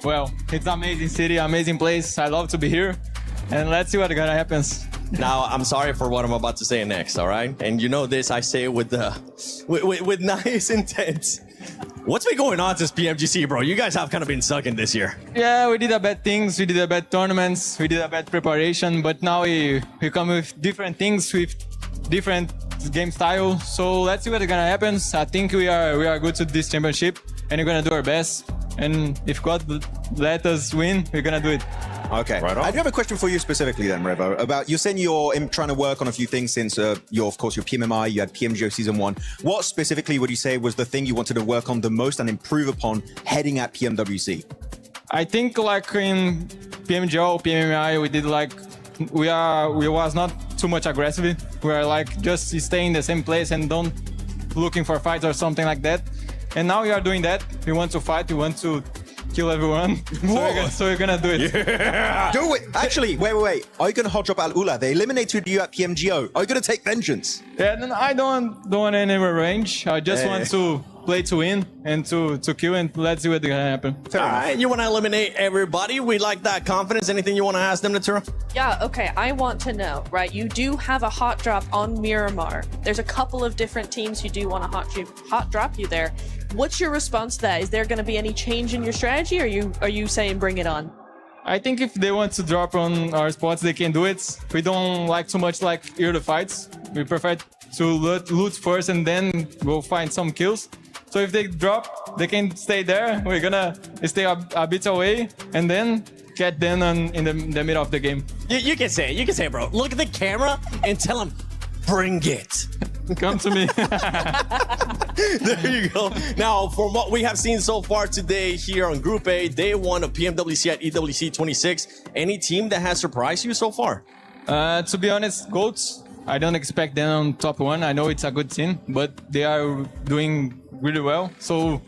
Well, it's an amazing city, amazing place. I love to be here. And let's see what gonna happens. Now, I'm sorry for what I'm about to say next, all right? And you know this, I say it with nice intent. What's been going on this PMGC, bro? You guys have kind of been sucking this year. Yeah, we did a bad things, we did a bad tournaments, we did a bad preparation, but now we come with different things, with different game style. So let's see what's gonna happen. I think we are good to this championship, and we're gonna do our best. And if God let us win, we're gonna do it. Okay. Right on. I do have a question for you specifically then, Revo, about you're saying you're trying to work on a few things since your PMMI, you had PMGO Season 1. What specifically would you say was the thing you wanted to work on the most and improve upon heading at PMWC? I think like in PMGO, PMMI, we did like, we was not too much aggressive. We are like just staying in the same place and don't looking for fights or something like that. And now we are doing that. We want to fight, we want to kill everyone. So we're gonna do it. Yeah. Do it. Actually, wait. Are you gonna hot drop Al-Ula? They eliminated you at PMGO. Are you gonna take vengeance? Yeah, no, I don't want any revenge. I just want to play to win and to kill, and let's see what's gonna happen. All right, you want to eliminate everybody? We like that confidence. Anything you want to ask them, Natura? Yeah, okay, I want to know, right? You do have a hot drop on Miramar. There's a couple of different teams who do want to hot drop you there. What's your response to that? Is there going to be any change in your strategy, or are you saying bring it on? I think if they want to drop on our spots, they can do it. We don't like too much like early fights. We prefer to loot first and then go find some kills. So if they drop, they can stay there. We're gonna stay a bit away and then get them in the middle of the game. You can say it, bro. Look at the camera and tell them, bring it. Come to me. There you go. Now, from what we have seen so far today here on Group A, they won a PMWC at EWC 26. Any team that has surprised you so far? To be honest, GOATs, I don't expect them on top 1. I know it's a good team, but they are doing really well. So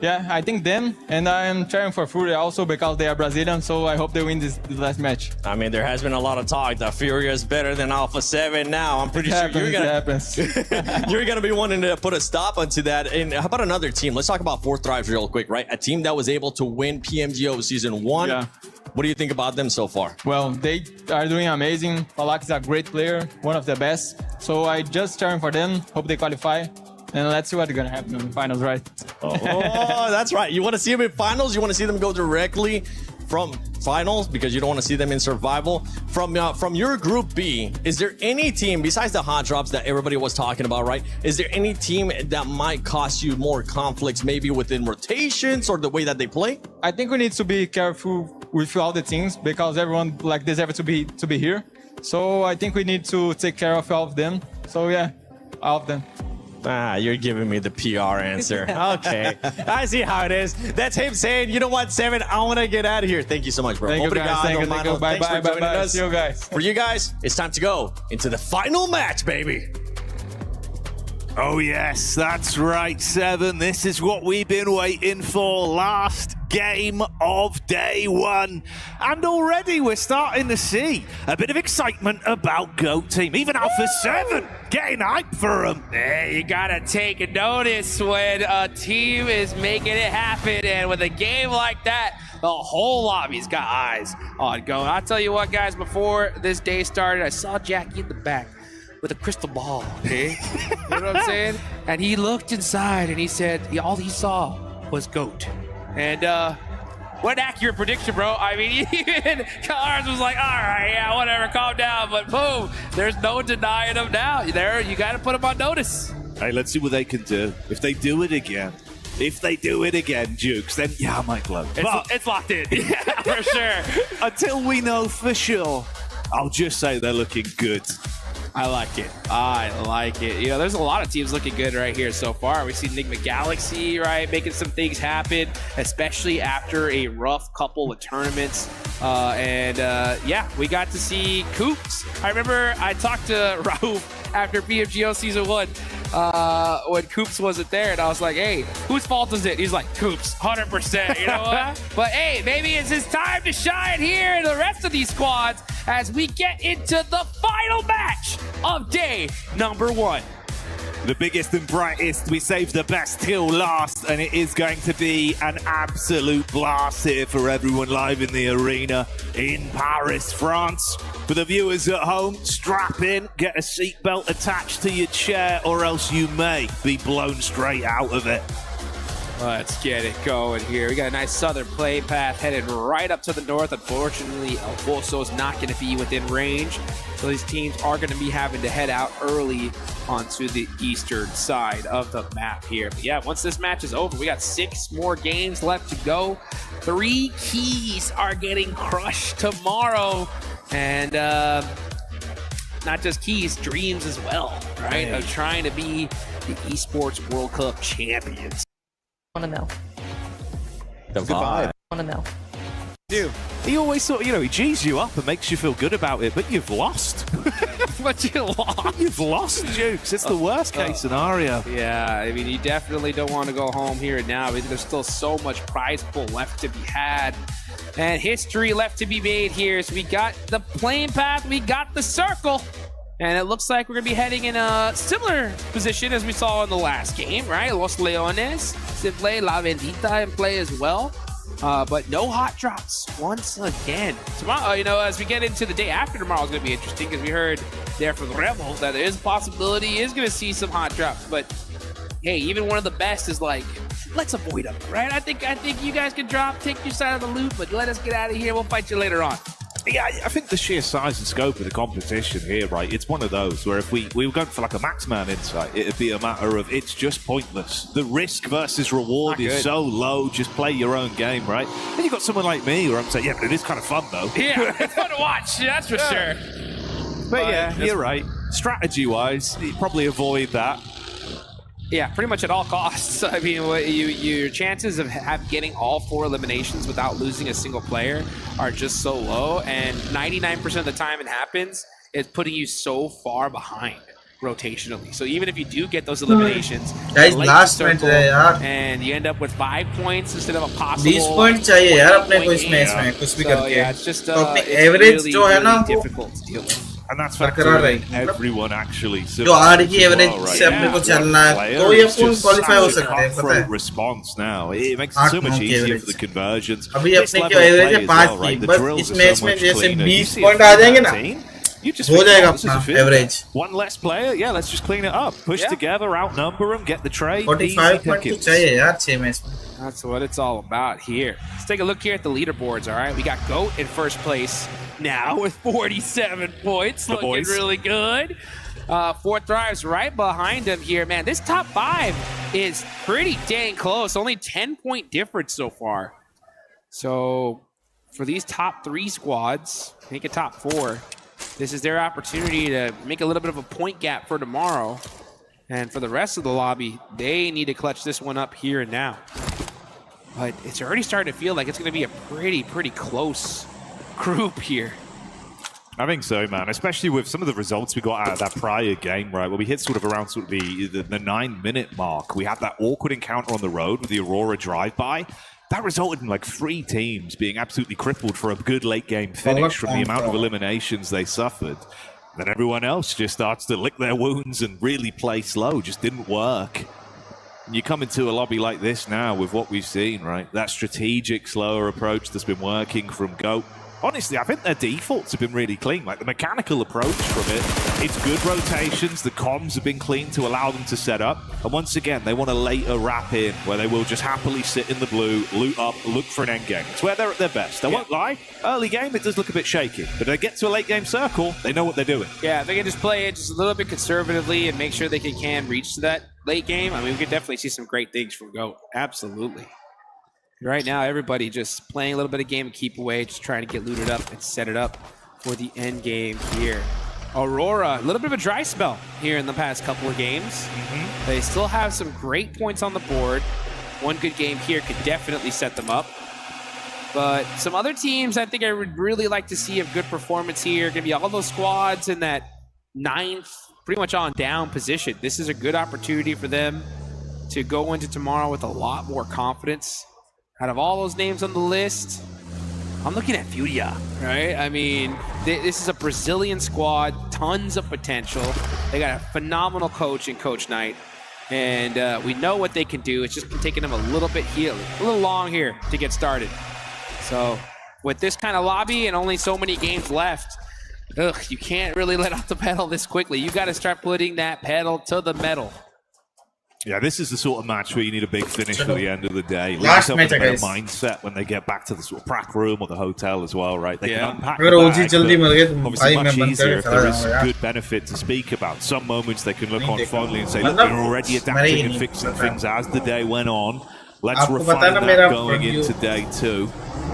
yeah, I think them, and I'm cheering for Furia also because they are Brazilian, so I hope they win this last match. I mean, there has been a lot of talk that Furia is better than Alpha 7 now. I'm pretty sure you're gonna be wanting to put a stop onto that. And how about another team? Let's talk about 4th Thrives real quick, right? A team that was able to win PMGO Season 1. Yeah. What do you think about them so far? Well, they are doing amazing. Falak is a great player, one of the best. So I just cheering for them, hope they qualify. And let's see what's gonna happen in the finals, right? Oh, that's right. You want to see them in finals? You want to see them go directly from finals because you don't want to see them in survival. From your Group B, is there any team besides the hot drops that everybody was talking about, right? Is there any team that might cost you more conflicts, maybe within rotations or the way that they play? I think we need to be careful with all the teams because everyone like deserves to be here. So I think we need to take care of all of them. So yeah, all of them. You're giving me the PR answer. Okay. I see how it is. That's him saying, you know what, 7, I want to get out of here. Thank you so much, bro. Thank you, guys. Thank you. Bye. See you guys. For you guys, it's time to go into the final match, baby. Oh yes, that's right, Seven. This is what we've been waiting for. Last game of day one. And already we're starting to see a bit of excitement about GOAT Team. Even Alpha 7 getting hype for them. Hey, you gotta take notice when a team is making it happen. And with a game like that, the whole lobby's got eyes on GOAT. I'll tell you what, guys, before this day started, I saw Jackie in the back with a crystal ball, okay? You know what I'm saying? And he looked inside and he said all he saw was GOAT. And what an accurate prediction, bro. I mean, even Cars was like, all right, yeah, whatever, calm down. But boom, there's no denying him now. There, you got to put him on notice. Hey, let's see what they can do. If they do it again, Jukes, then yeah, I might glow. It's locked in, yeah, for sure. Until we know for sure, I'll just say they're looking good. I like it. I like it. You know, there's a lot of teams looking good right here so far. We see Enigma Galaxy, right, making some things happen, especially after a rough couple of tournaments. Yeah, we got to see Coops. I remember I talked to Raouf after PFGO Season 1 when Coops wasn't there, and I was like, hey, whose fault is it? He's like, Coops, 100%. You know what? But hey, maybe it's his time to shine here in the rest of these squads as we get into the final match of day number 1. The biggest and brightest, we saved the best till last, and it is going to be an absolute blast here for everyone live in the arena in Paris, France. For the viewers at home, strap in, get a seatbelt attached to your chair, or else you may be blown straight out of it. Let's get it going here. We got a nice southern play path headed right up to the north. Unfortunately, El Pozo is not going to be within range, so these teams are going to be having to head out early onto the eastern side of the map here. But yeah, once this match is over, we got 6 more games left to go. 3 keys are getting crushed tomorrow, and not just keys, dreams as well, right? Of trying to be the Esports World Cup champions. Want to know? Goodbye. Want to know? Dude, he always sort of, he G's you up and makes you feel good about it, but you've lost. But you lost. You've lost, Jukes. It's the worst case scenario. Yeah, I mean, you definitely don't want to go home here and now. There's still so much prize pool left to be had and history left to be made here. So we got the plane path, we got the circle. And it looks like we're going to be heading in a similar position as we saw in the last game, right? Los Leones, Simple, La Bendita in play as well. But no hot drops once again. Tomorrow, as we get into the day after tomorrow, is going to be interesting because we heard there from Rebel that there is a possibility he is going to see some hot drops. But hey, even one of the best is like, let's avoid them, right? I think you guys can drop, take your side of the loot, but let us get out of here. We'll fight you later on. Yeah, I think the sheer size and scope of the competition here, right, it's one of those where if we were going for like a Maxman insight, it'd be a matter of it's just pointless. The risk versus reward is so low, just play your own game, right? Then you've got someone like me where I'm saying, yeah, but it is kind of fun though. Yeah, it's fun to watch, that's for sure. But yeah, you're right. Strategy-wise, you probably avoid that. Yeah, pretty much at all costs. I mean, your chances of getting all 4 eliminations without losing a single player are just so low, and 99% of the time it happens, it's putting you so far behind rotationally. So even if you do get those eliminations, last point and you end up with 5 points instead of a possible. These points चाहिए यार अपने को इस match में कुछ भी करके. Yeah, it's just average जो है ना difficult to deal with. And that's factoring everyone actually. जो आर की एवरेज से अपने को चलना है तो ये अपन क्वालीफाई हो सकते हैं पता है. Response now, it makes it so much easier for the conversions. अभी अपने की एवरेज है 5 की, बस इस मैच में जैसे 20 पॉइंट आ जाएंगे ना, हो जाएगा अपना average. One less player, yeah, let's just clean it up, push together, outnumber them, get the trade. 45 point तो चाहिए यार 6 मैच में. That's what it's all about here. Let's take a look here at the leaderboards, all right? We got GOAT in first place now with 47 points. Looking really good. 4 Thrives right behind him here. Man, this top 5 is pretty dang close. Only 10-point difference so far. So for these top 3 squads, make it top 4. This is their opportunity to make a little bit of a point gap for tomorrow. And for the rest of the lobby, they need to clutch this one up here and now. But it's already starting to feel like it's going to be a pretty close group here. I think so, man. Especially with some of the results we got out of that prior game, right? Where we hit sort of around sort of the 9-minute mark. We had that awkward encounter on the road with the Aurora drive-by. That resulted in like 3 teams being absolutely crippled for a good late game finish from the amount of eliminations they suffered. Then everyone else just starts to lick their wounds and really play slow. Just didn't work. And you come into a lobby like this now with what we've seen, right? That strategic, slower approach that's been working from GOAT. Honestly, I think their defaults have been really clean. Like the mechanical approach from it, it's good rotations. The comms have been clean to allow them to set up. And once again, they want to later wrap in where they will just happily sit in the blue, loot up, look for an end game. It's where they're at their best. I won't lie. Early game, it does look a bit shaky. But if they get to a late game circle, they know what they're doing. Yeah, they can just play it just a little bit conservatively and make sure they can reach to that late game. I mean, we could definitely see some great things from GOAT. Absolutely. Right now, everybody just playing a little bit of game and keep away, just trying to get looted up and set it up for the end game here. Aurora, a little bit of a dry spell here in the past couple of games. They still have some great points on the board. One good game here could definitely set them up. But some other teams, I think I would really like to see a good performance here. Going to be all those squads in that 9th, pretty much on down position. This is a good opportunity for them to go into tomorrow with a lot more confidence. Out of all those names on the list, I'm looking at Furia, right? I mean, this is a Brazilian squad, tons of potential. They got a phenomenal coach in Coach Knight, and we know what they can do. It's just been taking them a little long here to get started. So with this kind of lobby and only so many games left, you can't really let off the pedal this quickly. You got to start putting that pedal to the metal. Yeah, this is the sort of match where you need a big finish for the end of the day. Leave yourself in a better mindset when they get back to the sort of prac room or the hotel as well, right? They can unpack the bag, obviously much easier if there is some good benefit to speak about. Some moments they can look on fondly and say, look, they're already adapting and fixing things as the day went on. Let's refine that going into day 2.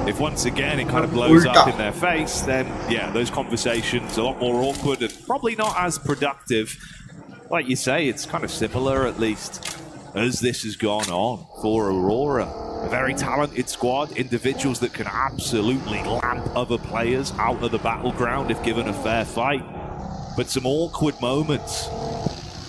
If once again it kind of blows up in their face, then yeah, those conversations are a lot more awkward and probably not as productive. Like you say, it's kind of similar, at least, as this has gone on for Aurora. A very talented squad, individuals that can absolutely lamp other players out of the battleground if given a fair fight. But some awkward moments.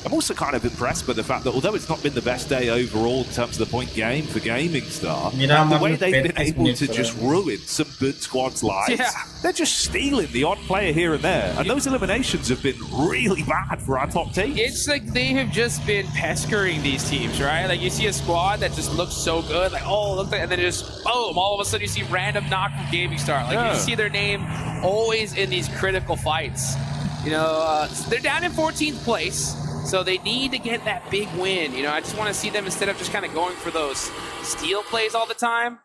I'm also kind of impressed by the fact that although it's not been the best day overall in terms of the point game for Gaming Star, the way they've been able to just ruin some good squads' lives, they're just stealing the odd player here and there. And those eliminations have been really bad for our top teams. It's like they have just been pestering these teams, right? Like you see a squad that just looks so good, like, oh, look, and then just, boom, all of a sudden you see random knock from Gaming Star. Like you see their name always in these critical fights. You know, they're down in 14th place. So they need to get that big win. You know, I just want to see them, instead of just kind of going for those steal plays all the time,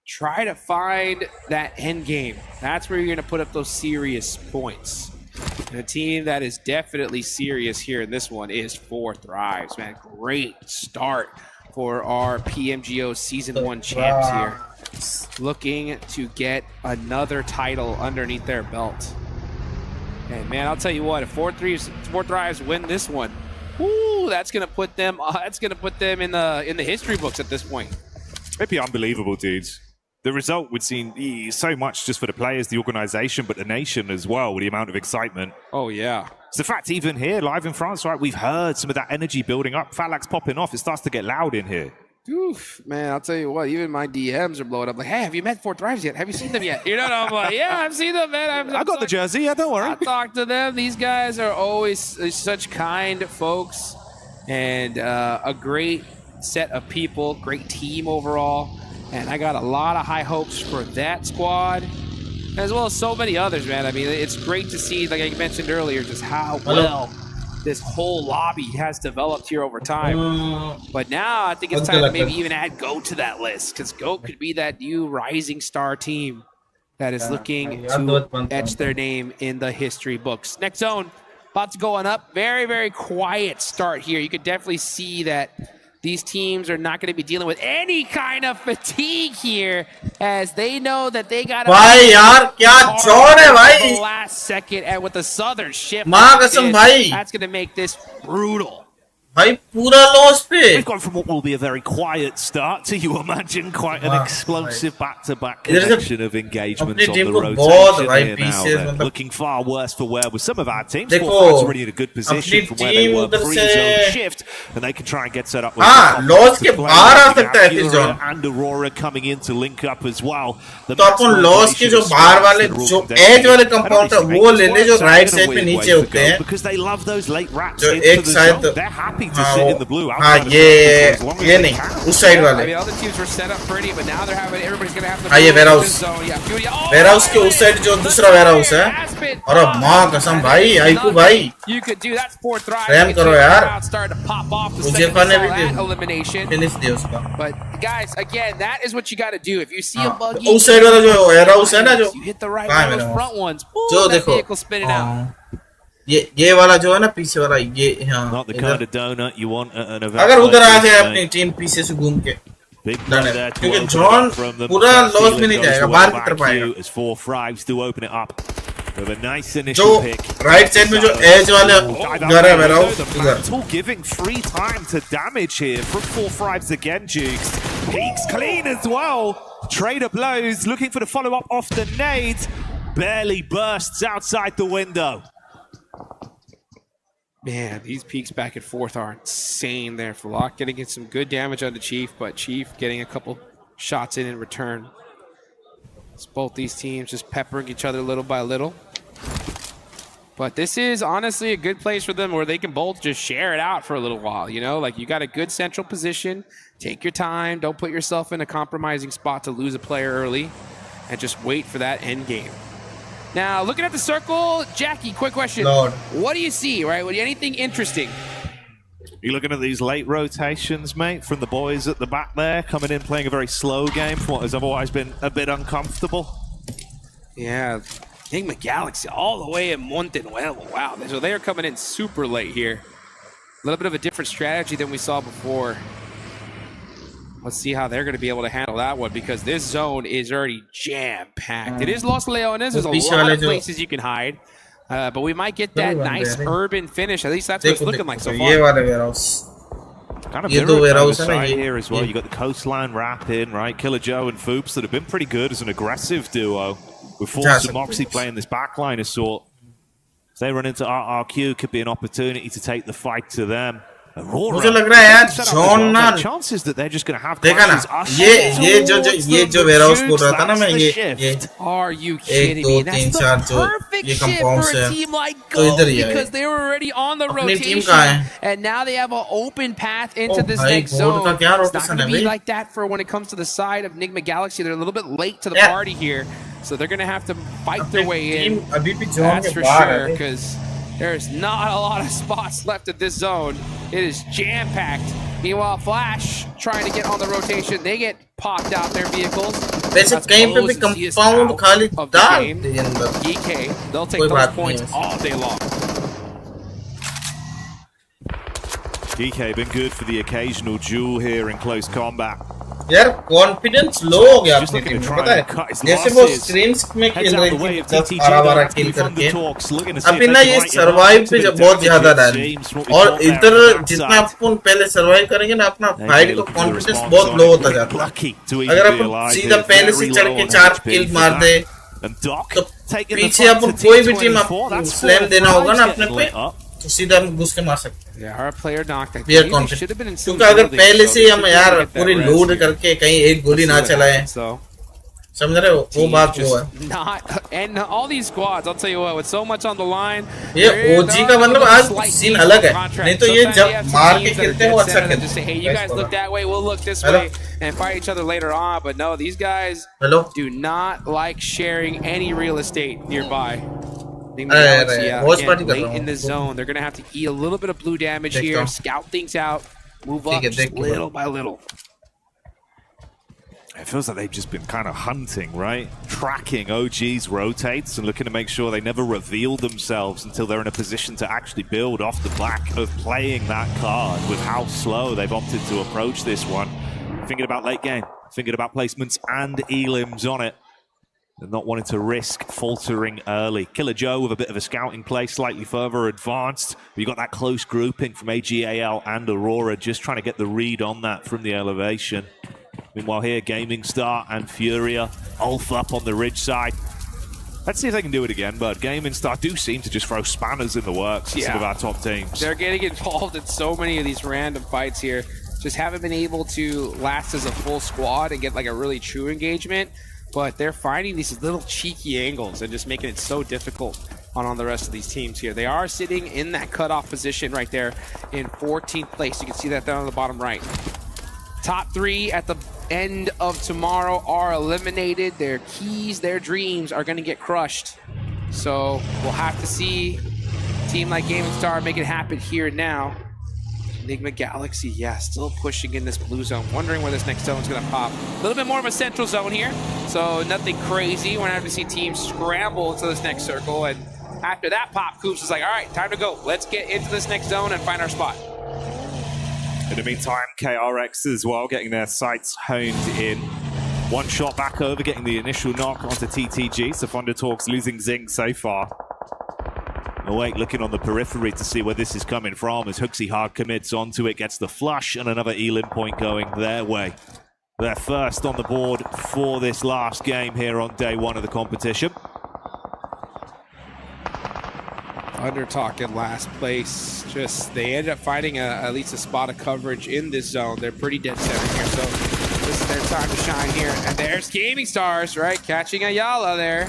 try to find that end game. That's where you're going to put up those serious points. And a team that is definitely serious here in this one is 4 Thrives, man. Great start for our PMGO Season 1 champs here. Looking to get another title underneath their belt. And man, I'll tell you what, if 4 Thrives win this one, ooh, that's gonna put them in the history books at this point. It'd be unbelievable, dudes. The result would seem so much just for the players, the organization, but the nation as well, with the amount of excitement. Oh yeah. It's the fact even here, live in France, right, we've heard some of that energy building up. Falak's popping off. It starts to get loud in here. Oof, man, I'll tell you what, even my DMs are blowing up. Like, hey, have you met 4 Thrives yet? Have you seen them yet? You know, and I'm like, yeah, I've seen them, man. I got the jersey, yeah, don't worry. I talked to them. These guys are always such kind folks, and a great set of people, great team overall. And I got a lot of high hopes for that squad, as well as so many others, man. I mean, it's great to see, like I mentioned earlier, just how well this whole lobby has developed here over time. But now I think it's time to maybe even add GOAT to that list, because GOAT could be that new rising star team that is looking to etch their name in the history books. Next zone, about to go on up. Very, very quiet start here. You could definitely see that these teams are not going to be dealing with any kind of fatigue here, as they know that they got the last second, and with the Southern shift, that's going to make this brutal. भाई पूरा loss पे We've gone from what will be a very quiet start to, you imagine, quite an explosive back-to-back इधर से collection of engagements अपनी on team the को rotation बहुत भाई here now. पीछे They're मतलब looking far worse for wear with some of our teams. देखो, 4-5's already in a good अपनी position from where they team were उधर pre-zone से shift, and they can try and get set up with हाँ loss के बाहर आ सकता है फिर Furia zone and Aurora coming in to link up as well. The तो अपन लॉस के जो बाहर वाले जो एज वाले कंपाउंड है वो ले ले जो राइट साइड पे नीचे होते हैं because they love those late wraps जो into एक the side zone. They're happy to sit in the blue. हाँ ये नहीं उस साइड वाले I mean, other teams were set up pretty, but now they're having everybody's gonna have to हाँ ये warehouse zone. Yeah, Furia. Oh, warehouse के उस side जो दूसरा वेयरहाउस है और माँ कसम भाई आईकू भाई you could do that. 4th drive. RAM करो यार Started to pop off the मुझे second खाने they भी saw दे that elimination. फिनिश दे उसका But guys, again, that is what you got to do. If you see a buggy, उस side वाला जो वेयरहाउस है ना जो you hit the right कहाँ one है of those मेरा front ones. जो Boom, that देखो vehicle spinning out. ये वाला जो है ना पीछे वाला ये हाँ Not the kind of donut you want at an event. अगर उधर आ like जाए this, अपनी टीम पीछे से घूम के Big डन play है there to क्योंकि open it John up from them. पूरा लॉस में नहीं Goes जाएगा to बाहर की back तरफ आएगा you as 4-5s do open it up with a nice जो initial pick. राइट साइड में जो एज वाले घर है मेरा इधर All giving free time to damage here from 4-5s again, Jukes. Peaks clean as well. Trader blows, looking for the follow-up off the nade. Barely bursts outside the window. Man, these peaks back and forth are insane there. Flock getting in some good damage on the Chief, but Chief getting a couple shots in return. It's both these teams just peppering each other little by little. But this is honestly a good place for them where they can both just share it out for a little while, you know? Like, you got a good central position. Take your time. Don't put yourself in a compromising spot to lose a player early. And just wait for that end game. Now, looking at the circle, Jackie, quick question. Lord. What do you see, right? Anything interesting? You're looking at these late rotations, mate, from the boys at the back there, coming in playing a very slow game for what has otherwise been a bit uncomfortable. Yeah, Enigma Galaxy all the way in Montenuevo. Wow, so they are coming in super late here. A little bit of a different strategy than we saw before. Let's see how they're going to be able to handle that one because this zone is already jam-packed. It is Los Leones. There's a lot of places you can hide. But we might get that nice urban finish. At least that's what it's looking like so far. Kind of mirror on the side here as well. You got the coastline wrap in, right? Killer Joe and Foops that have been pretty good as an aggressive duo. With Force and Moxie playing this backline of sort. If they run into RRQ, could be an opportunity to take the fight to them. मुझे लग रहा है यार John ना देखा ना ये जो वेयरहाउस बोल रहा था ना मैं ये 1 2 3 4 जो ये कंपाउंड से तो इधर ही है अपनी टीम कहाँ है and now they have an open path into this next zone. It's not going to be like that for when it comes to the side of Enigma Galaxy. They're a little bit late to the party here, so they're going to have to fight their way in. That's for sure because there's not a lot of spots left at this zone. It is jam-packed. Meanwhile, Flash trying to get on the rotation. They get popped out their vehicles. वैसे कहीं पे भी compound खाली डाल दे अंदर EK, they'll take those points all day long. DK been good for the occasional duel here in close combat. यार confidence low हो गया अपनी टीम में पता है जैसे वो स्क्रीम्स में खेल रही थी 10 12 किल करके अभी ना ये सर्वाइव पे जब बहुत ज्यादा डाली और इधर जितना अपन पहले सर्वाइव करेंगे ना अपना फाइट का कॉन्फिडेंस बहुत लो होता जाता है अगर अपन सीधा पहले से चढ़ के 4 किल मार दे तो पीछे अपन कोई भी टीम स्लैम देना होगा ना अपने पे तो सीधा हम घुस के मार सकते हैं Yeah, our player knocked. क्योंकि अगर पहले से हम यार पूरी लोड करके कहीं एक गोली ना चलाएं समझ रहे हो वो बात वो है not and all these squads I'll tell you what with so much on the line ये ओजी का मतलब आज सीन अलग है नहीं तो ये जब मार के खेलते हैं वो अच्छा खेलते हैं hey you guys look that way we'll look this way and fight each other later on but no these guys do not like sharing any real estate nearby. Again, late in the zone, they're going to have to eat a little bit of blue damage here, scout things out, move up just little by little. It feels like they've just been kind of hunting, right? Tracking OG's rotates and looking to make sure they never reveal themselves until they're in a position to actually build off the back of playing that card with how slow they've opted to approach this one. Thinking about late game, thinking about placements and elims on it. and not wanting to risk faltering early. Killer Joe with a bit of a scouting play, slightly further advanced. We got that close grouping from AGAL and Aurora, just trying to get the read on that from the elevation. Meanwhile here, Gaming Star and Furia, Ulf up on the ridge side. Let's see if they can do it again, but Gaming Star do seem to just throw spanners in the works for some of our top teams. They're getting involved in so many of these random fights here. Just haven't been able to last as a full squad and get like a really true engagement, but they're finding these little cheeky angles and just making it so difficult on the rest of these teams here. They are sitting in that cutoff position right there in 14th place. You can see that down on the bottom right. Top 3 at the end of tomorrow are eliminated. Their keys, their dreams are going to get crushed. So we'll have to see a team like Gaming Star make it happen here and now. Enigma Galaxy, yeah, still pushing in this blue zone. Wondering where this next zone is going to pop. A little bit more of a central zone here, so nothing crazy. We're going to have to see teams scramble to this next circle. And after that pop, Coops is like, all right, time to go. Let's get into this next zone and find our spot. In the meantime, KRX as well, getting their sights honed in. One shot back over, getting the initial knock onto TTG. So Thunder Talks losing Zing so far. Awake looking on the periphery to see where this is coming from as Hooksy hard commits onto it, gets the flush, and another Elin point going their way. They're first on the board for this last game here on day 1 of the competition. Thunder Talk in last place. Just they ended up finding at least a spot of coverage in this zone. They're pretty dead center here, so this is their time to shine here. And there's Gaming Stars, right? Catching Ayala there.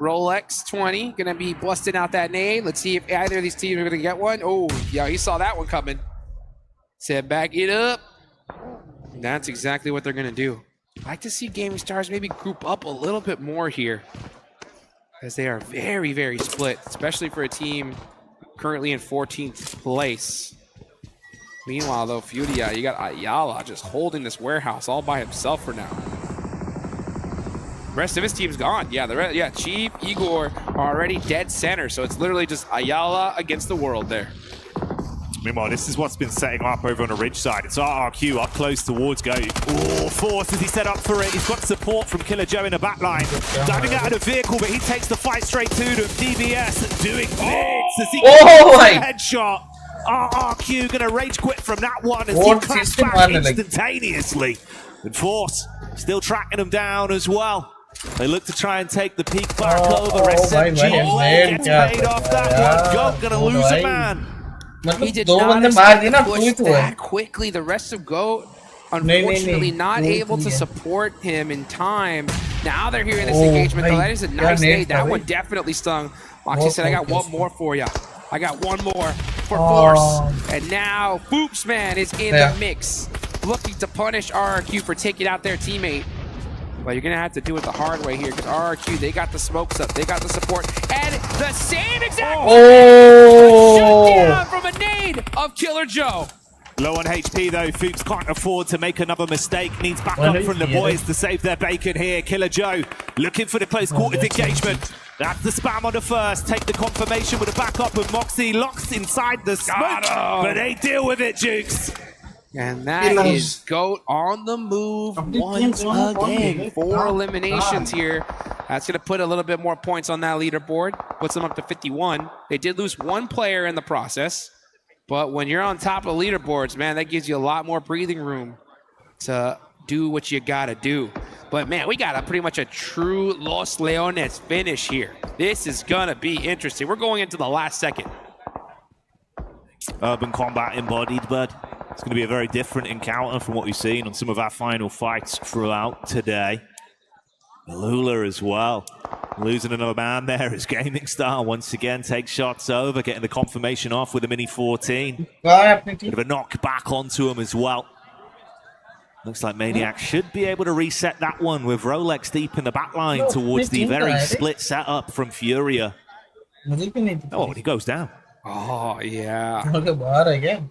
Rolex 20 gonna be busting out that nade. Let's see if either of these teams are gonna get one. Oh, yeah, he saw that one coming. Said back it up. And that's exactly what they're gonna do. I'd like to see Gaming Stars maybe group up a little bit more here, as they are very, very split, especially for a team currently in 14th place. Meanwhile, though, Furia, you got Ayala just holding this warehouse all by himself for now. The rest of his team's gone. Yeah, Chief, Igor are already dead center, so it's literally just Ayala against the world there. Meanwhile, this is what's been setting up over on the ridge side. It's RRQ up close towards Go. Oh, Force as he set up for it. He's got support from Killer Joe in the back line. Diving out of the vehicle, but he takes the fight straight to them. DBS doing blitz as he gets a headshot. RRQ gonna rage quit from that one as he crashed back instantaneously. And Force still tracking him down as well. They look to try and take the peak back over. SMG gets paid off that one. Go gonna lose a man. He did not expect to push that quickly. The rest of GOAT, unfortunately, not able to support him in time. Now they're hearing this engagement, though. That is a nice nade. That one definitely stung. Moxie said, I got one more for you. I got one more for Force. And now Boops Man is in the mix, looking to punish RRQ for taking out their teammate. But you're going to have to do it the hard way here, because RRQ, they got the smokes up, they got the support, and the same exact shut down from a nade of Killer Joe. Low on HP though, Fuchs can't afford to make another mistake, needs backup from the boys to save their bacon here. Killer Joe looking for the close quarters engagement. That's the spam on the first, take the confirmation with a backup, and Moxie locks inside the smoke, but they deal with it, Jukes. And that is GOAT on the move once again. 4 eliminations here. That's going to put a little bit more points on that leaderboard. Puts them up to 51. They did lose 1 player in the process. But when you're on top of leaderboards, man, that gives you a lot more breathing room to do what you got to do. But, man, we got pretty much a true Los Leones finish here. This is going to be interesting. We're going into the last second. Urban combat embodied, bud. It's going to be a very different encounter from what we've seen on some of our final fights throughout today. Lula as well. Losing another man there as Gaming Star once again takes shots over, getting the confirmation off with a Mini 14. Bit of a knock back onto him as well. Looks like Maniac should be able to reset that one with Rolex deep in the back line towards the very split setup from Furia. Oh, he goes down. Oh, yeah.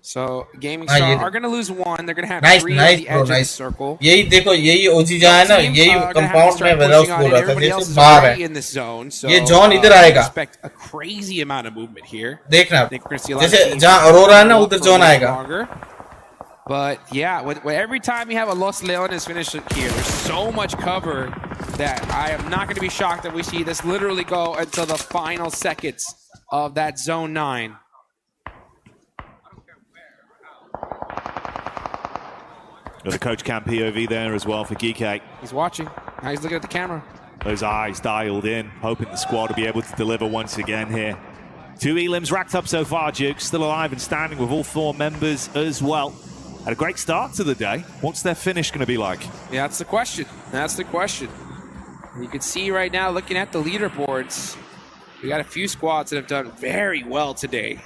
So, Gaming Star are going to lose 1. They're going to have 3 on the edge of the circle. यही OG जहाँ है ना, यही compound में Veloz बोल रहा था, जैसे बाहर है. In this zone, so ये John इधर आएगा. Expect a crazy amount of movement here. देखना, जैसे जहाँ Aurora है ना, उधर John आएगा. But yeah, with every time you have a Los Leones finish here, there's so much cover that I am not going to be shocked that we see this literally go until the final seconds of that Zone 9. Got the coach cam POV there as well for Geekay. He's watching. Now he's looking at the camera. Those eyes dialed in, hoping the squad will be able to deliver once again here. 2 elims racked up so far, Duke. Still alive and standing with all 4 members as well. Had a great start to the day. What's their finish going to be like? Yeah, that's the question. That's the question. You can see right now, looking at the leaderboards, we got a few squads that have done very well today.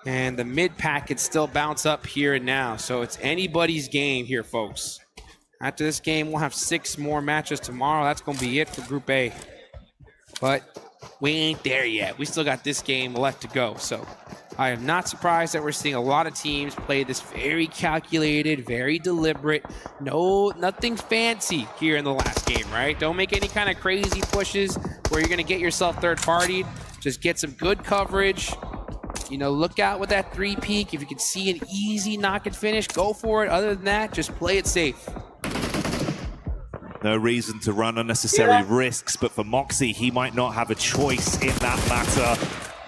And the mid-pack can still bounce up here and now. So it's anybody's game here, folks. After this game, we'll have 6 more matches tomorrow. That's going to be it for Group A. But we ain't there yet. We still got this game left to go. So I am not surprised that we're seeing a lot of teams play this very calculated, very deliberate. Nothing fancy here in the last game, right? Don't make any kind of crazy pushes where you're going to get yourself third-partied. Just get some good coverage. You know, look out with that 3-peek. If you can see an easy knock and finish, go for it. Other than that, just play it safe. No reason to run unnecessary risks, but for Moxie, he might not have a choice in that matter.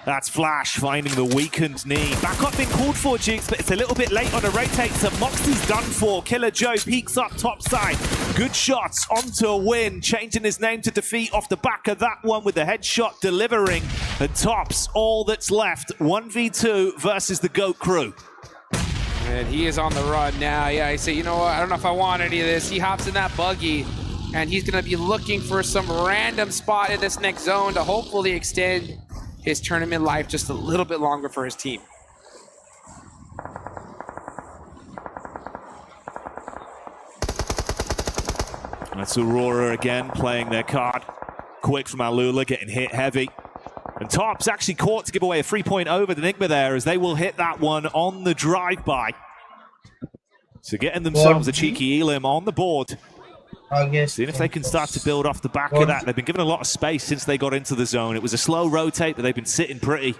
That's Flash finding the weakened knee. Back up being called for, Jukes, but it's a little bit late on a rotate, so Moxie's done for. Killer Joe peeks up top side. Good shots onto a win, changing his name to defeat off the back of that one with the headshot delivering. And tops all that's left. 1v2 versus the GOAT crew. And he is on the run now. Yeah, I say, you know what? I don't know if I want any of this. He hops in that buggy, and he's going to be looking for some random spot in this next zone to hopefully extend his tournament life just a little bit longer for his team. That's Aurora again playing their card. Quick from Alula, getting hit heavy. And Tops actually caught to give away a 3-point over the Enigma there, as they will hit that one on the drive-by. So getting themselves a cheeky elim on the board. Seeing if they can start to build off the back of that. They've been given a lot of space since they got into the zone. It was a slow rotate, but they've been sitting pretty.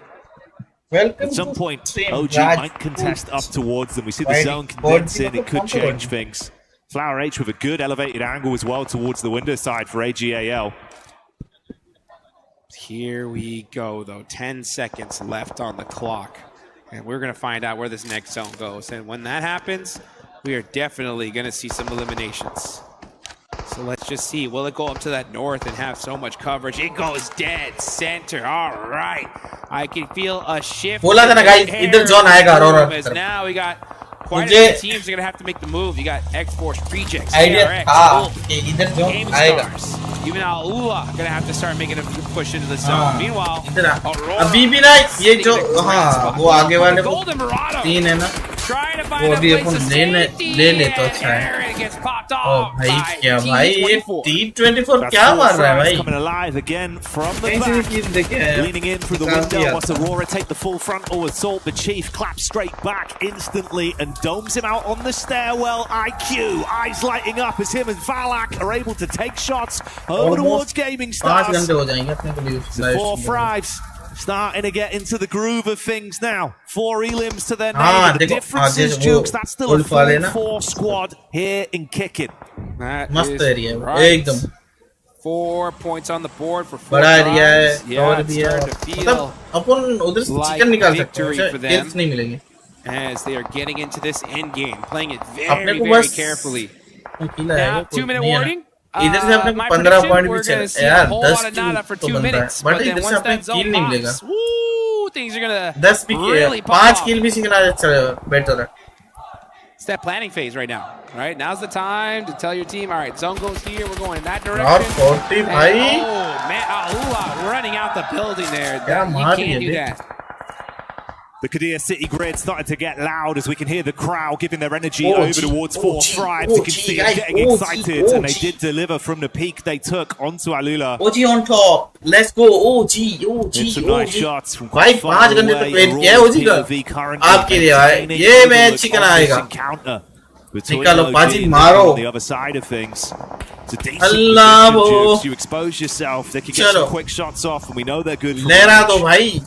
At some point, OG might contest up towards them. We see the zone condense in. It could change things. Flower H with a good elevated angle as well towards the window side for AGAL. Here we go, though. 10 seconds left on the clock. And we're going to find out where this next zone goes. And when that happens, we are definitely going to see some eliminations. So let's just see. Will it go up to that north and have so much coverage? It goes dead center. All right. I can feel a shift. बोला था ना guys, इधर zone आएगा Aurora. Now we got quite a few teams are going to have to make the move. You got X-Force, Rejects, idea था कि इधर zone आएगा. Even Alula going to have to start making a push into the zone. Meanwhile, Aurora, अभी भी ना ये जो हाँ वो आगे वाले तीन है ना वो अभी अपन ले ले तो अच्छा है. Oh, भाई क्या भाई ये T24 क्या मार रहा है भाई? Coming alive again from the back. Leaning in through the window. Wants Aurora take the full frontal assault. The Chief claps straight back instantly and domes him out on the stairwell. IQ, eyes lighting up as him and Valak are able to take shots over towards Gaming Stars. The 4 Thrives starting to get into the groove of things now. 4 elims to their name. The difference is, Jukes, that's still a 4-4 squad here in Kicking. That मस्त is area right. एकदम 4 points on the board for 4 बड़ा area है. Yeah, और भी है. मतलब अपन उधर से चिकन निकाल सकते हैं. kills नहीं मिलेंगे. As they are getting into this end game, playing it very, very carefully. Now, 2-minute warning. इधर से अपने को 15 पॉइंट भी चाहिए यार. 10 तो बन रहा है. बट इधर से अपने किल नहीं मिलेगा. Things are gonna 10 भी really 5 किल भी सीखना अच्छा बेटर है. It's that planning phase right now. All right, now's the time to tell your team, all right, zone goes here, we're going in that और direction. 40 भाई. Oh man, Alula running out the building there. You can't do that. The Kadir City grid starting to get loud as we can hear the crowd giving their energy over towards 4 Thrives. You can see them getting excited, and they did deliver from the peak they took onto Alula. OG on top. Let's go. OG. It's some nice shots from भाई 5 घंटे तक wait किया है OG का. आपके लिए भाई ये मैच चिकन आएगा. निकालो बाजी मारो. On the other side of things. It's a decent position, you expose yourself. They can get some quick shots off, and we know they're good. लहरा दो भाई.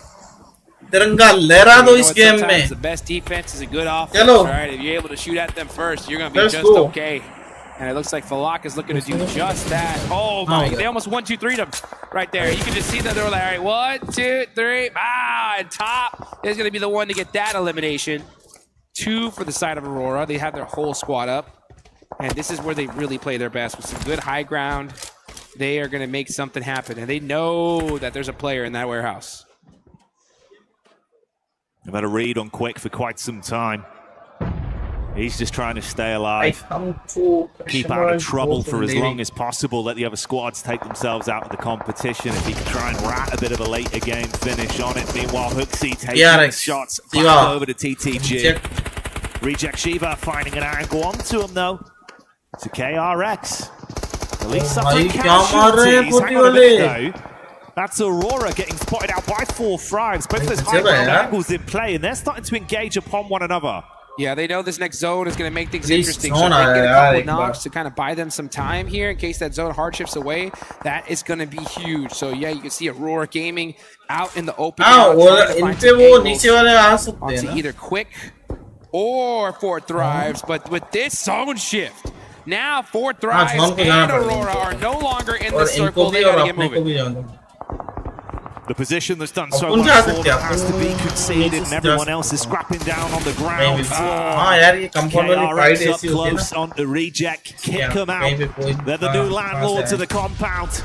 तिरंगा लहरा दो इस गेम में. The best defense is a good offense. Right? If you're able to shoot at them first, you're going to be just okay. And it looks like Falak is looking to do just that. Oh my, they almost 1-2-3'd him right there. You can just see that they were like, all right, 1, 2, 3, and top is going to be the one to get that elimination. 2 for the side of Aurora. They have their whole squad up. And this is where they really play their best with some good high ground. They are going to make something happen. And they know that there's a player in that warehouse. I've had a read on Quick for quite some time. He's just trying to stay alive, keep out of trouble for as long as possible, let the other squads take themselves out of the competition. If he can try and rat a bit of a later game finish on it. Meanwhile, Hooksy taking shots back over to TTG. Reject Shiva finding an angle onto him though. To KRX. At least suffering casualties. Hang on a minute though. That's Aurora getting spotted out by 4 Thrives. Both those high ground angles in play, and they're starting to engage upon one another. Yeah, they know this next zone is going to make things interesting. So they get a couple of knocks to kind of buy them some time here in case that zone hardships away. That is going to be huge. So yeah, you can see Aurora Gaming out in the open. Onto either Quick or 4 Thrives. But with this zone shift, now 4 Thrives and Aurora are no longer in the circle. They got to get moving. The position that's done so much for them has to be conceded, and everyone else is scrapping down on the ground floor. KRX up close on the reject, kick them out. They're the new landlords of the compound.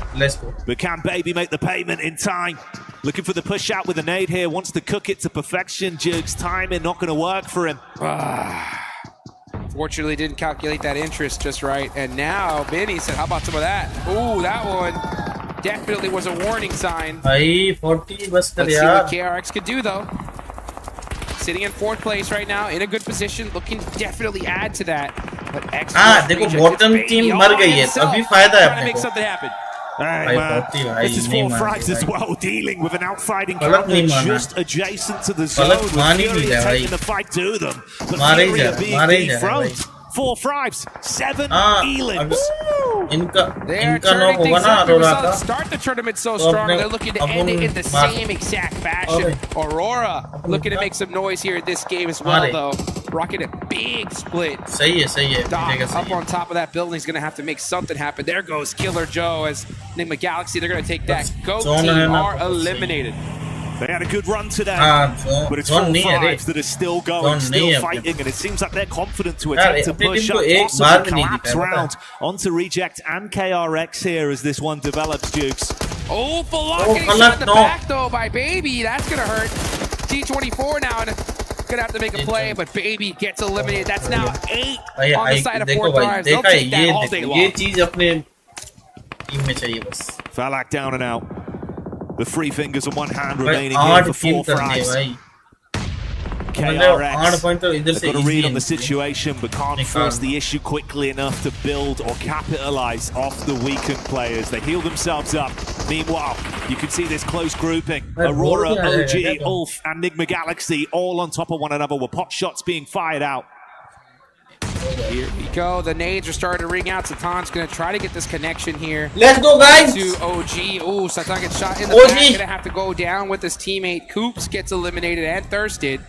But can Baby make the payment in time? Looking for the push out with a nade here, wants to cook it to perfection. Juke's timing not going to work for him. Fortunately, didn't calculate that interest just right. And now Benny said, how about some of that? Ooh, that one definitely was a warning sign. Let's see what KRX could do, though. Sitting in 4th place right now, in a good position, looking to definitely add to that. But देखो bottom team मर गई है, अभी फायदा है अपने को. Make something happen. This is 4 Thrives as well, dealing with an outside encounter just adjacent to the zone. Fury taking the fight to them, but Fury are being dethroned. 4 Thrives, 7 elims. They're turning things up. We start the tournament so strong. They're looking to end it in the same exact fashion. Aurora looking to make some noise here in this game as well, though. Rocking a big split. Doc up on top of that building is going to have to make something happen. There goes Killer Joe as Enigma Galaxy. They're going to take that. Go team are eliminated. They had a good run today, but it's 4 Thrives that are still going, still fighting, and it seems like they're confident to attempt to push up possible collapse round onto Reject and KRX here as this one develops, Dukes. Oh, Falak getting shot in the back, though, by Baby. That's going to hurt. T24 now, and going to have to make a play, but Baby gets eliminated. That's now 8 on the side of 4 Thrives. They'll take that all day long. Falak down and out. The 3 fingers and 1 hand remaining here for 4 Thrives. KRX, they've got a read on the situation, but can't force the issue quickly enough to build or capitalize off the weakened players. They heal themselves up. Meanwhile, you can see this close grouping. Aurora, OG, Ulf, and Enigma Galaxy all on top of one another with pot shots being fired out. Here we go. The nades are starting to ring out. Satan's going to try to get this connection here. Let's go, guys! To OG. Ooh, Satan gets shot in the back. Going to have to go down with his teammate. Coops gets eliminated and thirsted.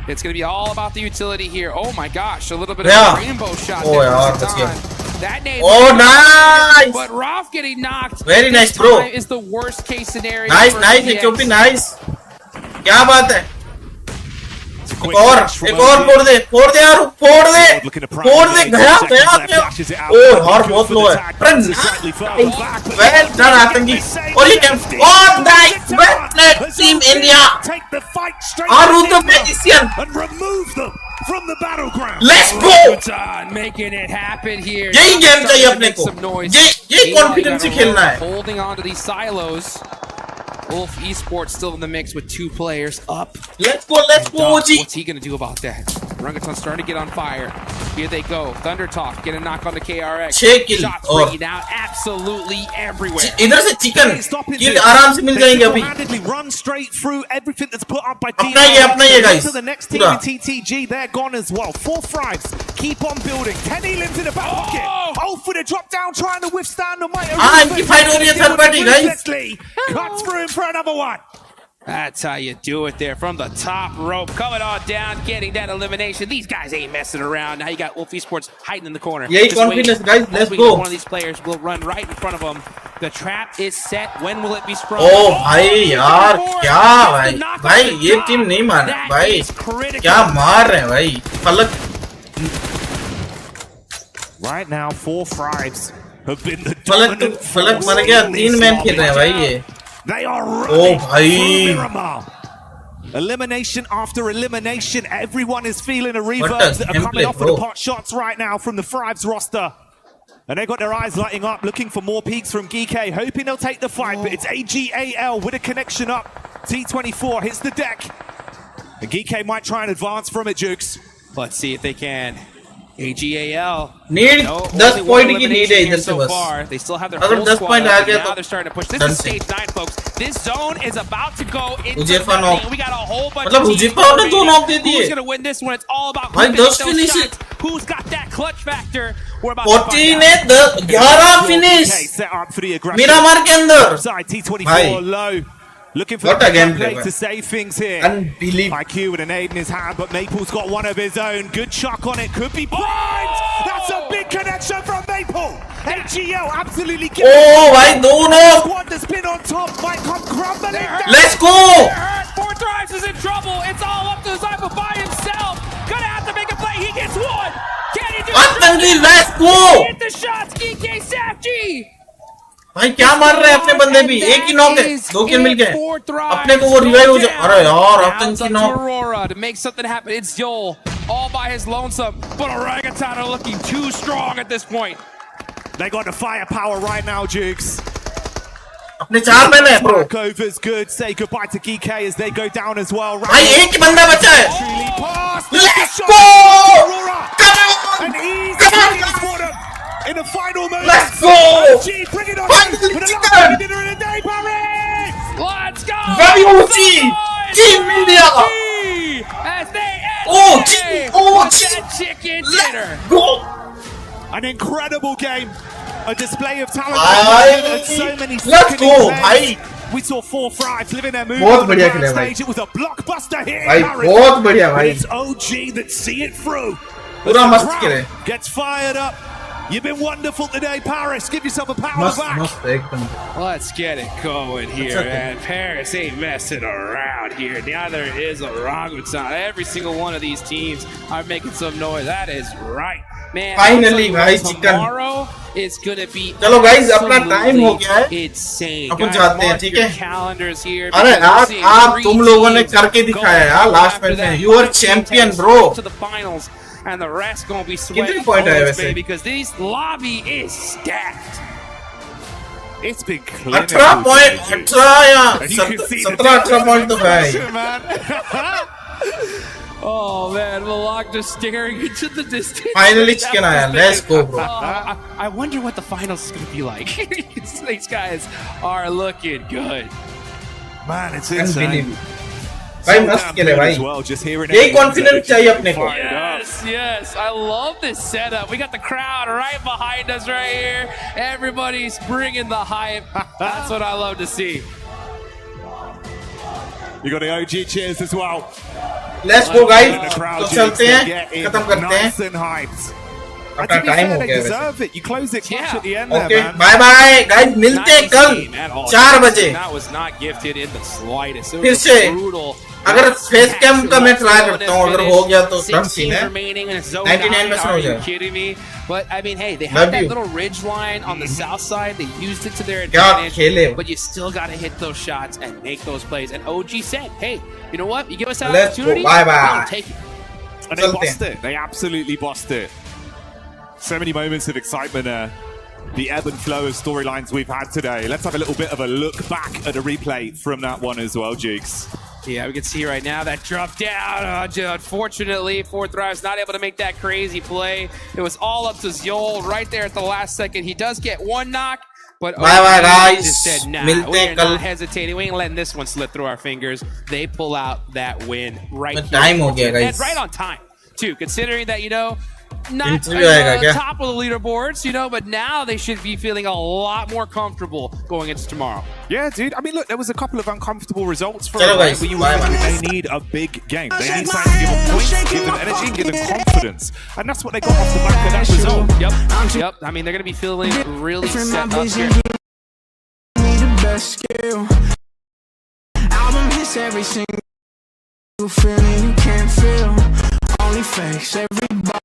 It's going to be all about the utility here. Oh my gosh, a little bit of a rainbow shot there for Satan. That nade nice! But Roth getting knocked. Very nice, bro. Is the worst case scenario. Nice, nice. क्या बात है? एक और फोड़ दे यार, फोड़ दे गया ओ यार बहुत लो है वेल डन आतंकी और ये कैम और नाइस वेल टीम इंडिया और the magician and remove them from the battleground. Let's go, making it happen here. यही गेम चाहिए अपने को, ये कॉन्फिडेंस से खेलना है. Holding on to these silos. Wolf Esports still in the mix with 2 players up. Let's go, OG. What's he going to do about that? Orangutan's starting to get on fire. Here they go. Thunder Talk, get a knock on the KRX. Shots ringing out absolutely everywhere. इधर से chicken किल आराम से मिल जाएंगे अभी. Run straight through everything that's put up by team. अपना ये guys. To the next team in TTG, they're gone as well. 4 Thrives, keep on building. 10 elims in the back pocket. Oh, for the drop down, trying to withstand the might. इनकी fight हो रही है third party guys. Cuts through him for another one. That's how you do it there from the top rope. Coming on down, getting that elimination. These guys ain't messing around. Now you got Wolf Esports hiding in the corner. Yeah, confidence, guys. Let's go. One of these players will run right in front of them. The trap is set. When will it be sprung? Oh, भाई यार क्या भाई ये team नहीं मार भाई क्या मार रहे हैं भाई फलक. Right now, 4 Thrives have been the फलक मर गया 3 मैन खेल रहे हैं भाई ये. They are running through Miramar. Elimination after elimination. Everyone is feeling a reverse that are coming off of the pot shots right now from the Thrives roster. And they've got their eyes lighting up, looking for more peaks from Geeke, hoping they'll take the fight, but it's AGAL with a connection up. T24 hits the deck. And Geeke might try and advance from it, Jukes. Let's see if they can. AGAL. Need 10 point की need है इधर से बस. They still have their अगर 10 point आ गया now they're starting to push. This is stage 9, folks. This zone is about to go into the we got a whole bunch of teams. ने 2 knock दे दिए. Who's gonna win this one? It's all about भाई 10 finish. Who's got that clutch factor? We're about 14 ने 11 finish. Miramar के अंदर. T24 low. Looking for what a gameplay to save things here. Unbelievable. IQ with a nade in his hand, but Maple's got one of his own. Good chuck on it. Could be primed. That's a big connection from Maple. AGL absolutely killing. Oh, भाई दोनों. Squad that's been on top might come crumbling down. Let's go. 4 Thrives is in trouble. It's all up to Zypher by himself. Gonna have to make a play. He gets one. Can he do it? Let's go. Hit the shots. EK Safji. भाई क्या मार रहे हैं अपने बंदे भी. एक ही knock है. 2 किल मिल गए. अपने को वो रिवाइव हो जाए. अरे यार अपन की knock. Aurora to make something happen. It's Yol all by his lonesome, but Orangutan are looking too strong at this point. They got the firepower right now, Jukes. अपने 4 मैन है bro. Over's good. Say goodbye to Geeke as they go down as well. भाई एक ही बंदा बचा है. Let's go. And easy for them. In the final moment. Let's go. Bring it on. Dinner in a day, Paris. Let's go. Very OG. Team India. As they chicken dinner. Go. An incredible game. A display of talent. And so many. Let's go, bhai. We saw 4 Thrives living their move बहुत on the बढ़िया grand खेले भाई. stage. It was a blockbuster hit. भाई बहुत बढ़िया भाई. It's OG that see it through. पूरा मस्त खेले. Gets fired up. You've been wonderful today, Paris. Give yourself a pat on the back. मस्त एकदम. Let's get it going here, man. Paris ain't messing around here. Neither is Orangutan. Every single one of these teams are making some noise. That is right, man. Finally, भाई chicken. Tomorrow is gonna be. चलो guys, अपना time हो गया है. Insane. अपन जाते हैं, ठीक है? Calendars here. अरे यार आप तुम लोगों ने करके दिखाया यार last match में. You are champion, bro. To the finals. And the rest gonna be sweating point bullets, baby, because this lobby is stacked. It's been clear. 18 point, 18 या 17-18 point तो भाई. Oh man, Malak just staring into the distance. Finally chicken आया. Let's go, bro. I wonder what the finals is gonna be like. These guys are looking good. Man, it's insane. भाई मस्त खेले भाई. यही confidence चाहिए अपने को. Yes, I love this setup. We got the crowd right behind us right here. Everybody's bringing the hype. That's what I love to see. You got the OG cheers as well. Let's go guys. तो चलते हैं. खत्म करते हैं. अपना time हो गया वैसे. You close it clutch at the end there, Okay, man. bye bye guys. मिलते हैं कल 4 बजे. That was not gifted in the slightest. It फिर was से. brutal. अगर फेस कैम का मैं ट्राई करता हूँ अगर हो गया तो डन सीन है. 99% हो जाए. Kidding me? But I mean, hey, they had that little ridge line on the south side. They used it to their क्या advantage. खेले. But you still got to hit those shots and make those plays. And OG said, hey, you know what? You give us that Let's go. opportunity, Bye bye. we'll take it. And they bossed it. They absolutely bossed it. So many moments of excitement there. The ebb and flow of storylines we've had today. Let's have a little bit of a look back at a replay from that one as well, Jukes. Yeah, we can see right now that drop down. Unfortunately, 4 Thrives not able to make that crazy play. It was all up to Zyol right there at the last second. He does get 1 knock, but bye guys. Just said, nah, we're not hesitating. We ain't letting this one slip through our fingers. They pull out that win right here. Time ho gaya, guys. And right on time, too, considering that, you know, not top of the leaderboards, you know, but now they should be feeling a lot more comfortable going into tomorrow. Yeah, dude. I mean, look, there was a couple of uncomfortable results for them. But they need a big game. They need something to give them points, give them energy, and give them confidence. And that's what they got off the back of that result. Yep. I mean, they're going to be feeling really set up here. Album hits every single feeling you can't feel. Only face everybody.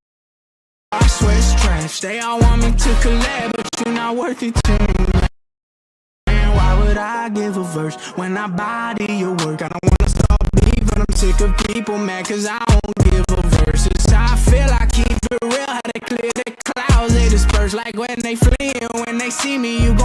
I swear it's trash. They all want me to collab, but you're not worth it to me. Man, why would I give a verse when I body your work? I don't wanna stop beef, but I'm sick of people mad cause I won't give a verse. It's how I feel, I keep it real, how they clear the clouds, they disperse like when they flee. And when they see me, you gon'